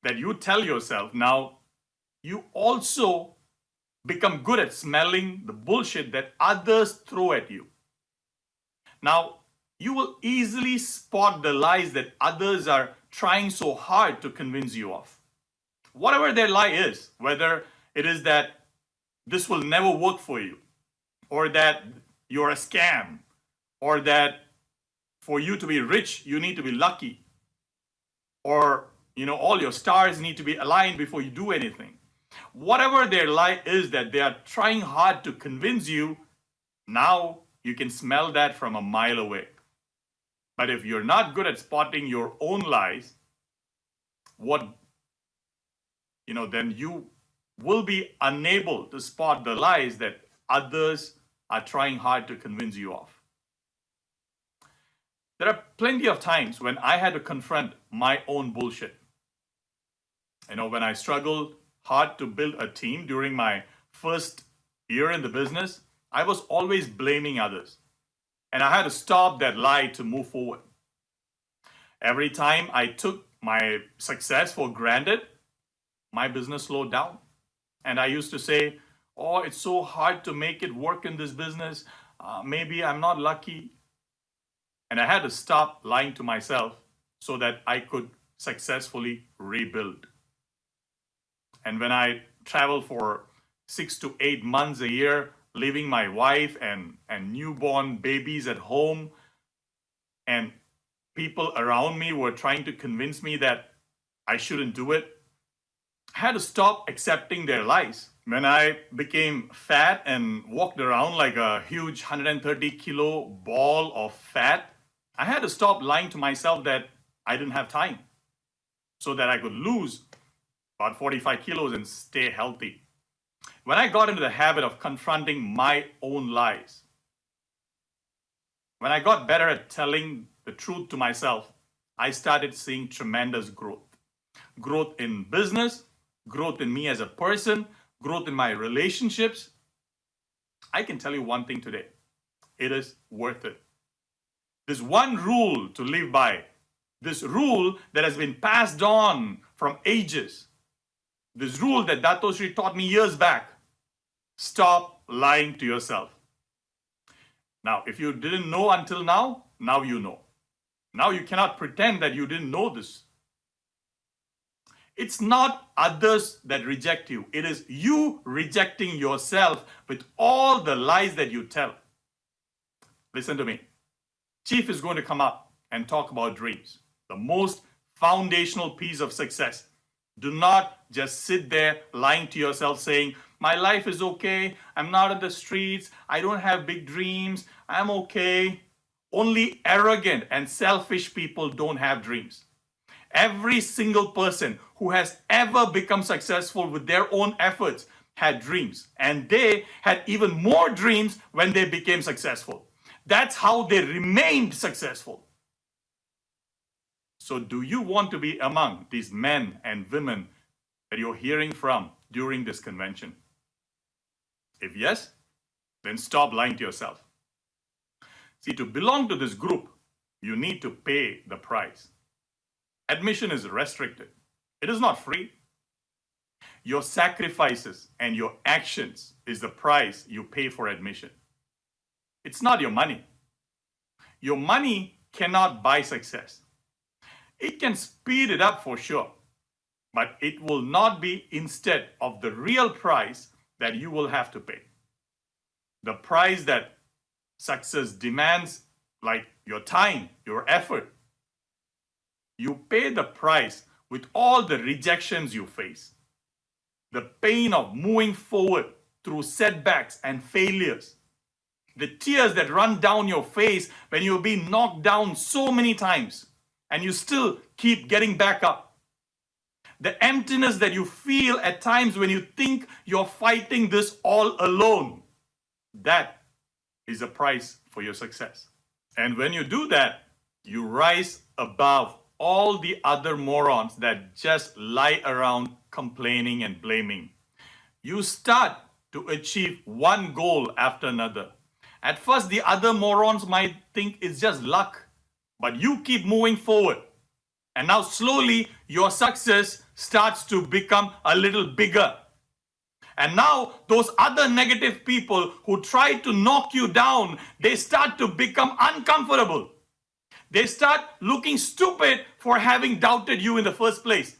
that you tell yourself, now you also become good at smelling the bullshit that others throw at you. Now, you will easily spot the lies that others are trying so hard to convince you of. Whatever their lie is, whether it is that this will never work for you, or that you're a scam, or that for you to be rich, you need to be lucky, or all your stars need to be aligned before you do anything. Whatever their lie is that they are trying hard to convince you, now you can smell that from a mile away. But if you're not good at spotting your own lies, then you will be unable to spot the lies that others are trying hard to convince you of. There are plenty of times when I had to confront my own bullshit. When I struggled hard to build a team during my first year in the business, I was always blaming others. And I had to stop that lie to move forward. Every time I took my success for granted, my business slowed down. And I used to say, oh, it's so hard to make it work in this business. Maybe I'm not lucky. And I had to stop lying to myself so that I could successfully rebuild. And when I traveled for 6 to 8 months a year, leaving my wife and newborn babies at home, and people around me were trying to convince me that I shouldn't do it, I had to stop accepting their lies. When I became fat and walked around like a huge 130-kilo ball of fat, I had to stop lying to myself that I didn't have time so that I could lose about 45 kilos and stay healthy. When I got into the habit of confronting my own lies, when I got better at telling the truth to myself, I started seeing tremendous growth. Growth in business, growth in me as a person, growth in my relationships. I can tell you one thing today. It is worth it. There's one rule to live by. This rule that has been passed on from ages. This rule that Dato Sri taught me years back. Stop lying to yourself. Now, if you didn't know until now, now you know. Now you cannot pretend that you didn't know this. It's not others that reject you. It is you rejecting yourself with all the lies that you tell. Listen to me. Chief is going to come up and talk about dreams, the most foundational piece of success. Do not just sit there lying to yourself saying, my life is okay, I'm not in the streets, I don't have big dreams, I'm okay. Only arrogant and selfish people don't have dreams. Every single person who has ever become successful with their own efforts had dreams, and they had even more dreams when they became successful. That's how they remained successful. So do you want to be among these men and women that you're hearing from during this convention? If yes, then stop lying to yourself. See, to belong to this group, you need to pay the price. Admission is restricted. It is not free. Your sacrifices and your actions is the price you pay for admission. It's not your money. Your money cannot buy success. It can speed it up for sure, but it will not be instead of the real price that you will have to pay. The price that success demands, like your time, your effort. You pay the price with all the rejections you face, the pain of moving forward through setbacks and failures, the tears that run down your face when you've been knocked down so many times and you still keep getting back up, the emptiness that you feel at times when you think you're fighting this all alone. That is the price for your success. And when you do that, you rise above all the other morons that just lie around complaining and blaming. You start to achieve one goal after another. At first, the other morons might think it's just luck, but you keep moving forward. And now slowly your success starts to become a little bigger. And now those other negative people who try to knock you down, they start to become uncomfortable. They start looking stupid for having doubted you in the first place.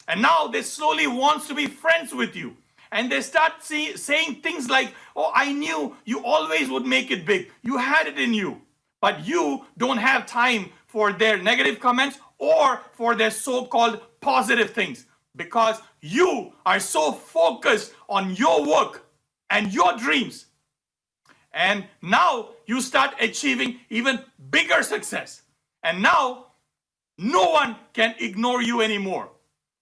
And now they slowly want to be friends with you. And they start saying things like, oh, I knew you always would make it big. You had it in you. But you don't have time for their negative comments or for their so-called positive things, because you are so focused on your work and your dreams. And now you start achieving even bigger success. And now no one can ignore you anymore.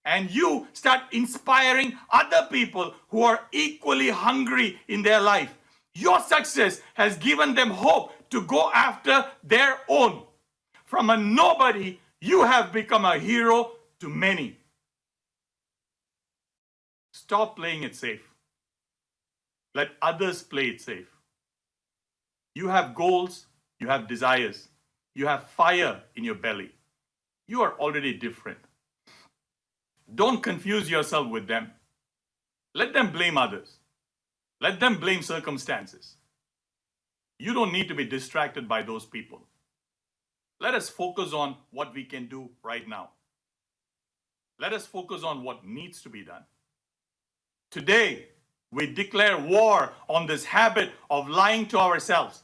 And you start inspiring other people who are equally hungry in their life. Your success has given them hope to go after their own. From a nobody, you have become a hero to many. Stop playing it safe. Let others play it safe. You have goals, you have desires, you have fire in your belly. You are already different. Don't confuse yourself with them. Let them blame others. Let them blame circumstances. You don't need to be distracted by those people. Let us focus on what we can do right now. Let us focus on what needs to be done. Today, we declare war on this habit of lying to ourselves.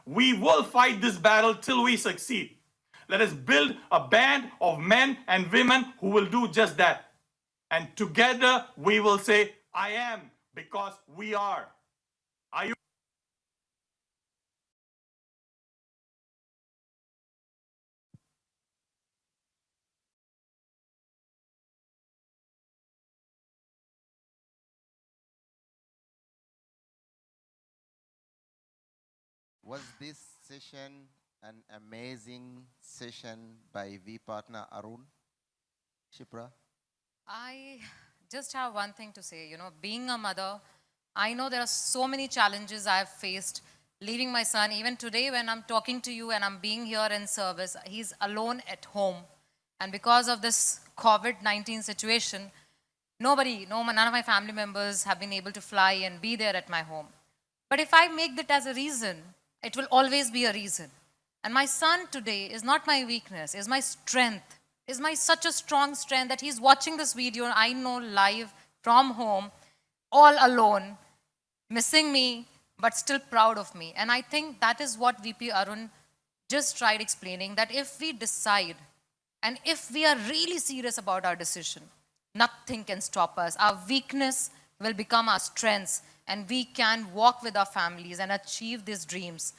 We will fight this battle till we succeed. Let us build a band of men and women who will do just that. And together we will say, I am, because we are. Are you? Was this session an amazing session by V partner Arun? Shipra? I just have one thing to say. You know, being a mother, I know there are so many challenges I've faced leaving my son. Even today when I'm talking to you and I'm being here in service, he's alone at home. And because of this COVID-19 situation, none of my family members have been able to fly and be there at my home. But if I make that as a reason, it will always be a reason. And my son today is not my weakness, is my strength, is my such a strong strength that he's watching this video, I know, live from home, all alone, missing me, but still proud of me. And I think that is what VP Arun just tried explaining, that if we decide and if we are really serious about our decision, nothing can stop us. Our weakness will become our strengths, and we can walk with our families and achieve these dreams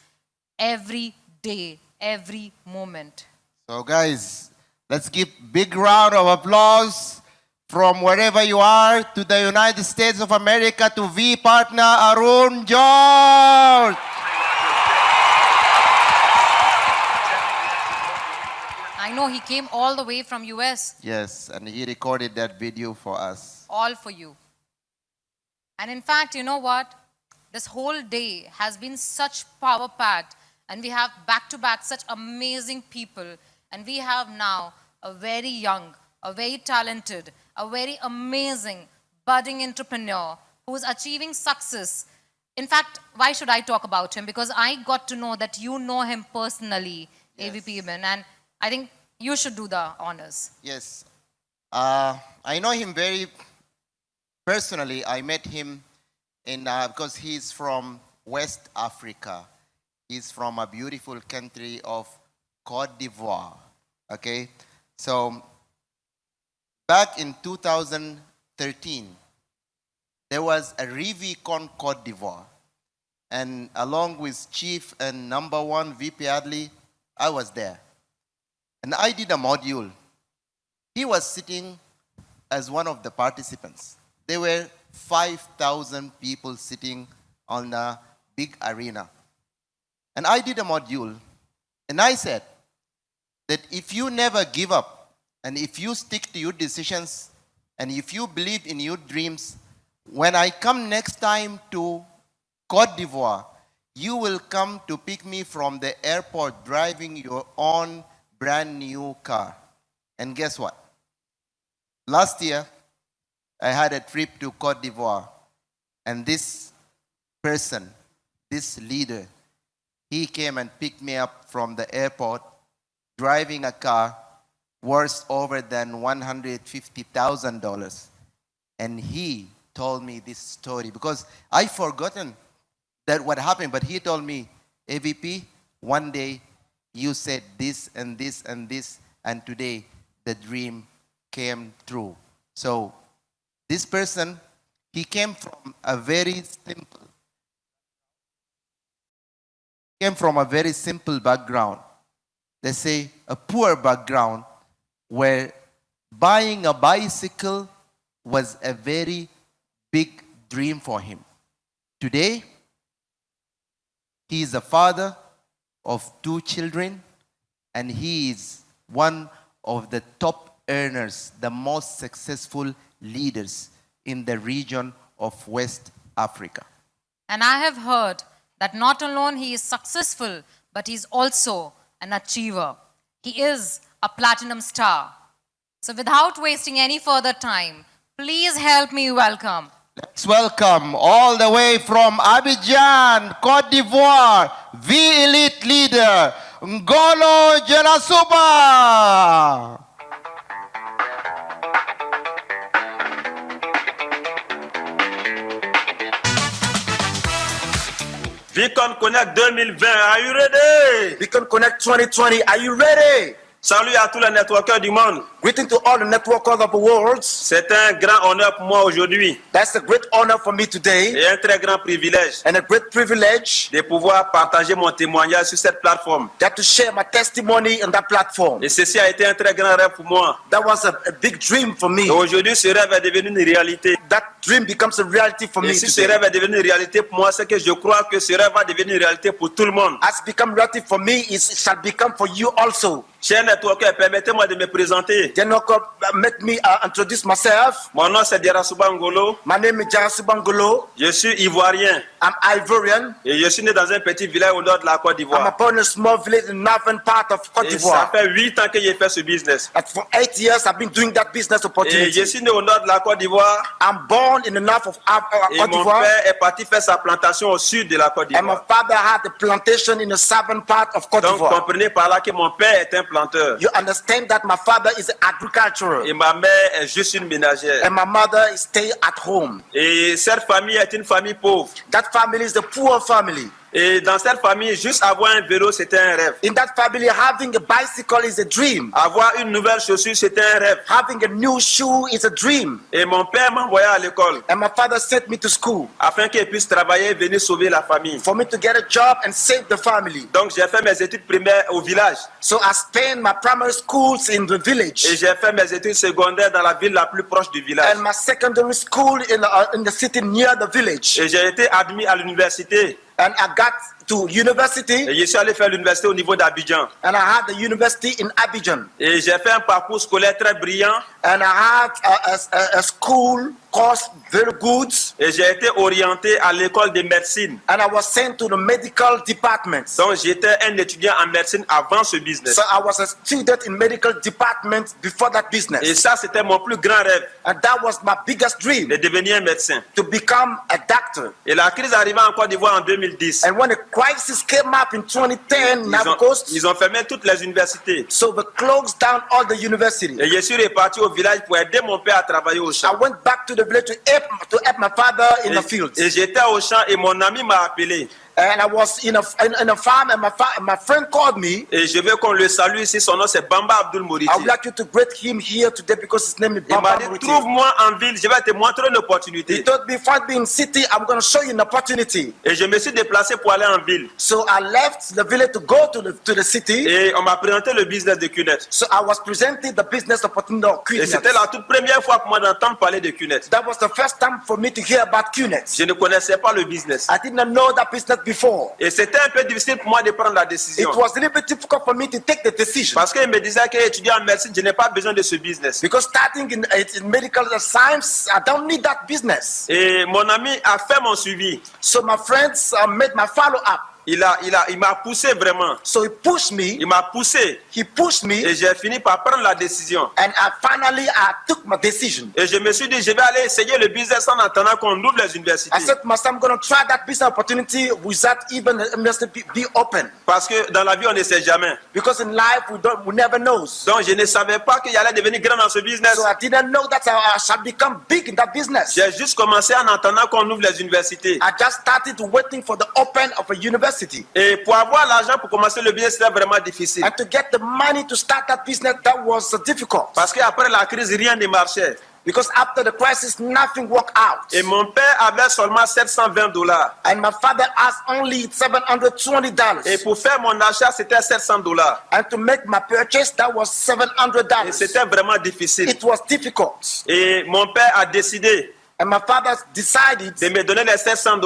every day, every moment. So guys, let's give big round of applause from wherever you are to the United States of America to V partner Arun George. I know he came all the way from US. Yes, and he recorded that video for us. All for you. And in fact, you know what? this whole day has been such power-packed, and we have back-to-back such amazing people, and we have now a very young, a very talented, a very amazing budding entrepreneur who is achieving success. In fact, why should I talk about him? Because I got to know that you know him personally, AVP Ibn, and I think you should do the honors. Yes. I know him very personally. I met him because he's from West Africa. He's from a beautiful country of Côte d'Ivoire. Okay? So, back in 2013, there was a Vcon Côte d'Ivoire. And along with Chief and number one VP Adley, I was there. And I did a module. He was sitting as one of the participants. There were 5,000 people sitting on a big arena. And I did a module, and I said that if you never give up, and if you stick to your decisions, and if you believe in your dreams, when I come next time to Côte d'Ivoire, you will come to pick me from the airport driving your own brand new car. And guess what? Last year, I had a trip to Côte d'Ivoire, and this person, this leader, he came and picked me up from the airport, driving a car worth over than $150,000. And he told me this story because I've forgotten that what happened, but he told me, AVP, one day you said this and this and this, and today the dream came true. So this person, he came from a very simple background. Let's say a poor background where buying a bicycle was a very big dream for him. Today, he is a father of 2 children, and he is one of the top earners, the most successful leaders in the region of West Africa. And I have heard that not alone he is successful, but he's also an achiever. He is a platinum star. So without wasting any further time, please help me welcome. Let's welcome all the way from Abidjan, Côte d'Ivoire, the elite leader, Ngolo Jelasuba. Vcon Connect 2020, are you ready? Vcon Connect 2020, are you ready? Salut à tous les networkers du monde. Greeting to all the networkers of the world. C'est un grand honneur pour moi aujourd'hui. That's a great honor for me today. Et un très grand privilège. And a great privilege. De pouvoir partager mon témoignage sur cette plateforme. That to share my testimony on that platform. Et ceci a été un très grand rêve pour moi. That was a big dream for me. Et aujourd'hui, ce rêve est devenu une réalité. That dream becomes a reality for me. Et si ce rêve est devenu une réalité pour moi, c'est que je crois que ce rêve va devenir une réalité pour tout le monde. As become reality for me, it shall become for you also. Chers networkers, permettez-moi de me présenter. Let me introduce myself. Mon nom c'est Jelasuba Ngolo. My name is Jelasuba Ngolo. Je suis ivoirien. I'm Ivorian. Et je suis né dans un petit village au nord de la Côte d'Ivoire. I'm born in a small village in the northern part of Côte d'Ivoire. Ça fait 8 ans que j'ai fait ce business. And for 8 years I've been doing that business opportunity. Et je suis né au nord de la Côte d'Ivoire. I'm born in the north of Côte d'Ivoire. Et mon père est parti faire sa plantation au sud de la Côte d'Ivoire. And my father had a plantation in the southern part of Côte d'Ivoire. Donc comprenez par là que mon père est un planteur. You understand that my father is an agricultural. Et ma mère est juste une ménagère. And my mother stay at home. Et cette famille est une famille pauvre. That family is a poor family. Et dans cette famille, juste avoir un vélo, c'était un rêve. In that family, having a bicycle is a dream. Avoir une nouvelle chaussure, c'était un rêve. Having a new shoe is a dream. Et mon père m'envoyait à l'école. And my father sent me to school. Afin qu'il puisse travailler et venir sauver la famille. For me to get a job and save the family. Donc j'ai fait mes études primaires au village. So I spent my primary schools in the village. Et j'ai fait mes études secondaires dans la ville la plus proche du village. And my secondary school in the city near the village. Et j'ai été admis à l'université. And I got to university. Et je suis allé faire l'université au niveau d'Abidjan. And I had the university in Abidjan. Et j'ai fait un parcours scolaire très brillant. And I had a school course very good. Et j'ai été orienté à l'école de médecine. And I was sent to the medical department. Donc j'étais un étudiant en médecine avant ce business. So I was a student in medical department before that business. Et ça c'était mon plus grand rêve. And that was my biggest dream. De devenir un médecin. To become a doctor. Et la crise arriva en Côte d'Ivoire en 2010. And when the crisis came up in 2010, ils ont fermé toutes les universités. So they closed down all the universities. Et je suis reparti au village pour aider mon père à travailler au champ. I went back to the village to help my father in the field. Et j'étais au champ et mon ami m'a appelé. And I was in a farm and my friend called me. Et je veux qu'on le salue ici. Son nom c'est Bamba Abdul Moriti. I would like you to greet him here today because his name is Bamba Moriti. Trouve-moi en ville, je vais te montrer une opportunité. He told me, find me in city, I'm going to show you an opportunity. Et je me suis déplacé pour aller en ville. So I left the village to go to the city. Et on m'a présenté le business de Cunet. So I was presented the business opportunity of Cunet. Et c'était la toute première fois pour moi d'entendre parler de Cunet. That was the first time for me to hear about Cunet. Je ne connaissais pas le business. I did not know that business before. Et c'était un peu difficile pour moi de prendre la décision. It was a little bit difficult for me to take the decision. Parce qu'il me disait qu'étudiant en médecine, je n'ai pas besoin de ce business. Because starting in medical science, I don't need that business. Et mon ami a fait mon suivi. So my friends made my follow-up. Il m'a poussé vraiment. So he pushed me. Il m'a poussé. He pushed me. Et j'ai fini par prendre la décision. And I took my decision. Et je me suis dit, je vais aller essayer le business en attendant qu'on ouvre les universités. I said to myself, I'm going to try that business opportunity without even the university be open. Parce que dans la vie, on ne sait jamais. Because in life, we never know. Donc je ne savais pas qu'il allait devenir grand dans ce business. So I didn't know that I shall become big in that business. J'ai juste commencé en attendant qu'on ouvre les universités. I just started waiting for the open of a university. Et pour avoir l'argent pour commencer le business, c'était vraiment difficile. And to get the money to start that business, that was difficult. Parce qu'après la crise, rien ne marchait. Because after the crisis, nothing worked out. Et mon père avait seulement $720. And my father asked only $720. Et pour faire mon achat, c'était $700. And to make my purchase, that was $700. Et c'était vraiment difficile. It was difficult. Et mon père a décidé And my father decided de me donner les $700.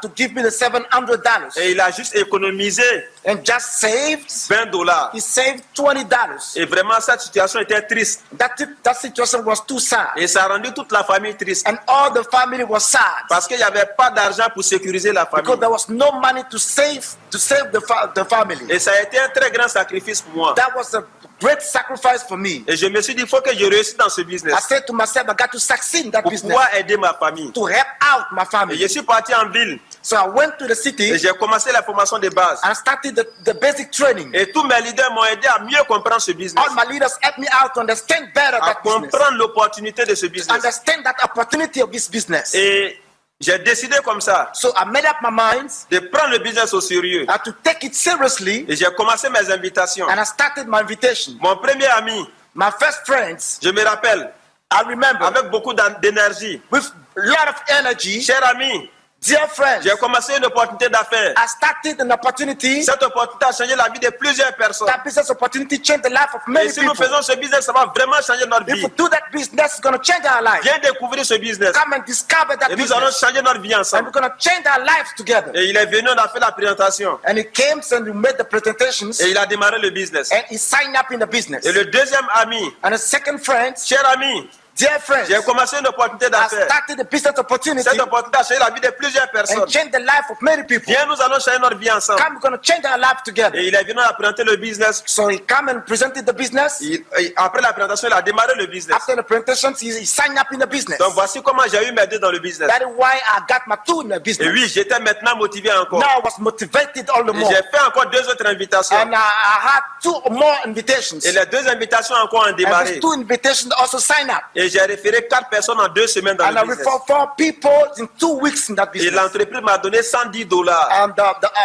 To give me the $700. Et il a juste économisé and just saved $20. He saved $20. Et vraiment cette situation était triste. That situation was too sad. Et ça a rendu toute la famille triste. And all the family was sad. Parce qu'il n'y avait pas d'argent pour sécuriser la famille. Because there was no money to save the family. Et ça a été un très grand sacrifice pour moi. That was a great sacrifice for me. Et je me suis dit, il faut que je réussisse dans ce business. I said to myself, I got to succeed in that business. Pour pouvoir aider ma famille. To help out my family. Et je suis parti en ville. So I went to the city. Et j'ai commencé la formation de base. And started the basic training. Et tous mes leaders m'ont aidé à mieux comprendre ce business. All my leaders helped me out to understand better that business. À comprendre l'opportunité de ce business. Understand that opportunity of this business. Et j'ai décidé comme ça. So I made up my mind de prendre le business au sérieux. To take it seriously. Et j'ai commencé mes invitations. And I started my invitation. Mon premier ami. My first friends. Je me rappelle. I remember. Avec beaucoup d'énergie. With a lot of energy. Cher ami. Dear friends, j'ai commencé une opportunité d'affaires. I started an opportunity. Cette opportunité a changé la vie de plusieurs personnes. That business opportunity changed the life of many people. Et si people. nous faisons ce business, ça va vraiment changer notre vie. If we do that business, it's going to change our life. Viens découvrir ce business. Come and discover that Et business. nous allons changer notre vie ensemble. And we're going to change our lives together. Et il est venu, on a fait la présentation. And he came and we made the presentations. Et il a démarré le business. And he signed up in the business. Et le deuxième ami. And the second friend. Cher ami. Dear friends, j'ai commencé une opportunité d'affaires. I started a business opportunity. Cette opportunité a changé la vie de plusieurs personnes. And changed the life of many people. Viens, nous allons changer notre vie ensemble. Come, we're going to change our life together. Et il est venu à présenter le business. So he came and presented the business. Après la présentation, il a démarré le business. After the presentation, he signed up in the business. Donc voici comment j'ai eu mes deux dans le business. That is why I got my two in the business. Et oui, j'étais maintenant motivé encore. Now I was motivated all the more. Et j'ai fait encore deux autres invitations. And I had two more invitations. Et les deux invitations encore ont démarré. And those two invitations also signed up. Et j'ai référé 4 personnes en 2 semaines dans le business. And I referred 4 people in 2 weeks in that business. Et l'entreprise m'a donné $110. And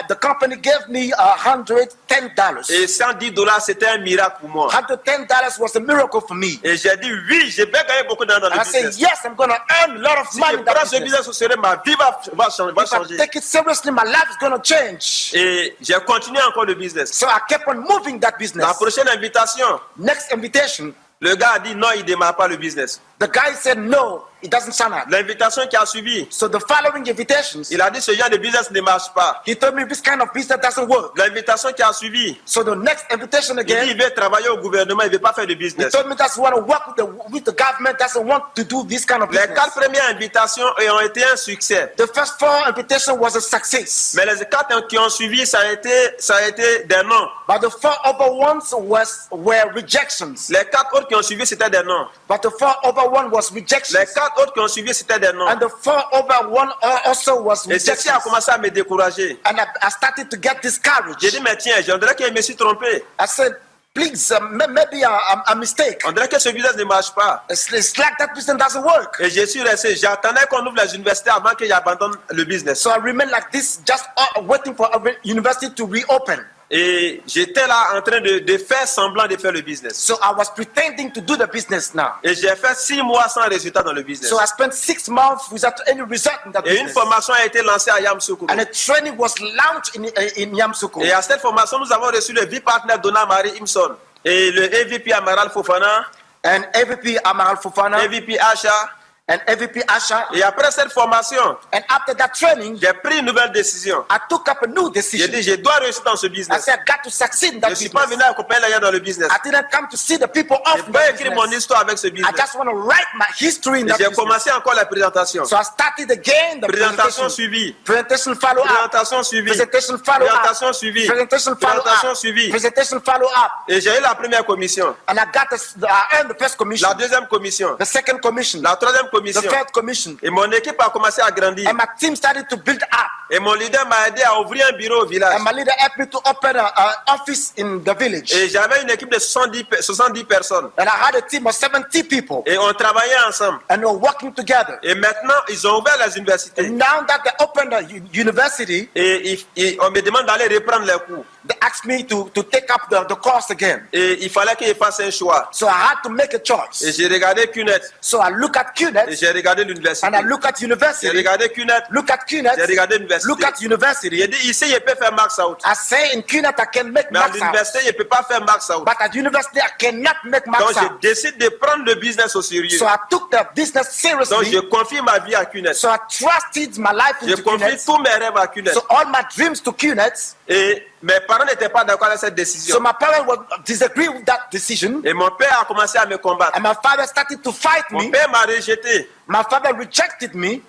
the company gave me $110. Et $110 c'était un miracle pour moi. $110 was a miracle for me. Et j'ai dit oui, je vais gagner beaucoup d'argent dans le business. I said yes, I'm going to earn a lot of money in that business. Si je prends ce business au sérieux, ma vie va changer. If I take it seriously, my life is going to change. Et j'ai continué encore le business. So I kept on moving that business. La prochaine invitation. Next invitation. Le gars a dit non, il ne démarre pas le business. The guy said no, it doesn't sound like. L'invitation qui a suivi, So the following invitations, il a dit ce genre de business ne marche pas. he told me this kind of business doesn't work. L'invitation qui a suivi, So the next invitation il dit again, il veut travailler au gouvernement, il ne veut pas faire de he business. told me doesn't want to work with the government, doesn't want to do this kind of Les business. 4 premières invitations ont été un succès. The first 4 invitations was a success. Mais les 4 qui ont suivi, ça a été des noms. But the 4 other ones were rejections. Les 4 autres qui ont suivi, c'était des noms. But the 4 other one was rejections. Les 4 autres qui ont suivi, c'était des noms. And the 4 other one also was Et ceci a rejections. commencé à me décourager. And I started to get discouraged. J'ai dit, mais tiens, je dirais que je me suis trompé. I said, please, maybe a mistake. On dirait que ce business ne marche pas. It's like that business doesn't work. Et je suis resté, j'attendais qu'on ouvre les universités avant que j'abandonne le business. So I remained like this, just waiting for a university to reopen. Et j'étais là en train de faire semblant de faire le business. So I was pretending to do the business now. Et j'ai fait 6 mois sans résultat dans le business. So I spent 6 months without any result in that Et une business. formation a été lancée à Yamoussoukro. And a training was launched in Yamoussoukro. Et à cette formation, nous avons reçu le vice-partner Donna Marie Imson et le EVP Amaral Fofana, And EVP Amaral Fofana, EVP Asha. and EVP Asha. Et après cette formation, And after that training, j'ai pris une nouvelle décision. I took up a new J'ai decision. dit, je dois réussir dans ce I business. said, I got to succeed in that Je ne suis pas business. venu accompagner les gens dans le business. I didn't come to see the people Je off ne the peux pas écrire mon business. histoire avec ce I business. just want to write my history in Et that j'ai business. commencé encore la présentation. So I started again the Présentation presentation. suivie. Presentation follow up. Présentation suivie. Presentation follow up. Présentation suivie. Presentation follow Présentation up. suivie. Presentation follow up. Et j'ai eu la première commission. And I got I earned the first commission. La deuxième commission. The second commission. La troisième The commission. third commission. Et mon équipe a commencé à grandir. And my team started to build up. Et mon leader m'a aidé à ouvrir un bureau au village. And my leader helped me to open an office in the village. Et j'avais une équipe de 70 personnes. And I had a team of 70 people. Et on travaillait ensemble. And we were working together. Et maintenant, ils ont ouvert les universités. And now that they opened the university, Et on me demande d'aller reprendre les cours. they asked me to take up the course again. Et il fallait que je fasse un choix. So I had to make a choice. Et j'ai regardé QNET. So I look at Et QNET j'ai regardé l'université. and I look at J'ai university. regardé QNET. Look at QNET. J'ai regardé l'université. Look at university. J'ai dit ici, je peux faire max out. I say in QNET I can make Mais à max out. l'université, je ne peux pas faire max out. But at university I cannot make Donc max je out. décide de prendre le business au sérieux. So I took the business Donc je seriously. confie ma vie à QNET. So I trusted my life Je into confie QNET. tous mes rêves à QNET. So all my dreams to QNET. Et mes parents n'étaient pas d'accord avec cette décision. So my parents would disagree with that decision. Et mon père a commencé à me combattre. And my father started to fight Mon me. père m'a rejeté. My father rejected me.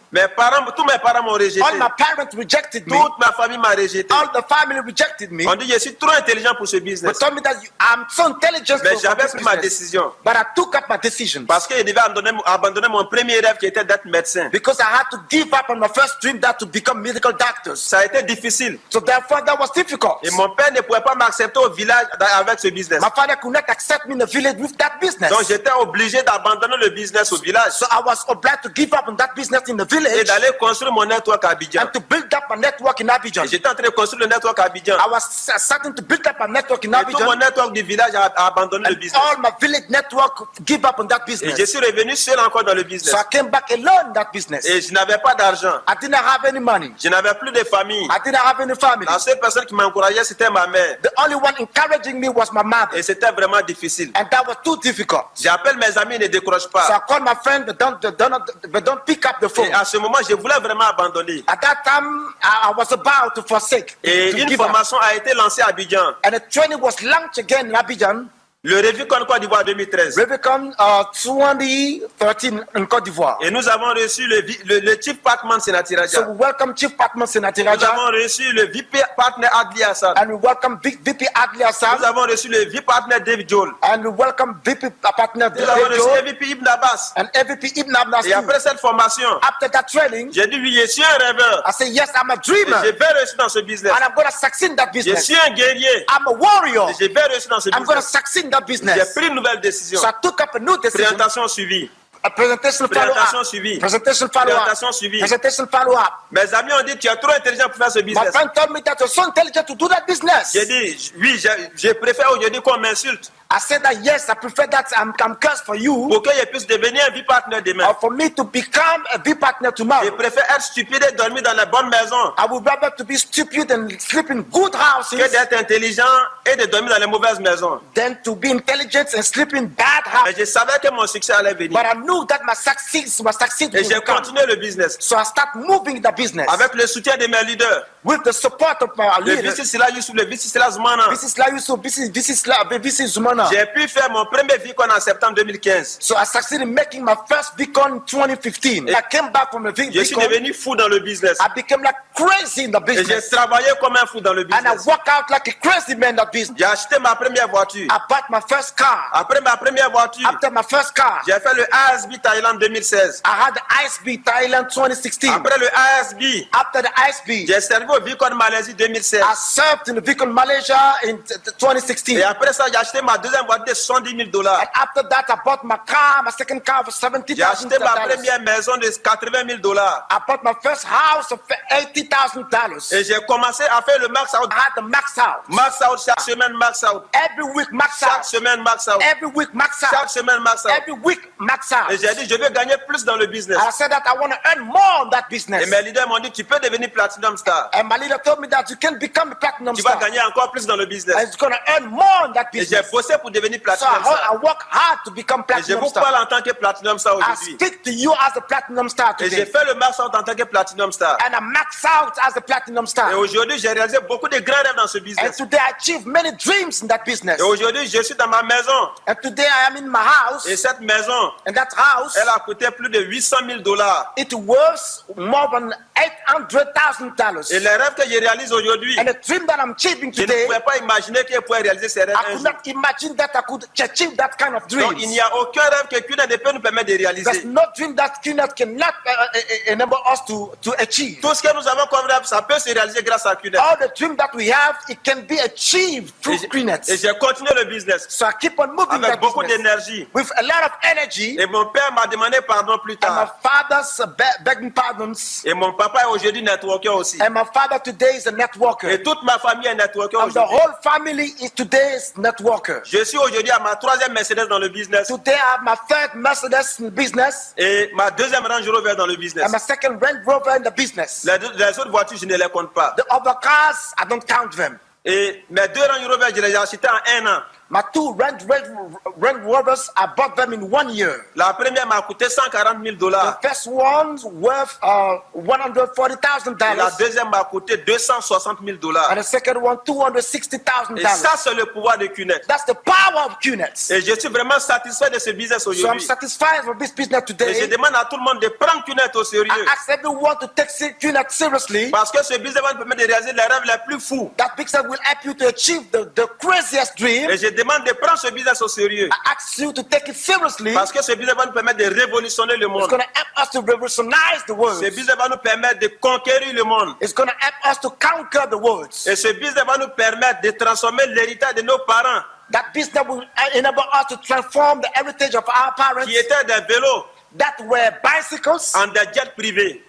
Tous mes parents m'ont rejeté. All my parents rejected me. Toute ma famille m'a rejeté. All the family rejected me. On dit je suis trop intelligent pour ce They business. told me that I'm so intelligent Mais for j'avais this pris ma business. décision. But I took up my decision. Parce que je devais abandonner mon premier rêve qui était d'être médecin. Because I had to give up on my first dream that to become medical doctors. Ça a été difficile. So therefore that was difficult. Et mon père ne pouvait pas m'accepter au village avec ce business. My father could not accept me in the village with that business. Donc j'étais obligé d'abandonner le business au village. So I was obliged to give up on that business in the Et village d'aller construire mon network à Abidjan. and to build up a network in Abidjan. Et j'étais en train de construire le network à Abidjan. I was starting to build up a network in Et tout mon Abidjan. network du village a abandonné le And business. all my village network give up on that Et je business. suis revenu seul encore dans le business. So I came back alone in that business. Et je n'avais pas d'argent. I didn't have any money. Je n'avais plus de famille. I didn't have any family. La seule personne qui m'encourageait, c'était ma mère. The only one encouraging me was my mother. Et c'était vraiment difficile. And that was too difficult. J'appelle mes amis, ils ne décrochent So pas. I called my friend, but don't pick up the phone. Et à ce moment, je voulais vraiment abandonner. At that time, I was about to forsake. Et to une give up. formation a été lancée à Abidjan. And a training was launched again in Abidjan. Le Vcon Côte d'Ivoire 2013. Vcon 2013 in Côte d'Ivoire. Et nous avons reçu le Chief Partner Sénatiraja. So we welcome Chief Partner Nous Senatiraja. avons reçu le VP Partner Adli Hassan. And we welcome VP Adli Hassan. Nous avons reçu le VP Partner David Joel. And we welcome VP Partner Nous avons David reçu Joel. le VP Ibn Abbas. And EVP Ibn Abbas. Et après cette formation, After that training, j'ai dit oui, je suis un rêveur. I said, yes, I'm a Et dreamer. je vais réussir dans ce business. And I'm going to succeed in that Je business. suis un guerrier. I'm a warrior. Et je vais réussir dans ce I'm going to business. succeed in that J'ai business. pris une nouvelle décision. So I took up a new decision. Présentation suivie. Presentation Présentation suivie. Presentation follow-up. Présentation suivie. Presentation follow-up. Mes amis ont dit tu es trop intelligent pour faire ce My business. friend told me that you're so intelligent to do that business. J'ai dit oui, je préfère aujourd'hui qu'on m'insulte. I said that yes, I prefer that I'm cursed for you. Pour que je puisse devenir un vie partenaire demain. Or for me to become a V partner tomorrow. Je préfère être stupide et dormir dans la bonne maison. I would rather to be stupid and sleep in good houses. Que d'être intelligent et de dormir dans les mauvaises maisons. Than to be intelligent and sleep in bad houses. Et je savais que mon succès allait venir. But I knew that my success was succeeding. Et j'ai continué le business. So I start moving the business. Avec le soutien de mes leaders. With the support of my leaders. Le vice-sila Yusuf, le vice-sila Zumana. Vice-sila Yusuf, vice Zumana. J'ai pu faire mon premier Vcon en septembre 2015. So I succeeded in making my first Vcon in 2015. I came back from the Vcon. Je suis devenu fou dans le business. I became like crazy in the business. Et j'ai travaillé comme un fou dans le business. And I worked out like a crazy man in the business. J'ai acheté ma première voiture. I bought my first car. Après ma première voiture. After my first car. J'ai fait le ASB Thailand 2016. I had the ISB Thailand 2016. Après le ASB. After the ISB. J'ai servi au Vcon Malaisie 2016. I served in the Vcon Malaysia in 2016. Et après ça, j'ai acheté ma deuxième voiture de $70,000. And after that, I bought my car, my second car for $70,000. J'ai acheté ma première maison de $80,000. I bought my first house of $80,000. Et j'ai commencé à faire le max out. I had the max out. Max out chaque semaine, max out. Every week max out. Chaque semaine, max out. Every week max out. Chaque semaine, max out. Every week max out. Et j'ai dit, je veux gagner plus dans le business. I said that I want to earn more on that business. Et mes leaders m'ont dit, tu peux devenir platinum star. And my leader told me that you can become a platinum Tu vas star. gagner encore plus dans le business. And it's going to earn more on that Et business. j'ai bossé pour devenir So platinum star. I work hard to become Et je platinum vous star. parle en tant que platinum star I aujourd'hui. speak to you as a platinum star Et today. j'ai fait le max out en tant que platinum star. And I max out as a platinum star. Et aujourd'hui, j'ai réalisé beaucoup de grands rêves dans ce And business. today I achieve many dreams in that business. Et aujourd'hui, je suis dans ma maison. And today I am in my house. Et cette maison, And that house, elle a coûté plus de $800,000. it was more than $800,000. Et les rêves que je réalise aujourd'hui, And the dream that I'm achieving je ne today, pouvais pas imaginer que je pourrais réaliser ces rêves I un could jour. not imagine that I could achieve that kind of dreams. Donc, il n'y a aucun rêve que Q ne peut nous permettre de There's réaliser. no dream that QNet cannot enable us to achieve. Tout ce que nous avons comme rêve, ça peut se réaliser grâce à QNet. All the dream that we have, it can be achieved through Et QNet. j'ai continué le business So I keep on moving avec that beaucoup business d'énergie. with a lot of energy. Et mon père m'a demandé pardon plus And my tard. father's begging pardons. Et mon papa est aujourd'hui networker aussi. And my father today is a networker. Et toute ma famille est networker And the aujourd'hui. whole family is today's networker. Je suis aujourd'hui à ma troisième Mercedes dans le business. Today I have my third Mercedes in business Et ma deuxième Range Rover dans le business. and my second Range Rover in the business. Les autres voitures, je ne les compte pas. The other cars, I don't count them. Et mes deux Range Rover, je les ai achetés en 1 an. My two Range Rovers, I bought them in 1 year. La première m'a coûté $140,000. The first one's worth $140,000. Et la deuxième m'a coûté $260,000. And the second one, $260,000. Et ça, c'est le pouvoir de QNet. That's the power of QNet. Et je suis vraiment satisfait de ce business So I'm aujourd'hui. satisfied with this business Et je today. demande à tout le monde de prendre QNet au sérieux. I ask everyone to take QNet seriously. Parce que ce business va nous permettre de réaliser les rêves les plus fous. That business will help you to achieve the craziest dream. Et je demande de prendre ce business au sérieux. I ask you to take it seriously. Parce que ce business va nous permettre de révolutionner le It's monde. going to help us to revolutionize the world. Ce business va nous permettre de conquérir le monde. It's going to help us to conquer the world. Et ce business va nous permettre de transformer l'héritage de nos parents That business will enable us to transform the heritage of our parents qui étaient des vélos that were bicycles en des jets privés.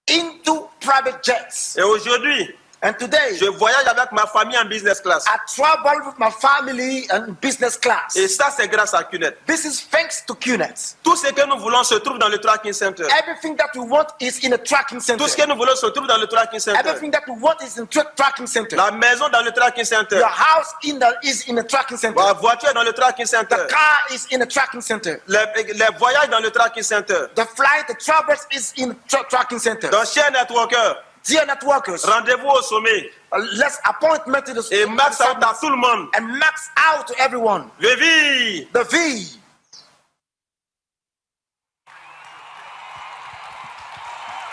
into private jets. Et aujourd'hui, And today, je voyage avec ma famille en business class. I travel with my family in business class. Et ça, c'est grâce à QNet. This is thanks to QNet. Tout ce que nous voulons se trouve dans le tracking center. Everything that we want is in a tracking center. Tout ce que nous voulons se trouve dans le tracking center. Everything that we want is in tracking center. La maison dans le tracking center. Your house is in a tracking center. La voiture est dans le tracking center. The car is in a tracking center. Les voyages dans le tracking center. The flight, the travels is in tracking center. Donc, chers networkers, dear networkers, rendez-vous au sommet. Let's appointment to the Et max out à tout le monde. and max out to everyone. Le V. The V.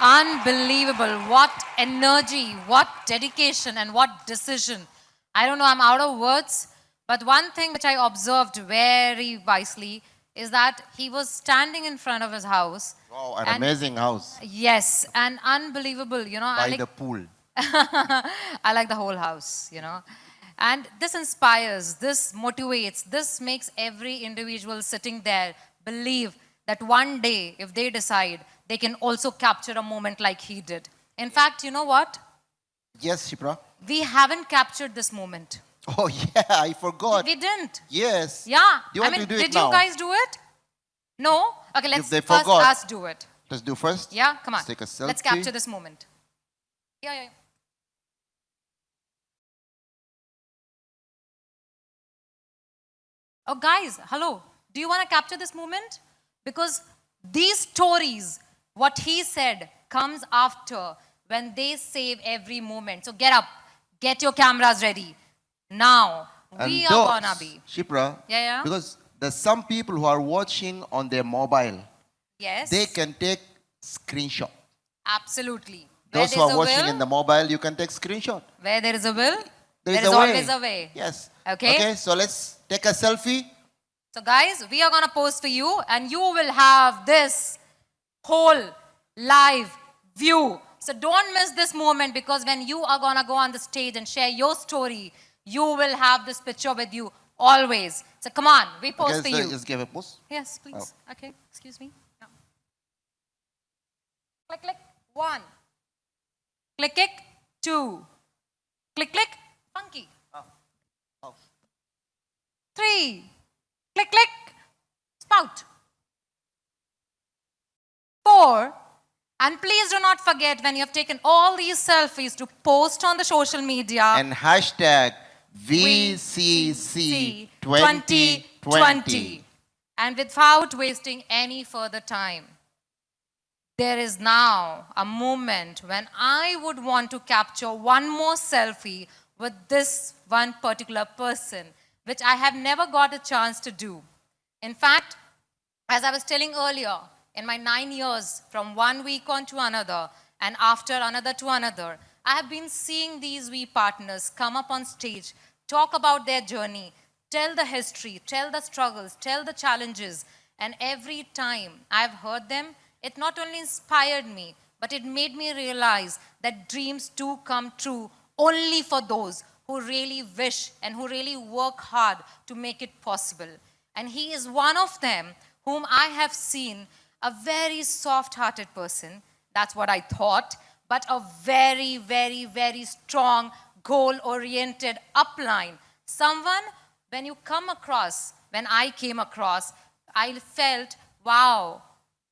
Unbelievable. What energy, what dedication, and what decision. I don't know, I'm out of words. But one thing which I observed very wisely is that he was standing in front of his house. Wow, an and- amazing house Yes, and unbelievable, you know. I by like, the pool. I like the whole house, you know. And this inspires, this motivates, this makes every individual sitting there believe that one day, if they decide, they can also capture a moment like he did. In fact, you know what? Yes, Shipra. We haven't captured this moment. Oh, yeah, I forgot. We didn't. Yes. Yeah. Do you want to do it did now? you guys do it? No? Okay, let's If they first forgot, us do it. Let's do first. Yeah, come on. Let's take a selfie. Let's capture this moment. Yeah. Oh, guys, hello. Do you want to capture this moment? Because these stories, what he said, comes after when they save every moment. So get up, get your cameras ready. Now, we are gonna be. Shipra, Yeah. because there's some people who are watching on their mobile. Yes. They can take screenshot. Absolutely. Those who are watching in the mobile, you can take screenshot. Where there is a will, There is always a way. Yes. Okay? Okay, so let's take a selfie. So guys, we are going to post for you and you will have this whole live view. So don't miss this moment because when you are going to go on the stage and share your story, you will have this picture with you always. So come on, we post for you. Just give a post. Yes, please. Okay, excuse me. No. Click, click. 1. Click, click. 2. Click, click. Funky. 3. Click, click. Spout. 4. And please do not forget when you have taken all these selfies to post on the social media. And hashtag VCC 2020. And without wasting any further time, there is now a moment when I would want to capture one more selfie with this one particular person, which I have never got a chance to do. In fact, as I was telling earlier, in my 9 years, from one Vcon to another, and after another to another, I have been seeing these V partners come up on stage, talk about their journey, tell the history, tell the struggles, tell the challenges, and every time I've heard them, it not only inspired me, but it made me realize that dreams do come true only for those who really wish and who really work hard to make it possible. And he is one of them whom I have seen, a very soft-hearted person, that's what I thought, but a very, very, very strong, goal-oriented upline. Someone, when you come across, when I came across, I felt, wow,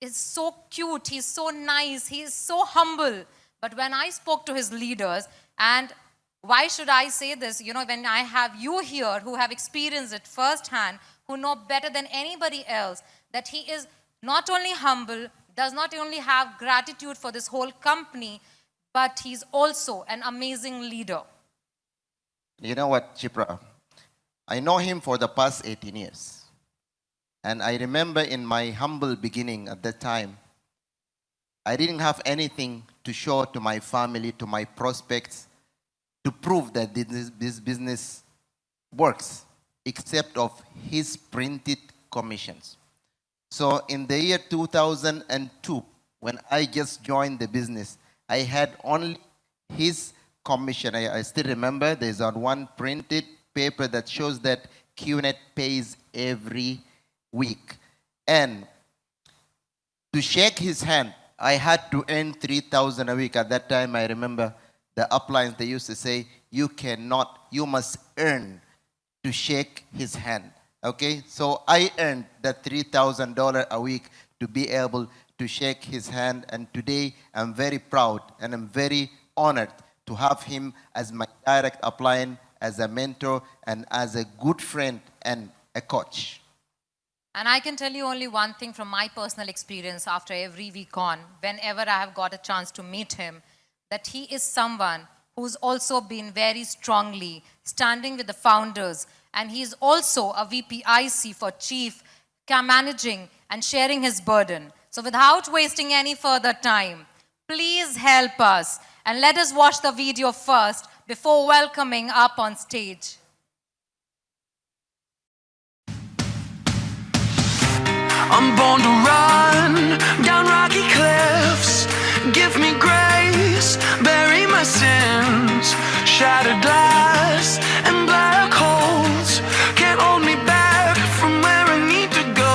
he's so cute, he's so nice, he's so humble. But when I spoke to his leaders, and why should I say this? You know, when I have you here who have experienced it firsthand, who know better than anybody else, that he is not only humble, does not only have gratitude for this whole company, but he's also an amazing leader. You know what, Chipra? I know him for the past 18 years. And I remember in my humble beginning at that time, I didn't have anything to show to my family, to my prospects, to prove that this business works, except of his printed commissions. So in the year 2002, when I just joined the business, I had only his commission. I still remember there's one printed paper that shows that QNet pays every week. And to shake his hand, I had to earn 3,000 a week. At that time, I remember the uplines, they used to say, you must earn to shake his hand. Okay, so I earned that $3,000 a week to be able to shake his hand. And today, I'm very proud and I'm very honored to have him as my direct upline, as a mentor, and as a good friend and a coach. And I can tell you only one thing from my personal experience after every Vcon, whenever I have got a chance to meet him, that he is someone who's also been very strongly standing with the founders, and he's also a VPIC for Chief, managing and sharing his burden. So without wasting any further time, please help us and let us watch the video first before welcoming up on stage. I'm born to run down rocky cliffs. Give me grace, bury my sins. Shattered glass and black holes can't hold me back from where I need to go.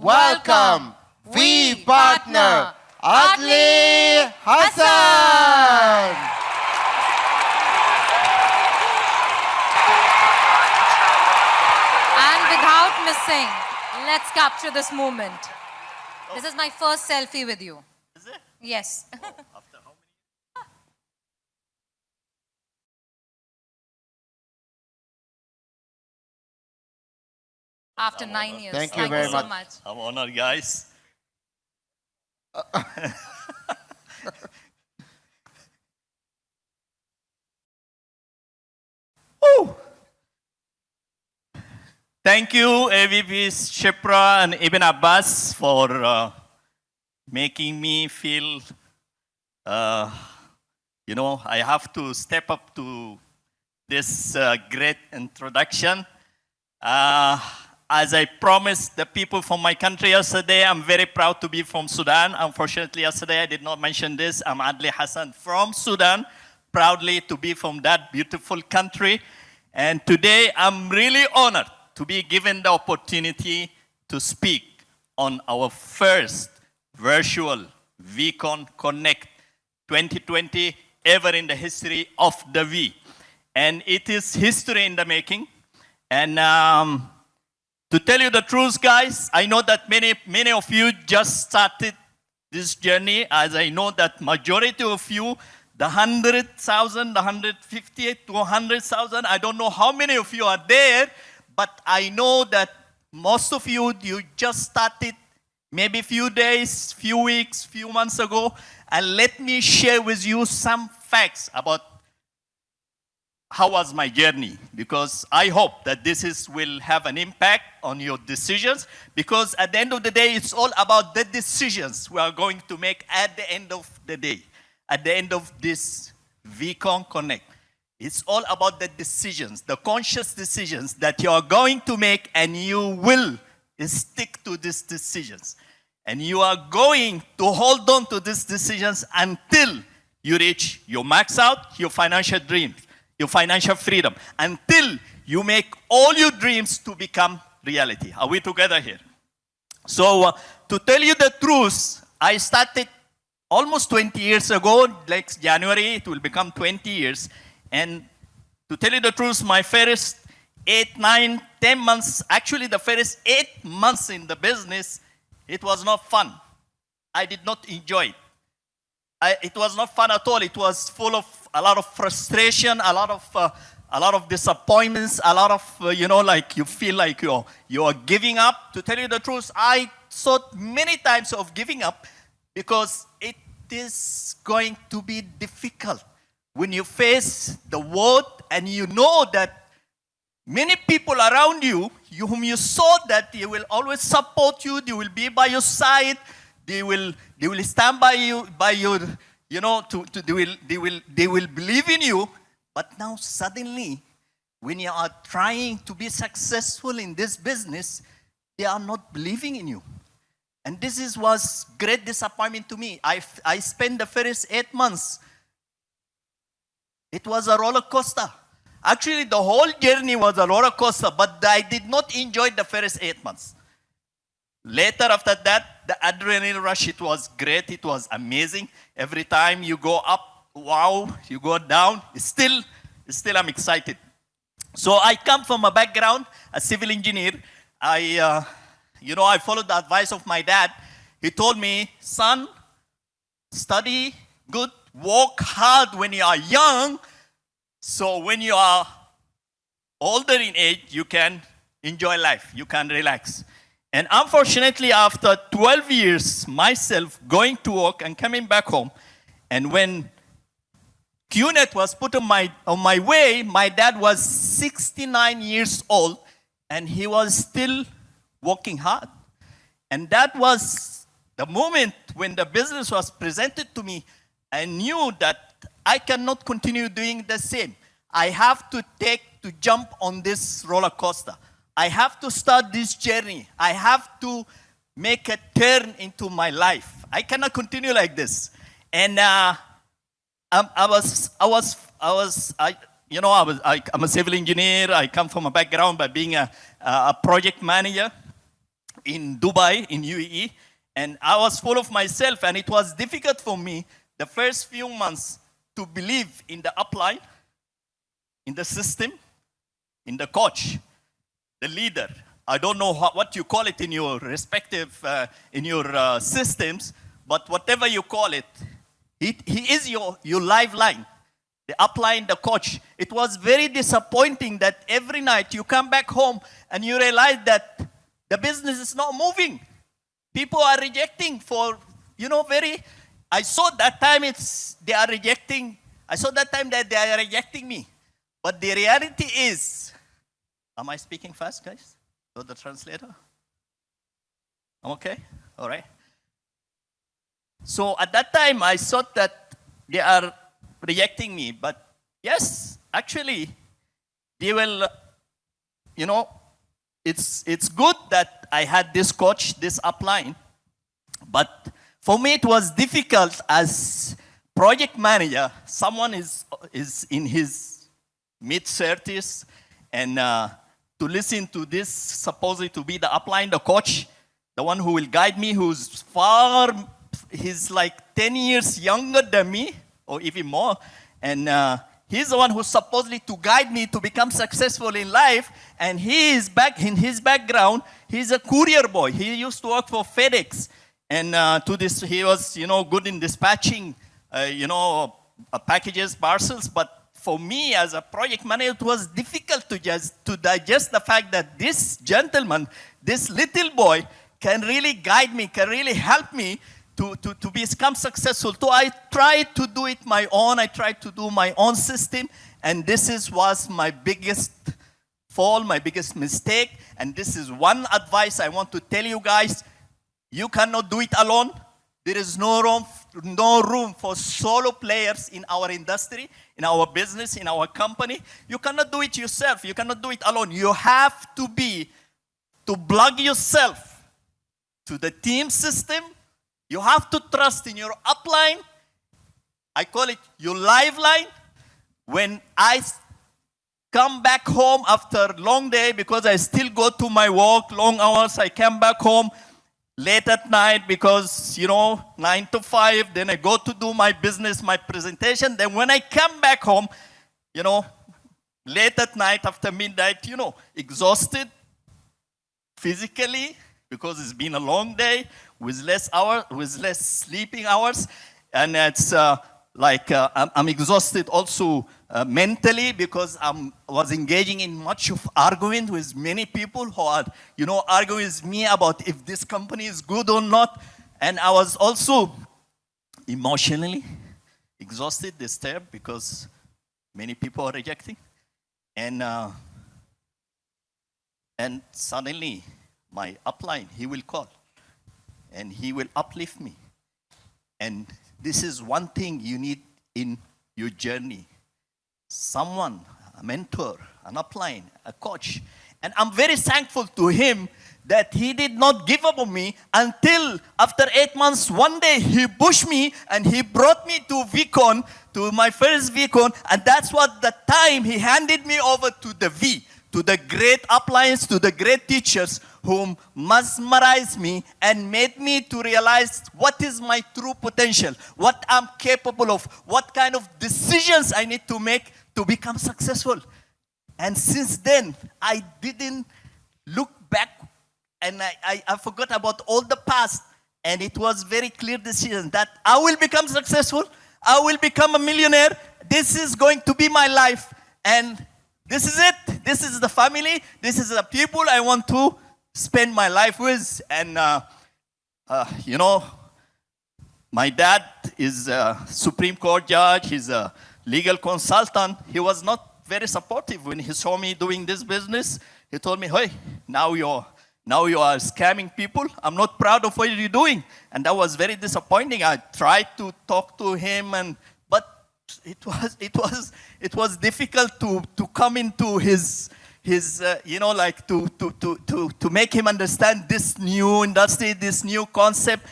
welcome V partner Adli Hassan. And without missing, let's capture this moment. This is my first selfie with you. Is it? Yes. After how many? After 9 years. Thank you very so much. I'm honored, guys. Woo! Thank you, AVP Shipra and Ibn Abbas, for making me feel, I have to step up to this great introduction. As I promised the people from my country yesterday, I'm very proud to be from Sudan. Unfortunately, yesterday I did not mention this. I'm Adli Hassan from Sudan, proudly to be from that beautiful country. And today I'm really honored to be given the opportunity to speak on our first virtual Vcon Connect 2020 ever in the history of the V. And it is history in the making. And to tell you the truth, guys, I know that many of you just started this journey, as I know that majority of you, the 100,000, the 150 to 100,000, I don't know how many of you are there, but I know that most of you just started maybe few days, few weeks, few months ago. And let me share with you some facts about how was my journey, because I hope that this will have an impact on your decisions, because at the end of the day, it's all about the decisions we are going to make at the end of the day, at the end of this Vcon Connect. It's all about the decisions, the conscious decisions that you are going to make, and you will stick to these decisions. And you are going to hold on to these decisions until you reach your max out, your financial dreams, your financial freedom, until you make all your dreams to become reality. Are we together here? So to tell you the truth, I started almost 20 years ago. Next January, it will become 20 years. And to tell you the truth, my first 8, 9, 10 months, actually the first 8 months in the business, it was not fun. I did not enjoy it. It was not fun at all. It was full of a lot of frustration, a lot of disappointments, a lot of, like you feel like you're giving up. To tell you the truth, I thought many times of giving up, because it is going to be difficult when you face the world and you know that many people around you, whom you saw that they will always support you, they will be by your side, they will stand by you, they will believe in you. But now suddenly, when you are trying to be successful in this business, they are not believing in you. And this was great disappointment to me. I spent the first 8 months. It was a roller coaster. Actually, the whole journey was a roller coaster, but I did not enjoy the first 8 months. Later, after that, the adrenaline rush, it was great. It was amazing. Every time you go up, wow, you go down, still I'm excited. So I come from a background, a civil engineer. I followed the advice of my dad. He told me, son, study good, work hard when you are young, so when you are older in age, you can enjoy life, you can relax. And unfortunately, after 12 years, myself going to work and coming back home, and when QNet was put on my way, my dad was 69 years old, and he was still working hard. And that was the moment when the business was presented to me. I knew that I cannot continue doing the same. I have to jump on this roller coaster. I have to start this journey. I have to make a turn into my life. I cannot continue like this. And I'm a civil engineer. I come from a background by being a project manager. in Dubai, in UAE, and I was full of myself, and it was difficult for me the first few months to believe in the upline, in the system, in the coach, the leader. I don't know what you call it in your respective, systems, but whatever you call it, he is your lifeline, the upline, the coach. It was very disappointing that every night you come back home and you realize that the business is not moving. People are rejecting for, I saw that time that they are rejecting me. But the reality is, am I speaking fast, guys? So the translator? I'm okay? All right. So at that time, I thought that they are rejecting me. But yes, actually, they will, it's good that I had this coach, this upline. But for me, it was difficult as project manager. Someone is in his mid-30s, and to listen to this, supposedly to be the upline, the coach, the one who will guide me, he's like 10 years younger than me, or even more, and he's the one who's supposedly to guide me to become successful in life, and he is back in his background. He's a courier boy. He used to work for FedEx, and he was, good in dispatching, packages, parcels. But for me, as a project manager, it was difficult to digest the fact that this gentleman, this little boy, can really guide me, can really help me to become successful. So I tried to do it my own. I tried to do my own system, and this was my biggest fall, my biggest mistake. And this is one advice I want to tell you guys: you cannot do it alone. There is no room for solo players in our industry, in our business, in our company. You cannot do it yourself. You cannot do it alone. You have to plug yourself to the team system. You have to trust in your upline. I call it your lifeline. When I come back home after a long day, because I still go to my work, long hours, I come back home late at night because, 9 to 5, then I go to do my business, my presentation. Then when I come back home, late at night after midnight, exhausted physically because it's been a long day with less sleeping hours. And it's I'm exhausted also mentally because I was engaging in much of argument with many people who are, arguing with me about if this company is good or not. And I was also emotionally exhausted, disturbed, because many people are rejecting. And suddenly, my upline, he will call, and he will uplift me. And this is one thing you need in your journey. Someone, a mentor, an upline, a coach. And I'm very thankful to him that he did not give up on me until after 8 months, one day he pushed me and he brought me to Vcon, to my first Vcon, and that's what the time he handed me over to to the great uplines, to the great teachers whom mesmerized me and made me to realize what is my true potential, what I'm capable of, what kind of decisions I need to make to become successful. And since then, I didn't look back, and I forgot about all the past. And it was very clear decision that I will become successful, I will become a millionaire, this is going to be my life, and this is it. This is the family, this is the people I want to spend my life with. And my dad is a Supreme Court judge, he's a legal consultant. He was not very supportive when he saw me doing this business. He told me, hey, now you are scamming people. I'm not proud of what you're doing. And that was very disappointing. I tried to talk to him, but it was difficult to come into his to make him understand this new industry, this new concept.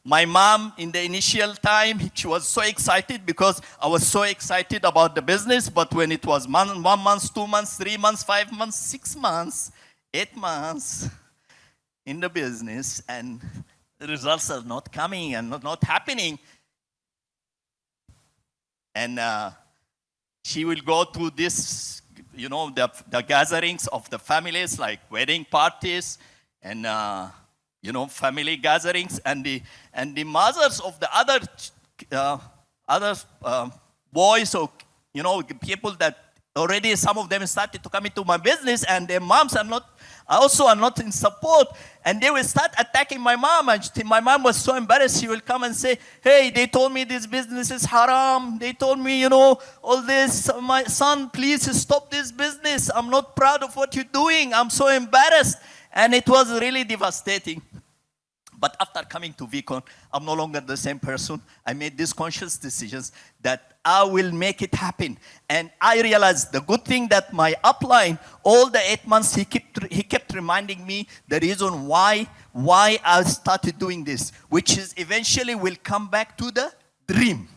My mom, in the initial time, she was so excited because I was so excited about the business. But when it was 1 month, 2 months, 3 months, 5 months, 6 months, 8 months, in the business and the results are not coming and not happening. And she will go to this, you know, the gatherings of the families, like wedding parties and, you know, family gatherings. And the mothers of the other boys or, you know, people that already some of them started to come into my business, and their moms are not in support, and they will start attacking my mom. And my mom was so embarrassed. She will come and say, hey, they told me this business is haram. They told me, you know, all this. My son, please stop this business. I'm not proud of what you're doing. I'm so embarrassed. And it was really devastating. But after coming to Vcon, I'm no longer the same person. I made these conscious decisions that I will make it happen. And I realized the good thing that my upline, all the 8 months, he kept reminding me the reason why I started doing this, which is eventually will come back to the dream.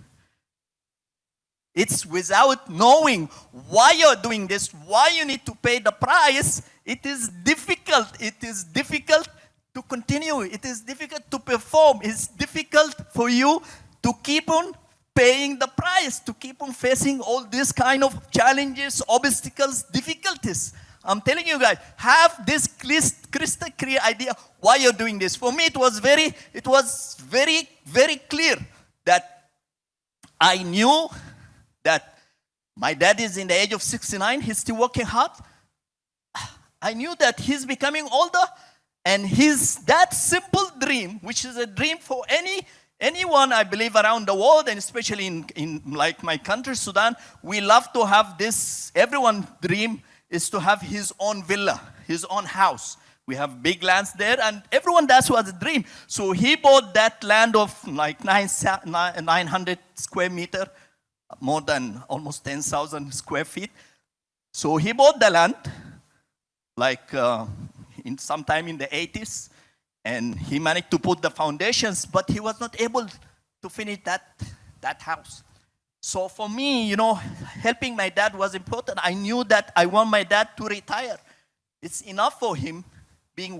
It's without knowing why you're doing this, why you need to pay the price. It is difficult. It is difficult to continue. It is difficult to perform. It's difficult for you to keep on paying the price, to keep on facing all these kind of challenges, obstacles, difficulties. I'm telling you guys, have this crystal clear idea why you're doing this. For me, it was very, very clear that I knew that my dad is in the age of 69. He's still working hard. I knew that he's becoming older. And that simple dream, which is a dream for anyone, I believe, around the world, and especially in like my country, Sudan, we love to have this. Everyone's dream is to have his own villa, his own house. We have big lands there, and everyone, that's what's a dream. So he bought that land of like 900 square meter, more than almost 10,000 square feet. So he bought the land, like sometime in the 80s, and he managed to put the foundations, but he was not able to finish that house. So for me, you know, helping my dad was important. I knew that I want my dad to retire. It's enough for him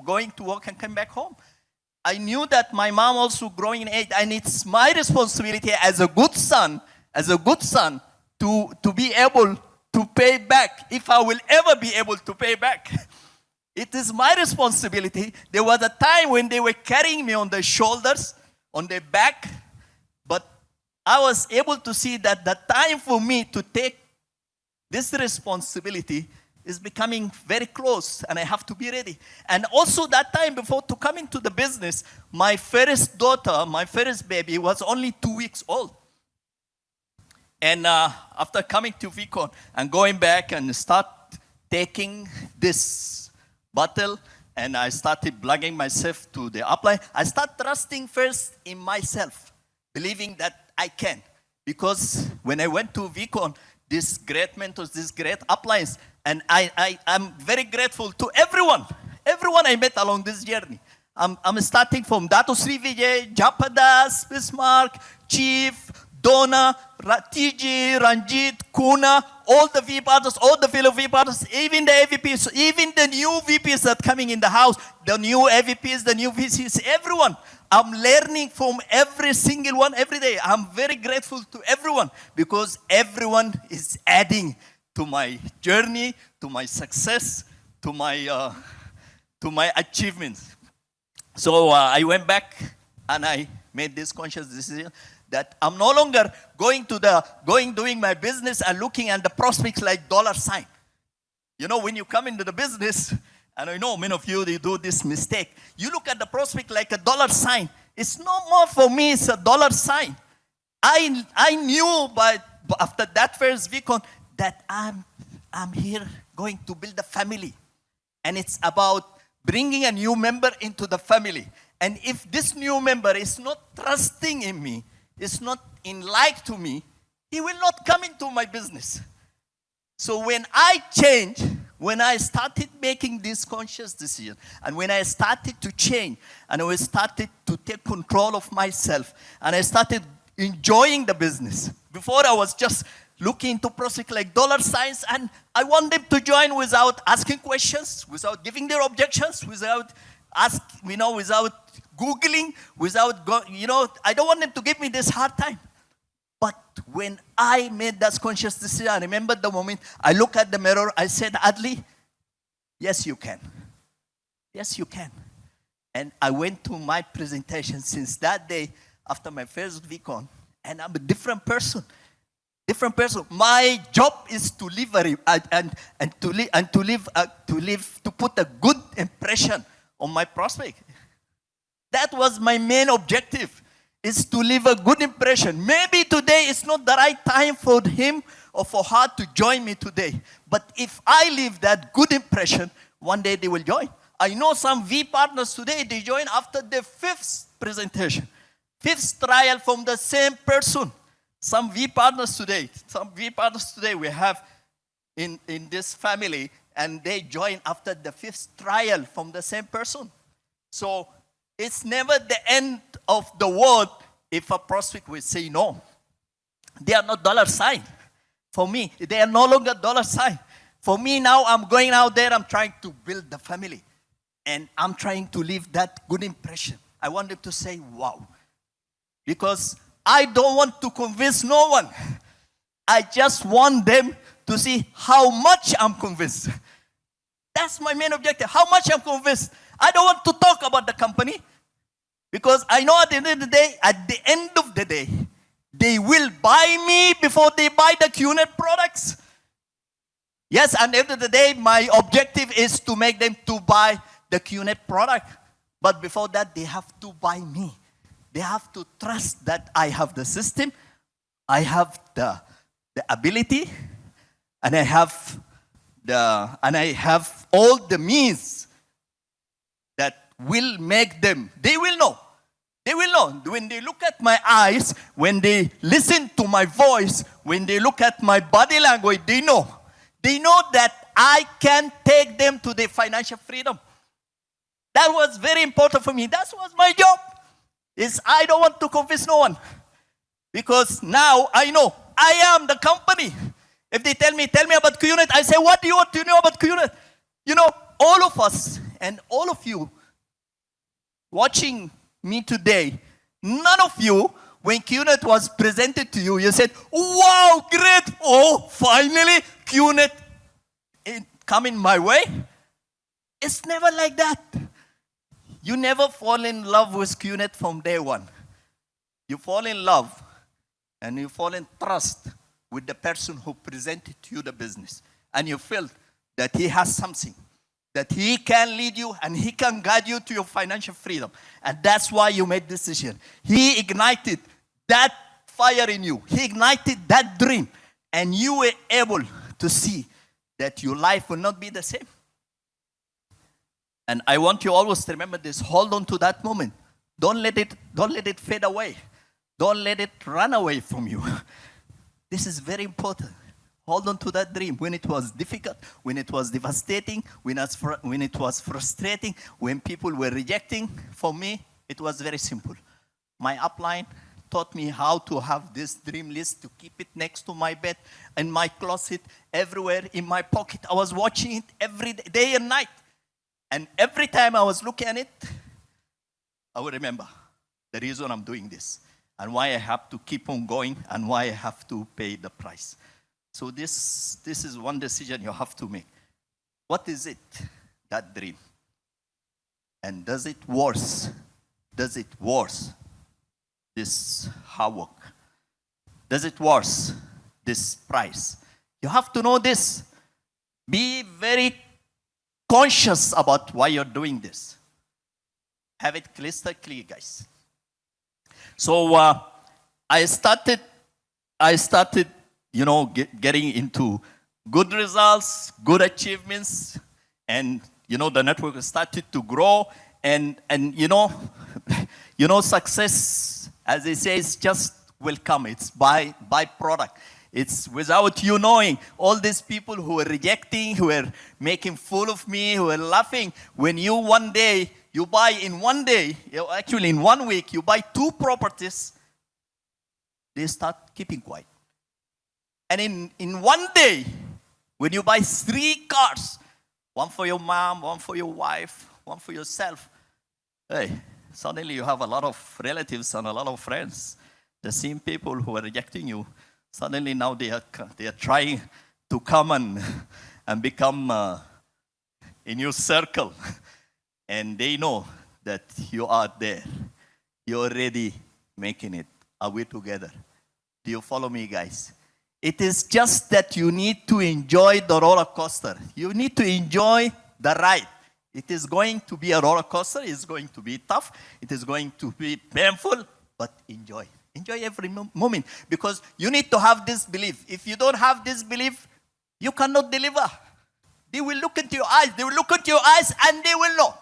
going to work and come back home. I knew that my mom also growing in age, and it's my responsibility as a good son, to be able to pay back, if I will ever be able to pay back. It is my responsibility. There was a time when they were carrying me on their shoulders, on their back, but I was able to see that the time for me to take this responsibility is becoming very close, and I have to be ready. And also that time before to come into the business, my first daughter, my first baby, was only 2 weeks old. And after coming to Vcon and going back and start taking this battle, and I started plugging myself to the upline. I start trusting first in myself, believing that I can. Because when I went to Vcon, these great mentors, these great uplines, and I'm very grateful to everyone I met along this journey. I'm starting from Dato Sri Vijay, Japadas, Bismarck, Chief, Donna, TG, Ranjit, Kuna, all the V partners, all the fellow V partners, even the AVPs, even the new VPs that are coming in the house, the new AVPs, the new VCs, everyone. I'm learning from every single one every day. I'm very grateful to everyone because everyone is adding to my journey, to my success, to my achievements. So I went back and I made this conscious decision that I'm no longer doing my business and looking at the prospects like dollar sign. You know, when you come into the business, and I know many of you, they do this mistake. You look at the prospect like a dollar sign. It's no more for me, it's a dollar sign. I knew after that first Vcon that I'm here going to build a family. And it's about bringing a new member into the family. And if this new member is not trusting in me, is not in like to me, he will not come into my business. So when I changed, when I started making this conscious decision, and when I started to change, and I started to take control of myself, and I started enjoying the business. Before I was just looking into prospects like dollar signs, and I want them to join without asking questions, without giving their objections, without ask, without Googling, I don't want them to give me this hard time. But when I made that conscious decision, I remember the moment I looked at the mirror, I said, Adli, yes, you can. Yes, you can. And I went to my presentation since that day after my first Vcon, and I'm a different person. Different person. My job is to live to put a good impression on my prospect. That was my main objective, is to leave a good impression. Maybe today is not the right time for him or for her to join me today. But if I leave that good impression, one day they will join. I know some V partners today, they join after the 5th presentation. 5th trial from the same person. Some V partners today we have in this family, and they join after the 5th trial from the same person. So it's never the end of the world if a prospect will say no. They are not dollar sign. For me, they are no longer dollar sign. For me now, I'm going out there, I'm trying to build the family. And I'm trying to leave that good impression. I want them to say, wow. Because I don't want to convince no one. I just want them to see how much I'm convinced. That's my main objective, how much I'm convinced. I don't want to talk about the company, because I know at the end of the day, they will buy me before they buy the QNet products. Yes, and at the end of the day, my objective is to make them to buy the QNet product. But before that, they have to buy me. They have to trust that I have the system, I have the ability, and I have all the means that will make them, they will know. They will know. When they look at my eyes, when they listen to my voice, when they look at my body language, they know. They know that I can take them to their financial freedom. That was very important for me. That was my job. I don't want to convince no one. Because now I know I am the company. If they tell me about QNet, I say, what do you want to know about QNet? All of us and all of you watching me today, none of you, when QNet was presented to you, you said, wow, great. Oh, finally, QNet coming my way. It's never like that. You never fall in love with QNet from day one. You fall in love and you fall in trust with the person who presented to you the business. And you feel that he has something, that he can lead you and he can guide you to your financial freedom. And that's why you made this decision. He ignited that fire in you. He ignited that dream. And you were able to see that your life will not be the same. And I want you always to remember this. Hold on to that moment. Don't let it fade away. Don't let it run away from you. This is very important. Hold on to that dream when it was difficult, when it was devastating, when it was frustrating, when people were rejecting. For me, it was very simple. My upline taught me how to have this dream list, to keep it next to my bed, in my closet, everywhere, in my pocket. I was watching it every day and night. And every time I was looking at it, I would remember the reason I'm doing this and why I have to keep on going and why I have to pay the price. So this is one decision you have to make. What is it, that dream? And does it worth this hard work? Does it worth this price? You have to know this. Be very conscious about why you're doing this. Have it crystal clear, guys. So I started, getting into good results, good achievements, and the network started to grow, and success, as they say, is just will come. It's by product. It's without you knowing. All these people who were rejecting, who were making fool of me, who were laughing, when you buy in 1 day, actually in 1 week, you buy 2 properties, they start keeping quiet. And in 1 day, when you buy 3 cars, one for your mom, one for your wife, one for yourself, Hey, suddenly you have a lot of relatives and a lot of friends. The same people who are rejecting you, suddenly now they are trying to come and become in your circle. And they know that you are there. You're already making it. Are we together? Do you follow me, guys? It is just that you need to enjoy the roller coaster. You need to enjoy the ride. It is going to be a roller coaster. It's going to be tough. It is going to be painful, but enjoy. Enjoy every moment, because you need to have this belief. If you don't have this belief, you cannot deliver. They will look into your eyes. They will look into your eyes and they will know.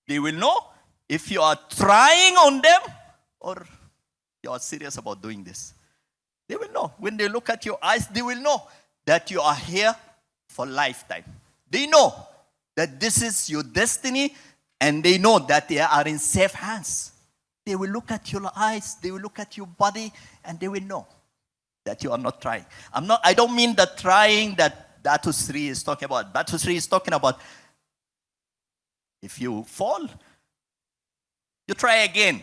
They will know if you are trying on them or you are serious about doing this. They will know. When they look at your eyes, they will know that you are here for lifetime. They know that this is your destiny, and they know that they are in safe hands. They will look at your eyes, they will look at your body, and they will know that you are not trying. I don't mean the trying that Datu Sri is talking about. Datu Sri is talking about if you fall, you try again.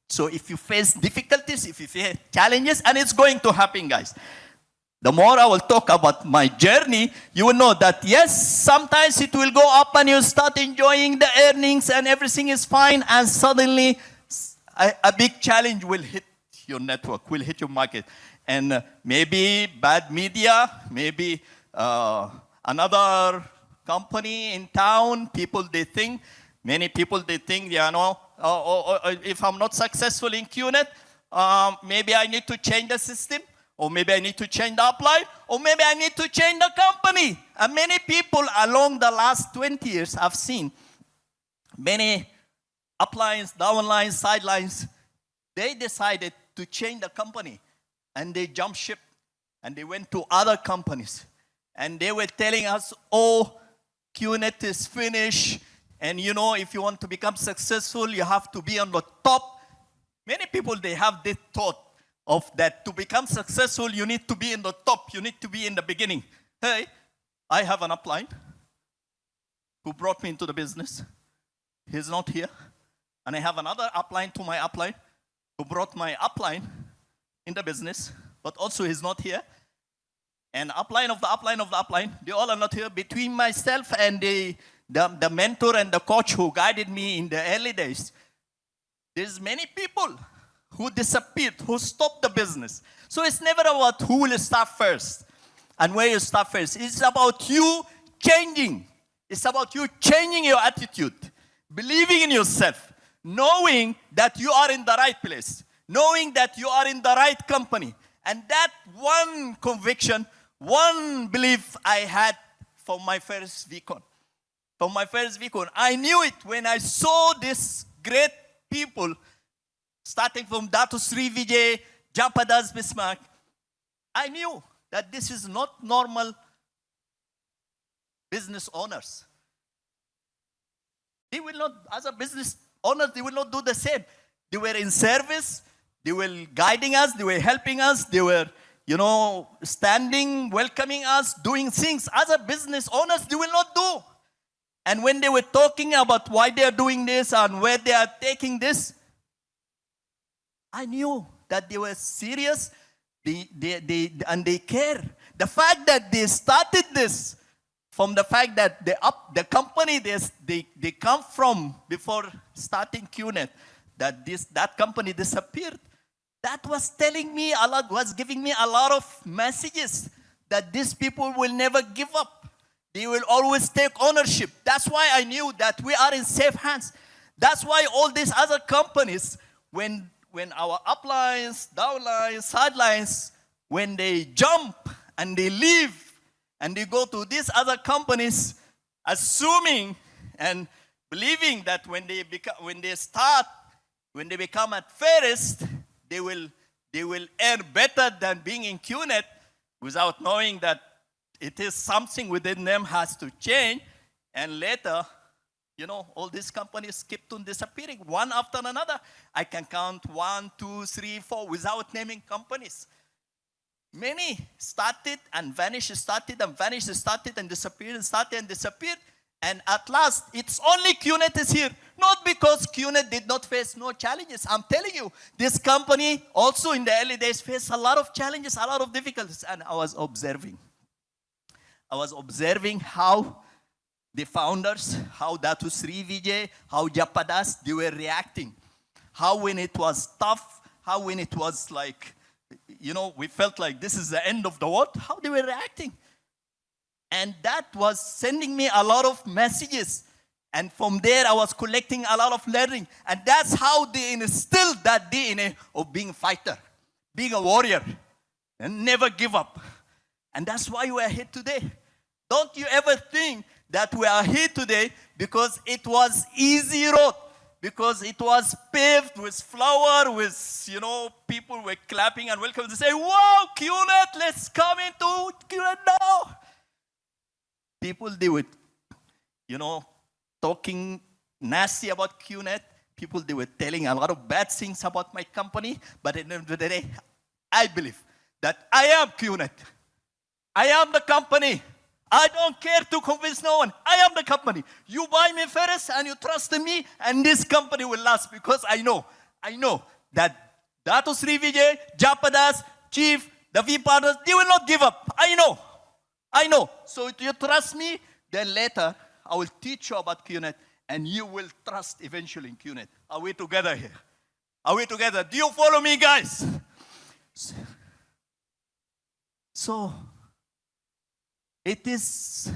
So if you face difficulties, if you face challenges, and it's going to happen, guys. The more I will talk about my journey, you will know that yes, sometimes it will go up and you start enjoying the earnings and everything is fine, and suddenly a big challenge will hit your network, will hit your market. And maybe bad media, maybe another company in town, many people they think, if I'm not successful in QNet, maybe I need to change the system, or maybe I need to change the upline, or maybe I need to change the company. And many people along the last 20 years I've seen many uplines, downlines, sidelines, they decided to change the company and they jumped ship and they went to other companies. And they were telling us, oh, QNet is finished. And if you want to become successful, you have to be on the top. Many people, they have this thought of that to become successful, you need to be in the top. You need to be in the beginning. Hey, I have an upline who brought me into the business. He's not here. And I have another upline to my upline who brought my upline in the business, but also he's not here. And upline of the upline of the upline, they all are not here. Between myself and the mentor and the coach who guided me in the early days, there's many people who disappeared, who stopped the business. So it's never about who will start first and where you start first. It's about you changing. It's about you changing your attitude, believing in yourself, knowing that you are in the right place, knowing that you are in the right company. And that one conviction, one belief I had from my first Vcon. From my first Vcon, I knew it when I saw these great people, starting from Datu Sri Vijay, Jampadas Bismarck. I knew that this is not normal business owners. They will not, as a business owners, they will not do the same. They were in service, they were guiding us, they were helping us, they were, standing, welcoming us, doing things. As a business owners, they will not do. And when they were talking about why they are doing this and where they are taking this, I knew that they were serious, and they care. The fact that they started this from the fact that the company they come from before starting QNet, that company disappeared, that was telling me a lot, was giving me a lot of messages that these people will never give up. They will always take ownership. That's why I knew that we are in safe hands. That's why all these other companies, when our uplines, downlines, sidelines, when they jump and they leave and they go to these other companies, assuming and believing that when they become at Fairest, they will earn better than being in QNet, without knowing that it is something within them has to change. And later, all these companies kept on disappearing, one after another. I can count 1, 2, 3, 4 without naming companies. Many started and vanished, started and vanished, started and disappeared, and started and disappeared. And at last, it's only QNet is here. Not because QNet did not face no challenges. I'm telling you, this company also in the early days faced a lot of challenges, a lot of difficulties. And I was observing. I was observing how the founders, how Datu Sri Vijay, how Japadas, they were reacting. How when it was tough, how when it was like, you know, we felt like this is the end of the world, how they were reacting. And that was sending me a lot of messages. And from there, I was collecting a lot of learning. And that's how they instilled that DNA of being a fighter, being a warrior, and never give up. And that's why we are here today. Don't you ever think that we are here today because it was easy road, because it was paved with flower, with, you know, people were clapping and welcoming to say, wow, QNet, let's come into QNet now. People, they were, you know, talking nasty about QNet. People, they were telling a lot of bad things about my company. But at the end of the day, I believe that I am QNet. I am the company. I don't care to convince no one. I am the company. You buy me first and you trust in me, and this company will last because I know that Datu Sri Vijay, Japadas, Chief, the V partners, they will not give up. I know. So if you trust me, then later I will teach you about QNet and you will trust eventually in QNet. Are we together here? Are we together? Do you follow me, guys? So, it is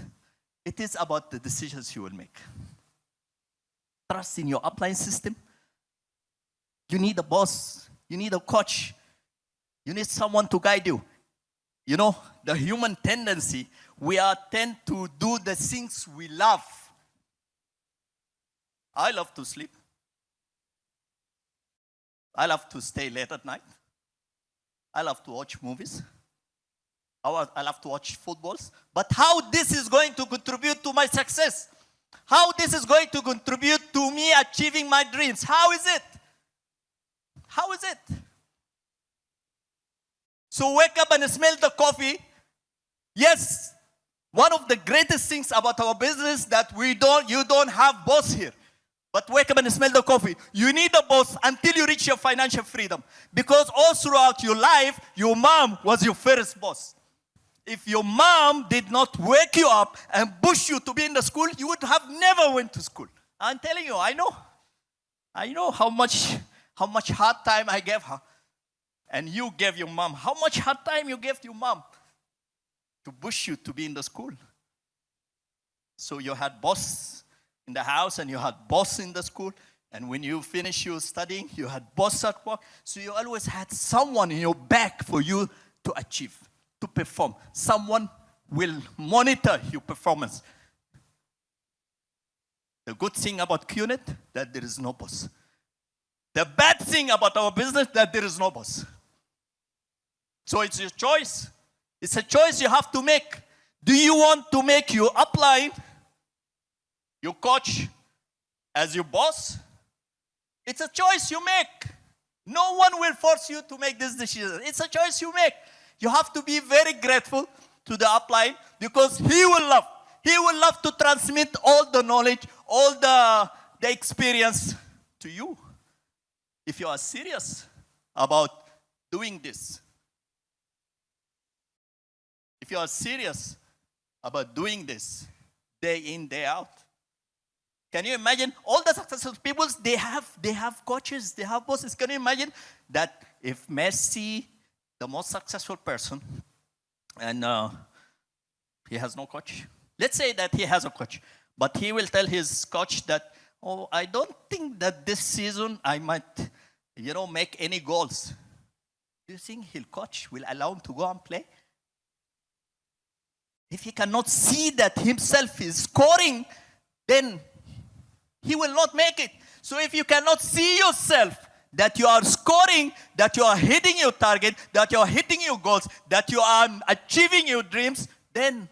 about the decisions you will make. Trust in your upline system. You need a boss. You need a coach. You need someone to guide you. You know, the human tendency, we tend to do the things we love. I love to sleep. I love to stay late at night. I love to watch movies. I love to watch footballs. But how this is going to contribute to my success? How this is going to contribute to me achieving my dreams? How is it? How is it? So wake up and smell the coffee. Yes, one of the greatest things about our business that you don't have boss here. But wake up and smell the coffee. You need a boss until you reach your financial freedom. Because all throughout your life, your mom was your first boss. If your mom did not wake you up and push you to be in the school, you would have never went to school. I'm telling you, I know how much hard time I gave her. And you gave your mom. How much hard time you gave your mom to push you to be in the school. So you had boss in the house and you had boss in the school. And when you finish your studying, you had boss at work. So you always had someone in your back for you to achieve, to perform. Someone will monitor your performance. The good thing about QNet, that there is no boss. The bad thing about our business, that there is no boss. So it's your choice. It's a choice you have to make. Do you want to make your upline, your coach, as your boss? It's a choice you make. No one will force you to make this decision. It's a choice you make. You have to be very grateful to the upline because he will love. He will love to transmit all the knowledge, all the experience to you. If you are serious about doing this, if you are serious about doing this day in, day out, can you imagine all the successful people, they have coaches, they have bosses. Can you imagine that if Messi, the most successful person, and he has no coach? Let's say that he has a coach, but he will tell his coach that, oh, I don't think that this season I might, make any goals. Do you think his coach will allow him to go and play? If he cannot see that himself is scoring, then he will not make it. So if you cannot see yourself that you are scoring, that you are hitting your target, that you are hitting your goals, that you are achieving your dreams, then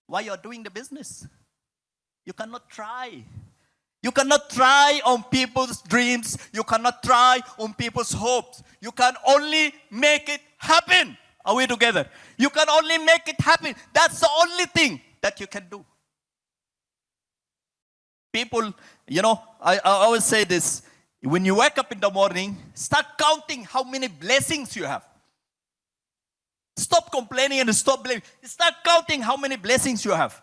why you are doing the business? You cannot try. You cannot try on people's dreams. You cannot try on people's hopes. You can only make it happen. Are we together? You can only make it happen. That's the only thing that you can do. People, you know, I always say this. When you wake up in the morning, start counting how many blessings you have. Stop complaining and stop blaming. Start counting how many blessings you have.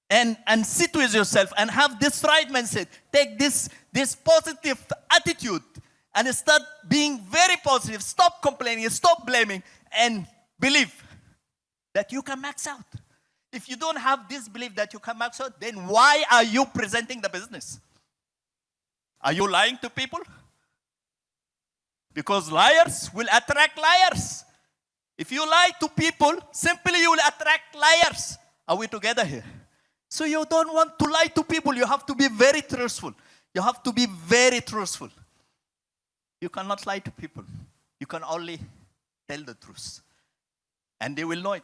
And sit with yourself and have this right mindset. Take this positive attitude and start being very positive. Stop complaining, stop blaming, and believe that you can max out. If you don't have this belief that you can max out, then why are you presenting the business? Are you lying to people? Because liars will attract liars. If you lie to people, simply you will attract liars. Are we together here? So you don't want to lie to people. You have to be very truthful. You have to be very truthful. You cannot lie to people. You can only tell the truth. And they will know it.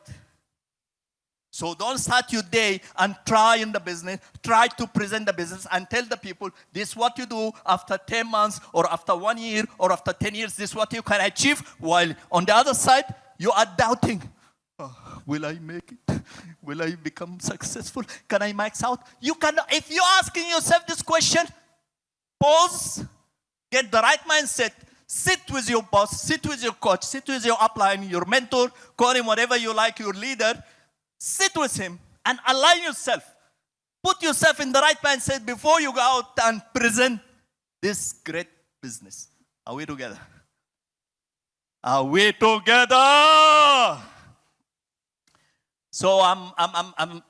So don't start your day and try in the business, try to present the business and tell the people, this is what you do after 10 months or after 1 year or after 10 years, this is what you can achieve. While on the other side, you are doubting. Oh, will I make it? Will I become successful? Can I max out? You cannot. If you're asking yourself this question, pause, get the right mindset, sit with your boss, sit with your coach, sit with your upline, your mentor, call him whatever you like, your leader. Sit with him and align yourself. Put yourself in the right mindset before you go out and present this great business. Are we together? Are we together? So I'm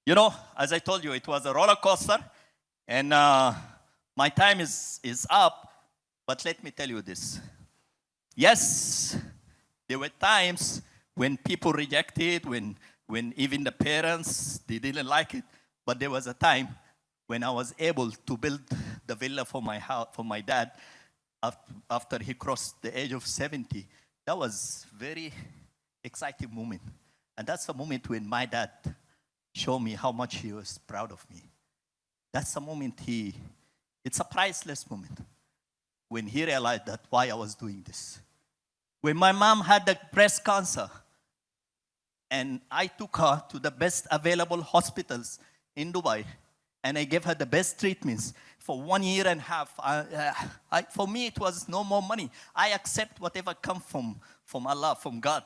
you know, as I told you, it was a roller coaster, and my time is up. But let me tell you this. Yes, there were times when people rejected, when even the parents, they didn't like it. But there was a time when I was able to build the villa for my house, for my dad, after he crossed the age of 70. That was very exciting moment. And that's the moment when my dad showed me how much he was proud of me. That's the moment it's a priceless moment. When he realized that why I was doing this. When my mom had the breast cancer, and I took her to the best available hospitals in Dubai, and I gave her the best treatments for 1.5 years. For me, it was no more money. I accept whatever comes from Allah, from God,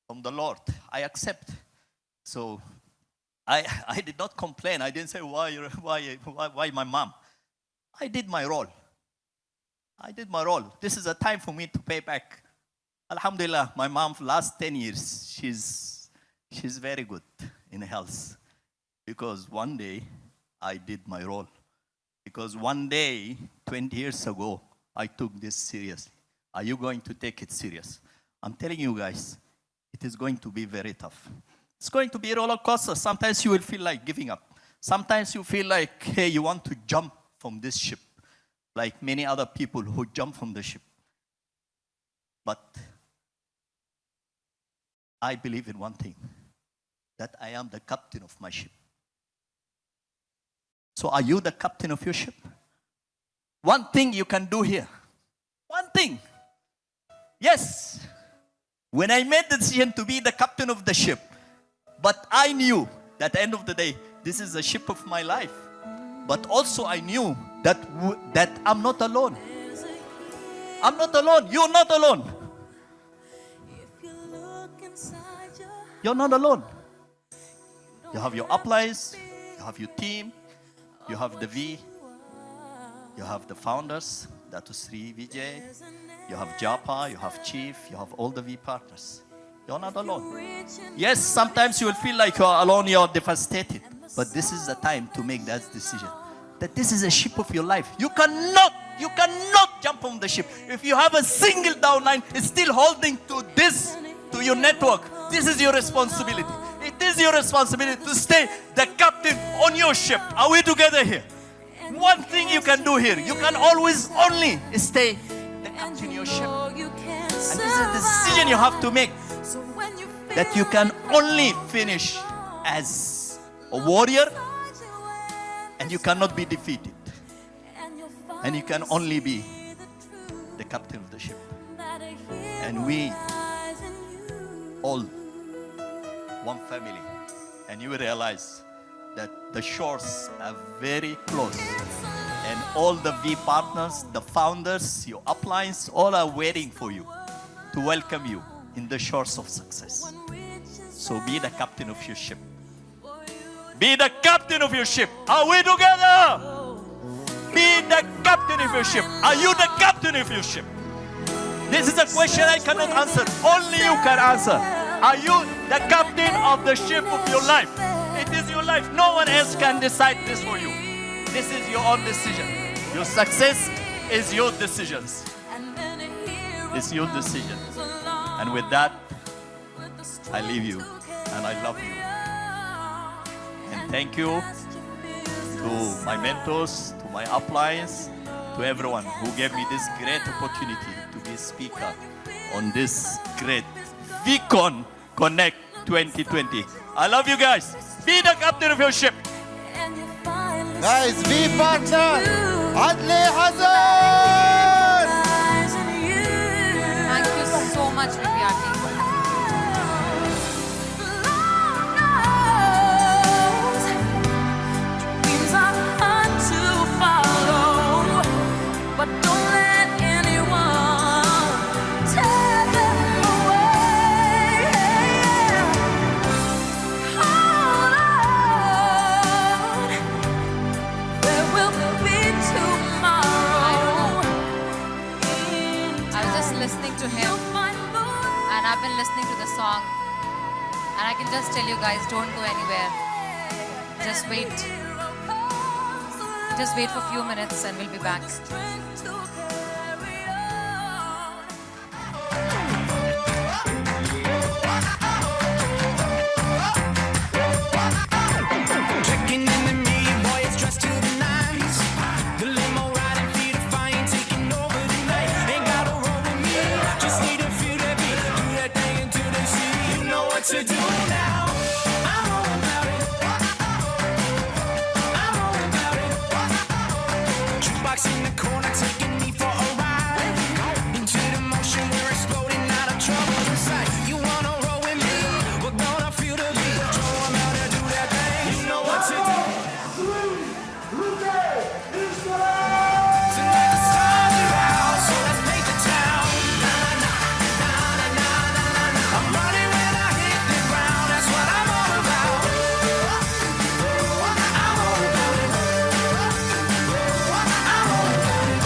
from the Lord. I accept. So I did not complain. I didn't say, why my mom? I did my role. I did my role. This is a time for me to pay back. Alhamdulillah, my mom for last 10 years, she's very good in health. Because one day, I did my role. Because one day, 20 years ago, I took this seriously. Are you going to take it serious? I'm telling you guys, it is going to be very tough. It's going to be a roller coaster. Sometimes you will feel like giving up. Sometimes you feel like, hey, you want to jump from this ship. Like many other people who jump from the ship. But I believe in one thing, that I am the captain of my ship. So are you the captain of your ship? One thing you can do here. One thing. Yes. When I made the decision to be the captain of the ship, but I knew that at the end of the day, this is the ship of my life. But also I knew that I'm not alone. I'm not alone. You're not alone. You're not alone. You have your uplines, you have your team, you have the V, you have the founders, Datusri Vijay, you have Japa, you have Chief, you have all the V partners. You're not alone. Yes, sometimes you will feel like you're alone, you're devastated. But this is the time to make that decision. That this is a ship of your life. You cannot jump from the ship. If you have a single downline, it's still holding to this, to your network. This is your responsibility. It is your responsibility to stay the captain on your ship. Are we together here? One thing you can do here, you can always only stay the captain on your ship. And this is a decision you have to make. That you can only finish as a warrior and you cannot be defeated. And you can only be the captain of the ship. And we all one family. And you will realize that the shores are very close. And all the V partners, the founders, your uplines, all are waiting for you to welcome you in the shores of success. So be the captain of your ship. Be the captain of your ship. Are we together? Be the captain of your ship. Are you the captain of your ship? This is a question I cannot answer. Only you can answer. Are you the captain of the ship of your life? It is your life. No one else can decide this for you. This is your own decision. Your success is your decisions. It's your decision. And with that, I leave you and I love you. And thank you to my mentors, to my uplines, to everyone who gave me this great opportunity to be a speaker on this great Vcon Connect 2020. I love you guys. Be the captain of your ship. Guys, V partner, Adli Hazan. Thank you so much, Viviati. But don't let anyone tear them away. Hold on, there will be tomorrow. I was just listening to him, and I've been listening to the song, and I can just tell you guys, don't go anywhere. Just wait. Just wait for a few minutes and we'll be back. Checking in the media, boy, it's dressed to the nines. The limo riding, feet of fire, taking over the night. Ain't gotta roll with me, just need a few to beat. Do that thing until they see you know what to do now. I'm all about it. I'm all about it. Jukebox in the corner, taking me for a ride. Into the motion, we're exploding out of trouble inside. You wanna roll with me? We're gonna feel the beat. Show 'em how to do that thing. You know what to do. Tonight the stars are out, so let's make the town. I'm running when I hit the ground. That's what I'm all about. I'm all about it. I'm all about it.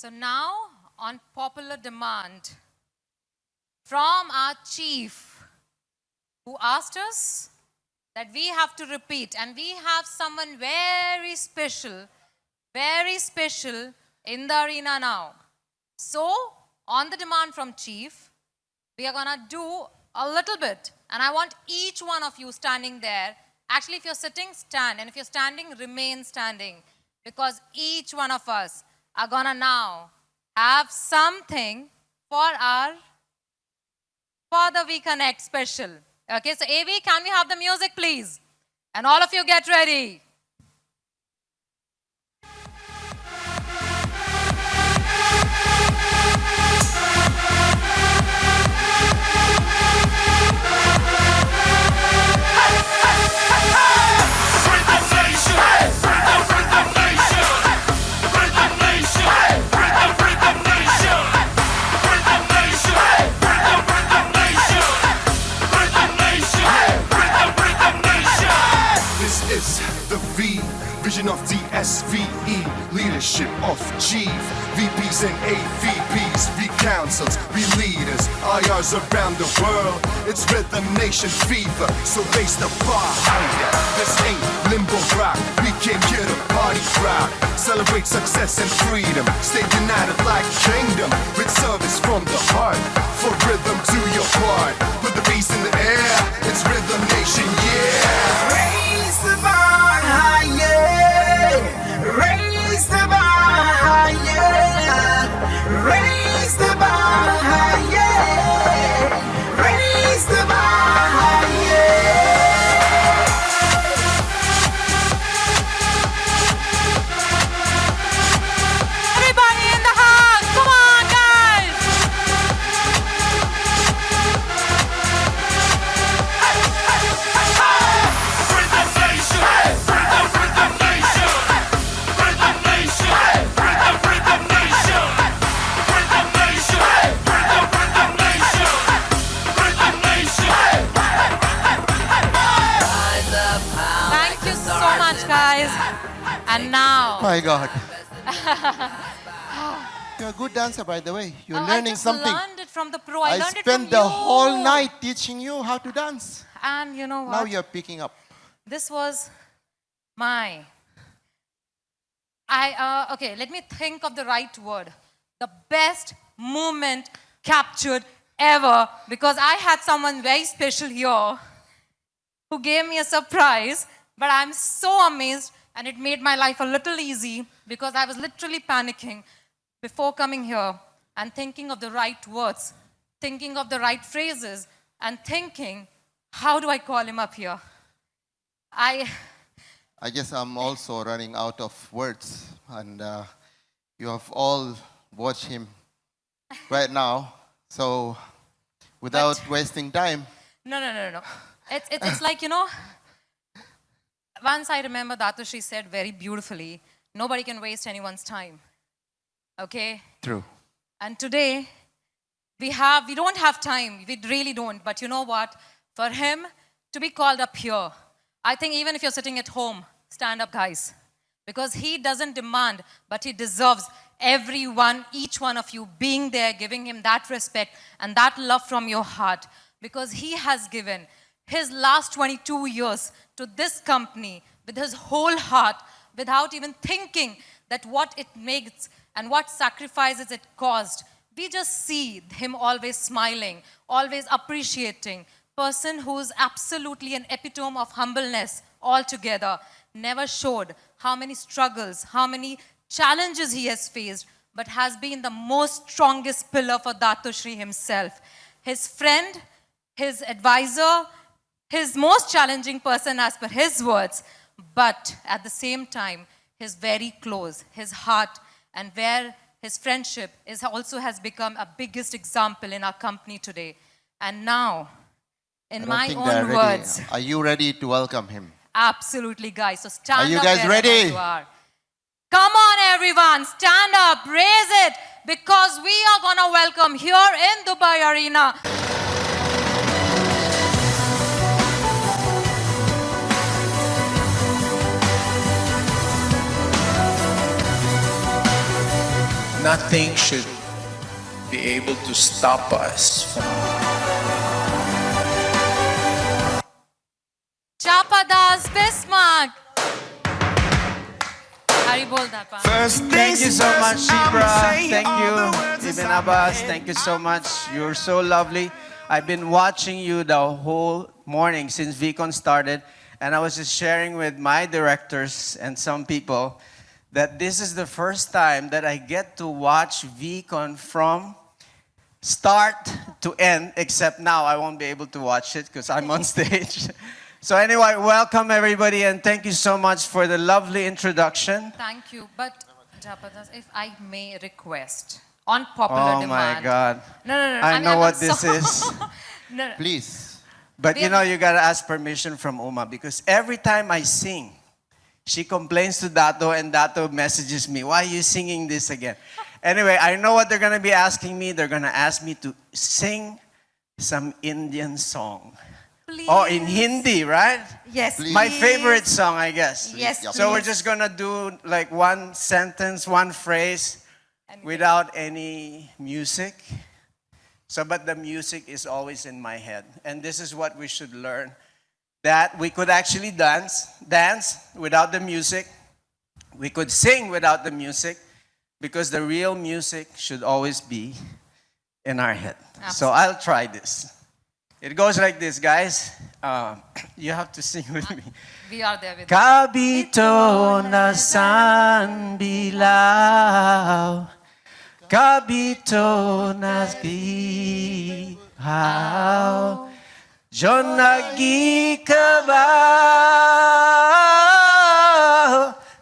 So now, on popular demand from our chief, who asked us that we have to repeat, and we have someone very special in the arena now. So, on the demand from chief, we are gonna do a little bit, and I want each one of you standing there. Actually, if you're sitting, stand, and if you're standing, remain standing, because each one of us are gonna now have something for the WeConnect special. Okay, so AV, can we have the music, please? And all of you get ready. The V, vision of the SVE, leadership of chief, VPs and AVPs, V councils, V leaders, IRs around the world. It's Rhythm Nation fever, so raise the bar higher. This ain't limbo rock, we came here to party rock, celebrate success and freedom, stay united like kingdom, with service from the heart, for rhythm do your part. Put the bass in the air, it's Rhythm Nation, yeah. Raise the bar higher, raise the bar higher, raise the bar higher, raise the bar higher. Everybody in the house, come on, guys! Thank you so much, guys. And now. My God. You're a good dancer, by the way. You're learning something. I learned it from the pro. I learned it from spent the whole night teaching you how to dance. And you know what? Now you're picking up. This was my... okay, let me think of the right word. The best moment captured ever, because I had someone very special here who gave me a surprise, but I'm so amazed, and it made my life a little easy because I was literally panicking before coming here and thinking of the right words, thinking of the right phrases, and thinking, how do I call him up here? I guess I'm also running out of words, and you have all watched him right now. So, without wasting time. No. It's like, you know, once I remember Datushri said very beautifully, nobody can waste anyone's time. Okay? True. And today, we don't have time. We really don't. But you know what? For him to be called up here, I think even if you're sitting at home, stand up, guys. Because he doesn't demand, but he deserves everyone, each one of you being there, giving him that respect and that love from your heart. Because he has given his last 22 years to this company with his whole heart, without even thinking that what it makes and what sacrifices it caused. We just see him always smiling, always appreciating, person who's absolutely an epitome of humbleness altogether, never showed how many struggles, how many challenges he has faced, but has been the most strongest pillar for Datushri himself. His friend, his advisor, his most challenging person as per his words, but at the same time, his very close, his heart, and where his friendship also has become a biggest example in our company today. And now, in my own words. Are you ready to welcome him? Absolutely, guys. So stand up. Are you guys ready? You are. Come on, everyone. Stand up. Raise it. Because we are going to welcome here in Dubai Arena. Nothing should be able to stop us from Chapadas Bismarck. Thank you so much, Shibra. Thank you, Ibn Abbas. Thank you so much. You're so lovely. I've been watching you the whole morning since Vcon started, and I was just sharing with my directors and some people that this is the first time that I get to watch Vcon from start to end, except now I won't be able to watch it because I'm on stage. So anyway, welcome everybody, and thank you so much for the lovely introduction. Thank you. But, Japadas, if I may request, on popular demand. Oh my God. No. I know I'm what so- this is. No. Please. But you know, you gotta ask permission from Uma, because every time I sing, she complains to Dato, and Dato messages me, why are you singing this again? Anyway, I know what they're gonna be asking me. They're gonna ask me to sing some Indian song. Please. Oh, in Hindi, right? Yes, My please. favorite song, I guess. Yes, So we're please. just gonna do like one sentence, one phrase, without any music. So, but the music is always in my head. And this is what we should learn. That we could actually dance without the music. We could sing without the music, because the real music should always be in our head. So I'll try this. It goes like this, guys. You have to sing with me. We are there with Kabito nasan bilao, kabito nasbihao, jonagi kabao,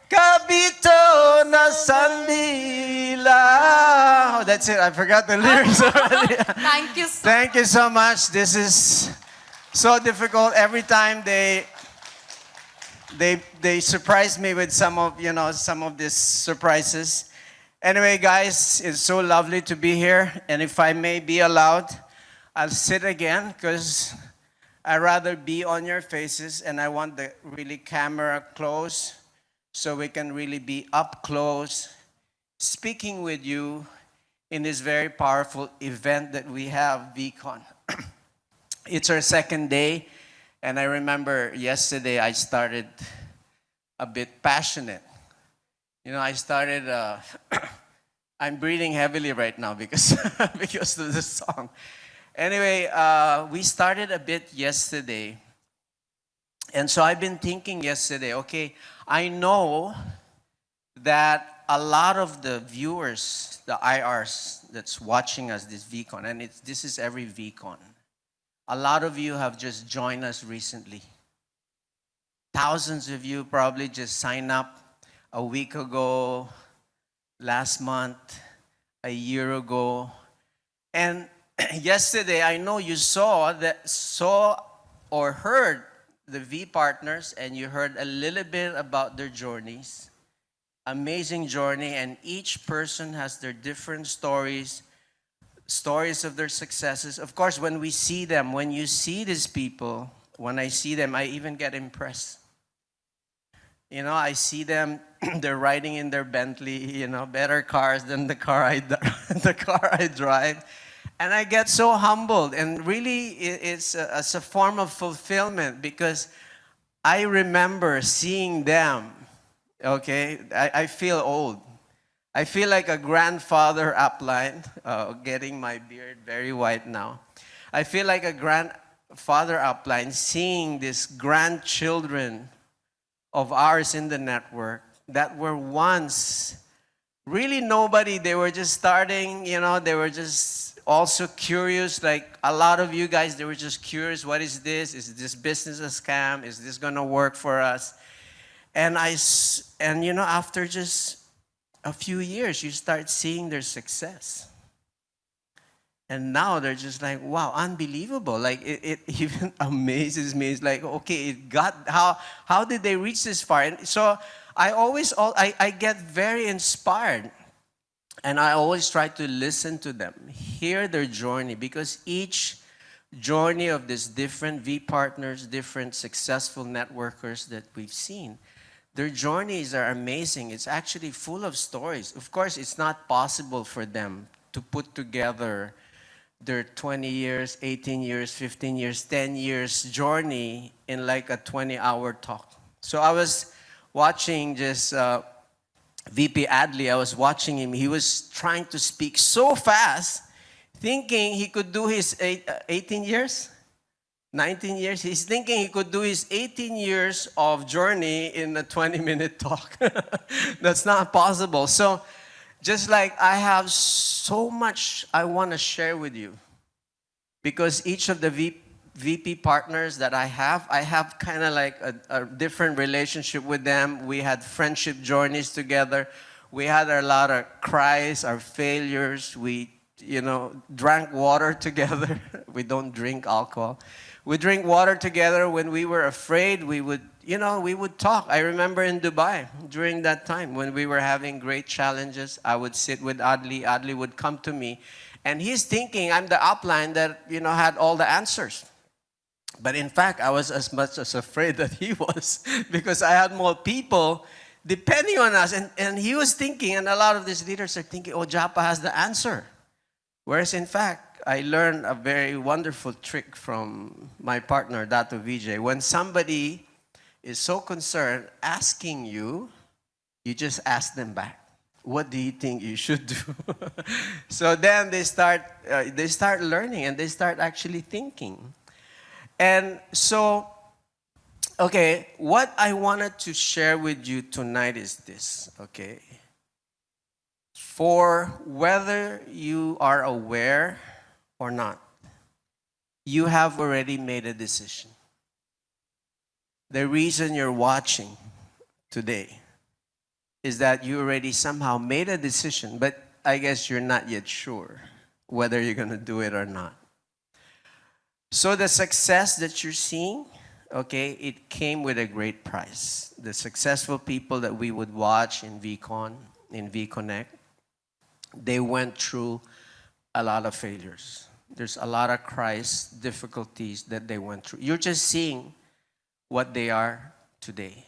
kabito nasan bilao. That's it. I forgot the lyrics already. Thank you so Thank you so much. This is so difficult. Every time they surprise me with some of these surprises. Anyway, guys, it's so lovely to be here. And if I may be allowed, I'll sit again, because I'd rather be on your faces, and I want the really camera close so we can really be up close speaking with you in this very powerful event that we have, Vcon. It's our second day, and I remember yesterday I started a bit passionate. You know, I started, I'm breathing heavily right now because, because of the song. Anyway, we started a bit yesterday, and so I've been thinking yesterday, okay, I know that a lot of the viewers, the IRs that's watching us this Vcon, and this is every Vcon, a lot of you have just joined us recently. Thousands of you probably just signed up a week ago, last month, a year ago. And yesterday, I know you saw or heard the V partners, and you heard a little bit about their journeys. Amazing journey, and each person has their different stories of their successes. Of course, when we see them, when you see these people, when I see them, I even get impressed. You know, I see them, they're riding in their Bentley, you know, better cars than the car I drive. And I get so humbled, and really it's a form of fulfillment, because I remember seeing them. Okay, I feel old. I feel like a grandfather upline, getting my beard very white now. I feel like a grandfather upline seeing these grandchildren of ours in the network that were once really nobody. They were just starting, you know, they were just also curious, like a lot of you guys, they were just curious, what is this? Is this business a scam? Is this gonna work for us? And you know, after just a few years, you start seeing their success. And now they're just like, wow, unbelievable. Like, it even amazes me. It's like, okay, how did they reach this far? And so I get very inspired. And I always try to listen to them, hear their journey, because each journey of these different V partners, different successful networkers that we've seen, Their journeys are amazing. It's actually full of stories. Of course, it's not possible for them to put together their 20 years, 18 years, 15 years, 10 years journey in like a 20-hour talk. So I was watching just VP Adley. I was watching him. He was trying to speak so fast, thinking he could do his 18 years, 19 years. He's thinking he could do his 18 years of journey in a 20-minute talk. That's not possible. So just like I have so much I want to share with you, because each of the VP partners that I have kind of like a different relationship with them. We had friendship journeys together. We had a lot of cries, our failures. We, drank water together. We don't drink alcohol. We drink water together. When we were afraid, we would talk. I remember in Dubai during that time when we were having great challenges, I would sit with Adli. Adli would come to me, and he's thinking I'm the upline that, had all the answers. But in fact, I was as much as afraid that he was, because I had more people depending on us. And he was thinking, and a lot of these leaders are thinking, oh, Japa has the answer. Whereas in fact, I learned a very wonderful trick from my partner, Dato Vijay. When somebody is so concerned asking you, you just ask them back. What do you think you should do? So then they start learning, and they start actually thinking. And so, okay, what I wanted to share with you tonight is this, okay? For whether you are aware or not, you have already made a decision. The reason you're watching today is that you already somehow made a decision, but I guess you're not yet sure whether you're going to do it or not. So the success that you're seeing, okay, it came with a great price. The successful people that we would watch in Vcon, in VConnect, they went through a lot of failures. There's a lot of cries, difficulties that they went through. You're just seeing what they are today.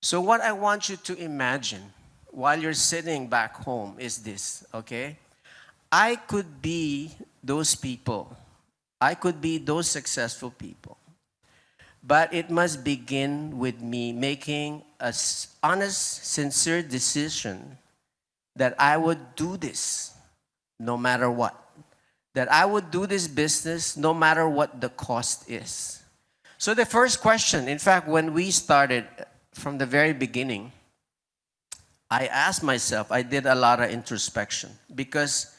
So what I want you to imagine while you're sitting back home is this, okay? I could be those people. I could be those successful people. But it must begin with me making an honest, sincere decision that I would do this no matter what. That I would do this business no matter what the cost is. So the first question, in fact, when we started from the very beginning, I asked myself, I did a lot of introspection, because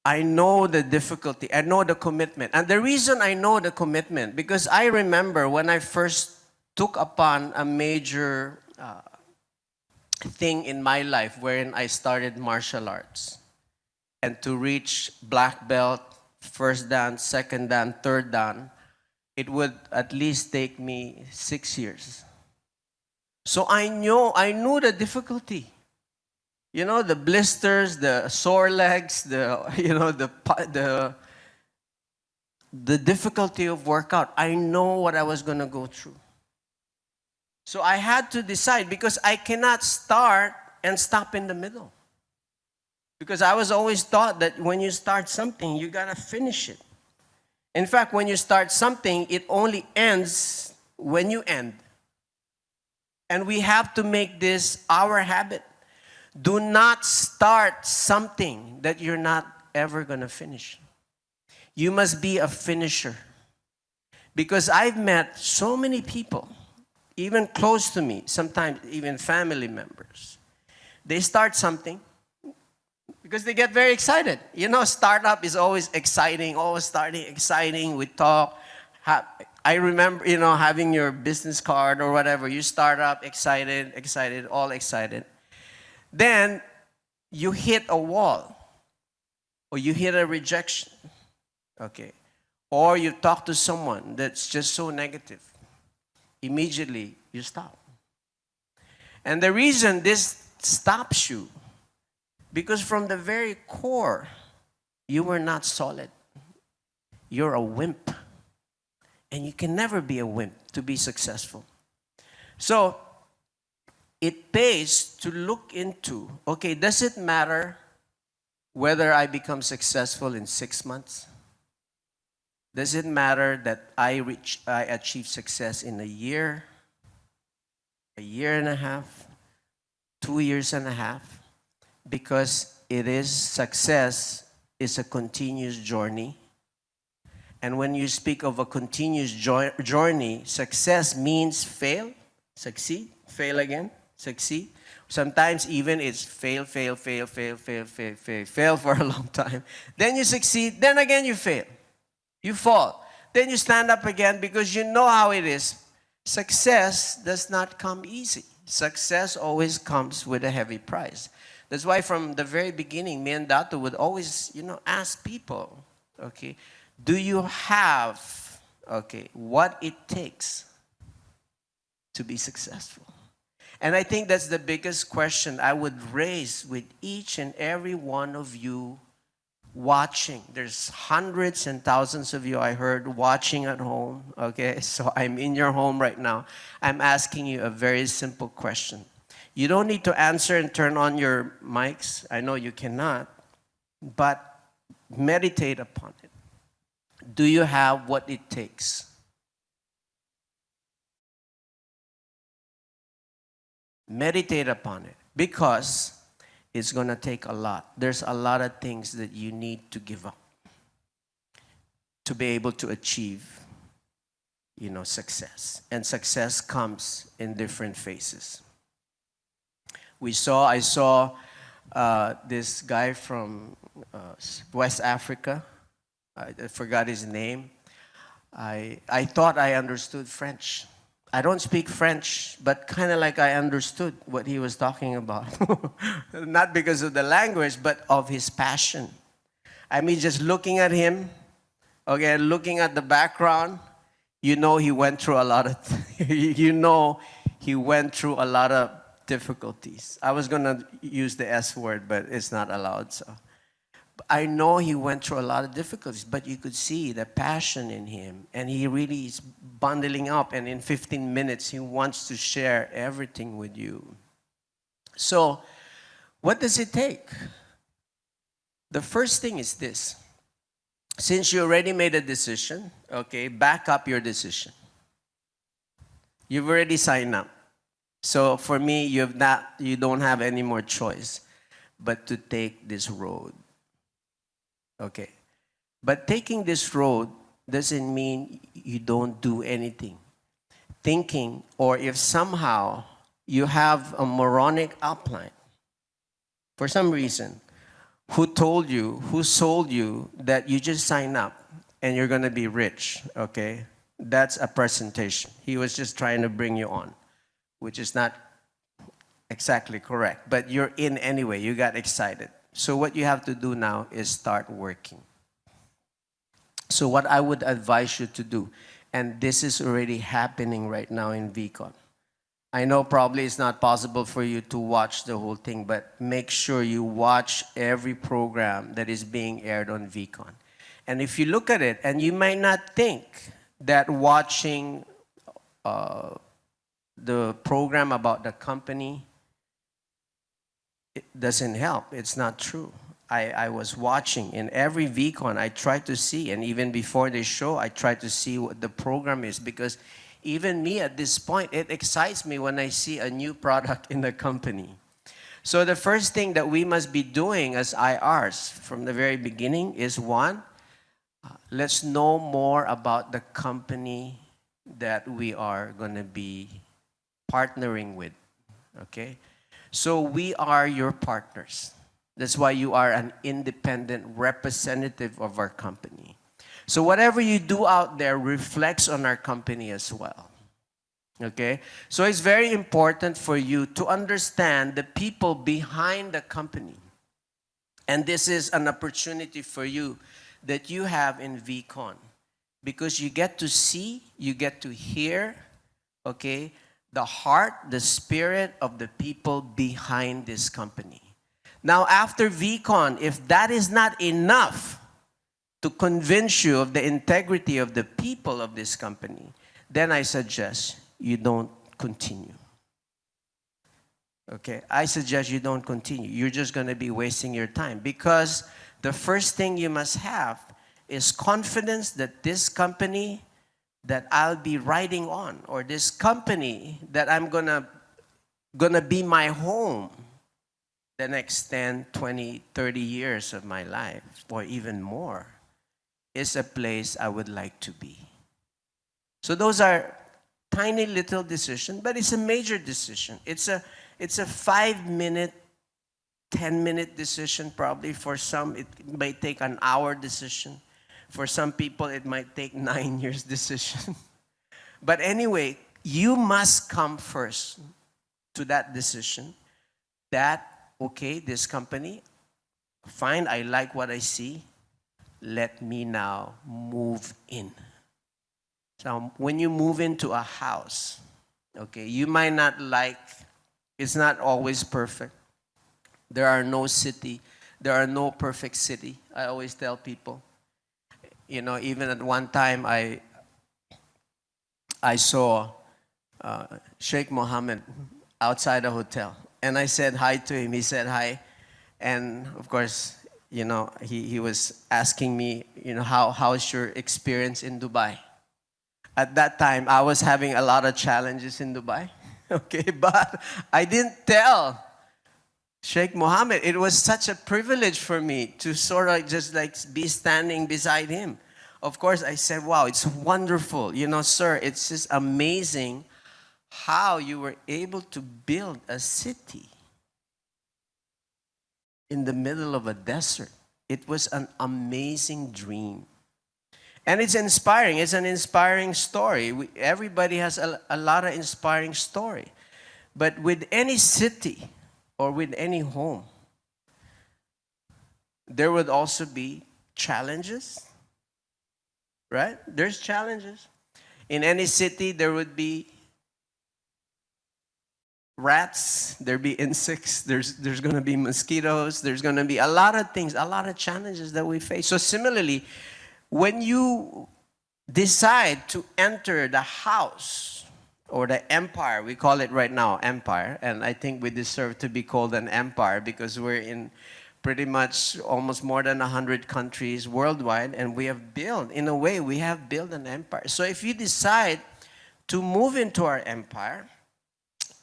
I know the difficulty, I know the commitment. And the reason I know the commitment, because I remember when I first took upon a major thing in my life wherein I started martial arts. And to reach black belt, first dan, second dan, third dan, it would at least take me 6 years. So I knew the difficulty. The blisters, the sore legs, the difficulty of workout. I know what I was going to go through. So I had to decide, because I cannot start and stop in the middle. Because I was always taught that when you start something, you got to finish it. In fact, when you start something, it only ends when you end. And we have to make this our habit. Do not start something that you're not ever going to finish. You must be a finisher. Because I've met so many people, even close to me, sometimes even family members. They start something because they get very excited. Startup is always exciting, always starting exciting. We talk. I remember, having your business card or whatever. You start up excited, all excited. Then you hit a wall, or you hit a rejection, okay? Or you talk to someone that's just so negative. Immediately, you stop. And the reason this stops you, because from the very core, you were not solid. You're a wimp. And you can never be a wimp to be successful. So it pays to look into, okay, does it matter whether I become successful in 6 months? Does it matter that I achieve success in a year and a half, 2 years and a half? Because success is a continuous journey. And when you speak of a continuous journey, success means fail, succeed, fail again, succeed. Sometimes even it's fail for a long time. Then you succeed, then again you fail. You fall. Then you stand up again because you know how it is. Success does not come easy. Success always comes with a heavy price. That's why from the very beginning, me and Dato would always, ask people, okay, do you have, what it takes to be successful? And I think that's the biggest question I would raise with each and every one of you watching. There's hundreds and thousands of you I heard watching at home, okay? So I'm in your home right now. I'm asking you a very simple question. You don't need to answer and turn on your mics. I know you cannot, but meditate upon it. Do you have what it takes? Meditate upon it, because it's going to take a lot. There's a lot of things that you need to give up to be able to achieve, success. And success comes in different phases. I saw this guy from West Africa. I forgot his name. I thought I understood French. I don't speak French, but kind of like I understood what he was talking about. Not because of the language, but of his passion. I mean, just looking at him, okay, looking at the background, he went through a lot of, he went through a lot of difficulties. I was going to use the S word, but it's not allowed, so. I know he went through a lot of difficulties, but you could see the passion in him, and he really is bundling up, and in 15 minutes, he wants to share everything with you. So, what does it take? The first thing is this. Since you already made a decision, okay, back up your decision. You've already signed up. So for me, you don't have any more choice but to take this road. Okay. But taking this road doesn't mean you don't do anything. Thinking, or if somehow you have a moronic outline, for some reason, who sold you that you just sign up and you're going to be rich, okay? That's a presentation. He was just trying to bring you on, which is not exactly correct. But you're in anyway. You got excited. So what you have to do now is start working. So what I would advise you to do, and this is already happening right now in Vcon. I know probably it's not possible for you to watch the whole thing, but make sure you watch every program that is being aired on Vcon. And if you look at it, and you might not think that watching the program about the company, it doesn't help. It's not true. I was watching in every Vcon. I tried to see, and even before the show, I tried to see what the program is, because even me at this point, it excites me when I see a new product in the company. So the first thing that we must be doing as IRs from the very beginning is, one, let's know more about the company that we are going to be partnering with, okay? So we are your partners. That's why you are an independent representative of our company. So whatever you do out there reflects on our company as well. Okay? So it's very important for you to understand the people behind the company. And this is an opportunity for you that you have in Vcon. Because you get to see, you get to hear, okay, the heart, the spirit of the people behind this company. Now, after Vcon, if that is not enough to convince you of the integrity of the people of this company, then I suggest you don't continue. okay, I suggest you don't continue. You're just going to be wasting your time, because the first thing you must have is confidence that this company that I'll be riding on, or this company that I'm gonna be my home the next 10, 20, 30 years of my life, or even more, is a place I would like to be. So those are tiny little decisions, but it's a major decision. It's a 5-minute, 10-minute decision probably. For some, it may take an hour decision. For some people, it might take 9 years decision. But anyway, you must come first to that decision that, okay, this company, fine, I like what I see. Let me now move in. So when you move into a house, okay, you might not like, it's not always perfect. There are no perfect city. I always tell people, you know, even at one time I saw Sheikh Mohammed outside a hotel, and I said hi to him. He said hi, and of course, you know, he was asking me, you know, how's your experience in Dubai? At that time, I was having a lot of challenges in Dubai, okay, but I didn't tell Sheikh Mohammed. It was such a privilege for me to sort of just like be standing beside him. Of course, I said, wow, it's wonderful. You know, sir, it's just amazing how you were able to build a city in the middle of a desert. It was an amazing dream. And it's inspiring. It's an inspiring story. Everybody has a lot of inspiring story. But with any city or with any home, there would also be challenges, right? There's challenges. In any city, there would be rats, there'd be insects, there's going to be mosquitoes, there's going to be a lot of things, a lot of challenges that we face. So similarly, when you decide to enter the house or the empire, we call it right now empire, and I think we deserve to be called an empire because we're in pretty much almost more than 100 countries worldwide, and we have built, in a way, we have built an empire. So if you decide to move into our empire,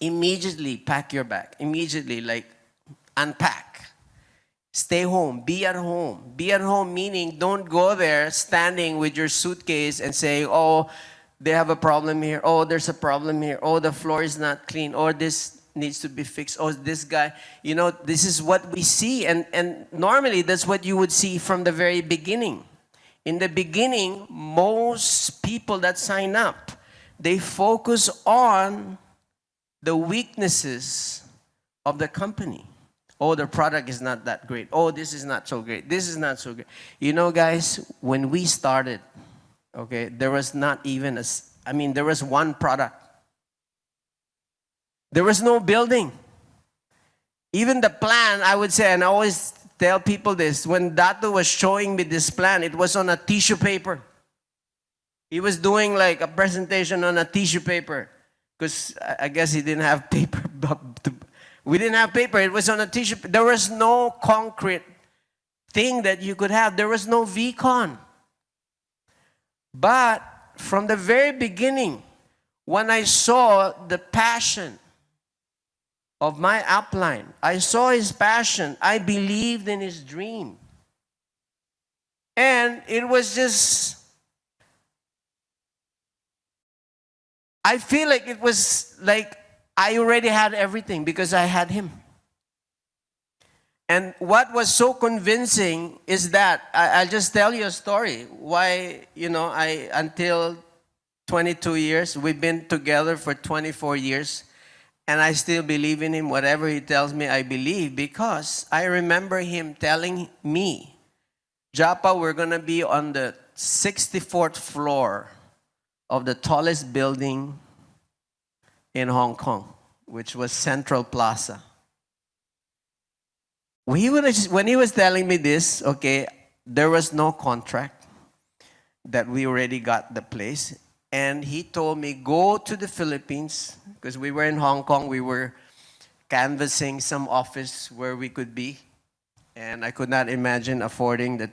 immediately pack your bag. Immediately, like, unpack. Stay home. Be at home. Be at home meaning don't go there standing with your suitcase and saying, oh, they have a problem here. Oh, there's a problem here. Oh, the floor is not clean. Or this needs to be fixed. Oh, this guy. You know, this is what we see. And normally, that's what you would see from the very beginning. In the beginning, most people that sign up, they focus on the weaknesses of the company. Oh, the product is not that great. Oh, this is not so great. This is not so great. You know, guys, when we started, okay, there was not even there was one product. There was no building. Even the plan, I would say, and I always tell people this, when Dato was showing me this plan, it was on a tissue paper. He was doing like a presentation on a tissue paper. Because I guess he didn't have paper. We didn't have paper. It was on a tissue. There was no concrete thing that you could have. There was no Vcon. But from the very beginning, when I saw the passion of my upline, I saw his passion. I believed in his dream. And it was just, I feel like it was like I already had everything because I had him. And what was so convincing is that, I'll just tell you a story. Why, you know, until 22 years, we've been together for 24 years, and I still believe in him. Whatever he tells me, I believe, because I remember him telling me, Japa, we're going to be on the 64th floor of the tallest building in Hong Kong, which was Central Plaza. When he was telling me this, okay, there was no contract that we already got the place. And he told me, go to the Philippines, because we were in Hong Kong, we were canvassing some office where we could be. And I could not imagine affording the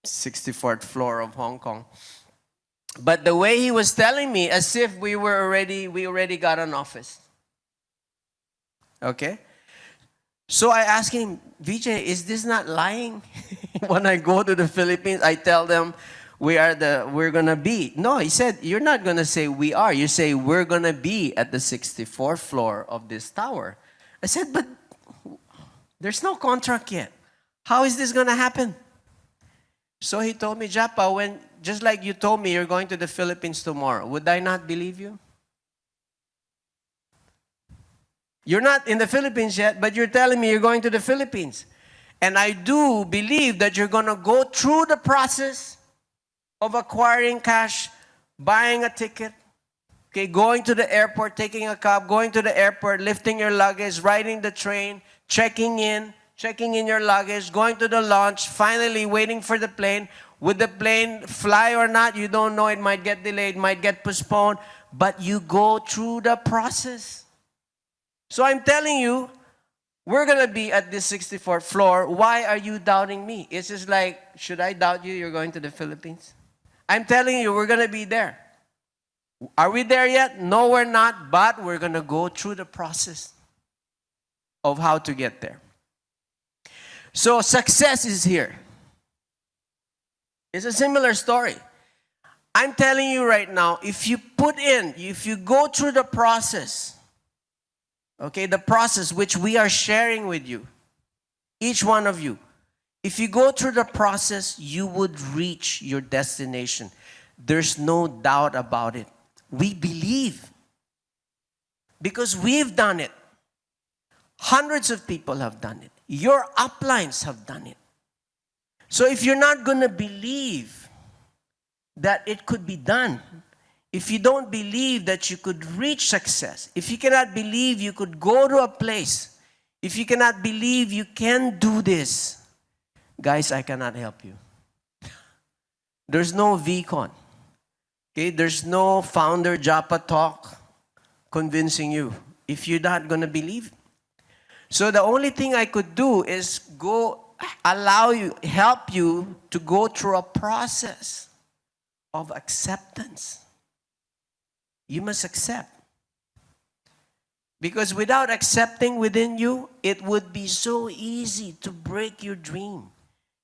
64th floor of Hong Kong. But the way he was telling me, as if we already got an office. Okay? So I asked him, Vijay, is this not lying? When I go to the Philippines, I tell them we're gonna be. No, he said, you're not gonna say we are. You say we're gonna be at the 64th floor of this tower. I said, but there's no contract yet. How is this gonna happen? So he told me, Japa, just like you told me you're going to the Philippines tomorrow, would I not believe you? You're not in the Philippines yet, but you're telling me you're going to the Philippines. And I do believe that you're going to go through the process of acquiring cash, buying a ticket, okay, going to the airport, taking a cab, going to the airport, lifting your luggage, riding the train, checking in your luggage, going to the launch, finally waiting for the plane. Would the plane fly or not? You don't know. It might get delayed, might get postponed, but you go through the process. So I'm telling you, we're going to be at this 64th floor. Why are you doubting me? It's just like, should I doubt you? You're going to the Philippines? I'm telling you, we're going to be there. Are we there yet? No, we're not, but we're going to go through the process of how to get there. So success is here. It's a similar story. I'm telling you right now, if you go through the process, okay, the process which we are sharing with you, each one of you, if you go through the process, you would reach your destination. There's no doubt about it. We believe because we've done it. Hundreds of people have done it. Your uplines have done it. So if you're not going to believe that it could be done, if you don't believe that you could reach success, if you cannot believe you could go to a place, if you cannot believe you can do this, guys, I cannot help you. There's no Vcon. Okay? There's no founder Japa talk convincing you if you're not going to believe it. So the only thing I could do is help you to go through a process of acceptance. You must accept. Because without accepting within you, it would be so easy to break your dream.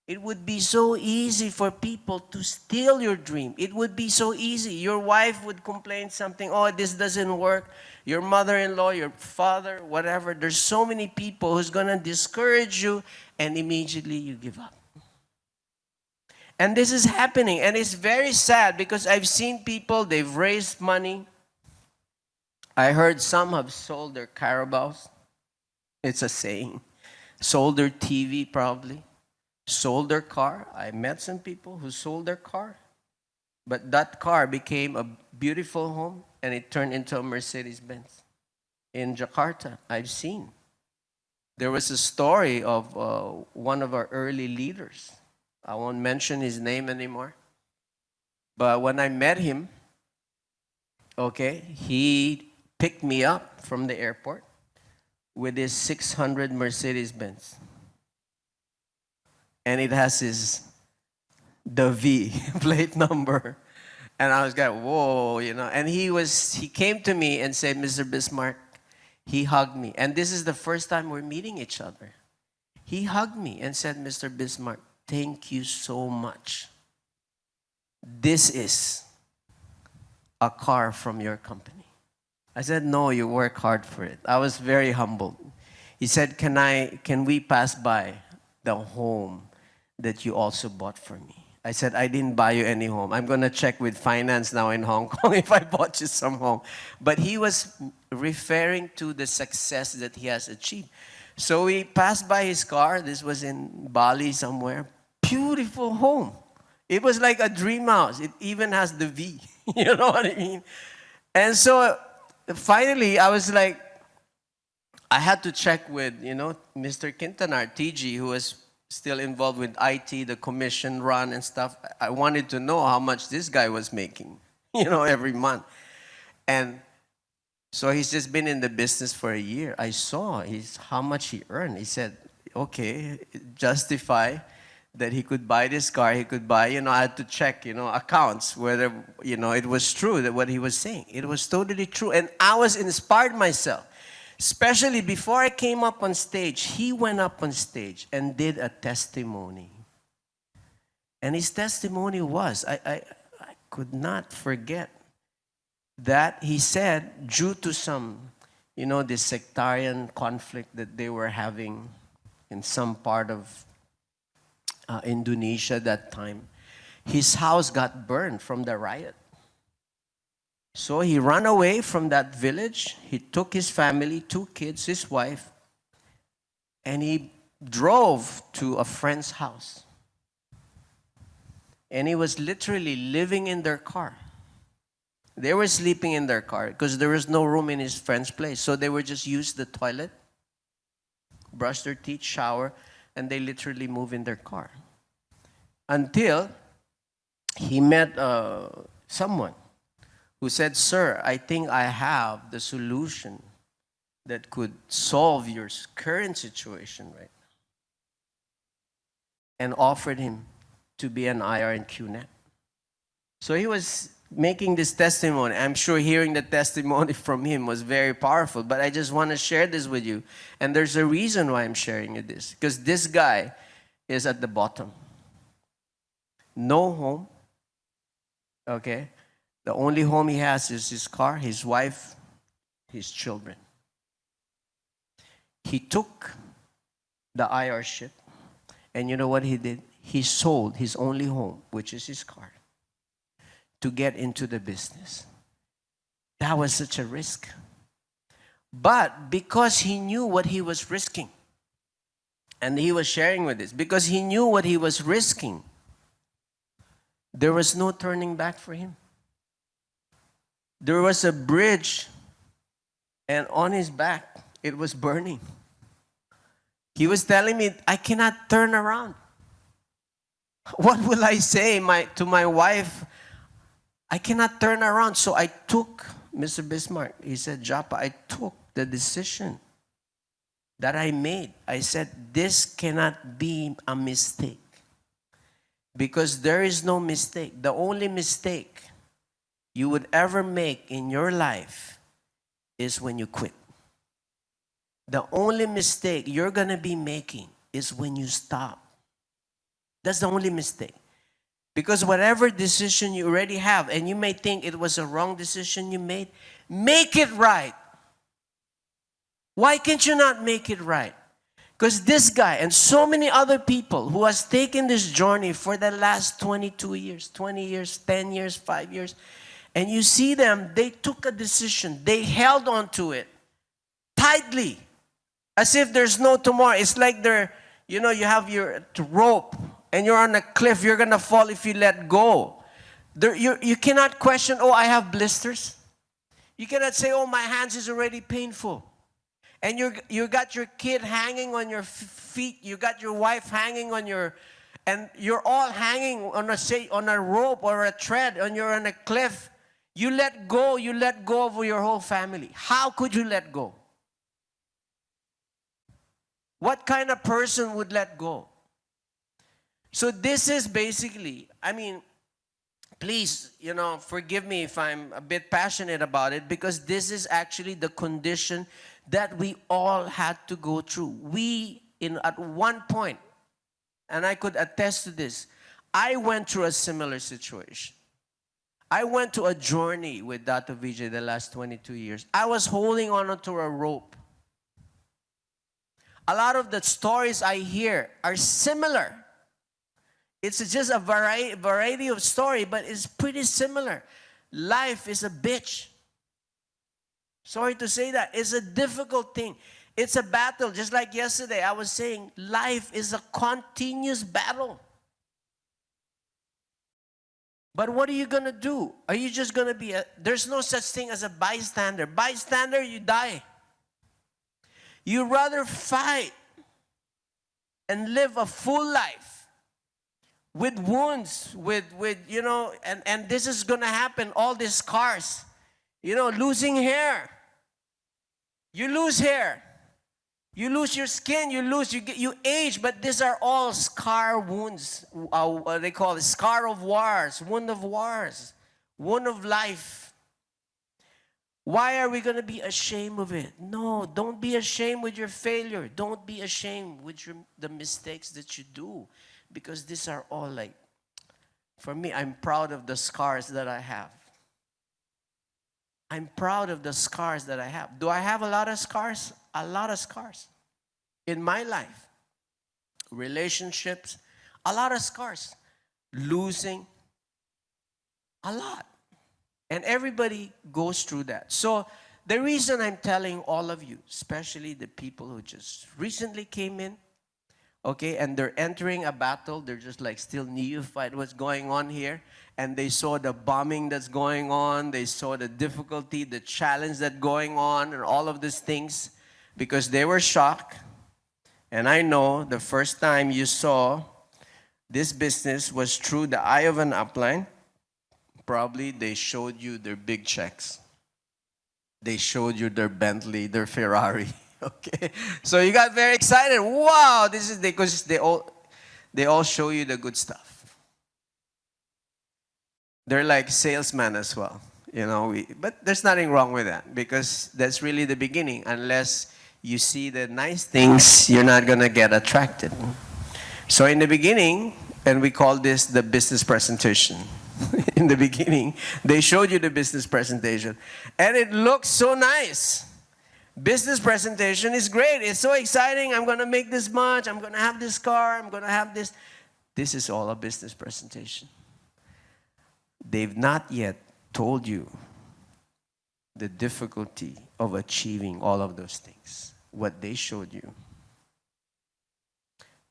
It would be so easy for people to steal your dream. It would be so easy. Your wife would complain something, oh, this doesn't work. Your mother-in-law, your father, whatever. There's so many people who's going to discourage you and immediately you give up. And this is happening and it's very sad because I've seen people, they've raised money. I heard some have sold their Carabaos. It's a saying. Sold their TV probably. Sold their car. I met some people who sold their car. But that car became a beautiful home and it turned into a Mercedes-Benz. In Jakarta, I've seen. There was a story of one of our early leaders. I won't mention his name anymore. But when I met him, okay, he picked me up from the airport with his 600 Mercedes-Benz. And it has the V plate number. And I was like, whoa, you know. And he came to me and said, Mr. Bismarck, he hugged me. And this is the first time we're meeting each other. He hugged me and said, Mr. Bismarck, thank you so much. This is a car from your company. I said, no, you work hard for it. I was very humbled. He said, can we pass by the home that you also bought for me? I said, I didn't buy you any home. I'm going to check with finance now in Hong Kong if I bought you some home. But he was referring to the success that he has achieved. So we passed by his car. This was in Bali somewhere. Beautiful home. It was like a dream house. It even has the V. You know what I mean? And so finally, I was like, I had to check with, Mr. Quintanar, TG, who was still involved with IT, the commission run and stuff. I wanted to know how much this guy was making, every month. And So he's just been in the business for a year. I saw how much he earned. He said, okay, justify that he could buy this car. He could buy, I had to check, accounts, whether, it was true that what he was saying. It was totally true. And I was inspired myself. Especially before I came up on stage, he went up on stage and did a testimony. And his testimony was, I could not forget that he said, due to some, this sectarian conflict that they were having in some part of Indonesia that time, his house got burned from the riot. So he ran away from that village. He took his family, 2 kids, his wife, and he drove to a friend's house. And he was literally living in their car. They were sleeping in their car because there was no room in his friend's place. So they would just use the toilet, brush their teeth, shower, and they literally move in their car. Until he met someone who said, sir, I think I have the solution that could solve your current situation right now. And offered him to be an IR in QNet. So he was making this testimony. I'm sure hearing the testimony from him was very powerful, but I just want to share this with you. And there's a reason why I'm sharing you this. Because this guy is at the bottom. No home. Okay? The only home he has is his car, his wife, his children. He took the IR ship, and you know what he did? He sold his only home, which is his car, to get into the business. That was such a risk. But because he knew what he was risking, and he was sharing with this, because he knew what he was risking, there was no turning back for him. There was a bridge, and on his back, it was burning. He was telling me, I cannot turn around. What will I say to my wife? I cannot turn around. So I took, Mr. Bismarck, he said, Japa, I took the decision that I made. I said, this cannot be a mistake. Because there is no mistake. The only mistake you would ever make in your life is when you quit. The only mistake you're going to be making is when you stop. That's the only mistake. Because whatever decision you already have, and you may think it was a wrong decision you made, make it right. Why can't you not make it right? Because this guy and so many other people who has taken this journey for the last 22 years, 20 years, 10 years, 5 years, and you see them, they took a decision. They held on to it tightly, as if there's no tomorrow. It's like you have your rope, and you're on a cliff. You're going to fall if you let go. You cannot question, oh, I have blisters. You cannot say, oh, my hands is already painful. And you got your kid hanging on your feet. You got your wife hanging on and you're all hanging on a rope or a thread, and you're on a cliff. You let go of your whole family. How could you let go? What kind of person would let go? So this is basically, please, forgive me if I'm a bit passionate about it, because this is actually the condition that we all had to go through. At one point, and I could attest to this, I went through a similar situation. I went to a journey with Dato Vijay the last 22 years. I was holding on to a rope. A lot of the stories I hear are similar. It's just a variety of story, but it's pretty similar. Life is a bitch. Sorry to say that. It's a difficult thing. It's a battle. Just like yesterday, I was saying, life is a continuous battle. But what are you going to do? Are you just going to be there's no such thing as a bystander. Bystander, you die. You rather fight and live a full life with wounds, and this is going to happen, all these scars, losing hair, You lose hair. You lose your skin. You age. But these are all scar wounds. What they call it, scar of wars, wound of wars, wound of life. Why are we going to be ashamed of it? No, don't be ashamed with your failure. Don't be ashamed with the mistakes that you do. Because these are all like, for me, I'm proud of the scars that I have. I'm proud of the scars that I have. Do I have a lot of scars? A lot of scars. In my life. Relationships, a lot of scars. Losing, a lot. And everybody goes through that. So the reason I'm telling all of you, especially the people who just recently came in, okay, and they're entering a battle, they're just like still neophyte what's going on here, and they saw the bombing that's going on, they saw the difficulty, the challenge that's going on, and all of these things, because they were shocked. And I know the first time you saw this business was through the eye of an upline. Probably they showed you their big checks. They showed you their Bentley, their Ferrari. Okay, so you got very excited. Wow, this is because they all show you the good stuff. They're like salesmen as well, you know. But there's nothing wrong with that because that's really the beginning. Unless you see the nice things, you're not gonna get attracted. So in the beginning, and we call this the business presentation. In the beginning, they showed you the business presentation, and it looks so nice. Business presentation is great. It's so exciting. I'm going to make this much. I'm going to have this car. I'm going to have this. This is all a business presentation. They've not yet told you the difficulty of achieving all of those things, what they showed you.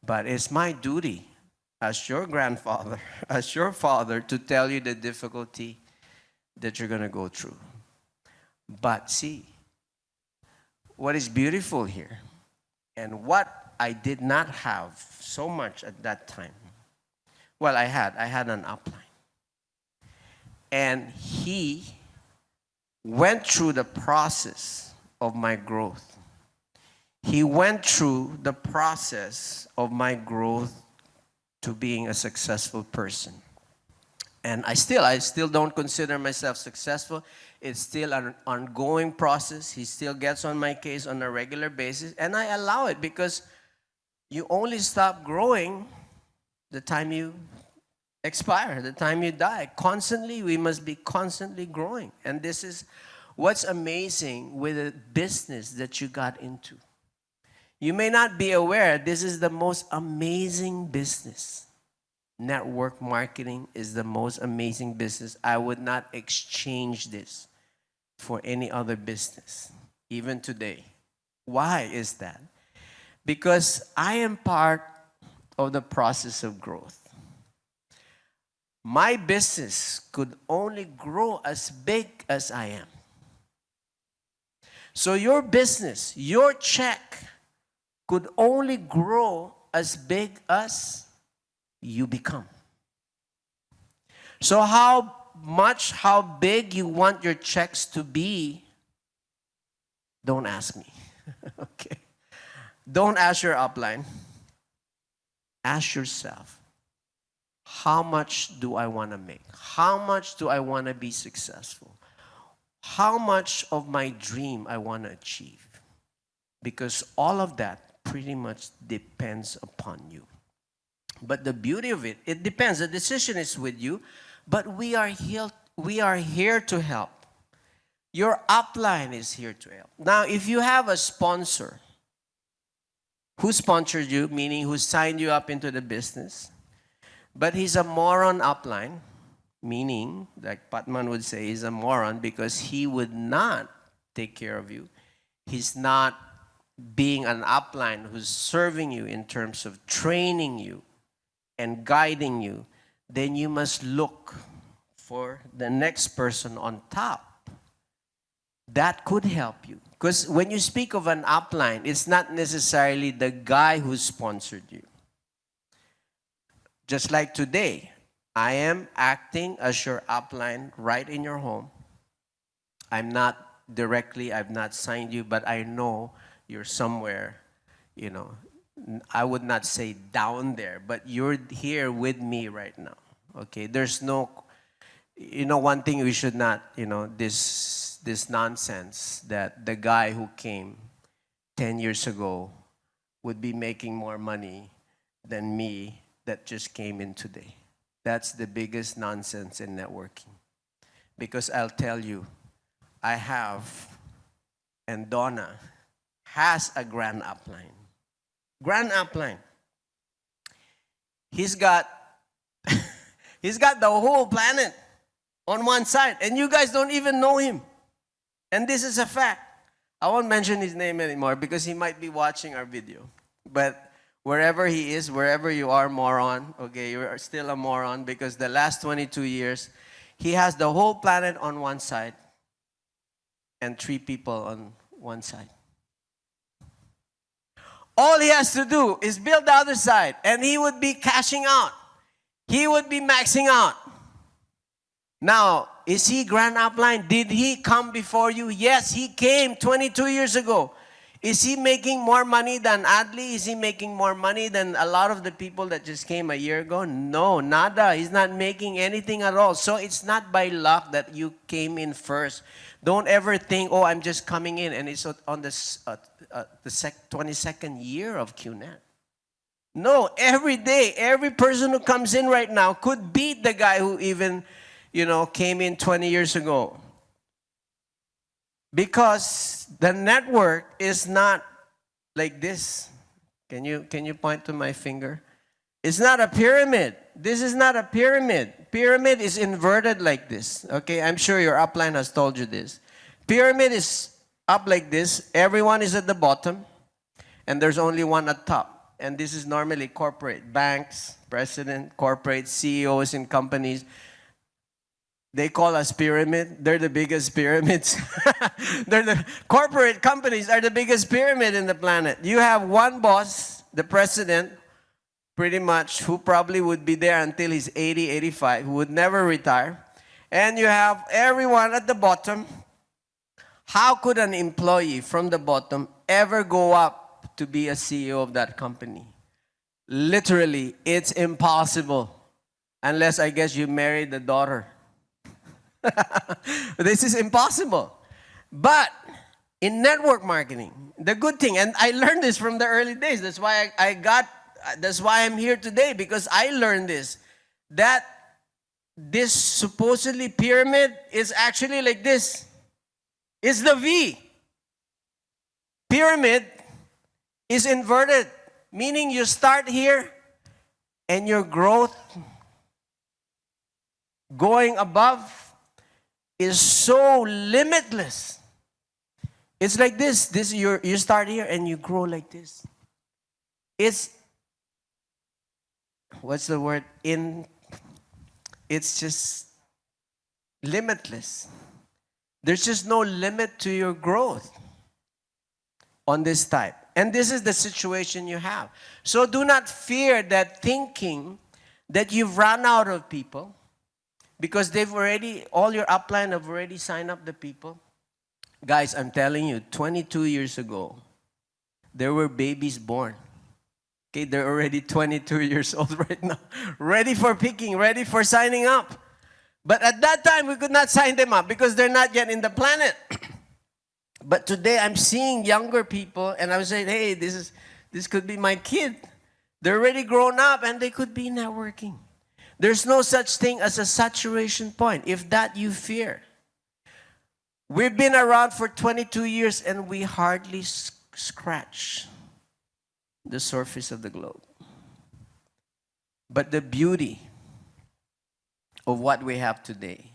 But it's my duty as your grandfather, as your father, to tell you the difficulty that you're going to go through. But see, what is beautiful here, and what I did not have so much at that time, well, I had an upline. And he went through the process of my growth. He went through the process of my growth to being a successful person. And I still don't consider myself successful. It's still an ongoing process. He still gets on my case on a regular basis. And I allow it because you only stop growing the time you expire, the time you die. Constantly, we must be constantly growing. And this is what's amazing with the business that you got into. You may not be aware, this is the most amazing business. Network marketing is the most amazing business. I would not exchange this for any other business, even today. Why is that? Because I am part of the process of growth. My business could only grow as big as I am. So your business, your check, could only grow as big as you become. So how big you want your checks to be, don't ask me. Okay? Don't ask your upline. Ask yourself, how much do I want to make? How much do I want to be successful? How much of my dream I want to achieve? Because all of that pretty much depends upon you. But the beauty of it, it depends. The decision is with you, but we are here to help. Your upline is here to help. Now, if you have a sponsor who sponsored you, meaning who signed you up into the business, but he's a moron upline, meaning, like Patman would say, he's a moron because he would not take care of you. He's not being an upline who's serving you in terms of training you and guiding you, then you must look for the next person on top that could help you. Because when you speak of an upline, it's not necessarily the guy who sponsored you. Just like today, I am acting as your upline right in your home. I'm not directly, I've not signed you, but I know you're somewhere, I would not say down there, but you're here with me right now. Okay, there's no, one thing we should not, this nonsense that the guy who came 10 years ago would be making more money than me that just came in today. That's the biggest nonsense in networking. Because I'll tell you, I have, and Donna has a grand upline. Grand upline. He's got the whole planet on one side, and you guys don't even know him. And this is a fact. I won't mention his name anymore because he might be watching our video. But wherever he is, wherever you are, moron, okay, you are still a moron because the last 22 years, he has the whole planet on one side and 3 people on one side. All he has to do is build the other side, and he would be cashing out. He would be maxing out. Now, is he grand upline? Did he come before you? Yes, he came 22 years ago. Is he making more money than Adli? Is he making more money than a lot of the people that just came a year ago? No, nada. He's not making anything at all. So it's not by luck that you came in first. Don't ever think, oh, I'm just coming in and it's on the 22nd year of QNet. No, every day, every person who comes in right now could beat the guy who even, came in 20 years ago. Because the network is not like this. Can you point to my finger? It's not a pyramid. This is not a pyramid. Pyramid is inverted like this. Okay, I'm sure your upline has told you this. Pyramid is up like this. Everyone is at the bottom, and there's only one at top. And this is normally corporate, banks, president, corporate, CEOs in companies. They call us pyramid. They're the biggest pyramids. The corporate companies are the biggest pyramid in the planet. You have one boss, the president, pretty much, who probably would be there until he's 80, 85, who would never retire. And you have everyone at the bottom. How could an employee from the bottom ever go up to be a CEO of that company? Literally, it's impossible. Unless, I guess, you married the daughter. This is impossible. But in network marketing, the good thing, and I learned this from the early days. That's why that's why I'm here today, because I learned this. That this supposedly pyramid is actually like this. It's the V. Pyramid is inverted, meaning you start here and your growth going above is so limitless. It's like this. You start here and you grow like this. It's, what's the word? It's just limitless. There's just no limit to your growth on this type. And this is the situation you have. So do not fear that thinking that you've run out of people, because all your upline have already signed up the people. Guys, I'm telling you, 22 years ago, there were babies born. Okay, they're already 22 years old right now. Ready for picking, ready for signing up. But at that time, we could not sign them up because they're not yet in the planet. But today, I'm seeing younger people, and I was saying, hey, this could be my kid. They're already grown up, and they could be networking. There's no such thing as a saturation point, if that you fear. We've been around for 22 years and we hardly scratch the surface of the globe. But the beauty of what we have today,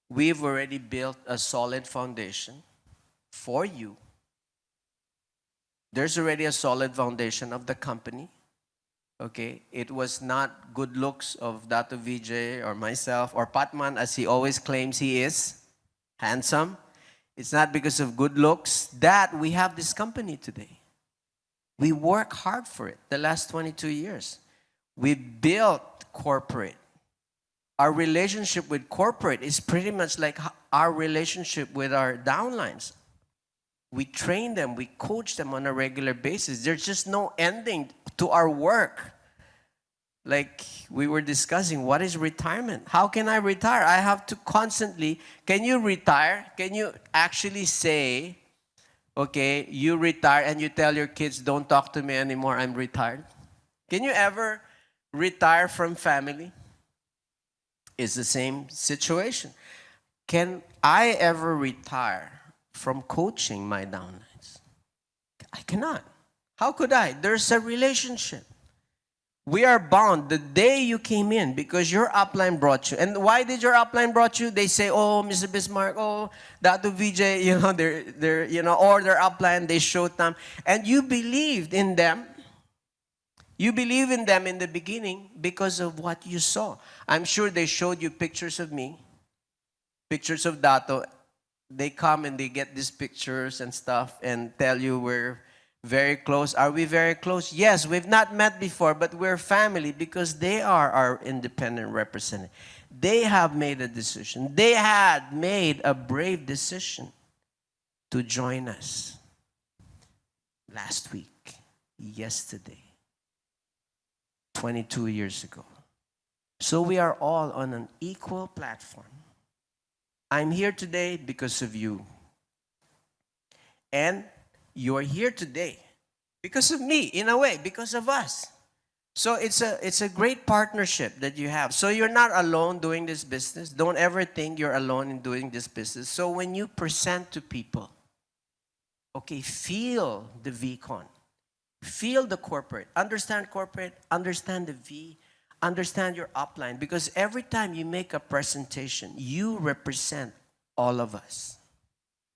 we've already built a solid foundation for you. There's already a solid foundation of the company. Okay, it was not good looks of Dato Vijay or myself or Patman, as he always claims he is, handsome. It's not because of good looks that we have this company today. We work hard for it the last 22 years. We built corporate. Our relationship with corporate is pretty much like our relationship with our downlines. We train them, we coach them on a regular basis. There's just no ending to our work. Like we were discussing, what is retirement? How can I retire? I have to constantly, can you retire? Can you actually say, okay, you retire and you tell your kids, don't talk to me anymore, I'm retired? Can you ever retire from family? It's the same situation. Can I ever retire from coaching my downlines? I cannot. How could I? There's a relationship. We are bound the day you came in because your upline brought you. And why did your upline brought you? They say, oh, Mr. Bismarck, oh, Datu VJ, they're or their upline, they showed them. And you believed in them. You believe in them in the beginning because of what you saw. I'm sure they showed you pictures of me, pictures of Dato. They come and they get these pictures and stuff and tell you we're very close. Are we very close? Yes, we've not met before, but we're family because they are our independent representative. They have made a decision. They had made a brave decision to join us last week, yesterday. 22 years ago. So we are all on an equal platform. I'm here today because of you. And you're here today because of me, in a way, because of us. So it's a great partnership that you have. So you're not alone doing this business. Don't ever think you're alone in doing this business. So when you present to people, okay, feel the Vcon. Feel the corporate, understand the V, understand your upline. Because every time you make a presentation, you represent all of us.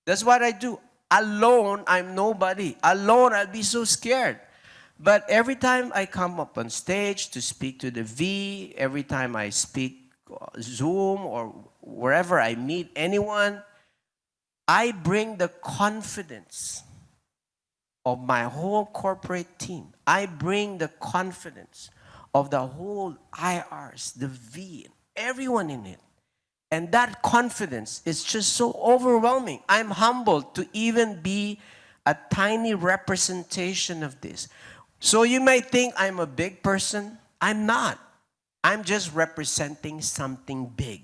That's what I do. Alone, I'm nobody. Alone, I'll be so scared. But every time I come up on stage to speak to the V, every time I speak Zoom or wherever I meet anyone, I bring the confidence of my whole corporate team. I bring the confidence of the whole IRs, the V, everyone in it. And that confidence is just so overwhelming. I'm humbled to even be a tiny representation of this. So you may think I'm a big person. I'm not. I'm just representing something big.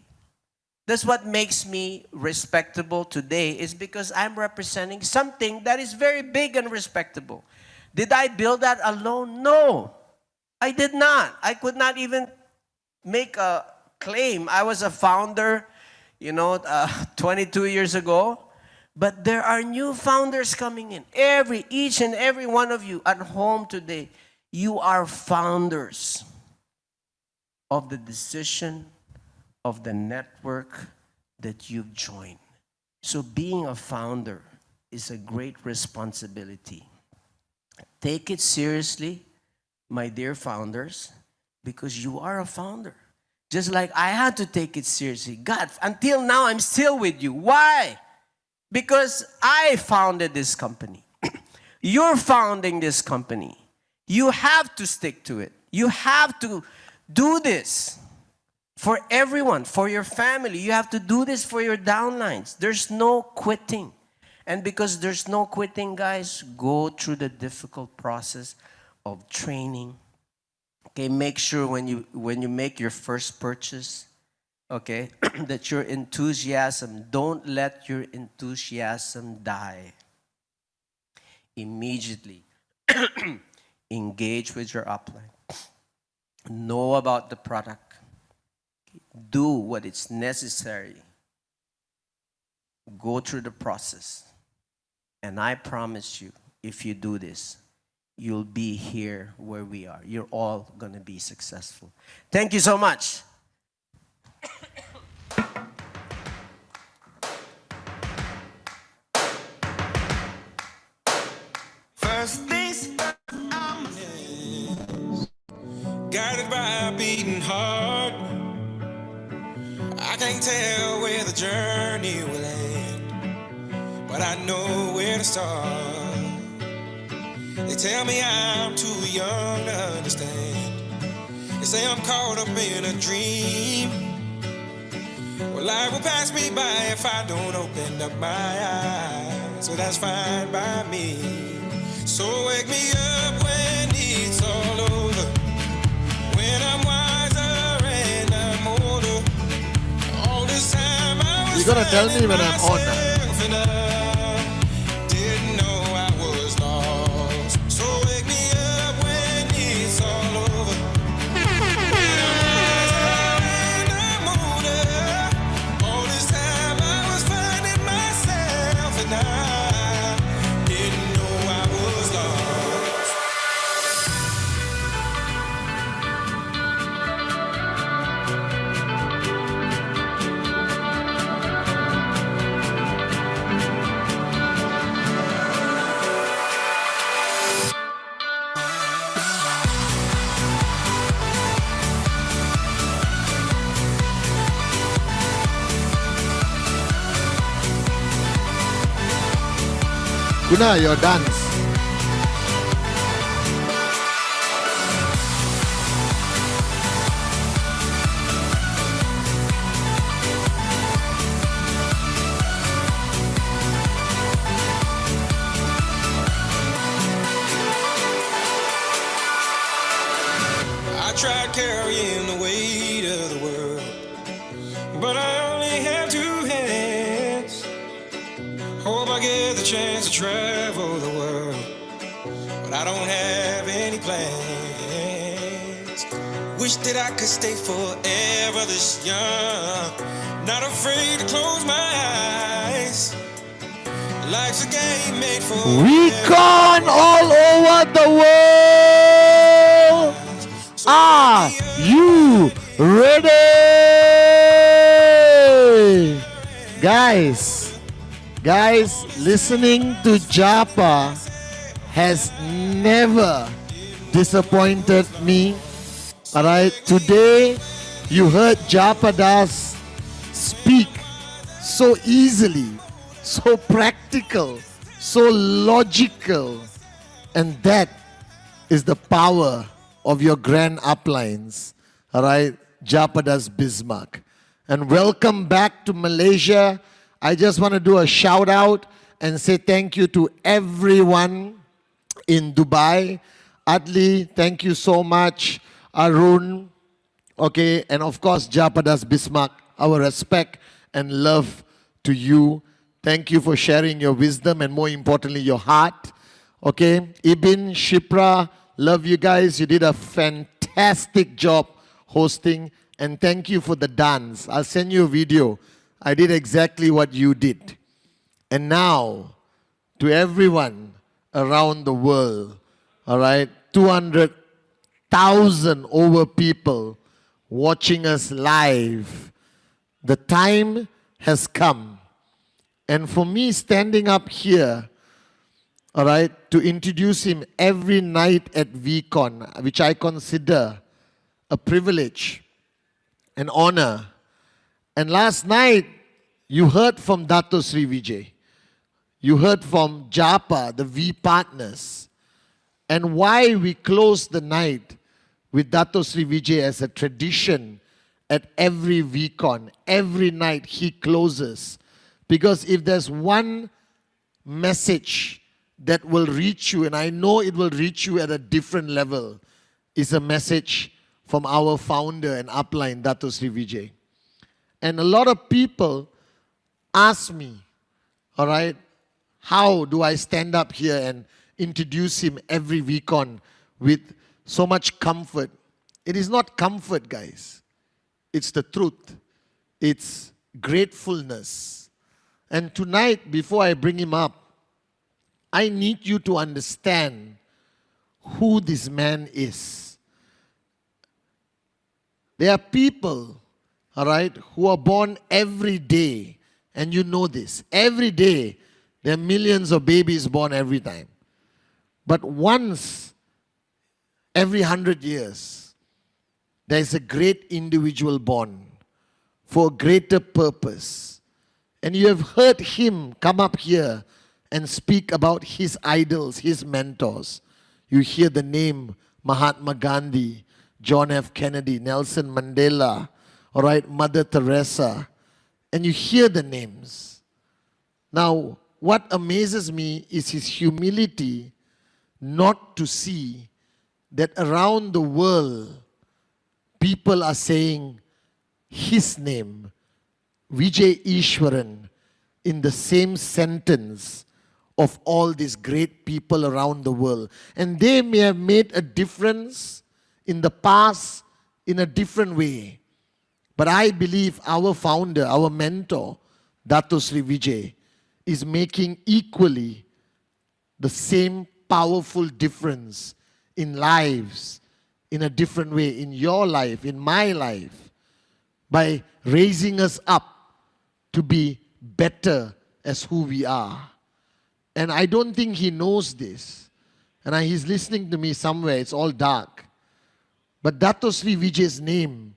That's what makes me respectable today, is because I'm representing something that is very big and respectable. Did I build that alone? No, I did not. I could not even make a claim. I was a founder, 22 years ago. But there are new founders coming in. Each and every one of you at home today, you are founders of the decision of the network that you've joined. So being a founder is a great responsibility. Take it seriously, my dear founders, because you are a founder. Just like I had to take it seriously. God, until now, I'm still with you. Why? Because I founded this company. You're founding this company. You have to stick to it. You have to do this for everyone, for your family. You have to do this for your downlines. There's no quitting. And because there's no quitting, guys, go through the difficult process of training. Okay, make sure when you make your first purchase, okay, that your enthusiasm, don't let your enthusiasm die. Immediately engage with your upline. Know about the product. Do what is necessary. Go through the process. And I promise you, if you do this, you'll be here where we are. You're all going to be successful. Thank you so much. First things first, I'm guided by a beating heart. I can't tell where the journey will end, but I know where to start. They tell me I'm too young to understand. They say I'm caught up in a dream, Well, life will pass me by if I don't open up my eyes. So that's fine by me. So wake me up when it's all over. When I'm wiser and I'm older. All this time I was You're gonna tell me when I'm on now. and I didn't know I was lost. So wake me up when it's all over. When I'm wiser and I'm older. All this time I was finding myself and I didn't know I was lost. Guna, your dance. I tried carrying the weight of the world, but I only have two hands. Hope I get the chance to travel the world, but I don't have any plans. Wish that I could stay forever this young, not afraid to close my eyes. Life's a game made for Vcon all over the world. Are you ready? Guys, listening to Japa has never disappointed me. Alright, today you heard Japa Das speak so easily, so practical, so logical, and that is the power of your grand uplines. Alright, Japa Das Bismarck. And welcome back to Malaysia. I just want to do a shout out and say thank you to everyone in Dubai. Adli, thank you so much. Arun, okay, and of course Japa Das Bismarck, our respect and love to you. Thank you for sharing your wisdom and more importantly your heart. Okay, Ibn, Shipra, love you guys. You did a fantastic job hosting and thank you for the dance. I'll send you a video. I did exactly what you did. And now, to everyone around the world, all right, 200,000 over people watching us live. The time has come. And for me, standing up here, all right, to introduce him every night at Vcon, which I consider a privilege, an honor. And last night, you heard from Dato Sri Vijay. You heard from Japa, the V partners. And why we close the night with Dato Sri Vijay as a tradition at every Vcon. Every night he closes. Because if there's one message that will reach you, and I know it will reach you at a different level, is a message from our founder and upline, Dato Sri Vijay. And a lot of people ask me, all right, how do I stand up here and introduce him every Vcon with so much comfort? It is not comfort, guys. It's the truth. It's gratefulness. And tonight, before I bring him up, I need you to understand who this man is. There are people, all right, who are born every day, and you know this. Every day, there are millions of babies born every time. But once every 100 years, there is a great individual born for a greater purpose. And you have heard him come up here and speak about his idols, his mentors. You hear the name Mahatma Gandhi, John F. Kennedy, Nelson Mandela, all right, Mother Teresa, and you hear the names. Now, what amazes me is his humility not to see that around the world, people are saying his name, Vijay Ishwaran, in the same sentence of all these great people around the world. And they may have made a difference in the past in a different way. But I believe our founder, our mentor, Dato Sri Vijay, is making equally the same powerful difference in lives in a different way, in your life, in my life, by raising us up to be better as who we are. And I don't think he knows this. And he's listening to me somewhere, it's all dark. But Dato Sri Vijay's name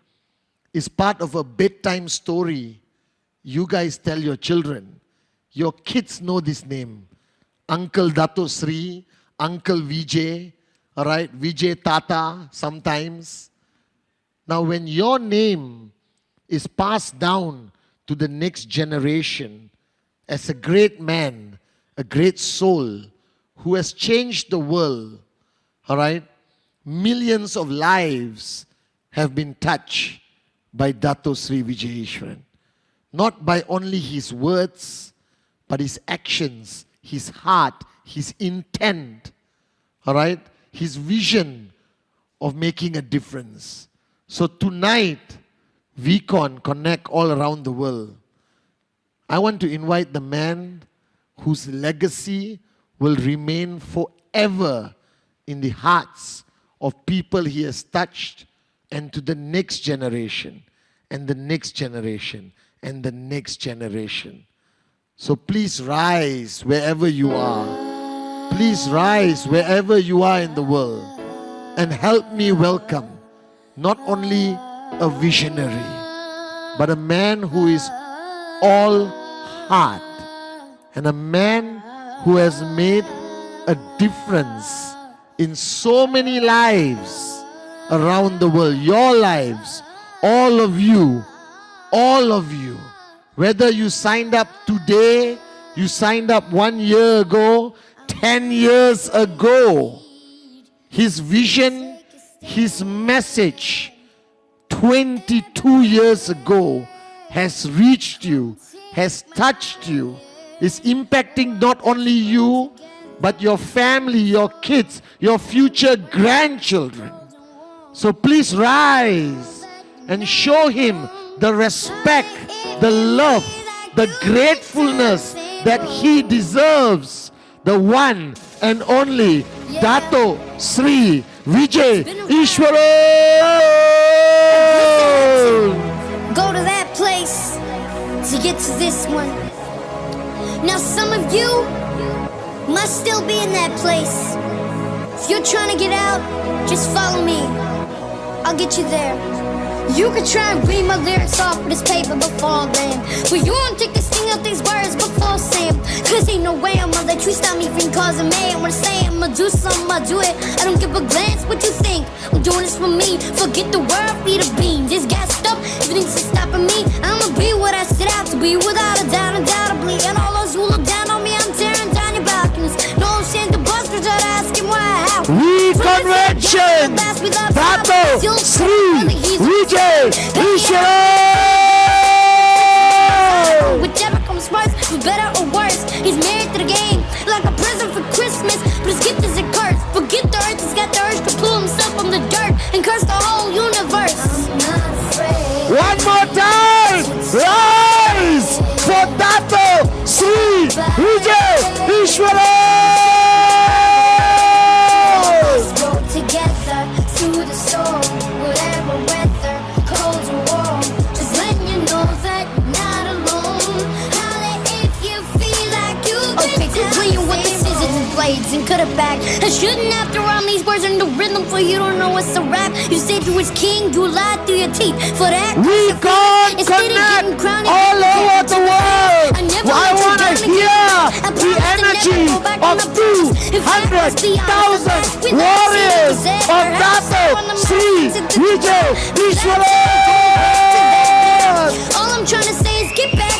is part of a bedtime story you guys tell your children. Your kids know this name. Uncle Dato Sri, Uncle Vijay, all right, Vijay Tata sometimes. Now when your name is passed down to the next generation as a great man, a great soul who has changed the world, all right, millions of lives have been touched by Dato Sri Vijay Ishwaran. Not by only his words, but his actions, his heart, his intent, all right, his vision of making a difference. So tonight, Vcon Connect all around the world, I want to invite the man whose legacy will remain forever in the hearts of people he has touched, and to the next generation, and the next generation, and the next generation. So please rise wherever you are. Please rise wherever you are in the world and help me welcome not only a visionary, but a man who is all heart, and a man who has made a difference in so many lives around the world. Your lives, all of you, whether you signed up today, you signed up 1 year ago, 10 years ago, his vision, his message 22 years ago has reached you, has touched you, is impacting not only you, but your family, your kids, your future grandchildren. So please rise and show him the respect, the love, the gratefulness that he deserves. The one and only Dato Sri Vijay Ishwaran. Go to that place to get to this one. Now some of you must still be in that place. If you're trying to get out, just follow me. I'll get you there. You could try and read my lyrics off of this paper before then, but you won't take a sting out these words before saying. Cause ain't no way I'ma let you stop me from causing mayhem. When I say I'ma do something, I do it. I don't give a glance what you think. I'm doing this for me. Forget the world, be the beans. It's gassed up, everything's stopping me. I'ma be what I set out to be, without a doubt, undoubtedly. And all those who look down on me, I'm tearing down your balconies. No shame to bust, but try to ask him why, how. Reconvention! Dato Sri Vijay Ishwaran! Whichever comes first, for better or worse. He's married to the game, like a present for Christmas. But his gift is a curse. Forget the earth, he's got the urge to pull himself from the dirt and curse the whole universe. One more time! Rise for Dato Sri Vijay Ishwaran! Together through the storm, whatever weather, cold or warm, just letting you know that you're not alone. Holla if you feel like you've been down. Playing with the scissors and blades and cut it back. I shouldn't have to rhyme these words in the rhythm, for you don't know what's a rap. You said you was king, you lied through your teeth. For that, we can't connect all over the world. I want to hear the energy of 200,000 warriors of Dato Sri Vijay Ishwaran. All I'm trying to say is get back.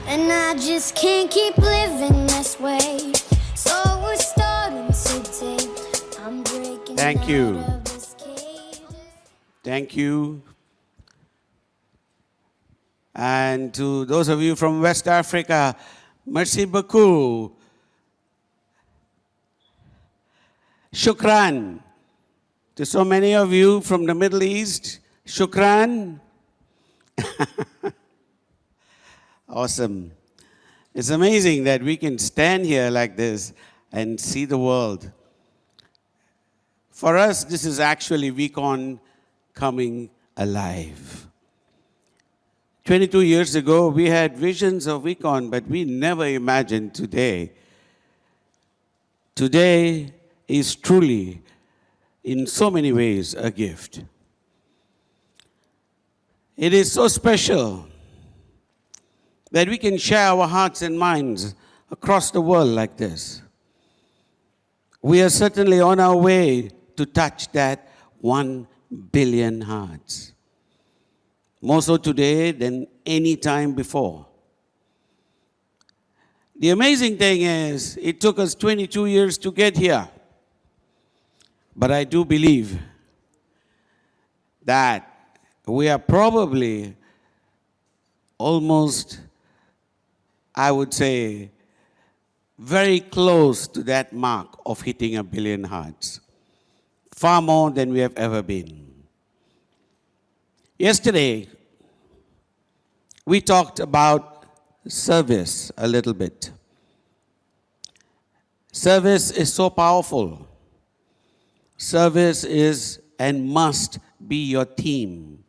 And I just can't keep living this way. So we're starting today. I'm breaking Thank out you. of this cage. Thank you. And to those of you from West Africa, merci beaucoup. Shukran. To so many of you from the Middle East, shukran. Awesome. It's amazing that we can stand here like this and see the world. For us, this is actually Vcon coming alive. 22 years ago, we had visions of Vcon, but we never imagined today. Today is truly, in so many ways, a gift. It is so special that we can share our hearts and minds across the world like this. We are certainly on our way to touch that 1 billion hearts. More so today than any time before. The amazing thing is, it took us 22 years to get here. But I do believe that we are probably almost, I would say, very close to that mark of hitting 1 billion hearts. Far more than we have ever been. Yesterday, we talked about service a little bit. Service is so powerful. Service is and must be your theme.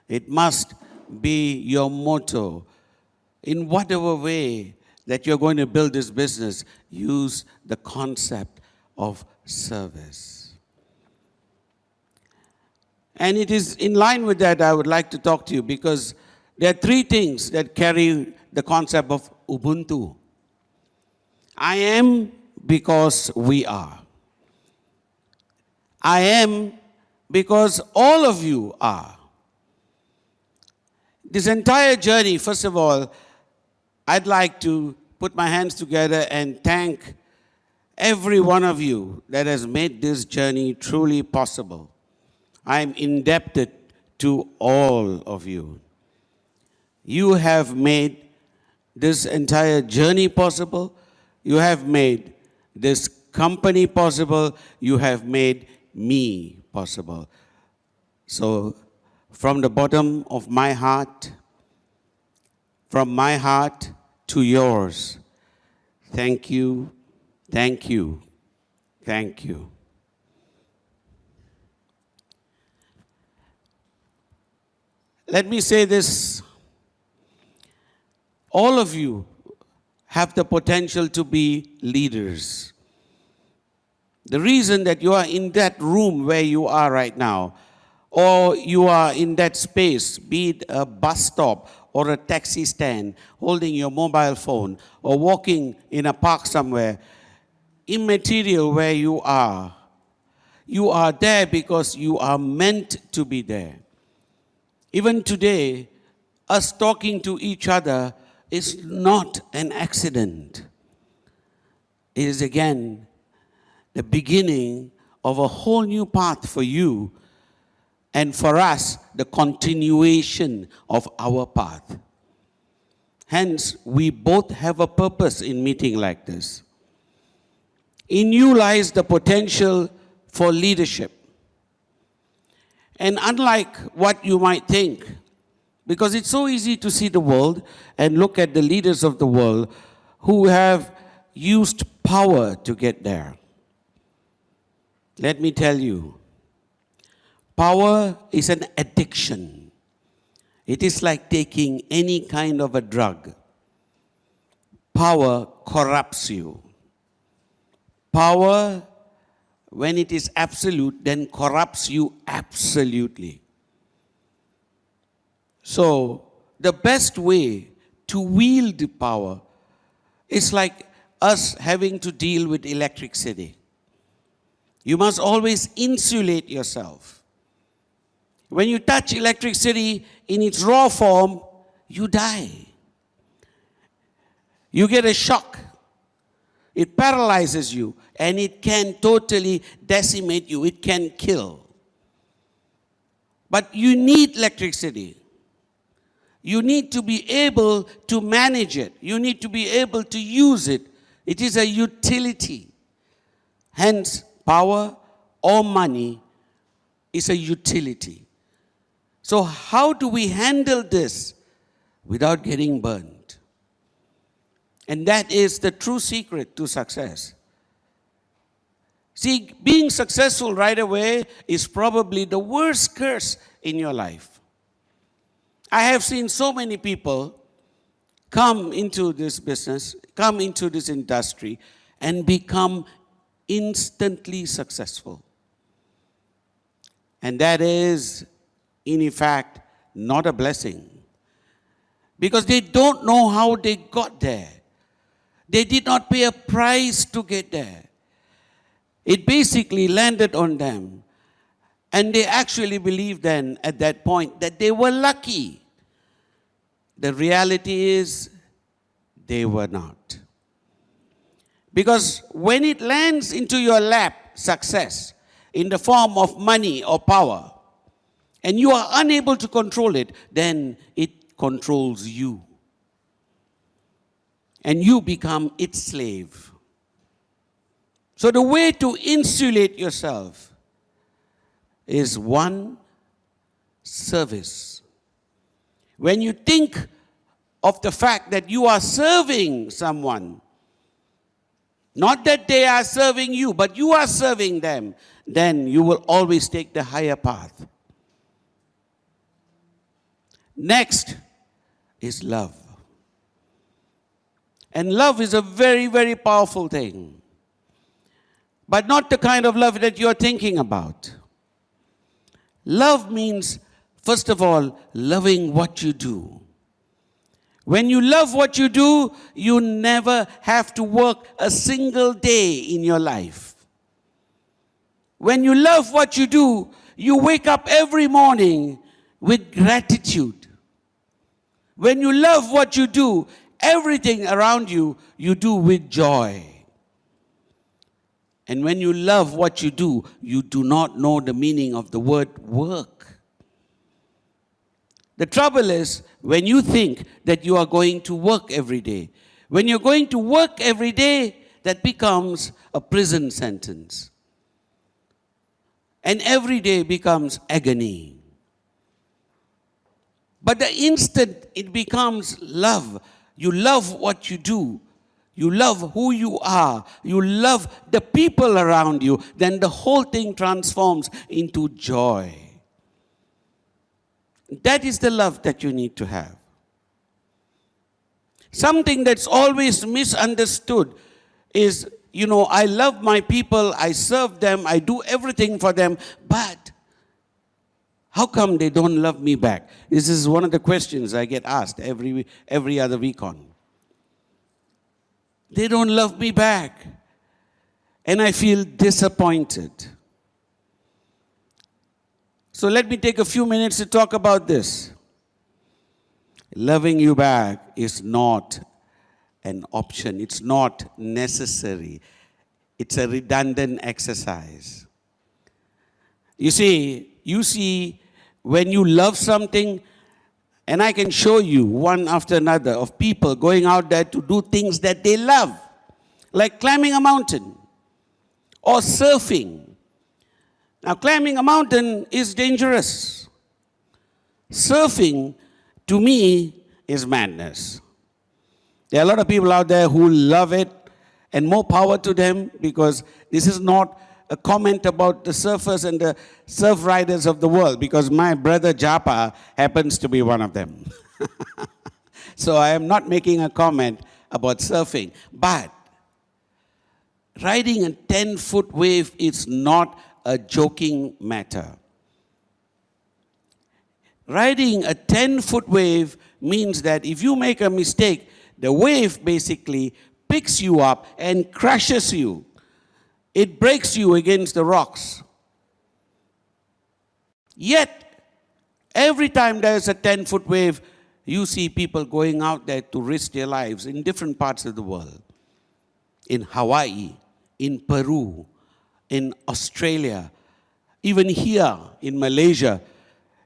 It must be your motto. In whatever way that you're going to build this business, use the concept of service. And it is in line with that I would like to talk to you, because there are 3 things that carry the concept of Ubuntu. I am because we are. I am because all of you are. This entire journey, first of all, I'd like to put my hands together and thank every one of you that has made this journey truly possible. I'm indebted to all of you. You have made this entire journey possible. You have made this company possible. You have made me possible. So, from the bottom of my heart, from my heart to yours, thank you, thank you, thank you. Let me say this. All of you have the potential to be leaders. The reason that you are in that room where you are right now, or you are in that space, be it a bus stop or a taxi stand, holding your mobile phone, or walking in a park somewhere, immaterial where you are there because you are meant to be there. Even today, us talking to each other is not an accident. It is again the beginning of a whole new path for you, and for us, the continuation of our path. Hence, we both have a purpose in meeting like this. In you lies the potential for leadership. And unlike what you might think, because it's so easy to see the world and look at the leaders of the world who have used power to get there. Let me tell you, power is an addiction. It is like taking any kind of a drug. Power corrupts you. Power, when it is absolute, then corrupts you absolutely. So, the best way to wield power is like us having to deal with electricity. You must always insulate yourself. When you touch electricity in its raw form, you die. You get a shock. It paralyzes you, and it can totally decimate you. It can kill. But you need electricity. You need to be able to manage it. You need to be able to use it. It is a utility. Hence, power or money is a utility. So how do we handle this without getting burned? And that is the true secret to success. See, being successful right away is probably the worst curse in your life. I have seen so many people come into this business, come into this industry, and become instantly successful. And that is, in effect, not a blessing. Because they don't know how they got there. They did not pay a price to get there. It basically landed on them. And they actually believed then, at that point, that they were lucky. The reality is, they were not. Because when it lands into your lap, success, in the form of money or power, and you are unable to control it, then it controls you. And you become its slave. So the way to insulate yourself is one, service. When you think of the fact that you are serving someone, not that they are serving you, but you are serving them, then you will always take the higher path. Next is love. And love is a very, very powerful thing. But not the kind of love that you're thinking about. Love means, first of all, loving what you do. When you love what you do, you never have to work a single day in your life. When you love what you do, you wake up every morning with gratitude. When you love what you do, everything around you, you do with joy. And when you love what you do, you do not know the meaning of the word work. The trouble is, when you think that you are going to work every day, when you're going to work every day, that becomes a prison sentence. And every day becomes agony. But the instant it becomes love, you love what you do, you love who you are, you love the people around you, then the whole thing transforms into joy. That is the love that you need to have. Something that's always misunderstood is, I love my people, I serve them, I do everything for them, but how come they don't love me back? This is one of the questions I get asked every other Vcon. They don't love me back. And I feel disappointed. So let me take a few minutes to talk about this. Loving you back is not an option. It's not necessary. It's a redundant exercise. You see, when you love something, and I can show you one after another of people going out there to do things that they love, like climbing a mountain or surfing. Now, climbing a mountain is dangerous. Surfing, to me, is madness. There are a lot of people out there who love it, and more power to them, because this is not a comment about the surfers and the surf riders of the world, because my brother Japa happens to be one of them. So I am not making a comment about surfing. But riding a 10-foot wave is not a joking matter. Riding a 10-foot wave means that if you make a mistake, the wave basically picks you up and crushes you. It breaks you against the rocks. Yet, every time there is a 10-foot wave, you see people going out there to risk their lives in different parts of the world. In Hawaii, in Peru, in Australia, even here in Malaysia.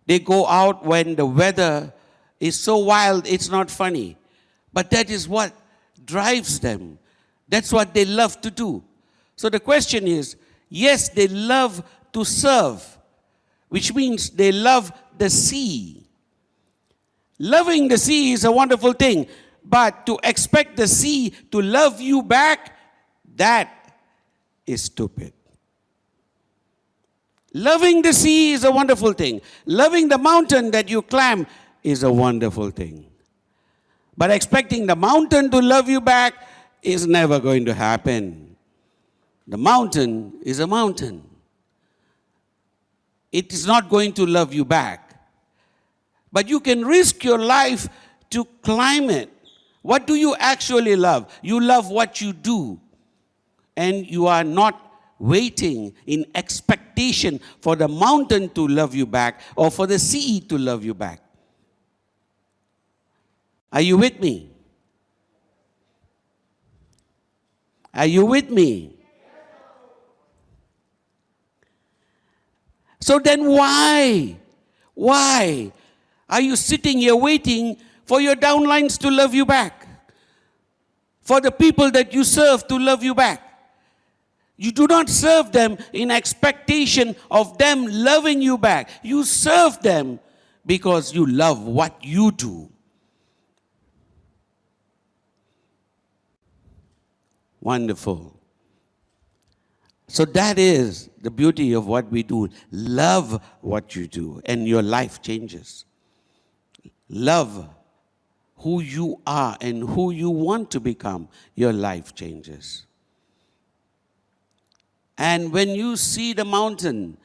They go out when the weather is so wild, it's not funny. But that is what drives them. That's what they love to do. So the question is, yes, they love to serve, which means they love the sea. Loving the sea is a wonderful thing, but to expect the sea to love you back, that is stupid. Loving the sea is a wonderful thing. Loving the mountain that you climb is a wonderful thing. But expecting the mountain to love you back is never going to happen. The mountain is a mountain. It is not going to love you back. But you can risk your life to climb it. What do you actually love? You love what you do. And you are not waiting in expectation for the mountain to love you back or for the sea to love you back. Are you with me? Are you with me? So then why? Why are you sitting here waiting for your downlines to love you back? For the people that you serve to love you back? You do not serve them in expectation of them loving you back. You serve them because you love what you do. Wonderful. So that is the beauty of what we do. Love what you do and your life changes. Love who you are and who you want to become. Your life changes. And when you see the mountain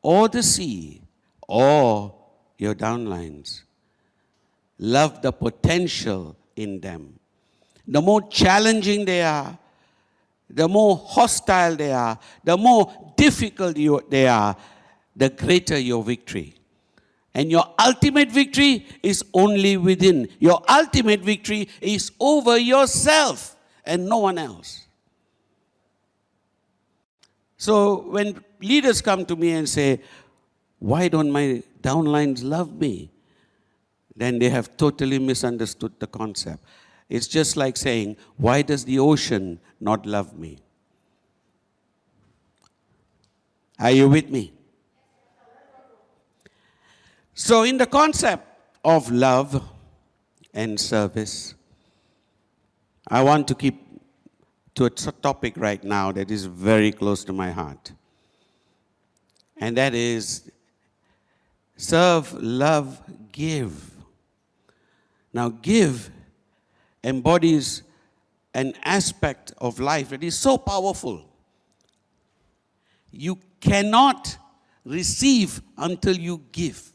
or the sea or your downlines, love the potential in them. The more challenging they are, the more hostile they are, the more difficult they are, the greater your victory. And your ultimate victory is only within. Your ultimate victory is over yourself and no one else. So when leaders come to me and say, why don't my downlines love me? Then they have totally misunderstood the concept. It's just like saying, why does the ocean not love me? Are you with me? So in the concept of love and service, I want to keep to a topic right now that is very close to my heart. And that is serve, love, give. Now, give embodies an aspect of life that is so powerful. You cannot receive until you give.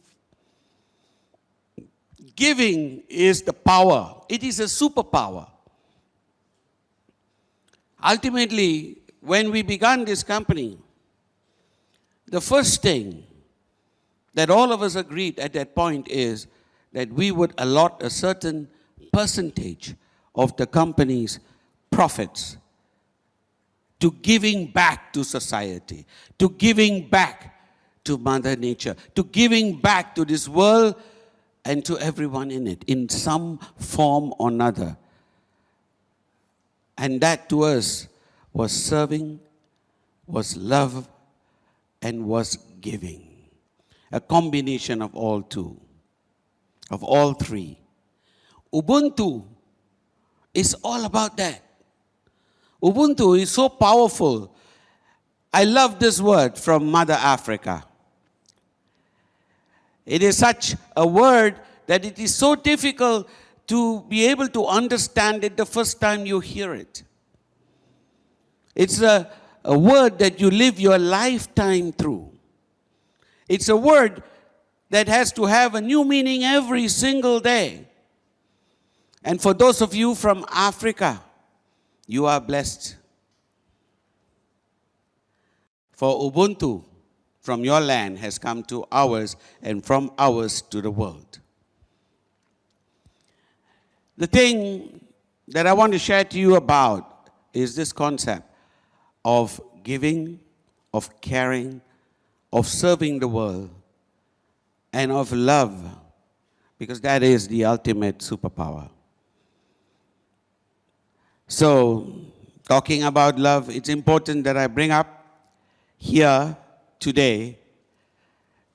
Giving is the power. It is a superpower. Ultimately, when we began this company, the first thing that all of us agreed at that point is that we would allot a certain percentage of the company's profits to giving back to society, to giving back to Mother Nature, to giving back to this world and to everyone in it, in some form or another. And that to us was serving, was love, and was giving. A combination of all two, of all three. Ubuntu is all about that. Ubuntu is so powerful. I love this word from Mother Africa. It is such a word that it is so difficult to be able to understand it the first time you hear it. It's a word that you live your lifetime through. It's a word that has to have a new meaning every single day. And for those of you from Africa, you are blessed. For Ubuntu from your land has come to ours and from ours to the world. The thing that I want to share to you about is this concept of giving, of caring, of serving the world, and of love, because that is the ultimate superpower. So, talking about love, it's important that I bring up here today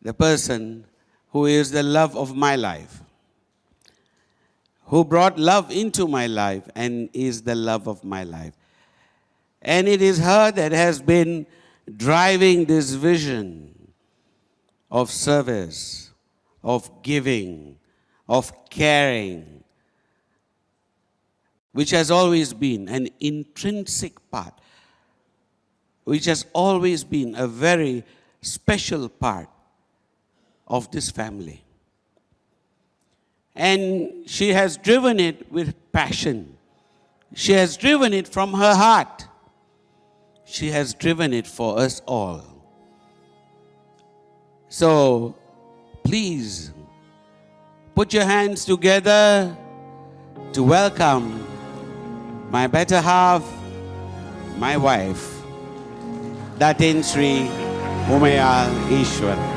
the person who is the love of my life, who brought love into my life and is the love of my life. And it is her that has been driving this vision of service, of giving, of caring, which has always been an intrinsic part, which has always been a very special part of this family. And she has driven it with passion. She has driven it from her heart. She has driven it for us all. So, please, put your hands together to welcome my better half, my wife, Datin Sri Umayal Ishwar.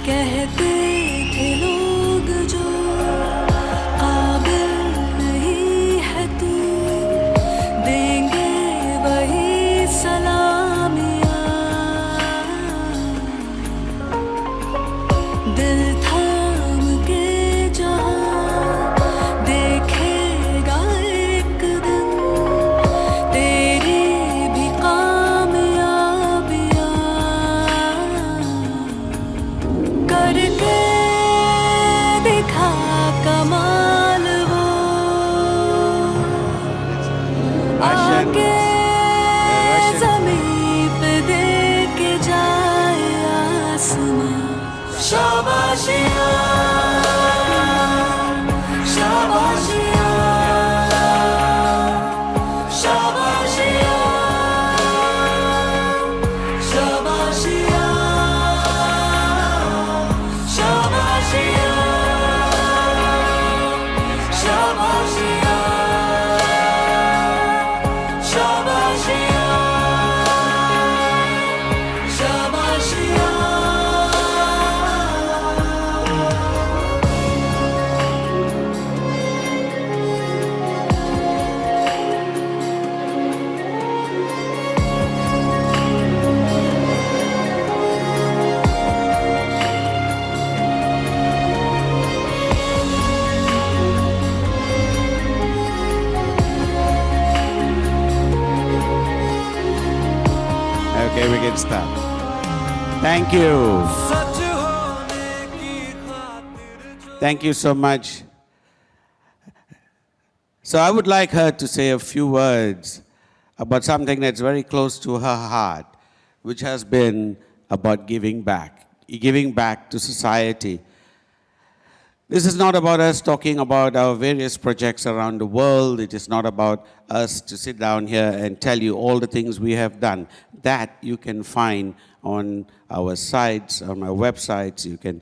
कहते थे लोग जो काबिल नहीं है तू देंगे वही सलामियाँ दिल थाम के जहाँ देखेगा एक दिन तेरी भी कामयाबियाँ करके दिखा कमाल वो आके ज़मीं पे दे के जाए आसमां शाबाशियाँ शाबाशियाँ शाबाशियाँ शाबाशियाँ Okay, we can start. Thank you. Thank you so much. So I would like her to say a few words about something that's very close to her heart, which has been about giving back to society. This is not about us talking about our various projects around the world. It is not about us to sit down here and tell you all the things we have done. That you can find on our sites, on our websites. You can,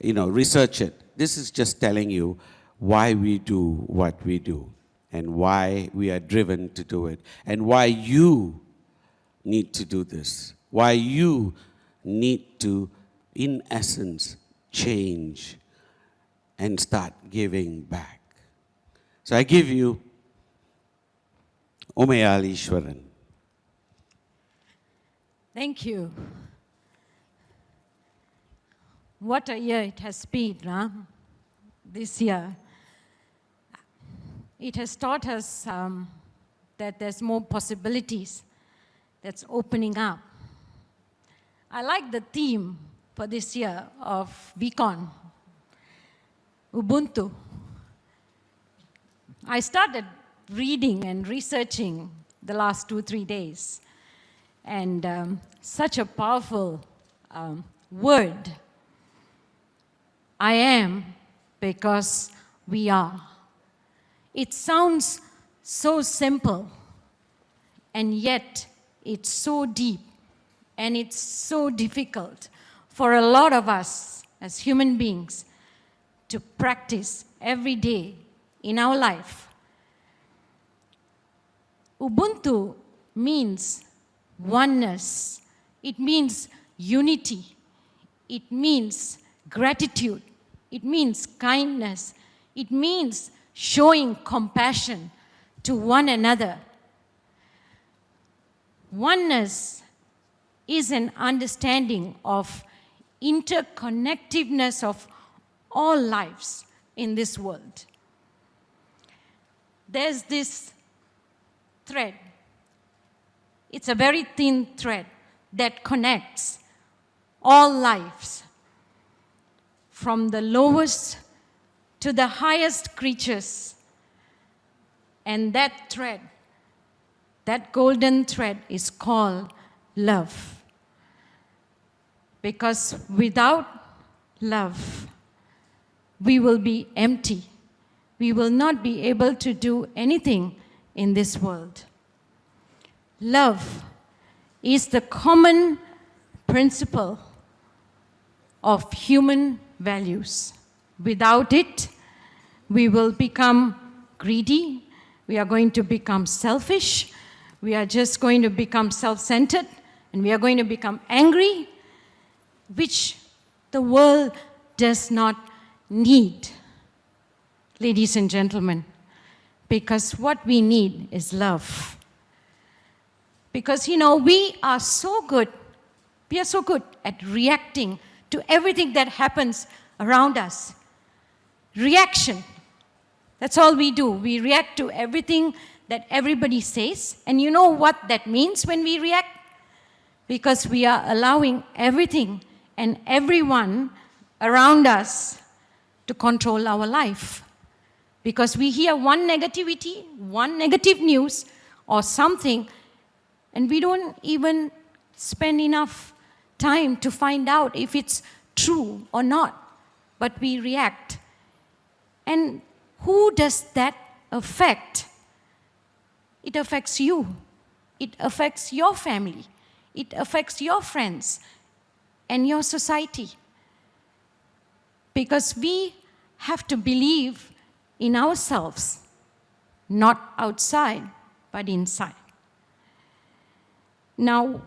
research it. This is just telling you why we do what we do and why we are driven to do it and why you need to do this, why you need to, in essence, change and start giving back. So I give you Umayal Ishwaran. Thank you. What a year it has been, huh? This year. It has taught us that there's more possibilities that's opening up. I like the theme for this year of Vcon, Ubuntu. I started reading and researching the last 2-3 days, and such a powerful word. I am because we are. It sounds so simple, and yet it's so deep, and it's so difficult for a lot of us as human beings to practice every day in our life. Ubuntu means oneness. It means unity. It means gratitude. It means kindness. It means showing compassion to one another. Oneness is an understanding of interconnectiveness of all lives in this world. There's this thread. It's a very thin thread that connects all lives, from the lowest to the highest creatures. And that thread, that golden thread, is called love. Because without love, we will be empty. We will not be able to do anything in this world. Love is the common principle of human values. Without it, we will become greedy. We are going to become selfish. We are just going to become self-centered, and we are going to become angry, which the world does not need, ladies and gentlemen, because what we need is love. Because, you know, we are so good at reacting to everything that happens around us. Reaction. That's all we do. We react to everything that everybody says. And you know what that means when we react? Because we are allowing everything and everyone around us to control our life. Because we hear one negativity, one negative news or something, and we don't even spend enough time to find out if it's true or not. But we react. And who does that affect? It affects you. It affects your family. It affects your friends and your society. Because we have to believe in ourselves, not outside, but inside. Now,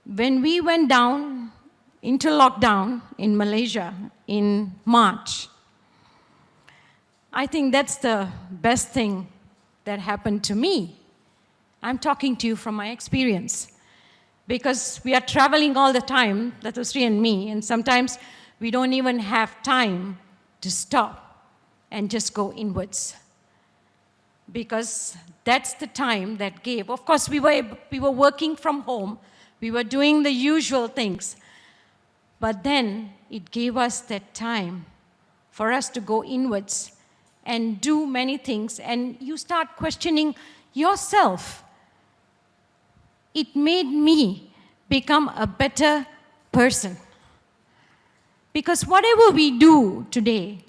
when we went down into lockdown in Malaysia in March, I think that's the best thing that happened to me. I'm talking to you from my experience. Because we are traveling all the time, Dato Sri and me, and sometimes we don't even have time to stop and just go inwards. Because that's the time that gave. Of course, we were working from home. We were doing the usual things. But then it gave us that time for us to go inwards and do many things. And you start questioning yourself. It made me become a better person. Because whatever we do today,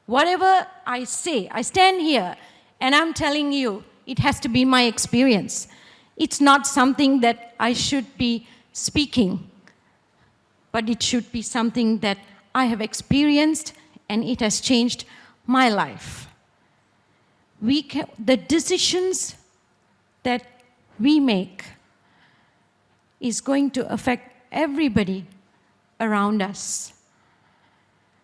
whatever I say, I stand here and I'm telling you, it has to be my experience. It's not something that I should be speaking, but it should be something that I have experienced and it has changed my life. The decisions that we make is going to affect everybody around us.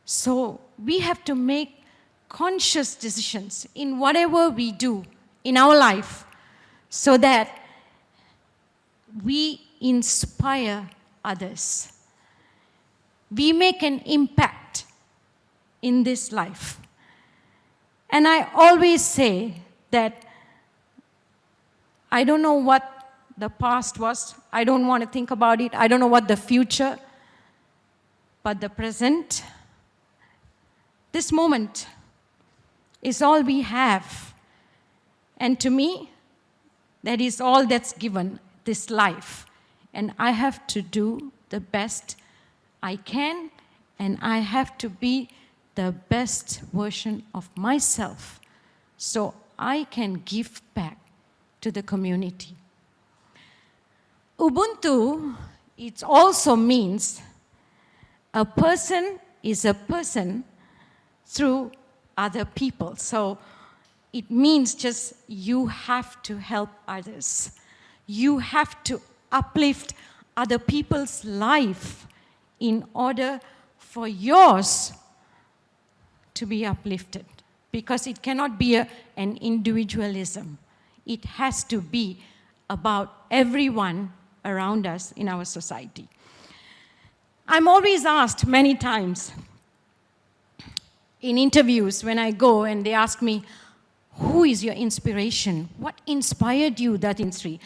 So we have to make conscious decisions in whatever we do in our life so that we inspire others. We make an impact in this life. And I always say that I don't know what the past was. I don't want to think about it. I don't know what the future, but the present, this moment is all we have. And to me, that is all that's given, this life. And I have to do the best I can, and I have to be the best version of myself. So I can give back to the community. Ubuntu, it also means a person is a person through other people. So it means just you have to help others. You have to uplift other people's life in order for yours to be uplifted. Because it cannot be an individualism. It has to be about everyone around us in our society. I'm always asked many times in interviews when I go and they ask me, who is your inspiration? What inspired you, Datin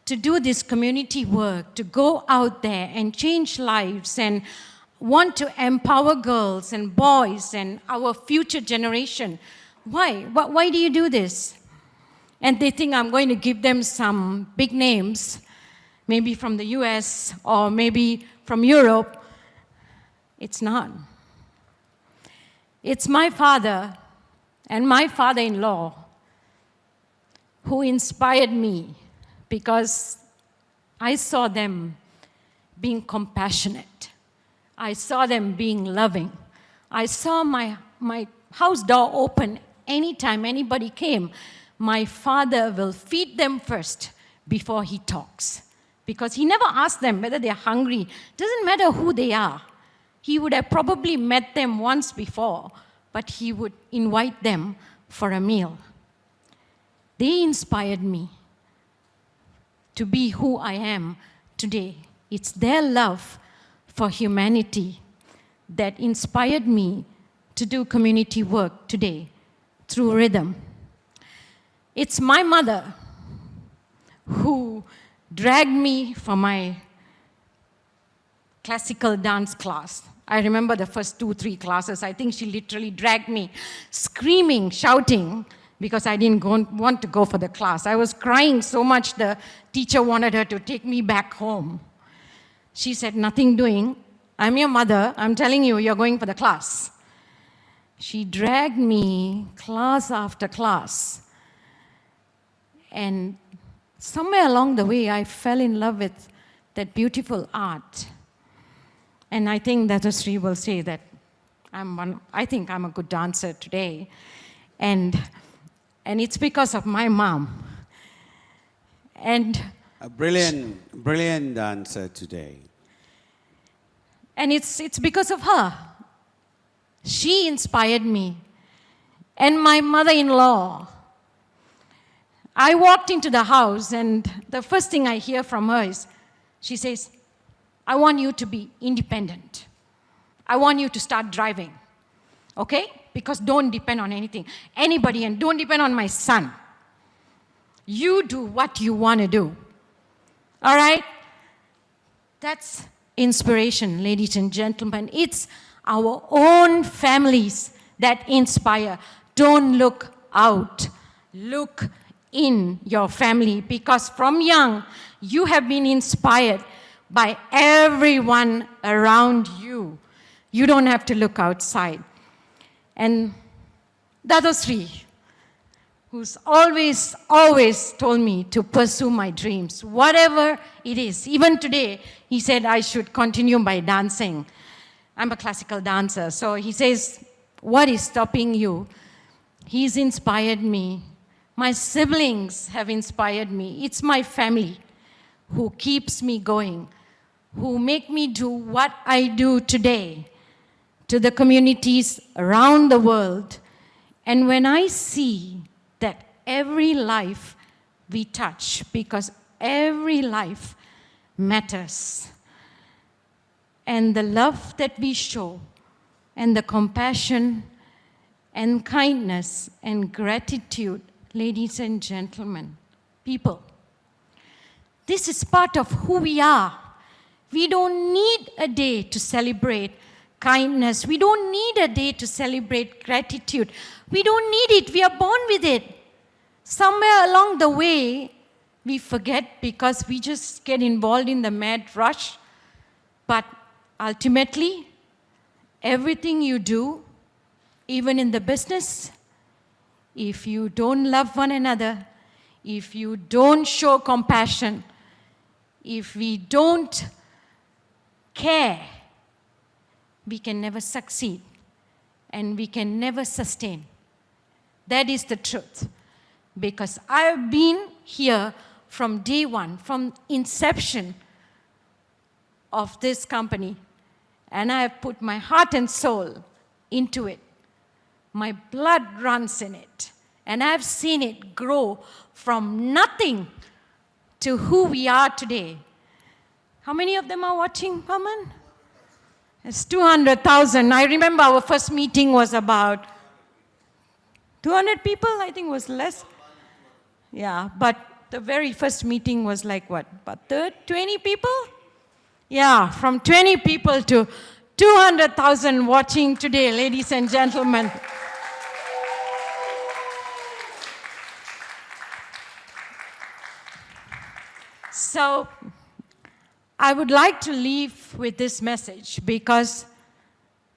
to do this community work, to go out there and change lives and want to empower girls and boys and our future generation? Why? Why do you do this? And they think I'm going to give them some big names, maybe from the US or maybe from Europe. It's not. It's my father and my father-in-law who inspired me because I saw them being compassionate. I saw them being loving. I saw my house door open anytime anybody came. My father will feed them first before he talks. Because he never asked them whether they're hungry. Doesn't matter who they are. He would have probably met them once before, but he would invite them for a meal. They inspired me to be who I am today. It's their love for humanity that inspired me to do community work today through rhythm. It's my mother who dragged me for my classical dance class. I remember the first 2-3 classes. I think she literally dragged me, screaming, shouting, because I didn't want to go for the class. I was crying so much the teacher wanted her to take me back home. She said, nothing doing. I'm your mother. I'm telling you, you're going for the class. She dragged me class after class. And somewhere along the way, I fell in love with that beautiful art. And I think that Sri will say that I think I'm a good dancer today. And it's because of my mom. And a brilliant dancer today. And it's because of her. She inspired me. And my mother-in-law. I walked into the house and the first thing I hear from her is, she says, I want you to be independent. I want you to start driving, okay? Because don't depend on anybody, and don't depend on my son. You do what you want to do, all right? That's inspiration, ladies and gentlemen. It's our own families that inspire. Don't look out, look in your family, because from young, you have been inspired by everyone around you. You don't have to look outside. And Dadosri, who's always told me to pursue my dreams, whatever it is. Even today, he said I should continue by dancing. I'm a classical dancer, so he says, what is stopping you? He's inspired me. My siblings have inspired me. It's my family who keeps me going, who make me do what I do today to the communities around the world. And when I see that every life we touch, because every life matters, and the love that we show, and the compassion, and kindness, and gratitude, ladies and gentlemen, people, this is part of who we are. We don't need a day to celebrate kindness. We don't need a day to celebrate gratitude. We don't need it. We are born with it. Somewhere along the way, we forget because we just get involved in the mad rush. But ultimately, everything you do, even in the business, if you don't love one another, if you don't show compassion, if we don't care, we can never succeed and we can never sustain. That is the truth. Because I've been here from day one, from inception of this company, and I have put my heart and soul into it. My blood runs in it, and I've seen it grow from nothing to who we are today. How many of them are watching, Paman? It's 200,000. I remember our first meeting was about 200 people, I think was less. Yeah, but the very first meeting was like what, about 20 people? Yeah, from 20 people to 200,000 watching today, ladies and gentlemen. So, I would like to leave with this message because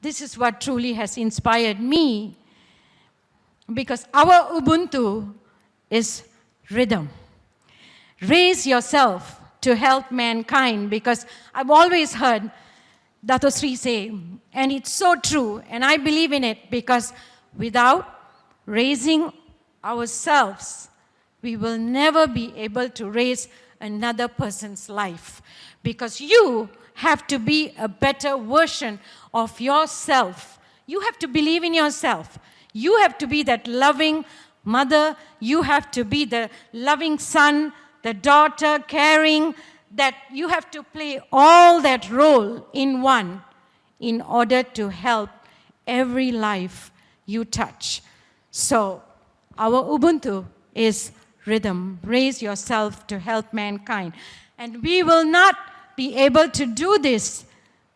this is what truly has inspired me. Because our Ubuntu is rhythm. Raise yourself to help mankind, because I've always heard Dato Sri say, and it's so true, and I believe in it, because without raising ourselves, we will never be able to raise another person's life. Because you have to be a better version of yourself. You have to believe in yourself. You have to be that loving mother. You have to be the loving son, the daughter, caring, that you have to play all that role in one in order to help every life you touch. So, our Ubuntu is rhythm. Raise yourself to help mankind. And we will not be able to do this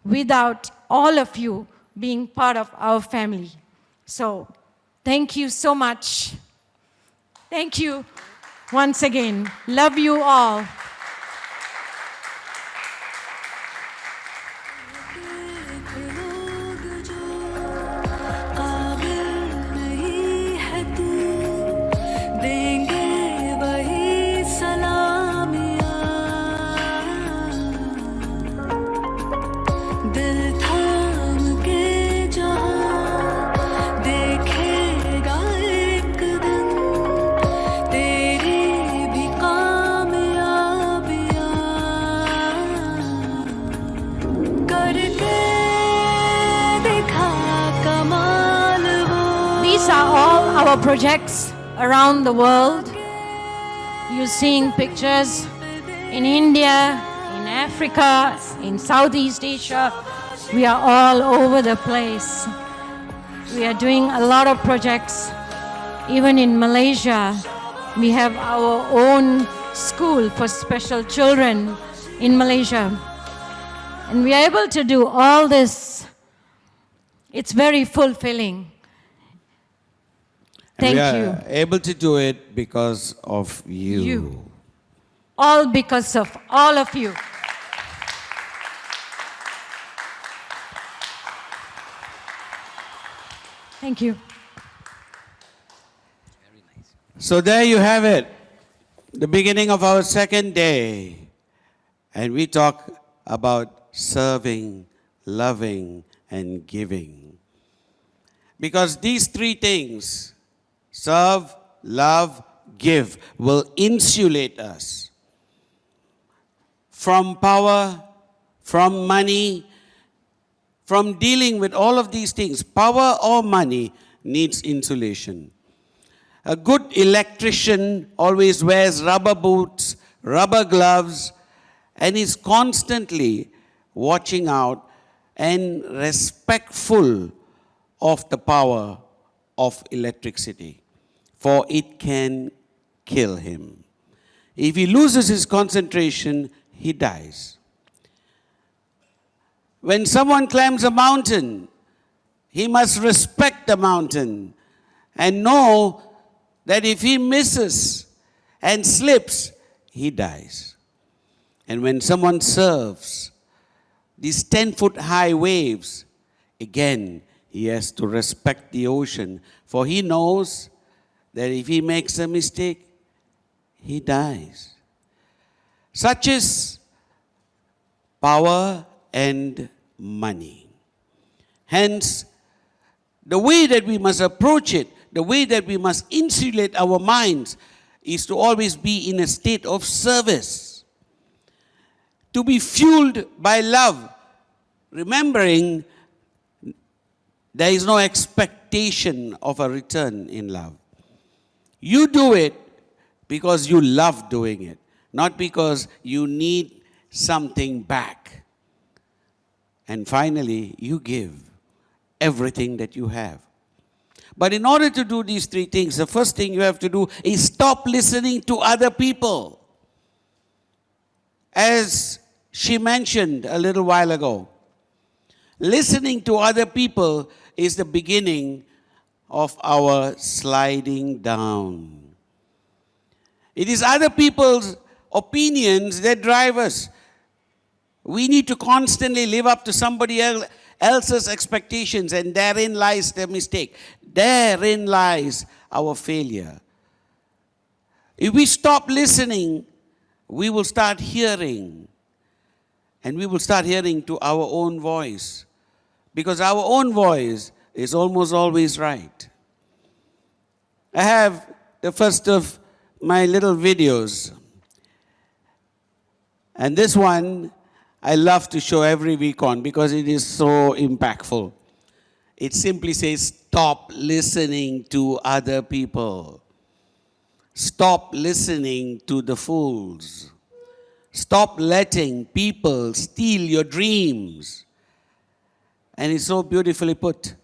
without all of you being part of our family. So, thank you so much. Thank you once again. Love you all. These are all our projects around the world. You're seeing pictures in India, in Africa, in Southeast Asia. We are all over the place. We are doing a lot of projects. Even in Malaysia, we have our own school for special children in Malaysia. And we are able to do all this. It's very fulfilling. Thank we are you. able to do it because of you. All because of all of you. Thank you. So there you have it, the beginning of our second day. And we talk about serving, loving, and giving. Because these three things, serve, love, give, will insulate us from power, from money, from dealing with all of these things. Power or money needs insulation. A good electrician always wears rubber boots, rubber gloves, and is constantly watching out and respectful of the power of electricity, for it can kill him. If he loses his concentration, he dies. When someone climbs a mountain, he must respect the mountain and know that if he misses and slips, he dies. And when someone surfs these 10-foot high waves, again, he has to respect the ocean, for he knows that if he makes a mistake, he dies. Such is power and money. Hence, the way that we must approach it, the way that we must insulate our minds is to always be in a state of service. To be fueled by love, remembering there is no expectation of a return in love. You do it because you love doing it, not because you need something back. And finally, you give everything that you have. But in order to do these three things, the first thing you have to do is stop listening to other people. As she mentioned a little while ago, listening to other people is the beginning of our sliding down. It is other people's opinions that drive us. We need to constantly live up to somebody else's expectations, and therein lies the mistake. Therein lies our failure. If we stop listening, we will start hearing. And we will start hearing to our own voice. Because our own voice is almost always right. I have the first of my little videos. And this one, I love to show every Vcon because it is so impactful. It simply says, stop listening to other people. Stop listening to the fools. Stop letting people steal your dreams. And it's so beautifully put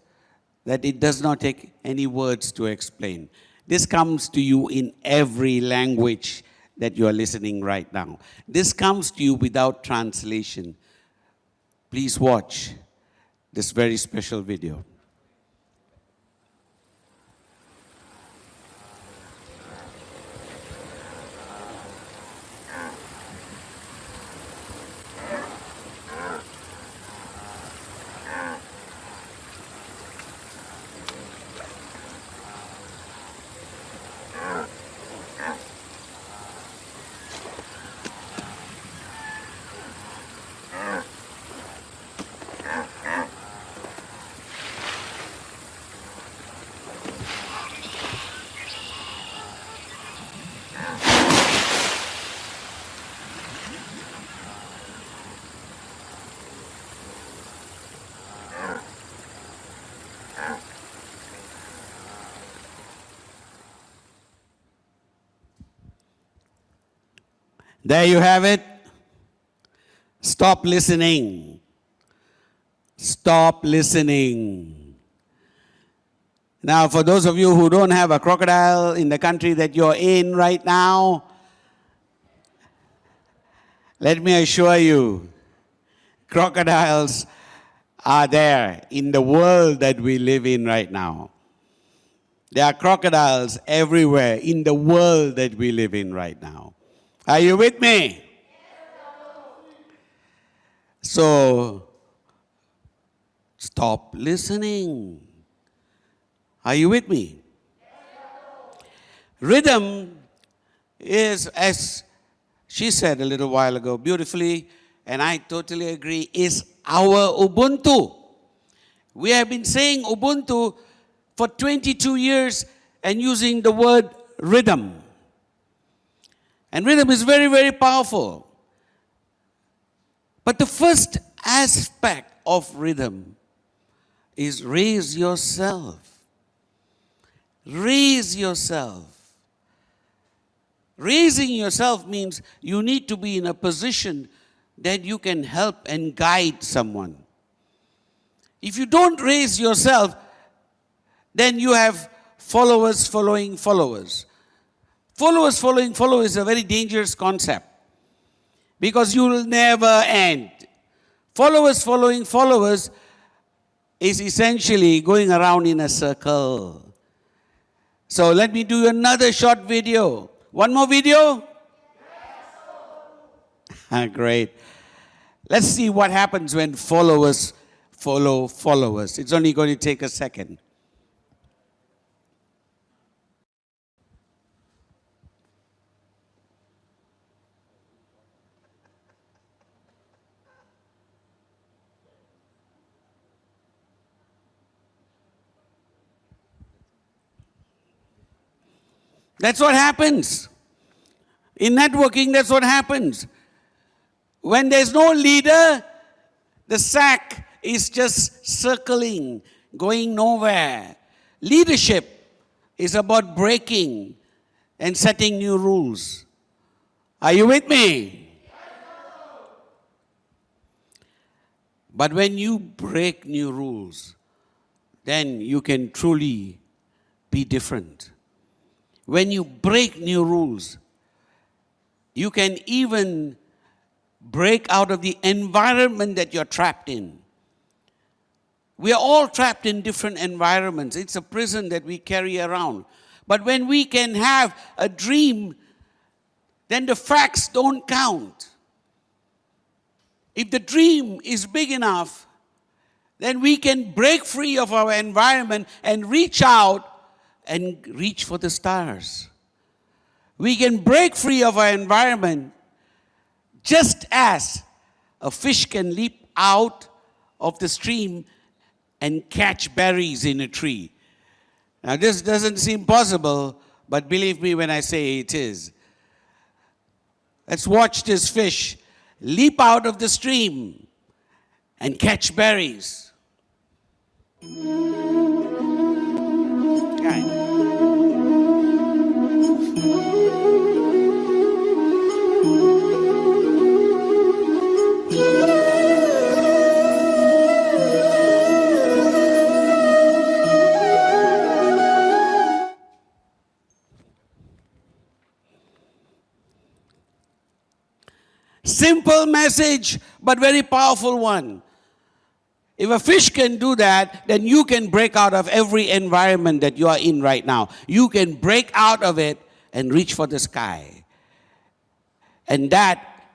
that it does not take any words to explain. This comes to you in every language that you are listening right now. This comes to you without translation. Please watch this very special video. There you have it. Stop listening. Stop listening. Now, for those of you who don't have a crocodile in the country that you're in right now, let me assure you, crocodiles are there in the world that we live in right now. There are crocodiles everywhere in the world that we live in right now. Are you with me? So, stop listening. Are you with me? Rhythm is, as she said a little while ago beautifully, and I totally agree, is our Ubuntu. We have been saying Ubuntu for 22 years and using the word rhythm. And rhythm is very, very powerful. But the first aspect of rhythm is raise yourself. Raise yourself. Raising yourself means you need to be in a position that you can help and guide someone. If you don't raise yourself, then you have followers following followers. Followers following followers is a very dangerous concept because you will never end. Followers following followers is essentially going around in a circle. So let me do another short video. One more video? Great. Let's see what happens when followers follow followers. It's only going to take a second. That's what happens. In networking, that's what happens. When there's no leader, the sack is just circling, going nowhere. Leadership is about breaking and setting new rules. Are you with me? But when you break new rules, then you can truly be different. When you break new rules, you can even break out of the environment that you're trapped in. We are all trapped in different environments. It's a prison that we carry around. But when we can have a dream, then the facts don't count. If the dream is big enough, then we can break free of our environment and reach out and reach for the stars. We can break free of our environment just as a fish can leap out of the stream and catch berries in a tree. Now, this doesn't seem possible, but believe me when I say it is. Let's watch this fish leap out of the stream and catch berries. Simple message, but very powerful one. If a fish can do that, then you can break out of every environment that you are in right now. You can break out of it and reach for the sky. And that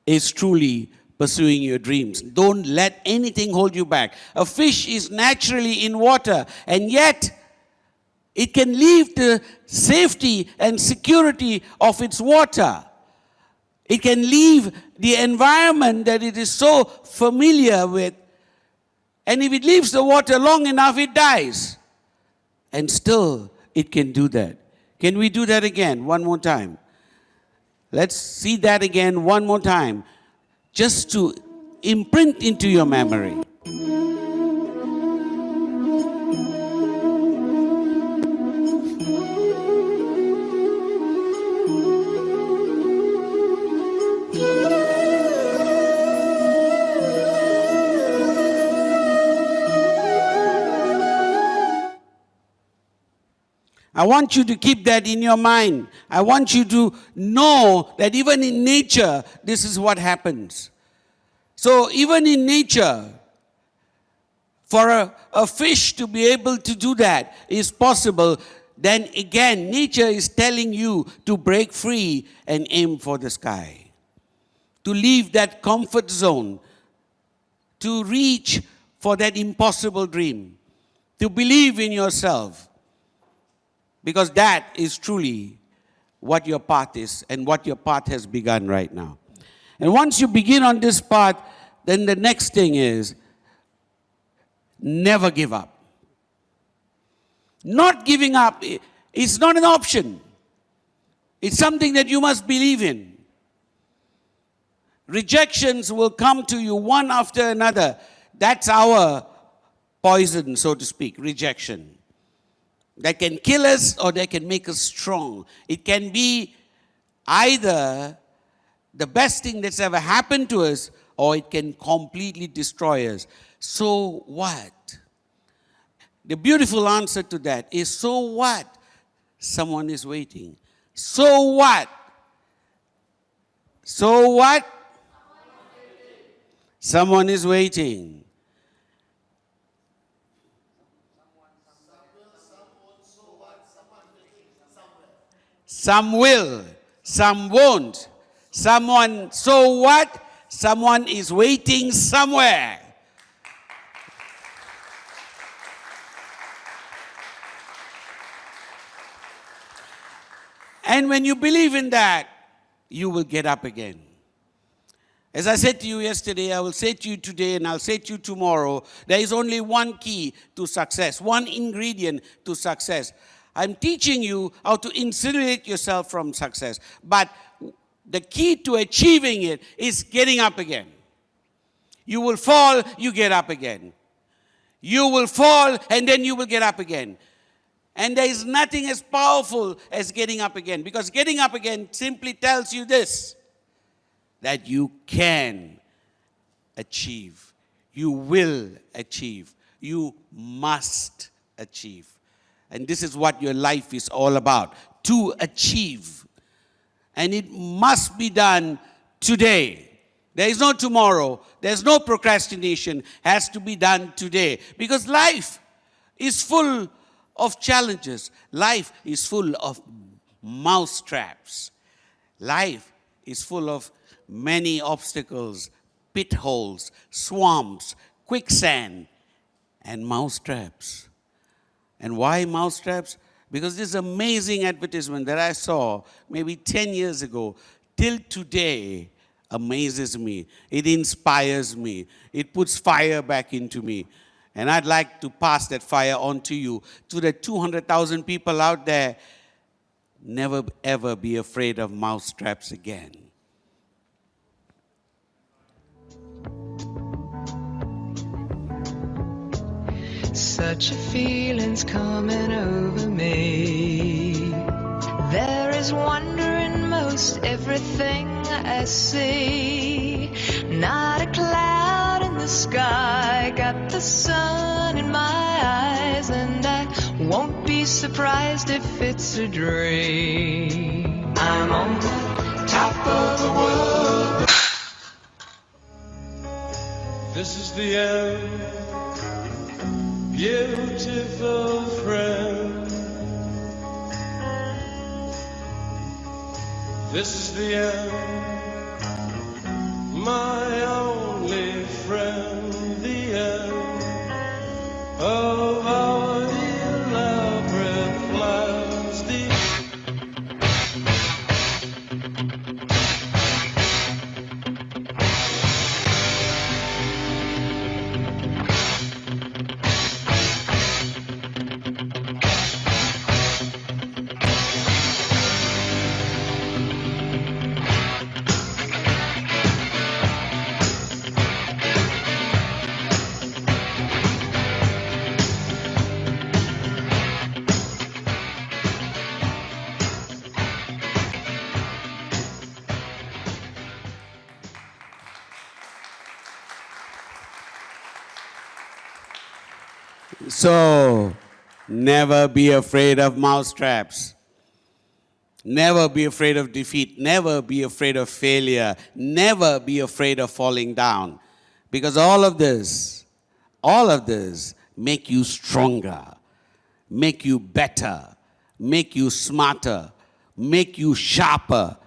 is truly pursuing your dreams. Don't let anything hold you back. A fish is naturally in water, and yet it can leave the safety and security of its water. It can leave the environment that it is so familiar with. And if it leaves the water long enough, it dies. And still, it can do that. Can we do that again, one more time? Let's see that again, one more time. Just to imprint into your memory. I want you to keep that in your mind. I want you to know that even in nature, this is what happens. So even in nature, for a fish to be able to do that is possible. Then again, nature is telling you to break free and aim for the sky. To leave that comfort zone. To reach for that impossible dream. To believe in yourself. Because that is truly what your path is and what your path has begun right now. And once you begin on this path, then the next thing is never give up. Not giving up is not an option. It's something that you must believe in. Rejections will come to you one after another. That's our poison, so to speak, rejection. That can kill us or they can make us strong. It can be either the best thing that's ever happened to us or it can completely destroy us. So what? The beautiful answer to that is, so what? Someone is waiting. So what? So what? Someone is waiting. Some will, some won't. Someone, so what? Someone is waiting somewhere. And when you believe in that, you will get up again. As I said to you yesterday, I will say to you today, and I'll say to you tomorrow, there is only one key to success, one ingredient to success. I'm teaching you how to insulate yourself from success. But the key to achieving it is getting up again. You will fall, you get up again. You will fall, and then you will get up again. And there is nothing as powerful as getting up again, because getting up again simply tells you this, that you can achieve. You will achieve. You must achieve. And this is what your life is all about, to achieve. And it must be done today. There is no tomorrow. There's no procrastination. It has to be done today. Because life is full of challenges. Life is full of mouse traps. Life is full of many obstacles, pit holes, swamps, quicksand, and mouse traps. And why mouse traps? Because this amazing advertisement that I saw maybe 10 years ago, till today, amazes me. It inspires me. It puts fire back into me. And I'd like to pass that fire on to you, to the 200,000 people out there. Never ever be afraid of mouse traps again. Such a feeling's coming over me. There is wonder in most everything I see. Not a cloud in the sky, got the sun in my eyes, and I won't be surprised if it's a dream. I'm on the top of the world. This is the end, beautiful friend. This is the end, my only friend. The end of our elaborate plans. So, never be afraid of mouse traps. Never be afraid of defeat. Never be afraid of failure. Never be afraid of falling down. Because all of this make you stronger, make you better, make you smarter, make you sharper.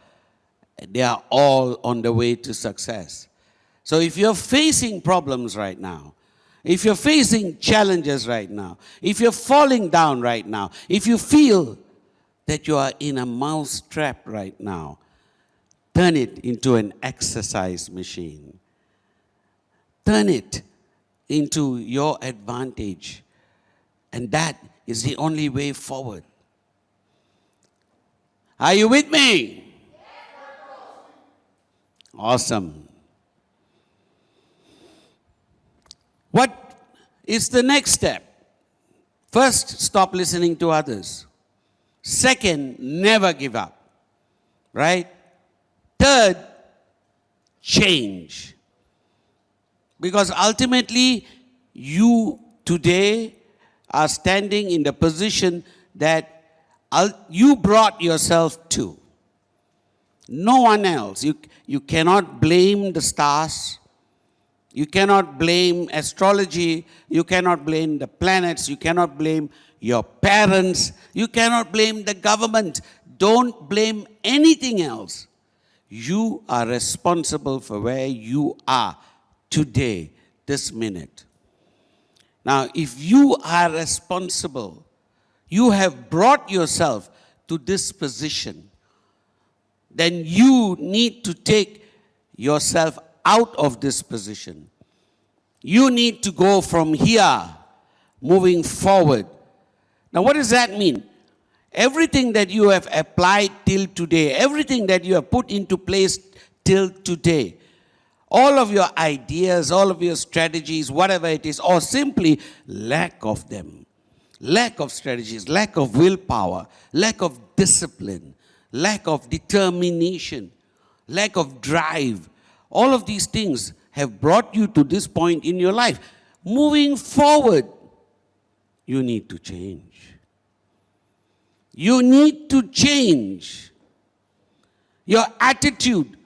They are all on the way to success. So if you're facing problems right now, if you're facing challenges right now, if you're falling down right now, if you feel that you are in a mouse trap right now, turn it into an exercise machine. Turn it into your advantage. And that is the only way forward. Are you with me? Awesome. What is the next step? First, stop listening to others. Second, never give up. Right? Third, change. Because ultimately, you today are standing in the position that you brought yourself to. No one else. You cannot blame the stars. You cannot blame astrology. You cannot blame the planets. You cannot blame your parents. You cannot blame the government. Don't blame anything else. You are responsible for where you are today, this minute. Now, if you are responsible, you have brought yourself to this position, then you need to take yourself out of this position. You need to go from here, moving forward. Now, what does that mean? Everything that you have applied till today, everything that you have put into place till today, all of your ideas, all of your strategies, whatever it is, or simply lack of them, lack of strategies, lack of willpower, lack of discipline, lack of determination, lack of drive, all of these things have brought you to this point in your life. Moving forward, you need to change. You need to change. Your attitude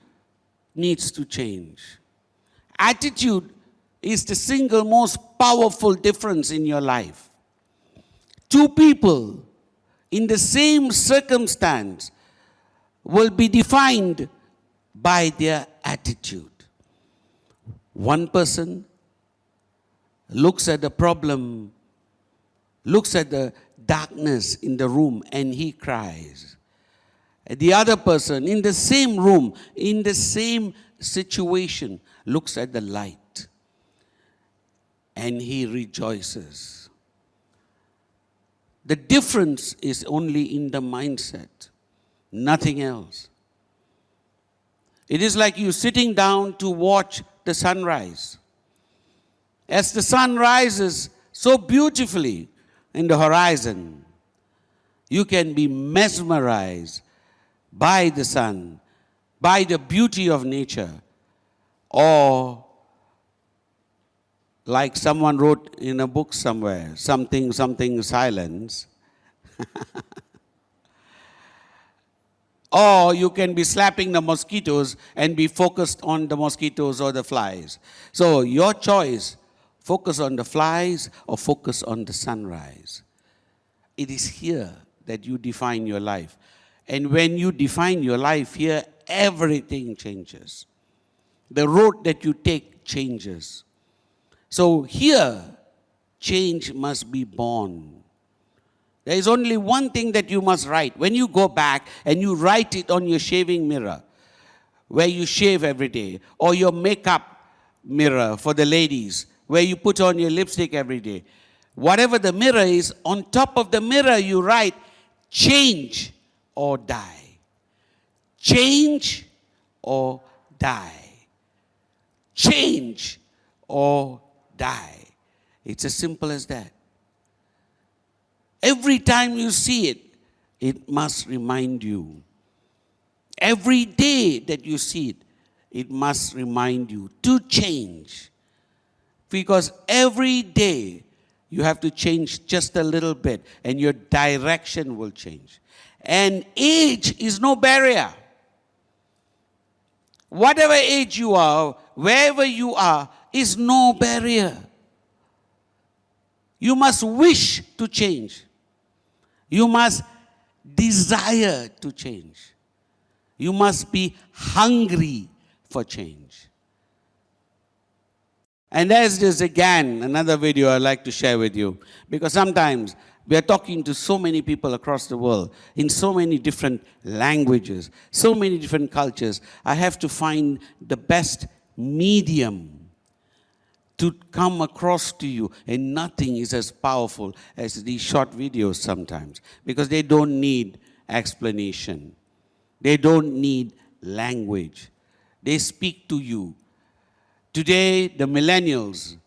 needs to change. Attitude is the single most powerful difference in your life. Two people in the same circumstance will be defined by their attitude. One person looks at the problem, looks at the darkness in the room, and he cries. The other person in the same room, in the same situation, looks at the light and he rejoices. The difference is only in the mindset, nothing else. It is like you sitting down to watch the sunrise. As the sun rises so beautifully in the horizon, you can be mesmerized by the sun, by the beauty of nature, or like someone wrote in a book somewhere, something silence. Or you can be slapping the mosquitoes and be focused on the mosquitoes or the flies. So your choice, focus on the flies or focus on the sunrise. It is here that you define your life. And when you define your life here, everything changes. The road that you take changes. So here, change must be born. There is only one thing that you must write. When you go back and you write it on your shaving mirror, where you shave every day, or your makeup mirror for the ladies, where you put on your lipstick every day, whatever the mirror is, on top of the mirror you write, change or die. Change or die. Change or die. It's as simple as that. Every time you see it, it must remind you. Every day that you see it, it must remind you to change. Because every day you have to change just a little bit and your direction will change. And age is no barrier. Whatever age you are, wherever you are, is no barrier. You must wish to change. You must desire to change. You must be hungry for change. And there's this again, another video I'd like to share with you. Because sometimes we are talking to so many people across the world in so many different languages, so many different cultures. I have to find the best medium to come across to you, and nothing is as powerful as these short videos sometimes, because they don't need explanation. They don't need language. They speak to you. Today, the millennials,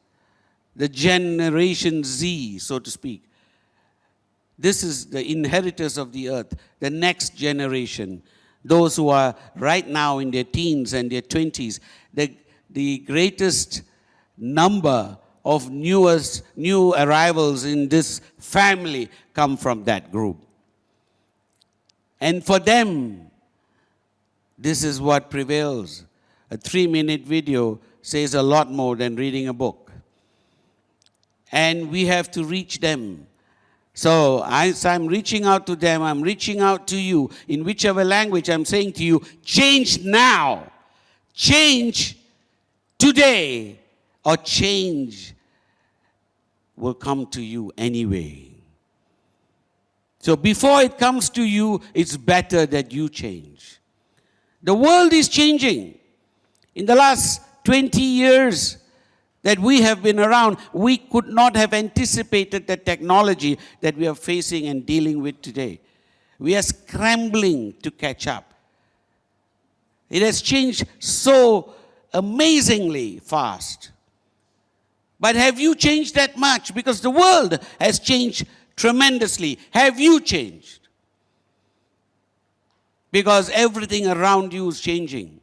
the Generation Z, so to speak, this is the inheritors of the earth, the next generation, those who are right now in their teens and their 20s, the greatest number of new arrivals in this family come from that group. And for them, this is what prevails. A 3-minute video says a lot more than reading a book. And we have to reach them. So I'm reaching out to them, I'm reaching out to you. In whichever language I'm saying to you, change now. Change today. Or change will come to you anyway. So before it comes to you, it's better that you change. The world is changing. In the last 20 years that we have been around, we could not have anticipated the technology that we are facing and dealing with today. We are scrambling to catch up. It has changed so amazingly fast. But have you changed that much? Because the world has changed tremendously. Have you changed? Because everything around you is changing.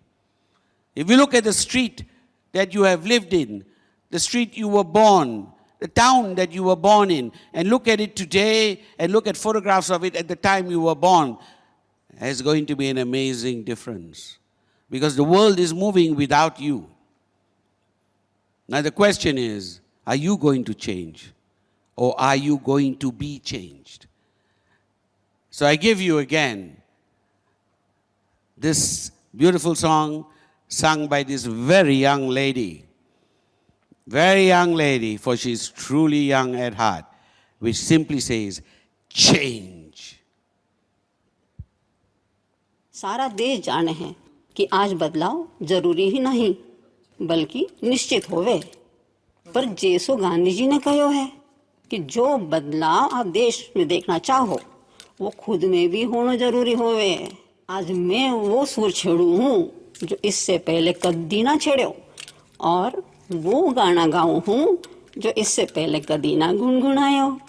If you look at the street that you have lived in, the street you were born, the town that you were born in, and look at it today and look at photographs of it at the time you were born, there's going to be an amazing difference. Because the world is moving without you. Now the question is, are you going to change? Or are you going to be changed? So I give you again this beautiful song sung by this very young lady. Very young lady, for she's truly young at heart, which simply says, change. सारा देश जाने हैं कि आज बदलाव जरूरी ही नहीं बल्कि निश्चित होवे पर जैसो गांधी जी ने कहो है कि जो बदलाव आप देश में देखना चाहो वो खुद में भी होना जरूरी होवे आज मैं वो सुर छेड़ू हूँ जो इससे पहले कभी ना छेड़ो और वो गाना गाऊं हूँ जो इससे पहले कभी ना गुनगुनायो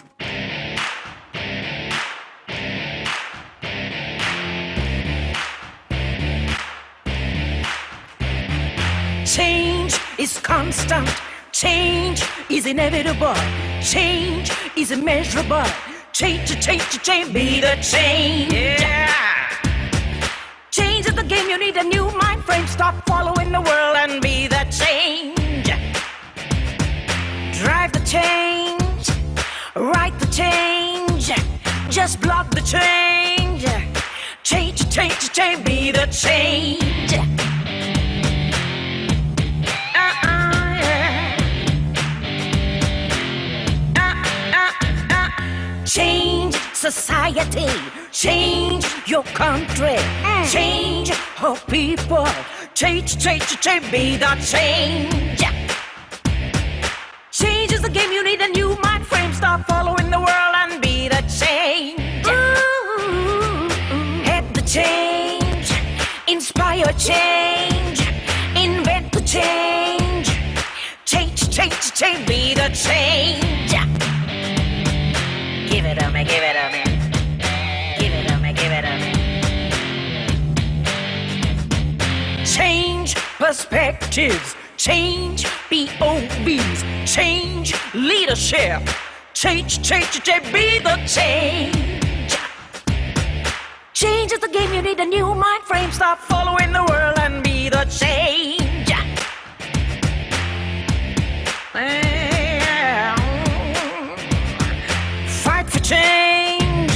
Change is constant. Change is inevitable. Change is immeasurable. Change, be the change. Yeah. Change is the game. You need a new mind frame. Stop following the world and be the change. Drive the change. Write the change. Just block the change. Change, be the change. Change society, change your country, change our people, change, be the change. Change is the game, you need a new mind frame, stop following the world and be the change. Head the change, inspire change, invent the change, change, be the change. Give it to me, give it to me. Give it to me, give it to me. Change perspectives, change POVs, change leadership, change, be the change. Change is the game, you need a new mind frame, stop following the world and be the change. Change,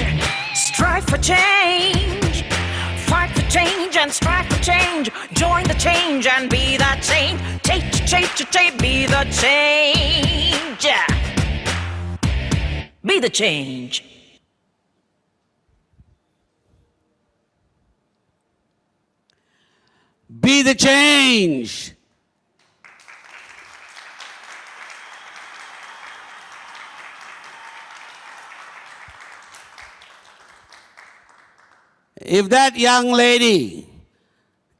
strive for change, fight for change and strive for change, join the change and be the change, change, be the change, be the change. Be the change. If that young lady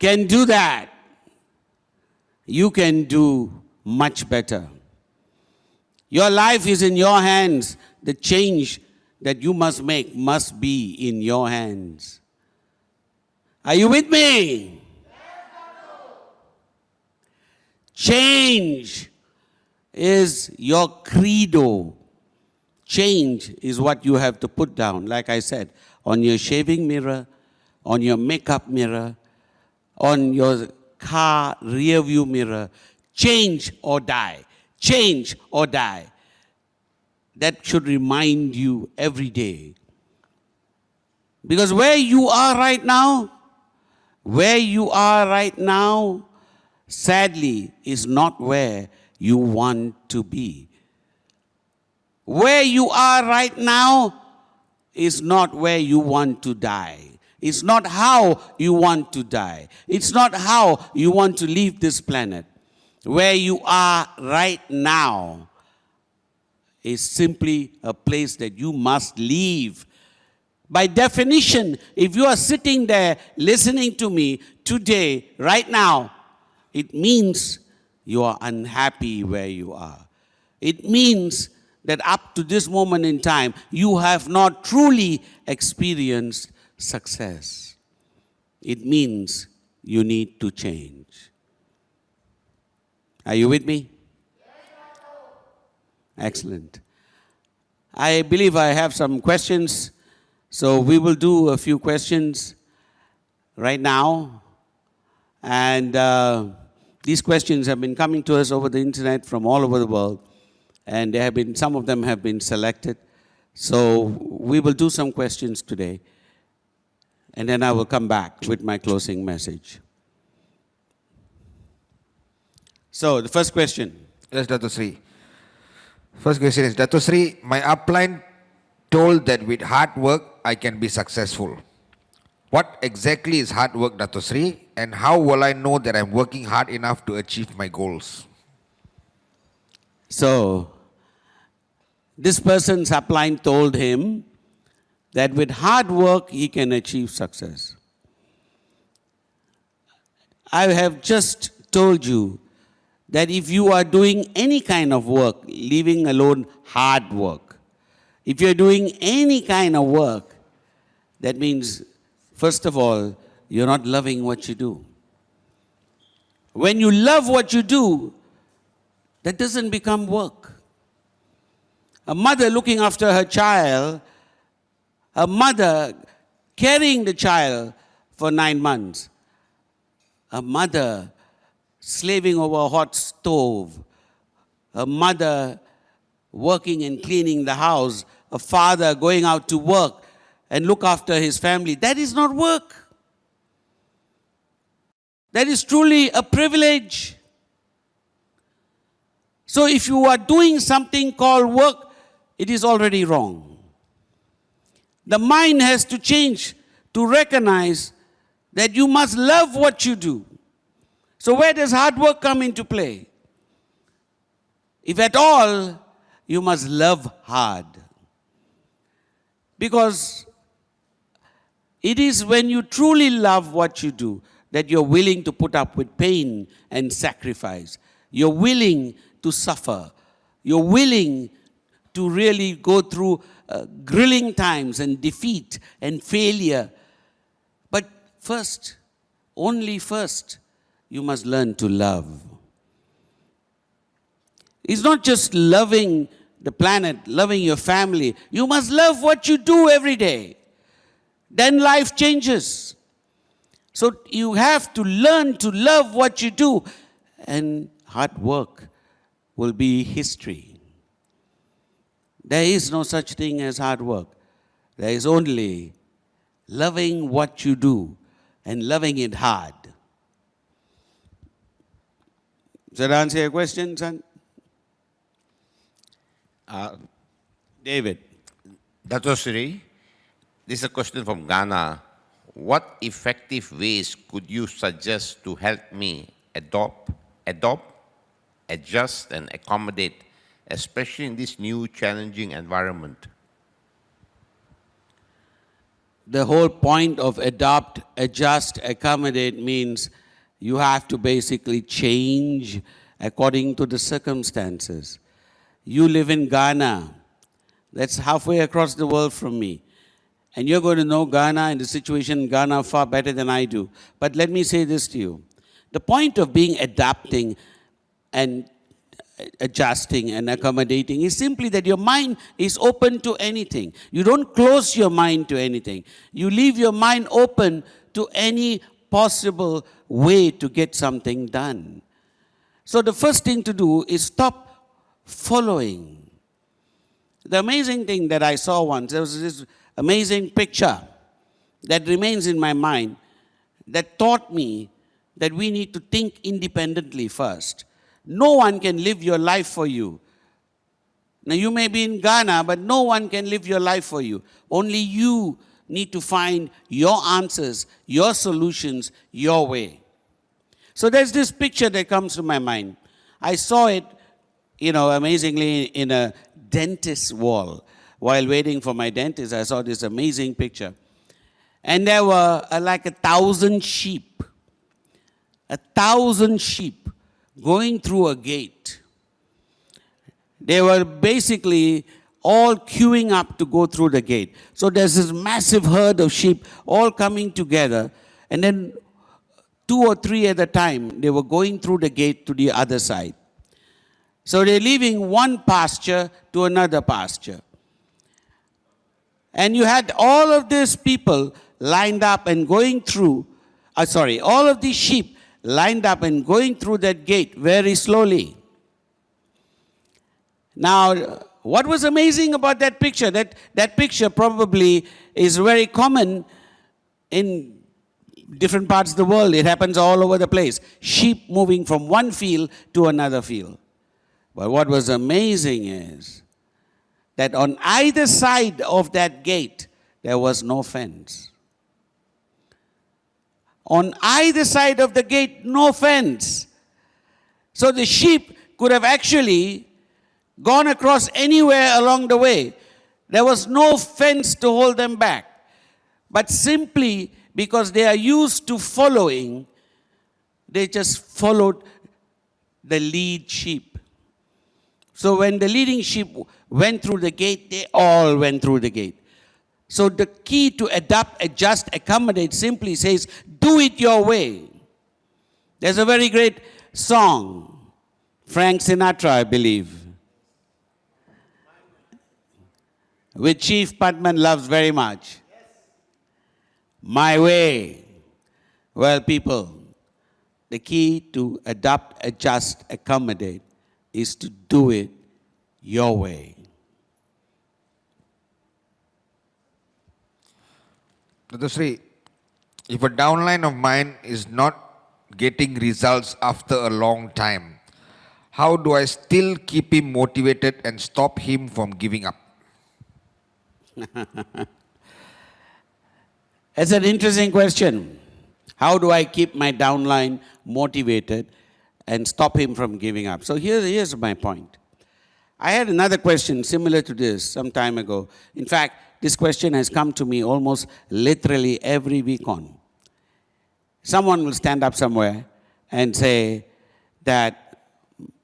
can do that, you can do much better. Your life is in your hands. The change that you must make must be in your hands. Are you with me? Change is your credo. Change is what you have to put down, like I said, on your shaving mirror, on your makeup mirror, on your car rear view mirror. Change or die. Change or die. That should remind you every day. Because where you are right now, sadly, is not where you want to be. Where you are right now is not where you want to die. It's not how you want to die. It's not how you want to leave this planet. Where you are right now is simply a place that you must leave By definition, if you are sitting there listening to me today, right now, it means you are unhappy where you are. It means that up to this moment in time, you have not truly experienced success. It means you need to change. Are you with me? Excellent. I believe I have some questions, so we will do a few questions right now. And these questions have been coming to us over the internet from all over the world, and there have been, some of them have been selected. So we will do some questions today, and then I will come back with my closing message. So the first question. Yes, Dato Sri. First question is, Dato Sri, my upline told that with hard work, I can be successful. What exactly is hard work, Dato Sri? And how will I know that I'm working hard enough to achieve my goals? So, this person's upline told him that with hard work, he can achieve success. I have just told you that if you are doing any kind of work, leaving alone hard work, if you're doing any kind of work, that means, first of all, you're not loving what you do. When you love what you do, that doesn't become work. A mother looking after her child, a mother carrying the child for 9 months, a mother slaving over a hot stove, a mother working and cleaning the house, a father going out to work and look after his family. That is not work. That is truly a privilege. So if you are doing something called work, it is already wrong. The mind has to change to recognize that you must love what you do. So where does hard work come into play? If at all, you must love hard. Because it is when you truly love what you do that you're willing to put up with pain and sacrifice. You're willing to suffer. You're willing to really go through grilling times and defeat and failure. But first, only first, you must learn to love. It's not just loving the planet, loving your family. You must love what you do every day. Then life changes. So you have to learn to love what you do, and hard work will be history. There is no such thing as hard work. There is only loving what you do and loving it hard. Does that answer your question, son? David. Dato Sri, this is a question from Ghana. What effective ways could you suggest to help me adopt, adjust, and accommodate, especially in this new challenging environment? The whole point of adopt, adjust, accommodate means you have to basically change according to the circumstances. You live in Ghana. That's halfway across the world from me. And you're going to know Ghana and the situation in Ghana far better than I do. But let me say this to you. The point of being adapting and adjusting and accommodating is simply that your mind is open to anything. You don't close your mind to anything. You leave your mind open to any possible way to get something done. So the first thing to do is stop following. The amazing thing that I saw once, there was this amazing picture that remains in my mind that taught me that we need to think independently first. No one can live your life for you. Now you may be in Ghana, but no one can live your life for you. Only you need to find your answers, your solutions, your way. So there's this picture that comes to my mind. I saw it, amazingly in a dentist's wall. while waiting for my dentist, I saw this amazing picture. And there were like 1,000 sheep. 1,000 sheep going through a gate. They were basically all queuing up to go through the gate. So there's this massive herd of sheep all coming together, and then 2 or 3 at a time, they were going through the gate to the other side. So they're leaving one pasture to another pasture. And you had all of these people lined up and going through, all of these sheep lined up and going through that gate very slowly. Now, what was amazing about that picture? That picture probably is very common in different parts of the world. It happens all over the place. Sheep moving from one field to another field. But what was amazing is that on either side of that gate, there was no fence. On either side of the gate, no fence. So the sheep could have actually gone across anywhere along the way. There was no fence to hold them back. But simply because they are used to following, they just followed the lead sheep. So when the leading sheep went through the gate, they all went through the gate. So the key to adapt, adjust, accommodate simply says, do it your way. There's a very great song, Frank Sinatra, I believe, which Chief Padman loves very much. My way. Well, people, the key to adapt, adjust, accommodate is to do it your way. Dr. Sri, if a downline of mine is not getting results after a long time, how do I still keep him motivated and stop him from giving up? That's an interesting question. How do I keep my downline motivated and stop him from giving up? So here's my point. I had another question similar to this some time ago. In fact, this question has come to me almost literally every Vcon. Someone will stand up somewhere and say that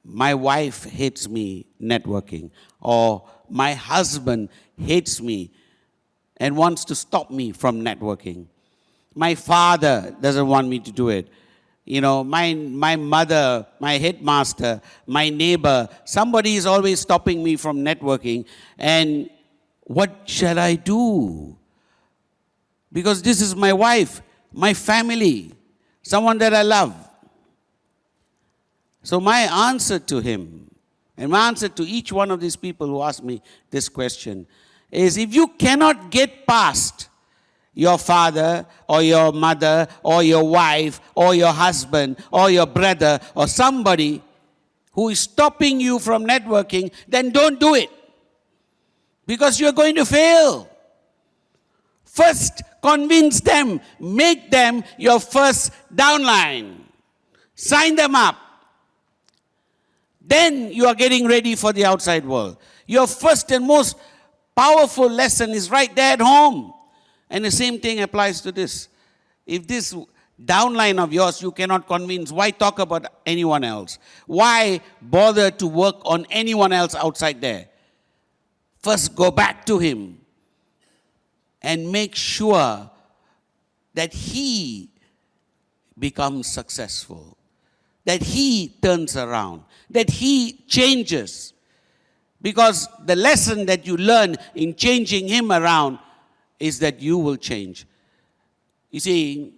my wife hates me networking, or my husband hates me and wants to stop me from networking. My father doesn't want me to do it. You know, my mother, my headmaster, my neighbor, somebody is always stopping me from networking. And what shall I do? Because this is my wife, my family, someone that I love. So my answer to him, and my answer to each one of these people who ask me this question, is if you cannot get past your father or your mother or your wife or your husband or your brother or somebody who is stopping you from networking, then don't do it. Because you're going to fail. First, convince them. Make them your first downline. Sign them up. Then you are getting ready for the outside world. Your first and most powerful lesson is right there at home. And the same thing applies to this. If this downline of yours you cannot convince, why talk about anyone else? Why bother to work on anyone else outside there? First, go back to him and make sure that he becomes successful, that he turns around, that he changes. Because the lesson that you learn in changing him around is that you will change. You see,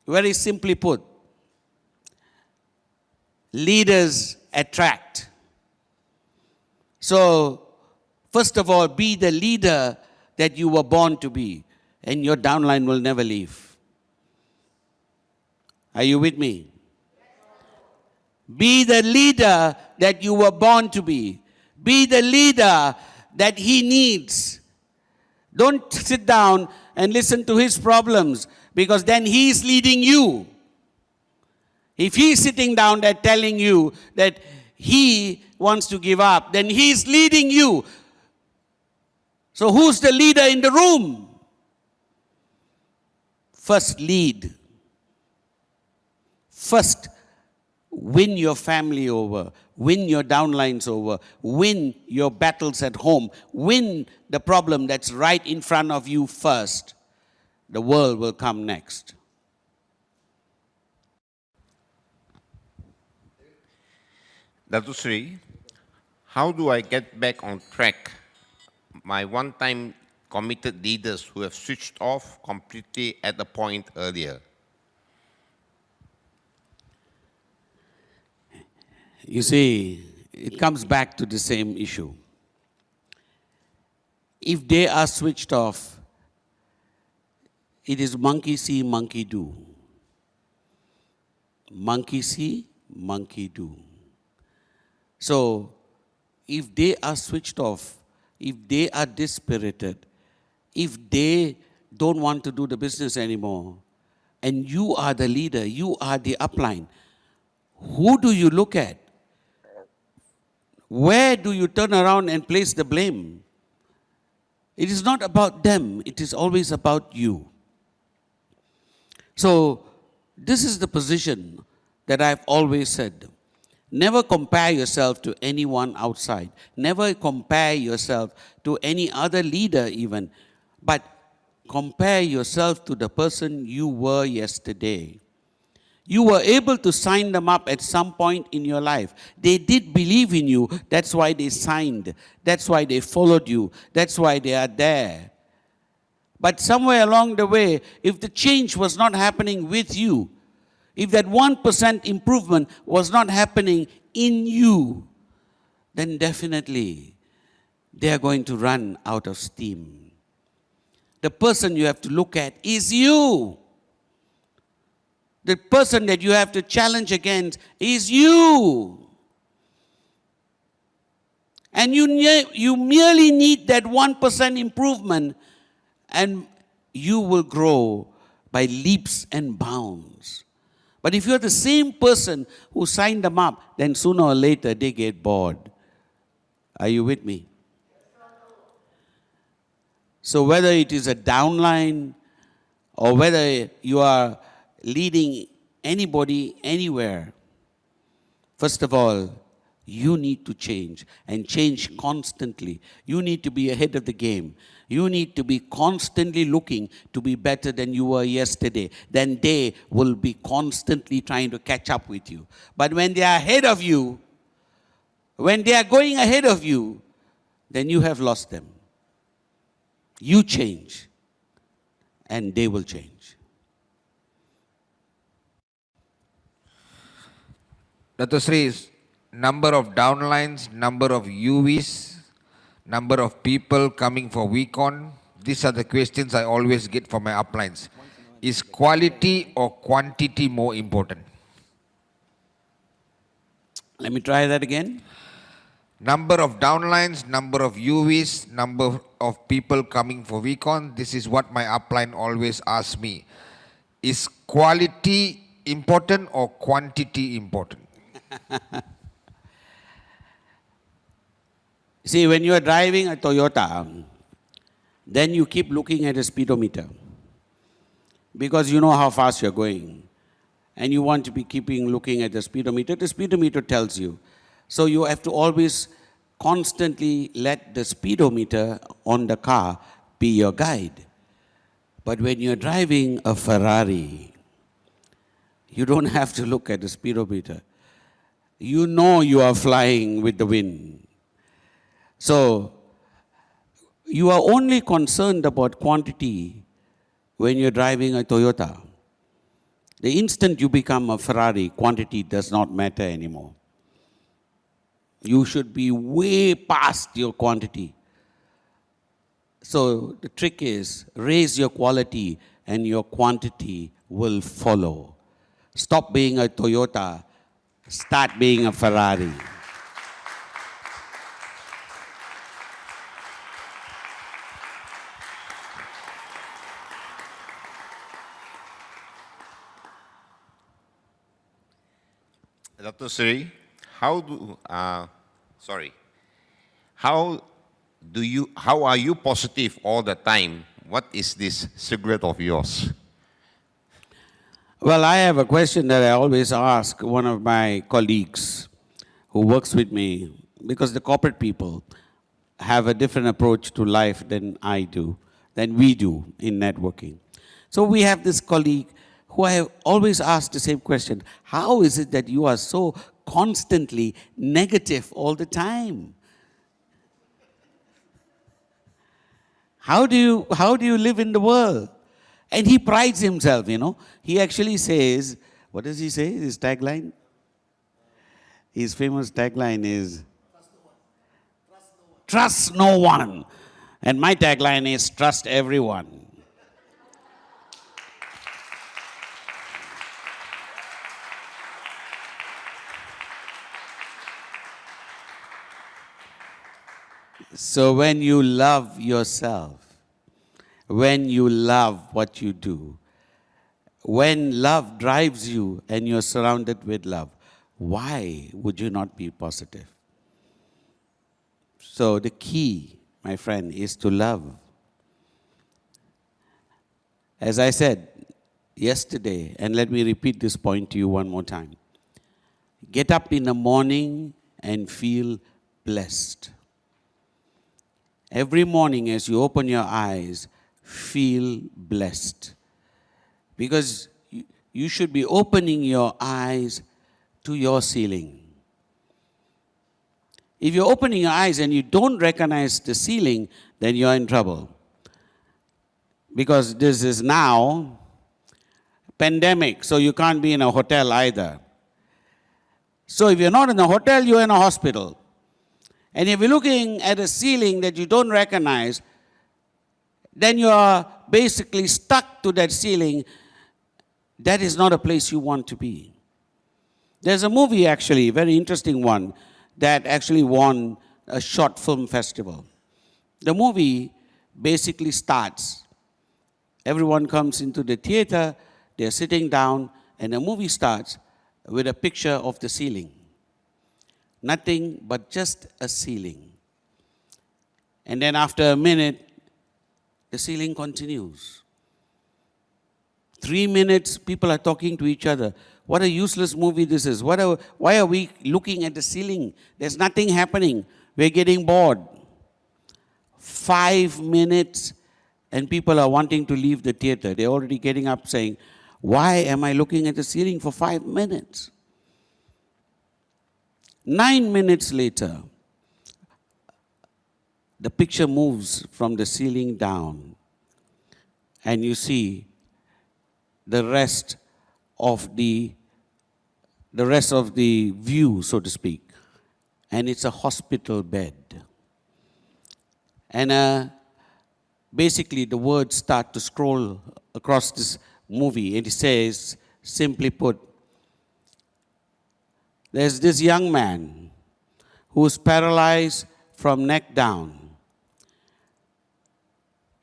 very simply put, leaders attract. So, first of all, be the leader that you were born to be, and your downline will never leave. Are you with me? Be the leader that you were born to be. Be the leader that he needs. Don't sit down and listen to his problems, because then he's leading you. If he's sitting down there telling you that he wants to give up, then he's leading you. So who's the leader in the room? First lead. First win your family over, win your downlines over, win your battles at home, win the problem that's right in front of you first. The world will come next. Datu Sri, how do I get back on track my one-time committed leaders who have switched off completely at the point earlier? You see, it comes back to the same issue. If they are switched off, it is monkey see, monkey do. Monkey see, monkey do. So, if they are switched off, if they are dispirited, if they don't want to do the business anymore, and you are the leader, you are the upline, who do you look at? Where do you turn around and place the blame? It is not about them, it is always about you. So, this is the position that I've always said. Never compare yourself to anyone outside. Never compare yourself to any other leader even. But compare yourself to the person you were yesterday. You were able to sign them up at some point in your life. They did believe in you. That's why they signed. That's why they followed you. That's why they are there. But somewhere along the way, if the change was not happening with you, if that 1% improvement was not happening in you, then definitely they are going to run out of steam. The person you have to look at is you. The person that you have to challenge against is you. And you merely need that 1% improvement, and you will grow by leaps and bounds. But if you're the same person who signed them up, then sooner or later they get bored. Are you with me? So whether it is a downline or whether you are leading anybody anywhere, first of all, you need to change and change constantly. You need to be ahead of the game. You need to be constantly looking to be better than you were yesterday. Then they will be constantly trying to catch up with you. But when they are ahead of you, when they are going ahead of you, then you have lost them. You change, and they will change. Dr. Sri's number of downlines, number of UVs, number of people coming for Vcon. These are the questions I always get from my uplines. Is quality or quantity more important? Let me try that again. Number of downlines, number of UVs, number of people coming for Vcon. This is what my upline always asks me. Is quality important or quantity important? See, when you are driving a Toyota, then you keep looking at a speedometer because you know how fast you're going. And you want to be keeping looking at the speedometer tells you. So you have to always constantly let the speedometer on the car be your guide. But when you're driving a Ferrari, you don't have to look at the speedometer. You know you are flying with the wind. So you are only concerned about quantity when you're driving a Toyota. The instant you become a Ferrari, quantity does not matter anymore. You should be way past your quantity. So the trick is raise your quality and your quantity will follow. Stop being a Toyota, start being a Ferrari. Dr. Sri, how how are you positive all the time? What is this secret of yours? Well, I have a question that I always ask one of my colleagues who works with me, because the corporate people have a different approach to life than we do in networking. So we have this colleague who I have always asked the same question: how is it that you are so constantly negative all the time? How do you live in the world? And he prides himself, you know. He actually says, what does he say, his tagline? His famous tagline is, trust no one. And my tagline is, trust everyone. So when you love yourself, when you love what you do, when love drives you and you're surrounded with love, why would you not be positive? So the key, my friend, is to love. As I said yesterday, and let me repeat this point to you one more time. Get up in the morning and feel blessed. Every morning as you open your eyes, feel blessed. Because you should be opening your eyes to your ceiling. If you're opening your eyes and you don't recognize the ceiling, then you're in trouble. Because this is now pandemic, so you can't be in a hotel either. So if you're not in a hotel, you're in a hospital. And if you're looking at a ceiling that you don't recognize, then you are basically stuck to that ceiling. That is not a place you want to be. There's a movie, actually, a very interesting one, that actually won a short film festival. The movie basically starts. Everyone comes into the theater, they're sitting down, and the movie starts with a picture of the ceiling. Nothing but just a ceiling. And then after a minute, the ceiling continues. 3 minutes, people are talking to each other. What a useless movie this is. Why are we looking at the ceiling? There's nothing happening. We're getting bored. 5 minutes, and people are wanting to leave the theater. They're already getting up saying, why am I looking at the ceiling for 5 minutes? 9 minutes later, the picture moves from the ceiling down, and you see the rest of the view, so to speak. And it's a hospital bed. And basically the words start to scroll across this movie, and it says, simply put, there's this young man who's paralyzed from neck down.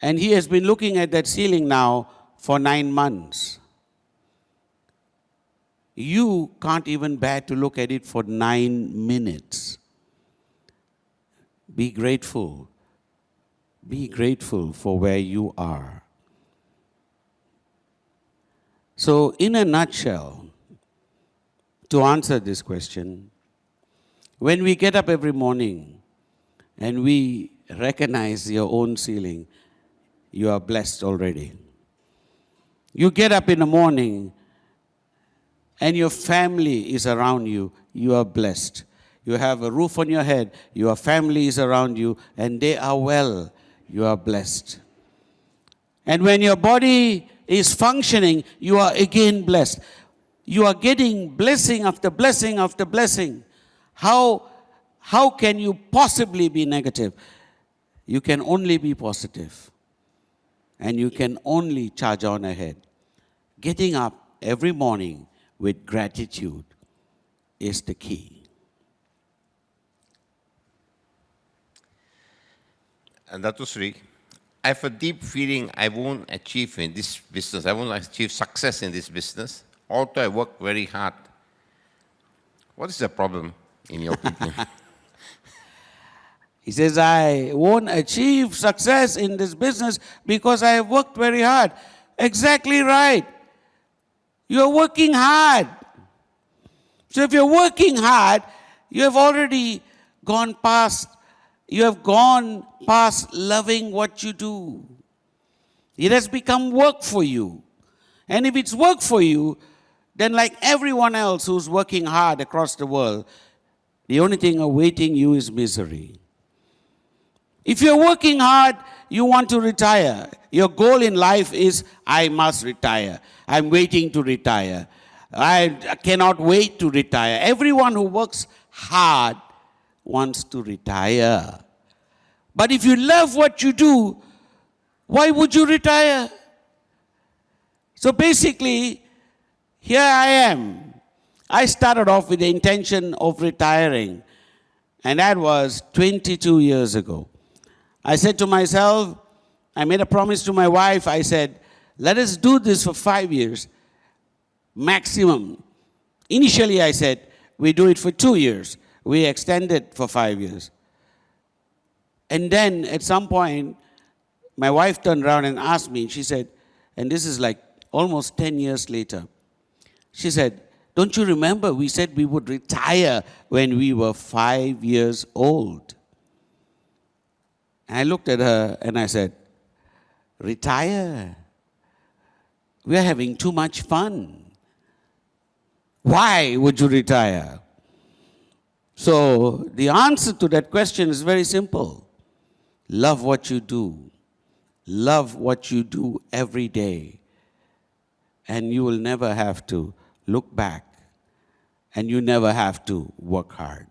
And he has been looking at that ceiling now for 9 months. You can't even bear to look at it for 9 minutes. Be grateful. Be grateful for where you are. So, in a nutshell, to answer this question, when we get up every morning and we recognize your own ceiling, you are blessed already. You get up in the morning and your family is around you, you are blessed. You have a roof on your head, your family is around you, and they are well, you are blessed. And when your body is functioning, you are again blessed. You are getting blessing after blessing after blessing. How can you possibly be negative? You can only be positive. And you can only charge on ahead. Getting up every morning with gratitude is the key. And Dr. Sri, I have a deep feeling I won't achieve in this business. I won't achieve success in this business, although I work very hard. What is the problem, in your opinion? He says, I won't achieve success in this business because I have worked very hard. Exactly right. You're working hard. So if you're working hard, you have already gone past loving what you do. It has become work for you. And if it's work for you, then like everyone else who's working hard across the world, the only thing awaiting you is misery. If you're working hard, you want to retire. Your goal in life is, I must retire. I'm waiting to retire. I cannot wait to retire. Everyone who works hard wants to retire. But if you love what you do, why would you retire? So basically, here I am. I started off with the intention of retiring, and that was 22 years ago. I said to myself, I made a promise to my wife, I said, let us do this for 5 years, maximum. Initially I said, we do it for 2 years. We extended for 5 years. And then at some point, my wife turned around and asked me, she said, and this is like almost 10 years later, she said, don't you remember we said we would retire when we were 5 years old? And I looked at her and I said, retire? We are having too much fun. Why would you retire? So the answer to that question is very simple. Love what you do. Love what you do every day. And you will never have to look back. And you never have to work hard.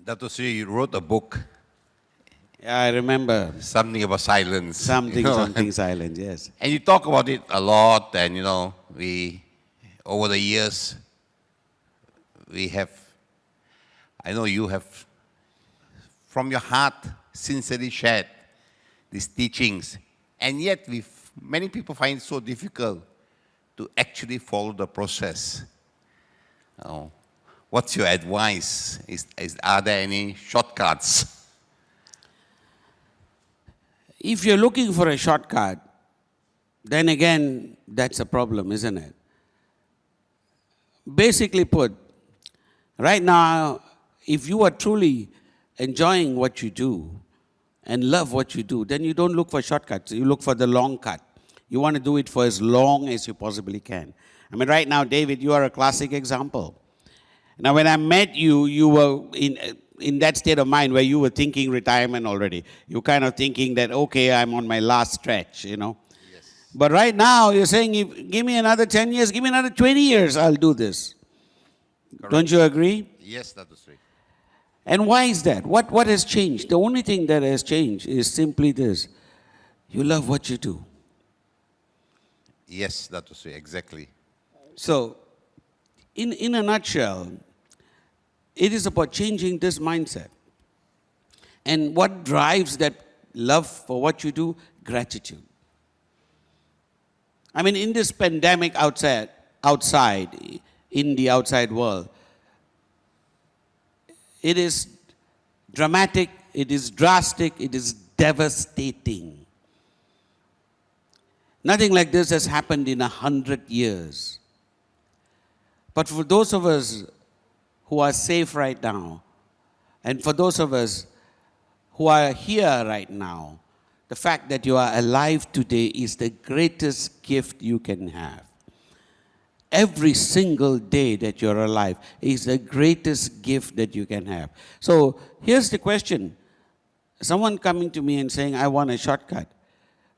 Dr. Sri, you wrote a book. Yeah, I remember. Something about silence. Something silence, yes. And you talk about it a lot, and over the years, I know you have, from your heart, sincerely shared these teachings. And yet, many people find it so difficult to actually follow the process. What's your advice? Are there any shortcuts? If you're looking for a shortcut, then again, that's a problem, isn't it? Basically put, right now, if you are truly enjoying what you do and love what you do, then you don't look for shortcuts. You look for the long cut. You want to do it for as long as you possibly can. I mean, right now, David, you are a classic example. Now, when I met you, you were in that state of mind where you were thinking retirement already. You kind of thinking that, okay, I'm on my last stretch, Yes. But right now, you're saying, give me another 10 years, give me another 20 years, I'll do this. Correct. Don't you agree? Yes, Dr. Sri. And why is that? What has changed? The only thing that has changed is simply this. You love what you do. Yes, Dr. Sri, exactly. So, in a nutshell, it is about changing this mindset. And what drives that love for what you do? Gratitude. I mean, in this pandemic outside, in the outside world, it is dramatic, it is drastic, it is devastating. Nothing like this has happened in 100 years. But for those of us who are safe right now, and for those of us who are here right now, the fact that you are alive today is the greatest gift you can have. Every single day that you're alive is the greatest gift that you can have. So here's the question. Someone coming to me and saying, I want a shortcut.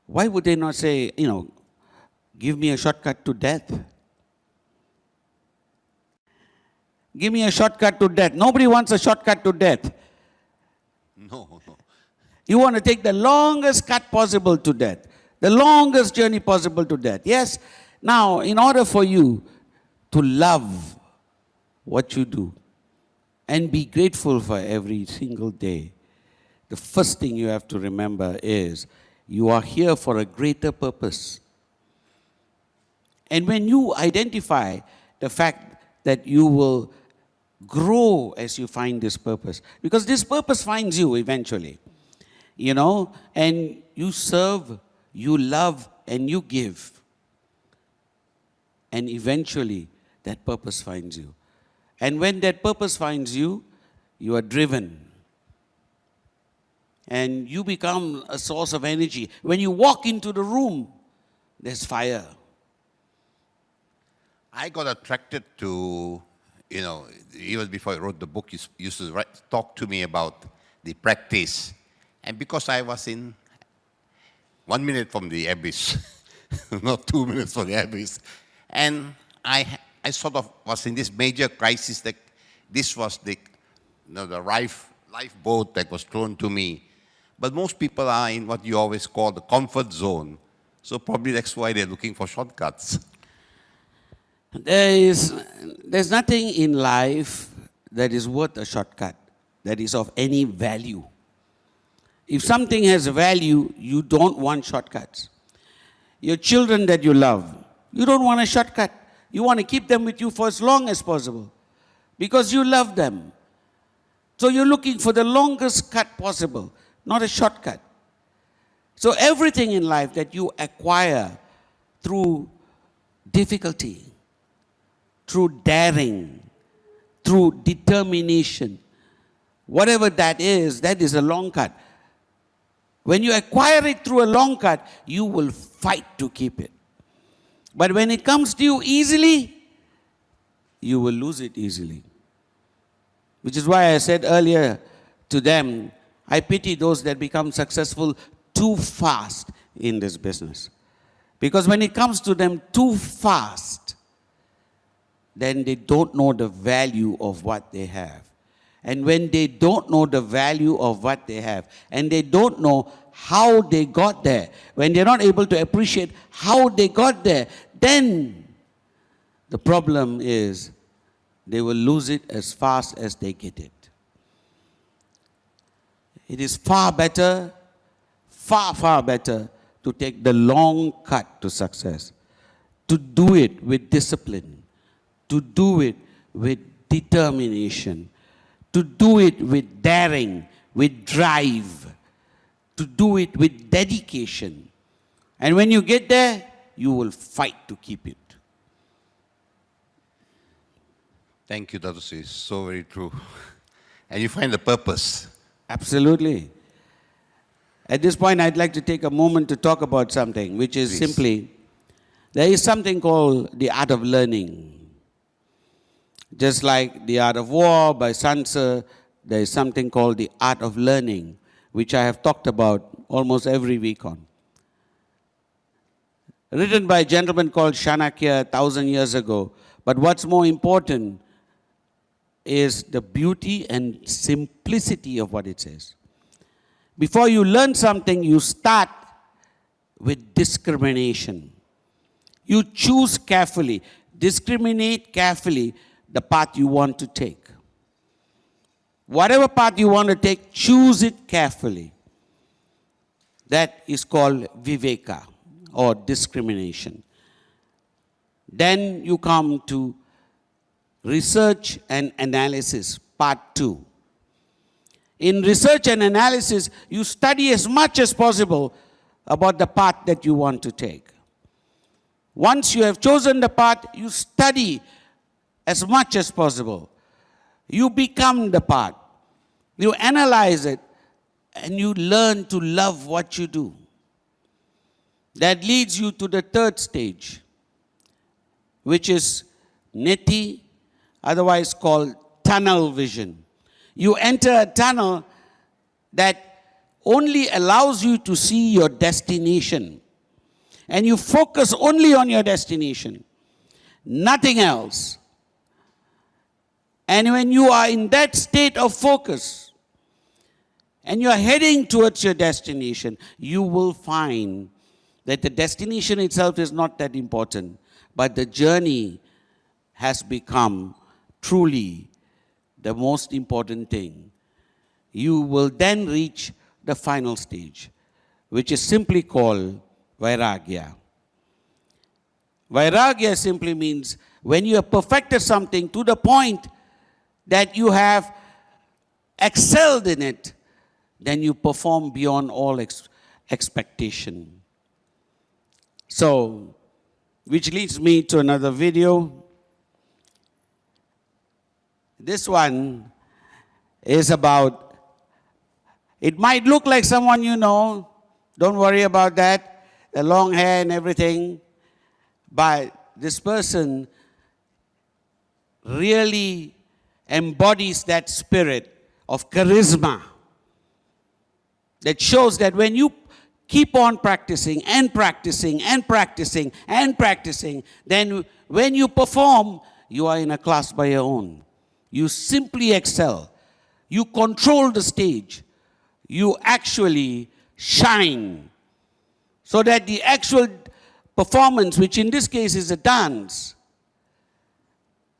Why would they not say, give me a shortcut to death? Give me a shortcut to death. Nobody wants a shortcut to death. No. You want to take the longest cut possible to death. The longest journey possible to death. Yes? Now, in order for you to love what you do and be grateful for every single day, the first thing you have to remember is you are here for a greater purpose. And when you identify the fact that you will grow as you find this purpose, because this purpose finds you eventually, you know, and you serve, you love, and you give. And eventually, that purpose finds you. And when that purpose finds you, you are driven. And you become a source of energy. When you walk into the room, there's fire. I got attracted to, you know, even before I wrote the book, you used to talk to me about the practice. And because I was in 1 minute from the abyss, not 2 minutes from the abyss, and I sort of was in this major crisis that this was the, you know, the lifeboat that was thrown to me. But most people are in what you always call the comfort zone. So probably that's why they're looking for shortcuts. There's nothing in life that is worth a shortcut, that is of any value. If something has value, you don't want shortcuts. Your children that you love, you don't want a shortcut. You want to keep them with you for as long as possible because you love them. So you're looking for the longest cut possible, not a shortcut. So everything in life that you acquire through difficulty, through daring, through determination, whatever that is a long cut. When you acquire it through a long cut, you will fight to keep it. But when it comes to you easily, you will lose it easily. Which is why I said earlier to them, I pity those that become successful too fast in this business. Because when it comes to them too fast, then they don't know the value of what they have. And when they don't know the value of what they have, and they don't know how they got there, when they're not able to appreciate how they got there, then the problem is they will lose it as fast as they get it. It is far better, far better to take the long cut to success, to do it with discipline, to do it with determination, to do it with daring, with drive, to do it with dedication. And when you get there, you will fight to keep it. Thank you, Dr. Sri. So very true. And you find the purpose. Absolutely. At this point, I'd like to take a moment to talk about something, which is simply, there is something called the art of learning. Just like the art of war by Sun Tzu, there is something called the art of learning, which I have talked about almost every Vcon. Written by a gentleman called Chanakya 1,000 years ago. But what's more important is the beauty and simplicity of what it says. Before you learn something, you start with discrimination. You choose carefully, discriminate carefully the path you want to take. Whatever path you want to take, choose it carefully. That is called viveka, or discrimination. Then you come to research and analysis, part 2. In research and analysis, you study as much as possible about the path that you want to take. Once you have chosen the path, you study as much as possible. You become the path. You analyze it, and you learn to love what you do. That leads you to the 3rd stage, which is neti, otherwise called tunnel vision. You enter a tunnel that only allows you to see your destination. And you focus only on your destination, nothing else. And when you are in that state of focus, and you are heading towards your destination, you will find that the destination itself is not that important, but the journey has become truly the most important thing. You will then reach the final stage, which is simply called vairagya. Vairagya simply means when you have perfected something to the point that you have excelled in it, then you perform beyond all expectation. So, which leads me to another video. This one is about, it might look like someone you know, don't worry about that, the long hair and everything, but this person really embodies that spirit of charisma that shows that when you keep on practicing and practicing and practicing and practicing, then when you perform, you are in a class by your own. You simply excel. You control the stage. You actually shine. So that the actual performance, which in this case is a dance,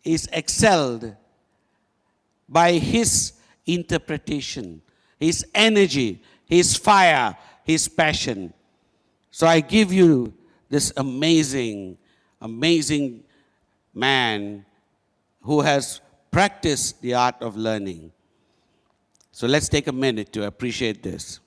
is excelled by his interpretation, his energy, his fire, his passion. So I give you this amazing, amazing man who has practiced the art of learning. So let's take a minute to appreciate this.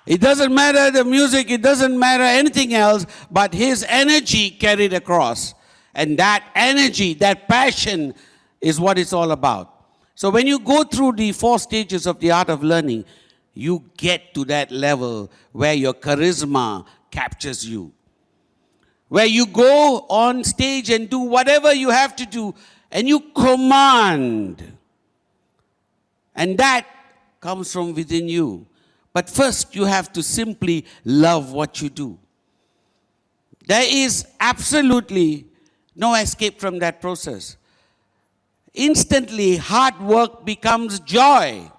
It doesn't matter the music, it doesn't matter anything else, but his energy carried across. And that energy, that passion is what it's all about. So when you go through the 4 stages of the art of learning, you get to that level where your charisma captures you. Where you go on stage and do whatever you have to do and you command. And that comes from within you. But first, you have to simply love what you do. There is absolutely no escape from that process. Instantly, hard work becomes joy.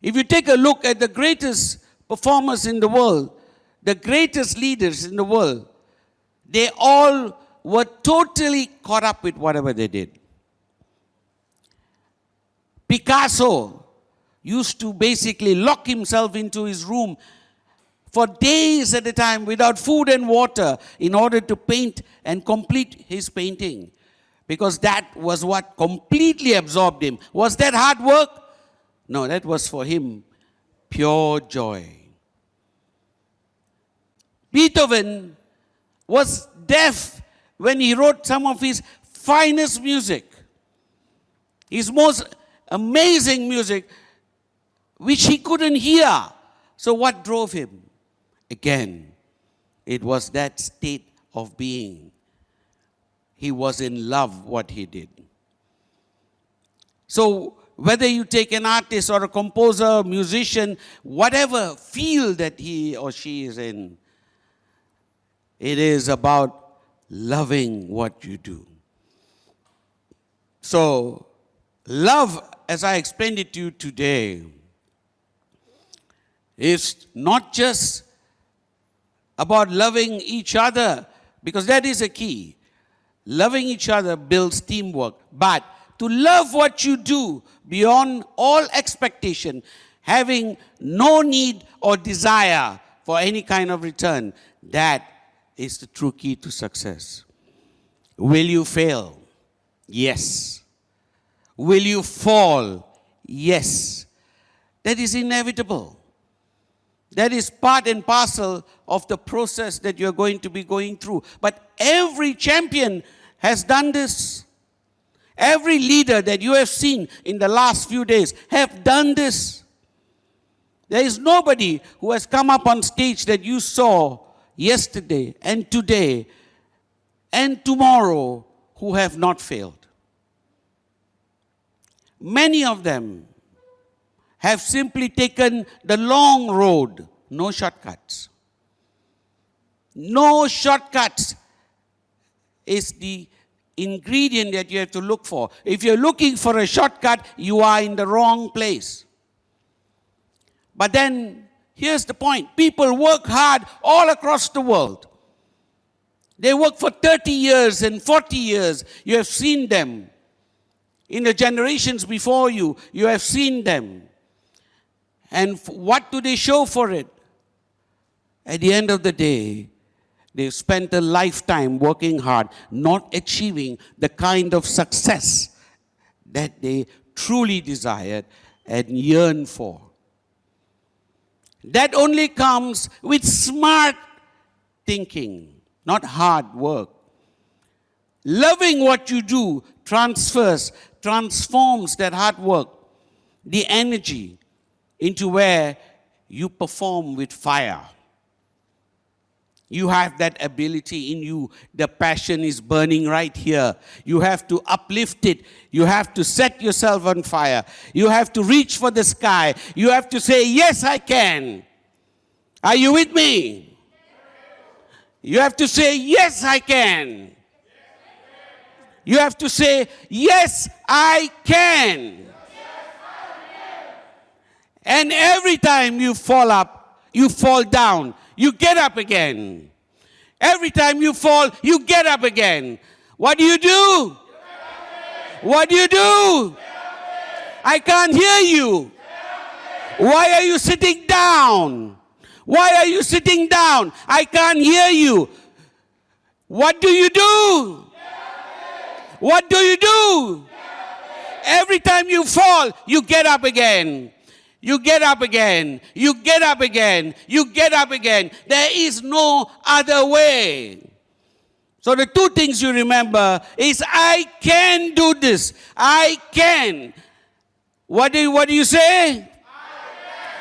If you take a look at the greatest performers in the world, the greatest leaders in the world, they all were totally caught up with whatever they did. Picasso used to basically lock himself into his room for days at a time without food and water in order to paint and complete his painting. Because that was what completely absorbed him. Was that hard work? No, that was for him pure joy. Beethoven was deaf when he wrote some of his finest music. His most amazing music, which he couldn't hear. So what drove him? Again, it was that state of being. He was in love what he did. So whether you take an artist or a composer, musician, whatever field that he or she is in, it is about loving what you do. So, love, as I explained it to you today, is not just about loving each other, because that is a key. Loving each other builds teamwork. But to love what you do beyond all expectation, having no need or desire for any kind of return, that is the true key to success. Will you fail? Yes. Will you fall? Yes. That is inevitable. That is part and parcel of the process that you're going to be going through. But every champion has done this. Every leader that you have seen in the last few days have done this. There is nobody who has come up on stage that you saw yesterday and today and tomorrow who have not failed. Many of them have simply taken the long road, no shortcuts. No shortcuts is the ingredient that you have to look for. If you're looking for a shortcut, you are in the wrong place. But then, here's the point. People work hard all across the world. They work for 30 years and 40 years. You have seen them. In the generations before you, you have seen them. And what do they show for it? At the end of the day, they've spent a lifetime working hard, not achieving the kind of success that they truly desired and yearned for. That only comes with smart thinking, not hard work. Loving what you do transforms that hard work, the energy, into where you perform with fire. You have that ability in you. The passion is burning right here. You have to uplift it. You have to set yourself on fire. You have to reach for the sky. You have to say, yes, I can. Are you with me? You have to say, yes, I can. You have to say, yes, I can. And every time you fall down, you get up again. Every time you fall, you get up again. What do you do? What do you do? I can't hear you. Why are you sitting down? Why are you sitting down? I can't hear you. What do you do? What do you do? Every time you fall, you get up again. You get up again. You get up again. You get up again. There is no other way. So the two things you remember is, I can do this. I can. What do you say?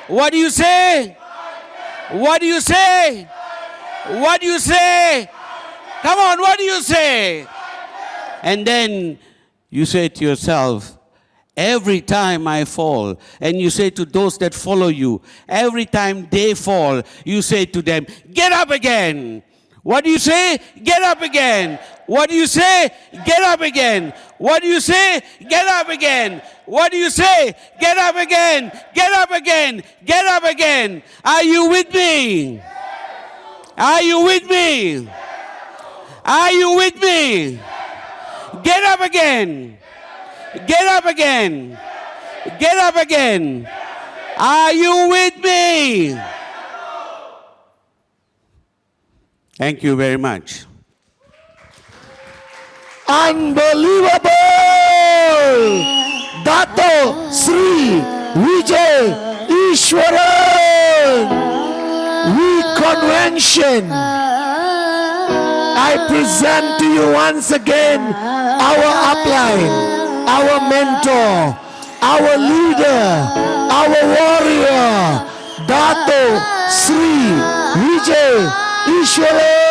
What do you say? What do you say? What do you say? Come on, what do you say? And then you say to yourself, every time I fall, and you say to those that follow you, every time they fall, you say to them, get up again. What do you say? Get up again. What do you say? Get up again. What do you say? Get up again. What do you say? Get up again. Get up again. Get up again. Are you with me? Are you with me? Are you with me? Get up again. Get up again. Get up again. Are you with me? Thank you very much. Unbelievable! Dato Sri Vijay Ishwaran! Convention! I present to you once again our upline, our mentor, our leader, our warrior, Dato Sri Vijay Ishwaran!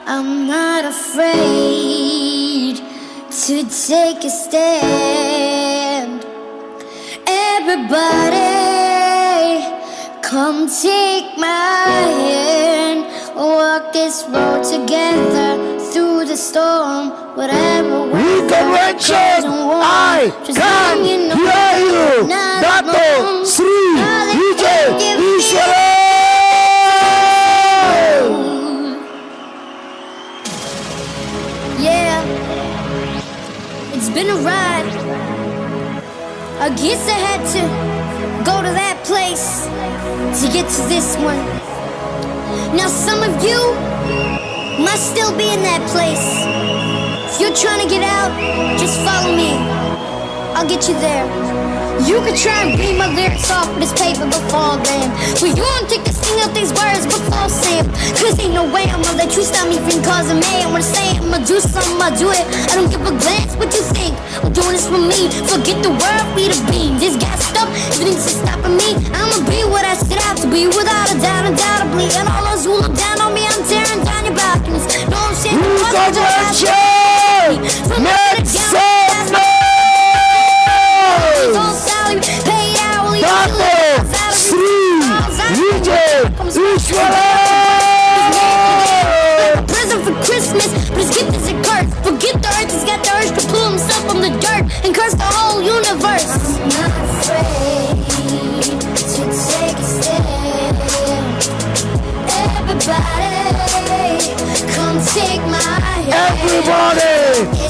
I'm not afraid to take a stand. Everybody, come take my hand. Walk this road together through the storm. Whatever Reconvention, I can hear you. Dato Sri Vijay Ishwara. Yeah, it's been a ride. I guess I had to go to that place to get to this one. Now some of you must still be in that place. If you're trying to get out, just follow me. I'll get you there. You can try and read my lyrics off of this paper before then, but you won't take the sting of these words before saying. Cause ain't no way I'ma let you stop me from causing me. I'm gonna say it, I'ma do something, I'll do it. I don't give a glance what you think. I'm doing this for me. Forget the world, be the beam. This got stuff, everything's stopping me. I'ma be what I set out to be, without a doubt, undoubtedly. And all those who look down on me, I'm tearing down your balconies. No, I'm saying Make some noise! Dato Sri Vijay Ishwara. Present for Christmas, but his gift is a curse. Forget the earth, he's got the urge to pull himself from the dirt and curse the whole universe. I'm not afraid to take a stand. Everybody, come take my hand. Everybody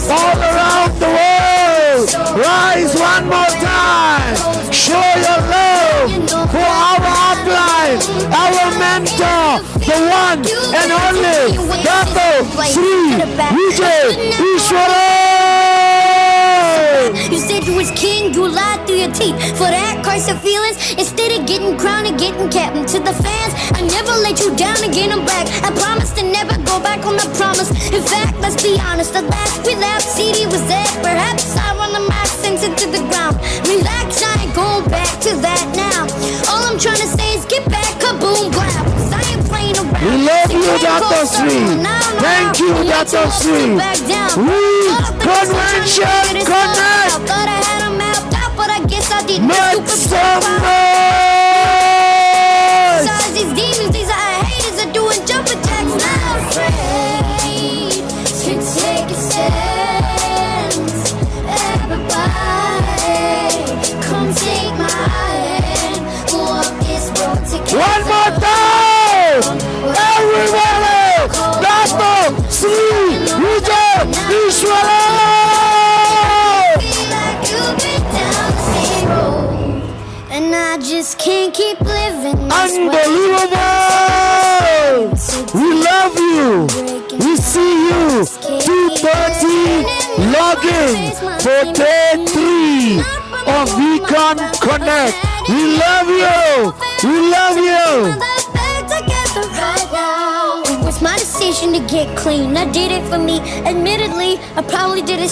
all around the world, rise one more time. Show your love for our upline, our mentor, the one and only Dato Sri Vijay Ishwara. You said you was king, you lied through your teeth. For that curse of feelings, instead of getting crowned and getting captain to the fans, I never let you down again, I'm back. I promised to never go back on the promise. In fact, let's be honest, the last relapse CD was that. Perhaps I run the max sent it to the ground. Relax, I ain't going back to that now. All I'm trying to say is get back, kaboom, blah. Cause I ain't playing around. We love you, Dato Sri. Thank you, Dato Sri. Convention Connect. Thought I had them mapped out, but I guess I didn't. Make some noise! Besides these demons, these are haters are doing jumping jacks. Not afraid to take a stand. Everybody, come take my hand. Walk this road together. One more time! Everybody! Dato Sri Vijay Ishwara! And I just can't keep living this Unbelievable! We love you. We see you. 2:30 login for day 3 of Vcon Connect. We love you. We love you. It was my decision to get clean. I did it for me. Admittedly, I probably did it.